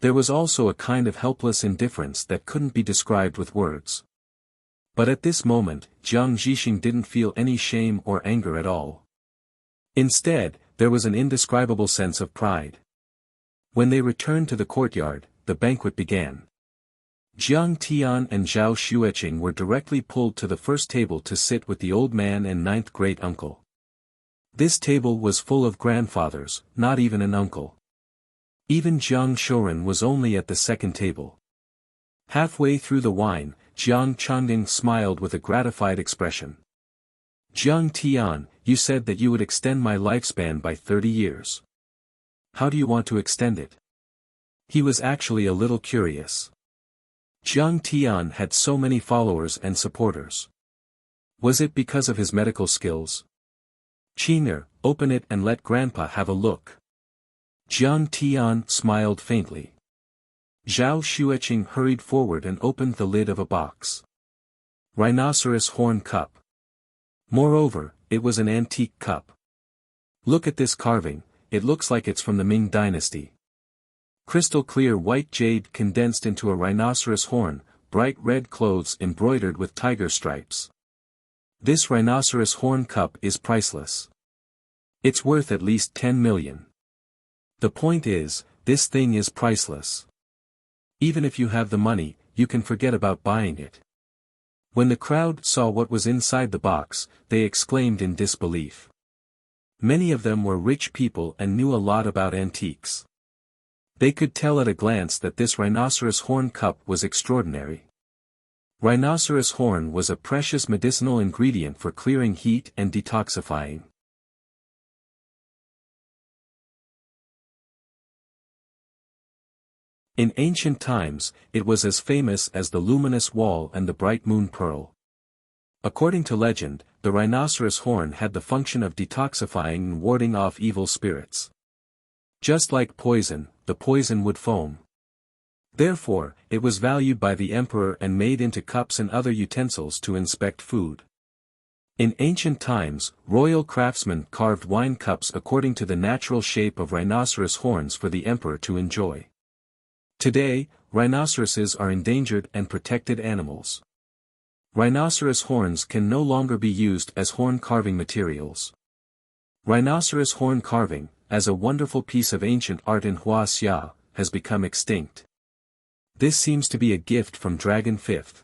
There was also a kind of helpless indifference that couldn't be described with words. But at this moment, Jiang Zhixing didn't feel any shame or anger at all. Instead, there was an indescribable sense of pride. When they returned to the courtyard, the banquet began. Jiang Tian and Zhao Xueqing were directly pulled to the first table to sit with the old man and ninth great-uncle. This table was full of grandfathers, not even an uncle. Even Jiang Shouren was only at the second table. Halfway through the wine, Jiang Changding smiled with a gratified expression. Jiang Tian, you said that you would extend my lifespan by 30 years. How do you want to extend it? He was actually a little curious. Jiang Tian had so many followers and supporters. Was it because of his medical skills? Qiner, open it and let Grandpa have a look. Jiang Tian smiled faintly. Zhao Xueqing hurried forward and opened the lid of a box. Rhinoceros horn cup. Moreover, it was an antique cup. Look at this carving, it looks like it's from the Ming dynasty. Crystal clear white jade condensed into a rhinoceros horn, bright red clothes embroidered with tiger stripes. This rhinoceros horn cup is priceless. It's worth at least 10 million. The point is, this thing is priceless. Even if you have the money, you can forget about buying it. When the crowd saw what was inside the box, they exclaimed in disbelief. Many of them were rich people and knew a lot about antiques. They could tell at a glance that this rhinoceros horn cup was extraordinary. Rhinoceros horn was a precious medicinal ingredient for clearing heat and detoxifying. In ancient times, it was as famous as the luminous wall and the bright moon pearl. According to legend, the rhinoceros horn had the function of detoxifying and warding off evil spirits. Just like poison, the poison would foam. Therefore, it was valued by the emperor and made into cups and other utensils to inspect food. In ancient times, royal craftsmen carved wine cups according to the natural shape of rhinoceros horns for the emperor to enjoy. Today, rhinoceroses are endangered and protected animals. Rhinoceros horns can no longer be used as horn carving materials. Rhinoceros horn carving, as a wonderful piece of ancient art in Wuxia, has become extinct. This seems to be a gift from Dragon Fifth.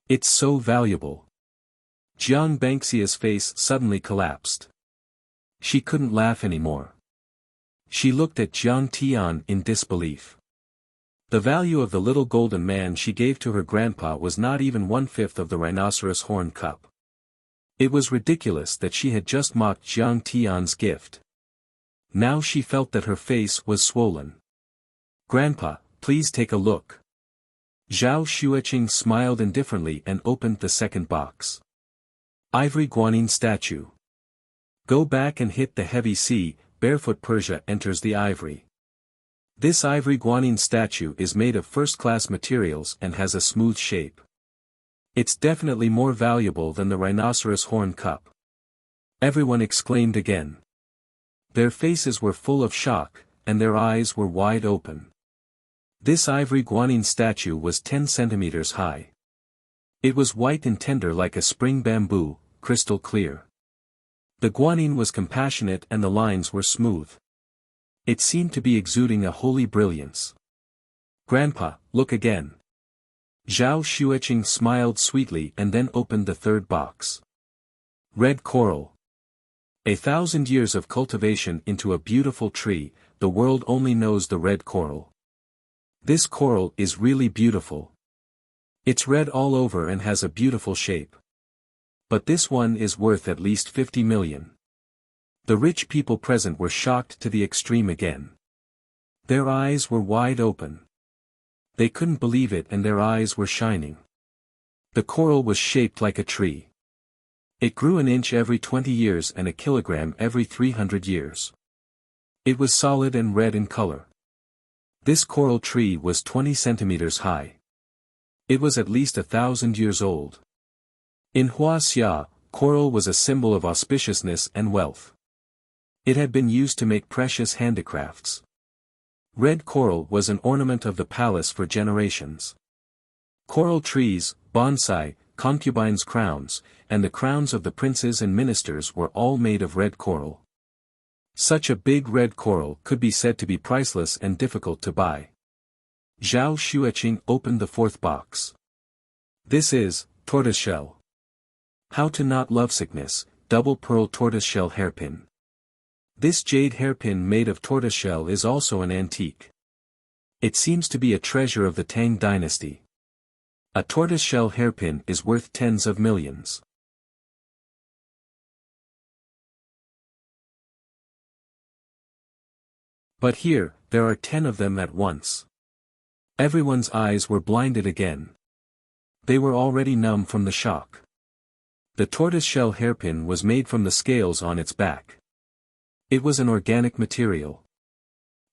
It's so valuable. Jiang Banxia's face suddenly collapsed. She couldn't laugh anymore. She looked at Jiang Tian in disbelief. The value of the little golden man she gave to her grandpa was not even 1/5 of the rhinoceros horn cup. It was ridiculous that she had just mocked Jiang Tian's gift. Now she felt that her face was swollen. Grandpa, please take a look. Zhao Xueqing smiled indifferently and opened the second box. Ivory Guanyin statue. Go back and hit the heavy C, barefoot Persia enters the ivory. This ivory Guanyin statue is made of first-class materials and has a smooth shape. It's definitely more valuable than the rhinoceros horn cup. Everyone exclaimed again. Their faces were full of shock, and their eyes were wide open. This ivory Guanyin statue was 10 centimeters high. It was white and tender like a spring bamboo, crystal clear. The Guanyin was compassionate and the lines were smooth. It seemed to be exuding a holy brilliance. Grandpa, look again. Zhao Xueqing smiled sweetly and then opened the third box. Red coral. 1,000 years of cultivation into a beautiful tree, the world only knows the red coral. This coral is really beautiful. It's red all over and has a beautiful shape. But this one is worth at least 50 million. The rich people present were shocked to the extreme again. Their eyes were wide open. They couldn't believe it and their eyes were shining. The coral was shaped like a tree. It grew an inch every 20 years and a kilogram every 300 years. It was solid and red in color. This coral tree was 20 centimeters high. It was at least 1,000 years old. In Wuxia, coral was a symbol of auspiciousness and wealth. It had been used to make precious handicrafts. Red coral was an ornament of the palace for generations. Coral trees, bonsai, concubines' crowns, and the crowns of the princes and ministers were all made of red coral. Such a big red coral could be said to be priceless and difficult to buy. Zhao Xueqing opened the fourth box. This is, tortoiseshell. How to not lovesickness, double pearl tortoiseshell hairpin. This jade hairpin made of tortoiseshell is also an antique. It seems to be a treasure of the Tang dynasty. A tortoiseshell hairpin is worth tens of millions. But here, there are 10 of them at once. Everyone's eyes were blinded again. They were already numb from the shock. The tortoiseshell hairpin was made from the scales on its back. It was an organic material.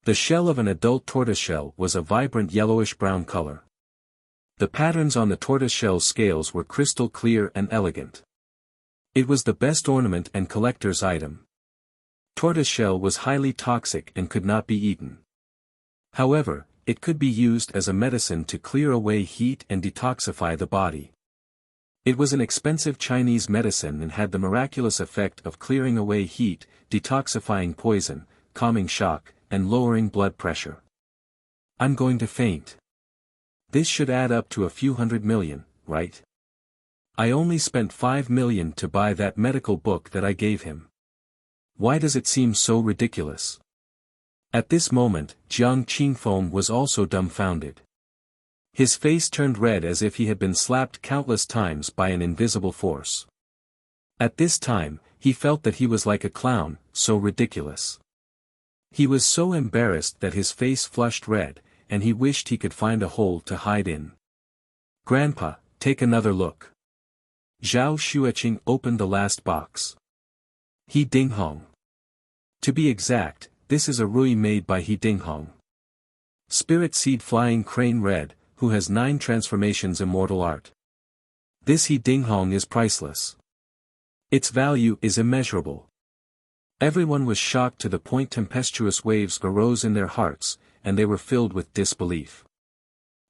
The shell of an adult tortoiseshell was a vibrant yellowish-brown color. The patterns on the tortoiseshell scales were crystal clear and elegant. It was the best ornament and collector's item. Tortoiseshell was highly toxic and could not be eaten. However, it could be used as a medicine to clear away heat and detoxify the body. It was an expensive Chinese medicine and had the miraculous effect of clearing away heat, detoxifying poison, calming shock, and lowering blood pressure. I'm going to faint. This should add up to a few $100 million, right? I only spent $5 million to buy that medical book that I gave him. Why does it seem so ridiculous? At this moment, Jiang Qingfeng was also dumbfounded. His face turned red as if he had been slapped countless times by an invisible force. At this time, he felt that he was like a clown, so ridiculous. He was so embarrassed that his face flushed red, and he wished he could find a hole to hide in. Grandpa, take another look. Zhao Xueqing opened the last box. He Dinghong. To be exact, this is a rui made by He Dinghong. Spirit Seed Flying Crane Red, who has 9 transformations immortal art. This He Dinghong is priceless. Its value is immeasurable. Everyone was shocked to the point tempestuous waves arose in their hearts, and they were filled with disbelief.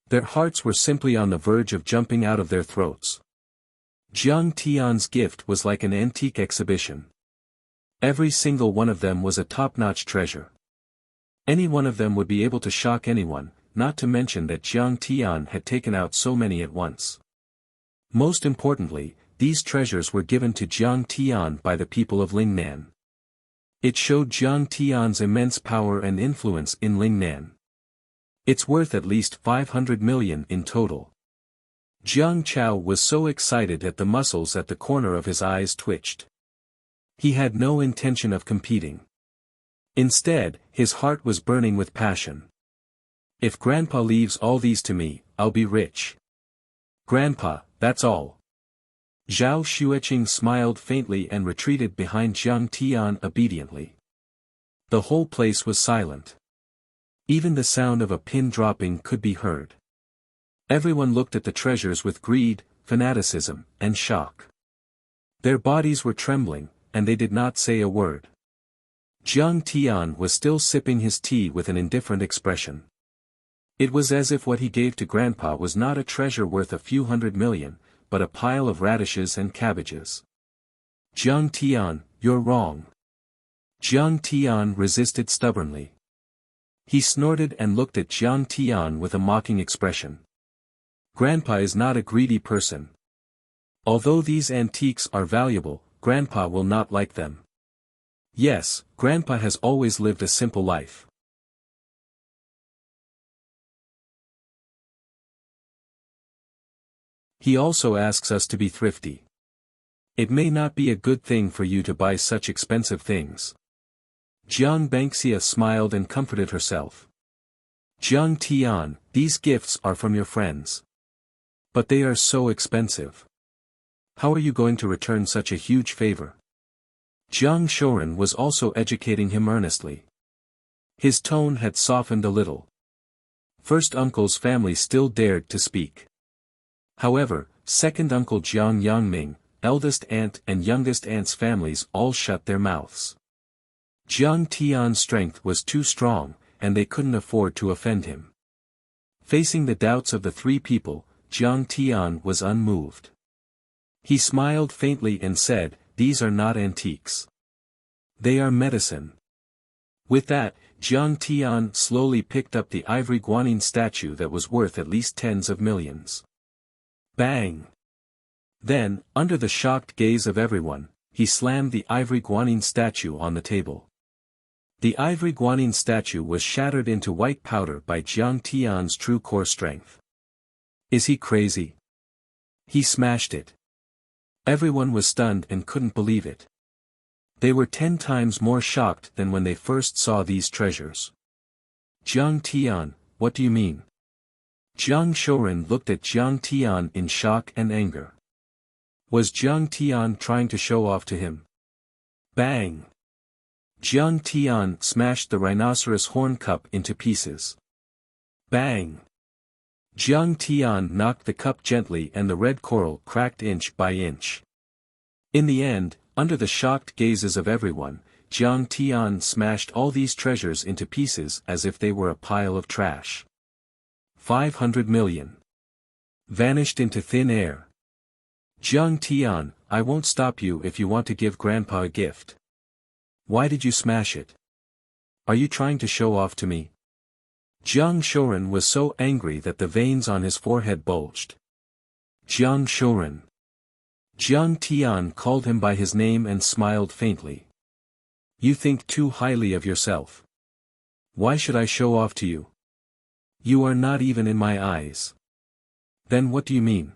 Their hearts were simply on the verge of jumping out of their throats. Jiang Tian's gift was like an antique exhibition. Every single one of them was a top-notch treasure. Any one of them would be able to shock anyone, not to mention that Jiang Tian had taken out so many at once. Most importantly, these treasures were given to Jiang Tian by the people of Lingnan. It showed Jiang Tian's immense power and influence in Lingnan. It's worth at least 500 million in total. Jiang Chao was so excited that the muscles at the corner of his eyes twitched. He had no intention of competing. Instead, his heart was burning with passion. If Grandpa leaves all these to me, I'll be rich. Grandpa, that's all. Zhao Xueqing smiled faintly and retreated behind Jiang Tian obediently. The whole place was silent. Even the sound of a pin dropping could be heard. Everyone looked at the treasures with greed, fanaticism, and shock. Their bodies were trembling, and they did not say a word. Jiang Tian was still sipping his tea with an indifferent expression. It was as if what he gave to Grandpa was not a treasure worth a few $100 million, but a pile of radishes and cabbages. Jiang Tian, you're wrong. Jiang Tian resisted stubbornly. He snorted and looked at Jiang Tian with a mocking expression. Grandpa is not a greedy person. Although these antiques are valuable, Grandpa will not like them. Yes, Grandpa has always lived a simple life. He also asks us to be thrifty. It may not be a good thing for you to buy such expensive things. Jiang Bangxia smiled and comforted herself. Jiang Tian, these gifts are from your friends. But they are so expensive. How are you going to return such a huge favor? Jiang Shouren was also educating him earnestly. His tone had softened a little. First uncle's family still dared to speak. However, second uncle Jiang Yangming, eldest aunt and youngest aunt's families all shut their mouths. Jiang Tian's strength was too strong, and they couldn't afford to offend him. Facing the doubts of the 3 people, Jiang Tian was unmoved. He smiled faintly and said, "These are not antiques. They are medicine." With that, Jiang Tian slowly picked up the ivory guanyin statue that was worth at least tens of millions. Bang! Then, under the shocked gaze of everyone, he slammed the ivory guanine statue on the table. The ivory guanine statue was shattered into white powder by Jiang Tian's true core strength. Is he crazy? He smashed it. Everyone was stunned and couldn't believe it. They were 10 times more shocked than when they first saw these treasures. Jiang Tian, what do you mean? Jiang Shouren looked at Jiang Tian in shock and anger. Was Jiang Tian trying to show off to him? Bang! Jiang Tian smashed the rhinoceros horn cup into pieces. Bang! Jiang Tian knocked the cup gently and the red coral cracked inch by inch. In the end, under the shocked gazes of everyone, Jiang Tian smashed all these treasures into pieces as if they were a pile of trash. 500 million. Vanished into thin air. Jiang Tian, I won't stop you if you want to give Grandpa a gift. Why did you smash it? Are you trying to show off to me? Jiang Shouren was so angry that the veins on his forehead bulged. Jiang Shouren. Jiang Tian called him by his name and smiled faintly. You think too highly of yourself. Why should I show off to you? You are not even in my eyes. Then what do you mean?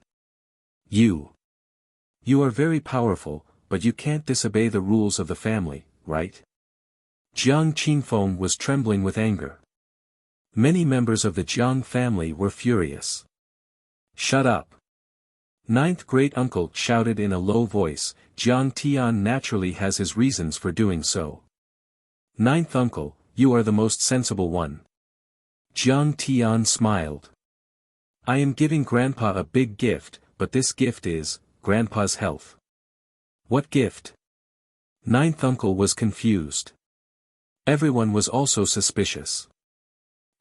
You are very powerful, but you can't disobey the rules of the family, right? Jiang Qingfeng was trembling with anger. Many members of the Jiang family were furious. Shut up! Ninth great-uncle shouted in a low voice. Jiang Tian naturally has his reasons for doing so. Ninth uncle, you are the most sensible one. Jiang Tian smiled. I am giving Grandpa a big gift, but this gift is Grandpa's health. What gift? Ninth uncle was confused. Everyone was also suspicious.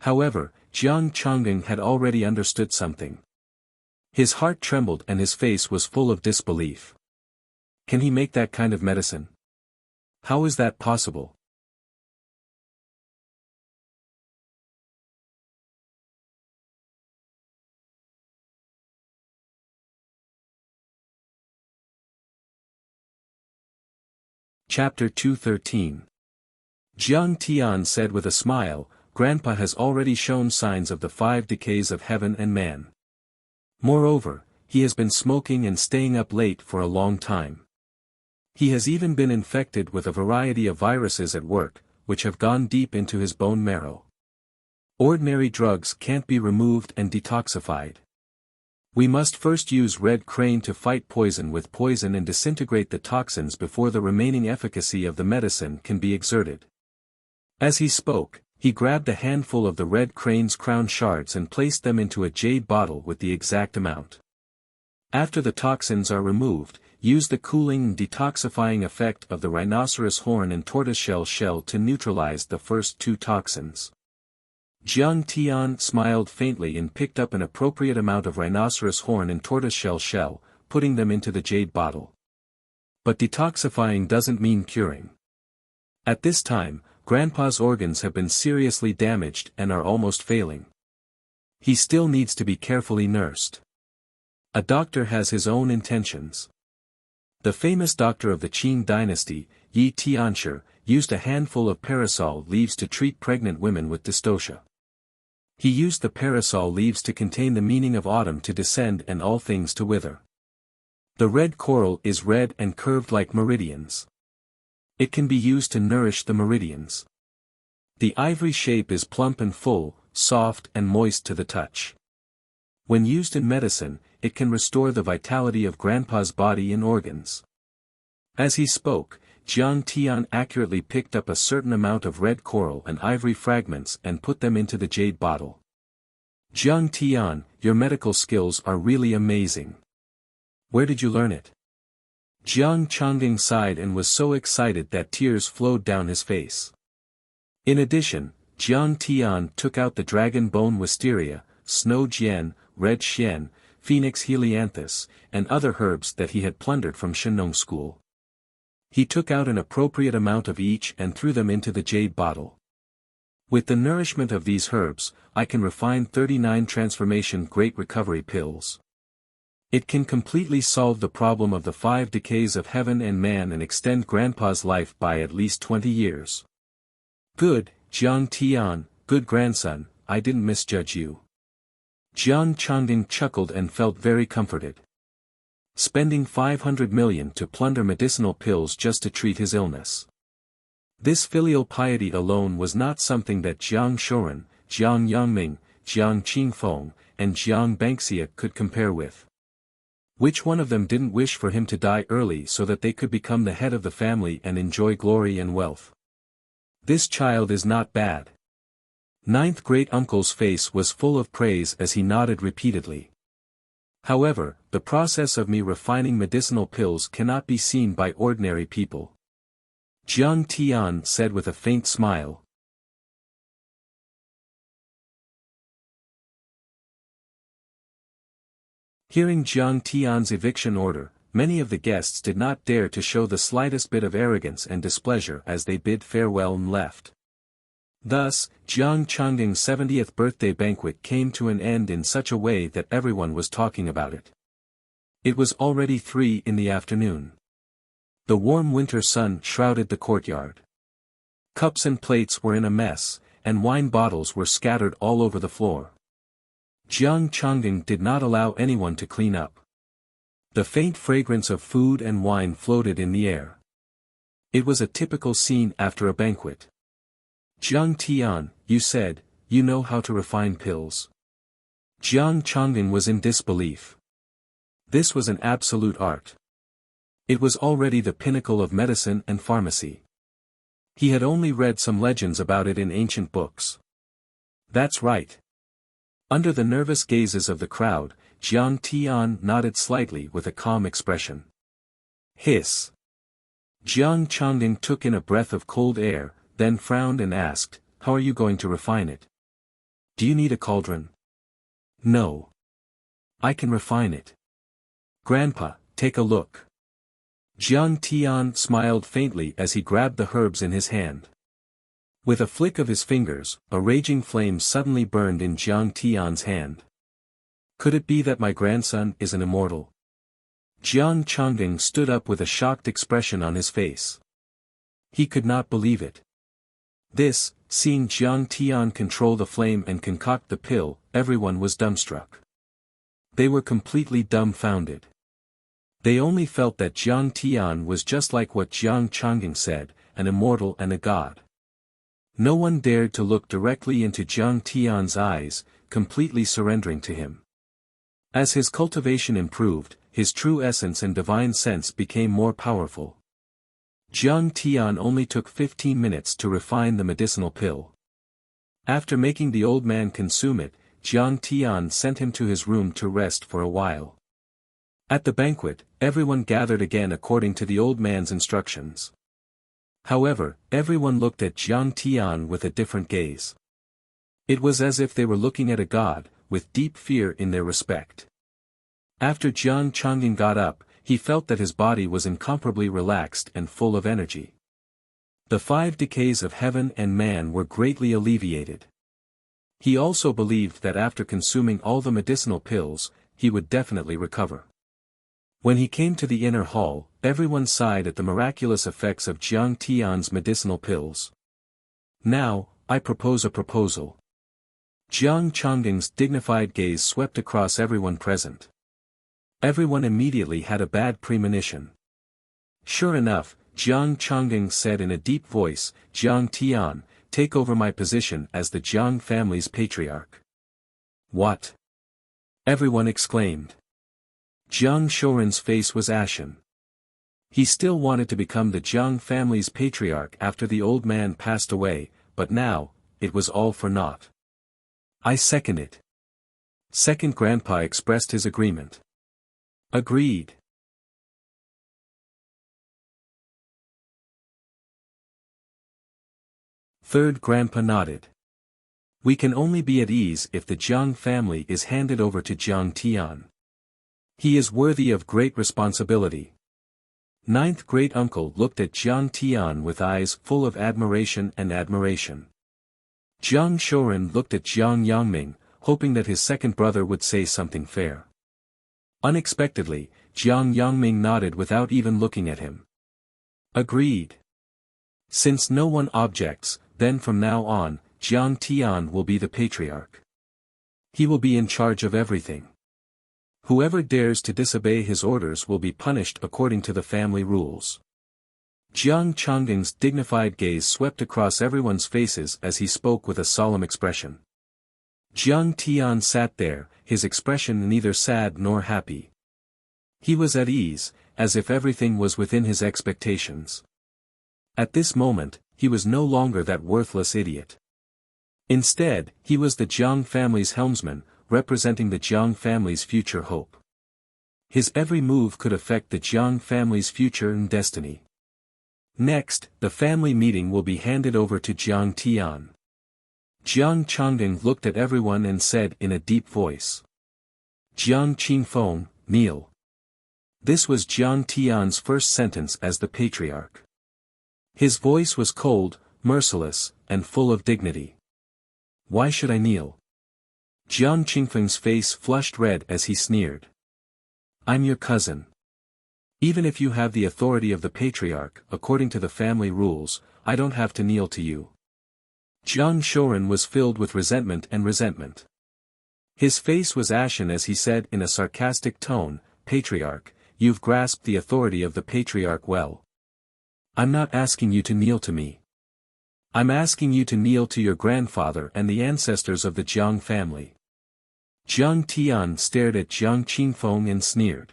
However, Jiang Changding had already understood something. His heart trembled and his face was full of disbelief. Can he make that kind of medicine? How is that possible? Chapter 213. Jiang Tian said with a smile, Grandpa has already shown signs of the 5 decays of heaven and man. Moreover, he has been smoking and staying up late for a long time. He has even been infected with a variety of viruses at work, which have gone deep into his bone marrow. Ordinary drugs can't be removed and detoxified. We must first use red crane to fight poison with poison and disintegrate the toxins before the remaining efficacy of the medicine can be exerted. As he spoke, he grabbed a handful of the red crane's crown shards and placed them into a jade bottle with the exact amount. After the toxins are removed, use the cooling and detoxifying effect of the rhinoceros horn and tortoiseshell shell to neutralize the first 2 toxins. Jiang Tian smiled faintly and picked up an appropriate amount of rhinoceros horn and tortoiseshell shell, putting them into the jade bottle. But detoxifying doesn't mean curing. At this time, Grandpa's organs have been seriously damaged and are almost failing. He still needs to be carefully nursed. A doctor has his own intentions. The famous doctor of the Qing dynasty, Yi Tianshi, used a handful of parasol leaves to treat pregnant women with dystocia. He used the parasol leaves to contain the meaning of autumn to descend and all things to wither. The red coral is red and curved like meridians. It can be used to nourish the meridians. The ivory shape is plump and full, soft and moist to the touch. When used in medicine, it can restore the vitality of Grandpa's body and organs. As he spoke, Jiang Tian accurately picked up a certain amount of red coral and ivory fragments and put them into the jade bottle. Jiang Tian, your medical skills are really amazing. Where did you learn it? Jiang Changding sighed and was so excited that tears flowed down his face. In addition, Jiang Tian took out the dragon bone wisteria, snow jian, red xian, phoenix helianthus, and other herbs that he had plundered from Shenong school. He took out an appropriate amount of each and threw them into the jade bottle. With the nourishment of these herbs, I can refine 39 transformation great recovery pills. It can completely solve the problem of the 5 decays of heaven and man and extend Grandpa's life by at least 20 years. Good, Jiang Tian, good grandson, I didn't misjudge you. Jiang Changding chuckled and felt very comforted. Spending 500 million to plunder medicinal pills just to treat his illness. This filial piety alone was not something that Jiang Shoren, Jiang Yangming, Jiang Qingfeng, and Jiang Banxia could compare with. Which one of them didn't wish for him to die early so that they could become the head of the family and enjoy glory and wealth? This child is not bad. Ninth great-uncle's face was full of praise as he nodded repeatedly. However, the process of me refining medicinal pills cannot be seen by ordinary people. Jiang Tian said with a faint smile. Hearing Jiang Tian's eviction order, many of the guests did not dare to show the slightest bit of arrogance and displeasure as they bid farewell and left. Thus, Jiang Changding's 70th birthday banquet came to an end in such a way that everyone was talking about it. It was already 3 in the afternoon. The warm winter sun shrouded the courtyard. Cups and plates were in a mess, and wine bottles were scattered all over the floor. Jiang Changding did not allow anyone to clean up. The faint fragrance of food and wine floated in the air. It was a typical scene after a banquet. Jiang Tian, you said, you know how to refine pills. Jiang Changding was in disbelief. This was an absolute art. It was already the pinnacle of medicine and pharmacy. He had only read some legends about it in ancient books. That's right. Under the nervous gazes of the crowd, Jiang Tian nodded slightly with a calm expression. Hiss. Jiang Changding took in a breath of cold air, then frowned and asked, how are you going to refine it? Do you need a cauldron? No. I can refine it. Grandpa, take a look. Jiang Tian smiled faintly as he grabbed the herbs in his hand. With a flick of his fingers, a raging flame suddenly burned in Jiang Tian's hand. Could it be that my grandson is an immortal? Jiang Changding stood up with a shocked expression on his face. He could not believe it. Seeing Jiang Tian control the flame and concoct the pill, everyone was dumbstruck. They were completely dumbfounded. They only felt that Jiang Tian was just like what Jiang Changding said, an immortal and a god. No one dared to look directly into Jiang Tian's eyes, completely surrendering to him. As his cultivation improved, his true essence and divine sense became more powerful. Jiang Tian only took 15 minutes to refine the medicinal pill. After making the old man consume it, Jiang Tian sent him to his room to rest for a while. At the banquet, everyone gathered again according to the old man's instructions. However, everyone looked at Jiang Tian with a different gaze. It was as if they were looking at a god, with deep fear in their respect. After Jiang Changding got up, he felt that his body was incomparably relaxed and full of energy. The 5 decays of heaven and man were greatly alleviated. He also believed that after consuming all the medicinal pills, he would definitely recover. When he came to the inner hall, everyone sighed at the miraculous effects of Jiang Tian's medicinal pills. Now, I propose a proposal. Jiang Changding's dignified gaze swept across everyone present. Everyone immediately had a bad premonition. Sure enough, Jiang Changding said in a deep voice, Jiang Tian, take over my position as the Jiang family's patriarch. What? Everyone exclaimed. Jiang Shoren's face was ashen. He still wanted to become the Jiang family's patriarch after the old man passed away, but now, it was all for naught. I second it. Second Grandpa expressed his agreement. Agreed. Third Grandpa nodded. We can only be at ease if the Jiang family is handed over to Jiang Tian. He is worthy of great responsibility. Ninth great-uncle looked at Jiang Tian with eyes full of admiration and admiration. Jiang Shoren looked at Jiang Yangming, hoping that his second brother would say something fair. Unexpectedly, Jiang Yangming nodded without even looking at him. Agreed. Since no one objects, then from now on, Jiang Tian will be the patriarch. He will be in charge of everything. Whoever dares to disobey his orders will be punished according to the family rules. Jiang Changding's dignified gaze swept across everyone's faces as he spoke with a solemn expression. Jiang Tian sat there, his expression neither sad nor happy. He was at ease, as if everything was within his expectations. At this moment, he was no longer that worthless idiot. Instead, he was the Jiang family's helmsman, representing the Jiang family's future hope. His every move could affect the Jiang family's future and destiny. Next, the family meeting will be handed over to Jiang Tian. Jiang Changding looked at everyone and said in a deep voice. Jiang Qingfeng, kneel. This was Jiang Tian's first sentence as the patriarch. His voice was cold, merciless, and full of dignity. Why should I kneel? Jiang Qingfeng's face flushed red as he sneered. I'm your cousin. Even if you have the authority of the patriarch, according to the family rules, I don't have to kneel to you. Jiang Shoren was filled with resentment. His face was ashen as he said in a sarcastic tone, Patriarch, you've grasped the authority of the patriarch well. I'm not asking you to kneel to me. I'm asking you to kneel to your grandfather and the ancestors of the Jiang family. Jiang Tian stared at Jiang Qingfeng and sneered.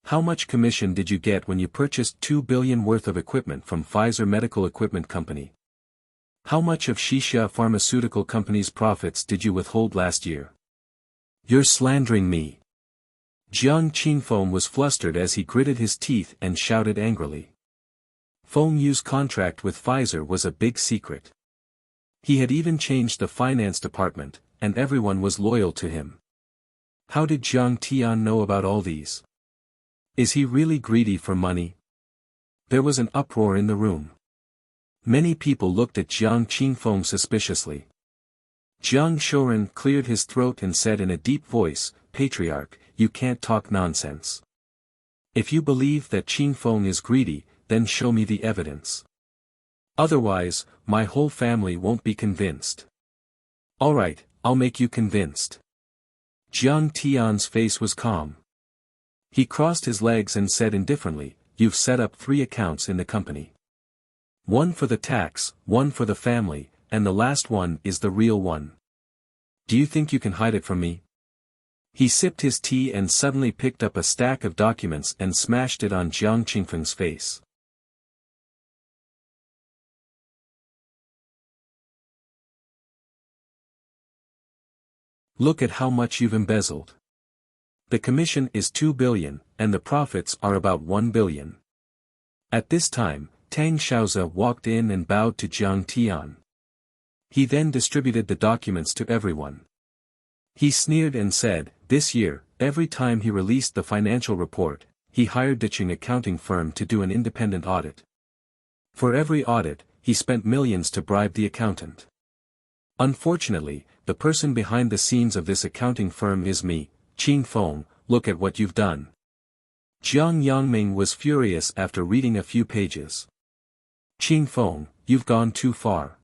How much commission did you get when you purchased 2 billion worth of equipment from Pfizer Medical Equipment Company? How much of Xianxia Pharmaceutical Company's profits did you withhold last year? You're slandering me. Jiang Qingfeng was flustered as he gritted his teeth and shouted angrily. Feng Yu's contract with Pfizer was a big secret. He had even changed the finance department, and everyone was loyal to him. How did Jiang Tian know about all these? Is he really greedy for money? There was an uproar in the room. Many people looked at Jiang Qingfeng suspiciously. Jiang Shoren cleared his throat and said in a deep voice, Patriarch, you can't talk nonsense. If you believe that Qingfeng is greedy, then show me the evidence. Otherwise, my whole family won't be convinced. Alright, I'll make you convinced. Jiang Tian's face was calm. He crossed his legs and said indifferently, You've set up 3 accounts in the company. One for the tax, one for the family, and the last one is the real one. Do you think you can hide it from me? He sipped his tea and suddenly picked up a stack of documents and smashed it on Jiang Qingfeng's face. Look at how much you've embezzled. The commission is 2 billion, and the profits are about 1 billion. At this time, Tang Xiaozi walked in and bowed to Jiang Tian. He then distributed the documents to everyone. He sneered and said, this year, every time he released the financial report, he hired ditching accounting firm to do an independent audit. For every audit, he spent millions to bribe the accountant. Unfortunately, the person behind the scenes of this accounting firm is me, Qingfeng. Look at what you've done. Jiang Yangming was furious after reading a few pages. Qingfeng, you've gone too far.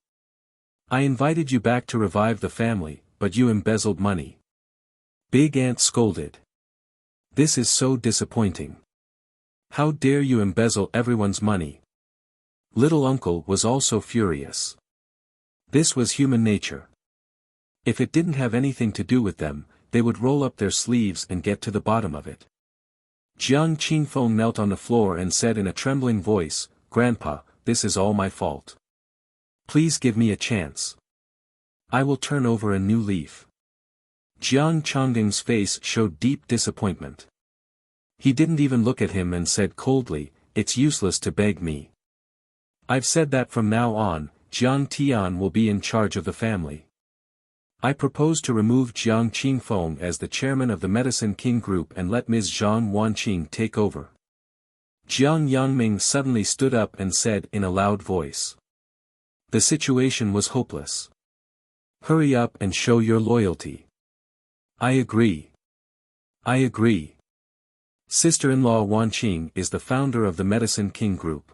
I invited you back to revive the family, but you embezzled money. Big Aunt scolded. This is so disappointing. How dare you embezzle everyone's money? Little Uncle was also furious. This was human nature. If it didn't have anything to do with them, they would roll up their sleeves and get to the bottom of it. Jiang Qingfeng knelt on the floor and said in a trembling voice, Grandpa, this is all my fault. Please give me a chance. I will turn over a new leaf. Jiang Changding's face showed deep disappointment. He didn't even look at him and said coldly, it's useless to beg me. I've said that from now on, Jiang Tian will be in charge of the family. I propose to remove Jiang Qingfeng as the chairman of the Medicine King Group and let Ms. Zhang Wanqing take over. Jiang Yangming suddenly stood up and said in a loud voice. The situation was hopeless. Hurry up and show your loyalty. I agree. I agree. Sister-in-law Wan Qing is the founder of the Medicine King Group.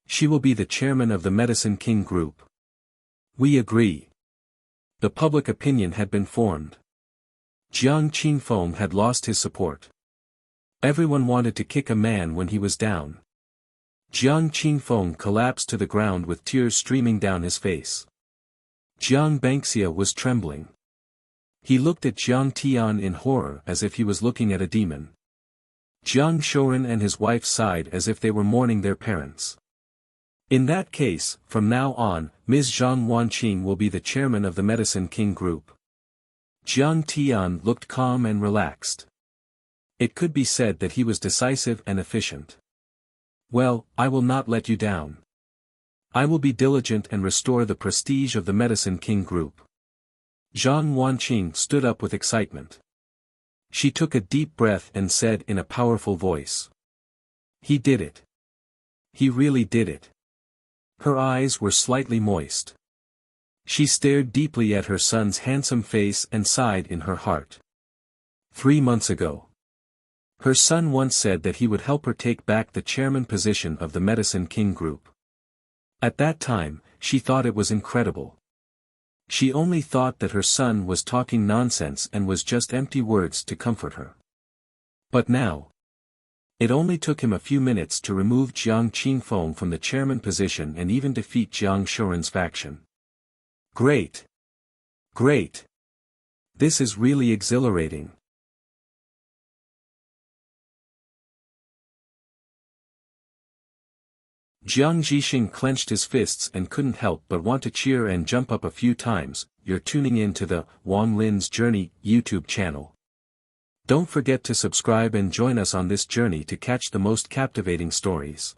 She will be the chairman of the Medicine King Group. We agree. The public opinion had been formed. Jiang Qinfeng had lost his support. Everyone wanted to kick a man when he was down. Jiang Qinfeng collapsed to the ground with tears streaming down his face. Jiang Bangxia was trembling. He looked at Jiang Tian in horror as if he was looking at a demon. Jiang Shouren and his wife sighed as if they were mourning their parents. In that case, from now on, Ms. Zhang Wanqing will be the chairman of the Medicine King Group. Jiang Tian looked calm and relaxed. It could be said that he was decisive and efficient. Well, I will not let you down. I will be diligent and restore the prestige of the Medicine King Group. Zhang Wanqing stood up with excitement. She took a deep breath and said in a powerful voice. He did it. He really did it. Her eyes were slightly moist. She stared deeply at her son's handsome face and sighed in her heart. 3 months ago. Her son once said that he would help her take back the chairman position of the Medicine King Group. At that time, she thought it was incredible. She only thought that her son was talking nonsense and was just empty words to comfort her. But now, it only took him a few minutes to remove Jiang Qinfeng from the chairman position and even defeat Jiang Shouren's faction. Great! Great! This is really exhilarating. Jiang Zhixing clenched his fists and couldn't help but want to cheer and jump up a few times. You're tuning in to the Wang Lin's Journey YouTube channel. Don't forget to subscribe and join us on this journey to catch the most captivating stories.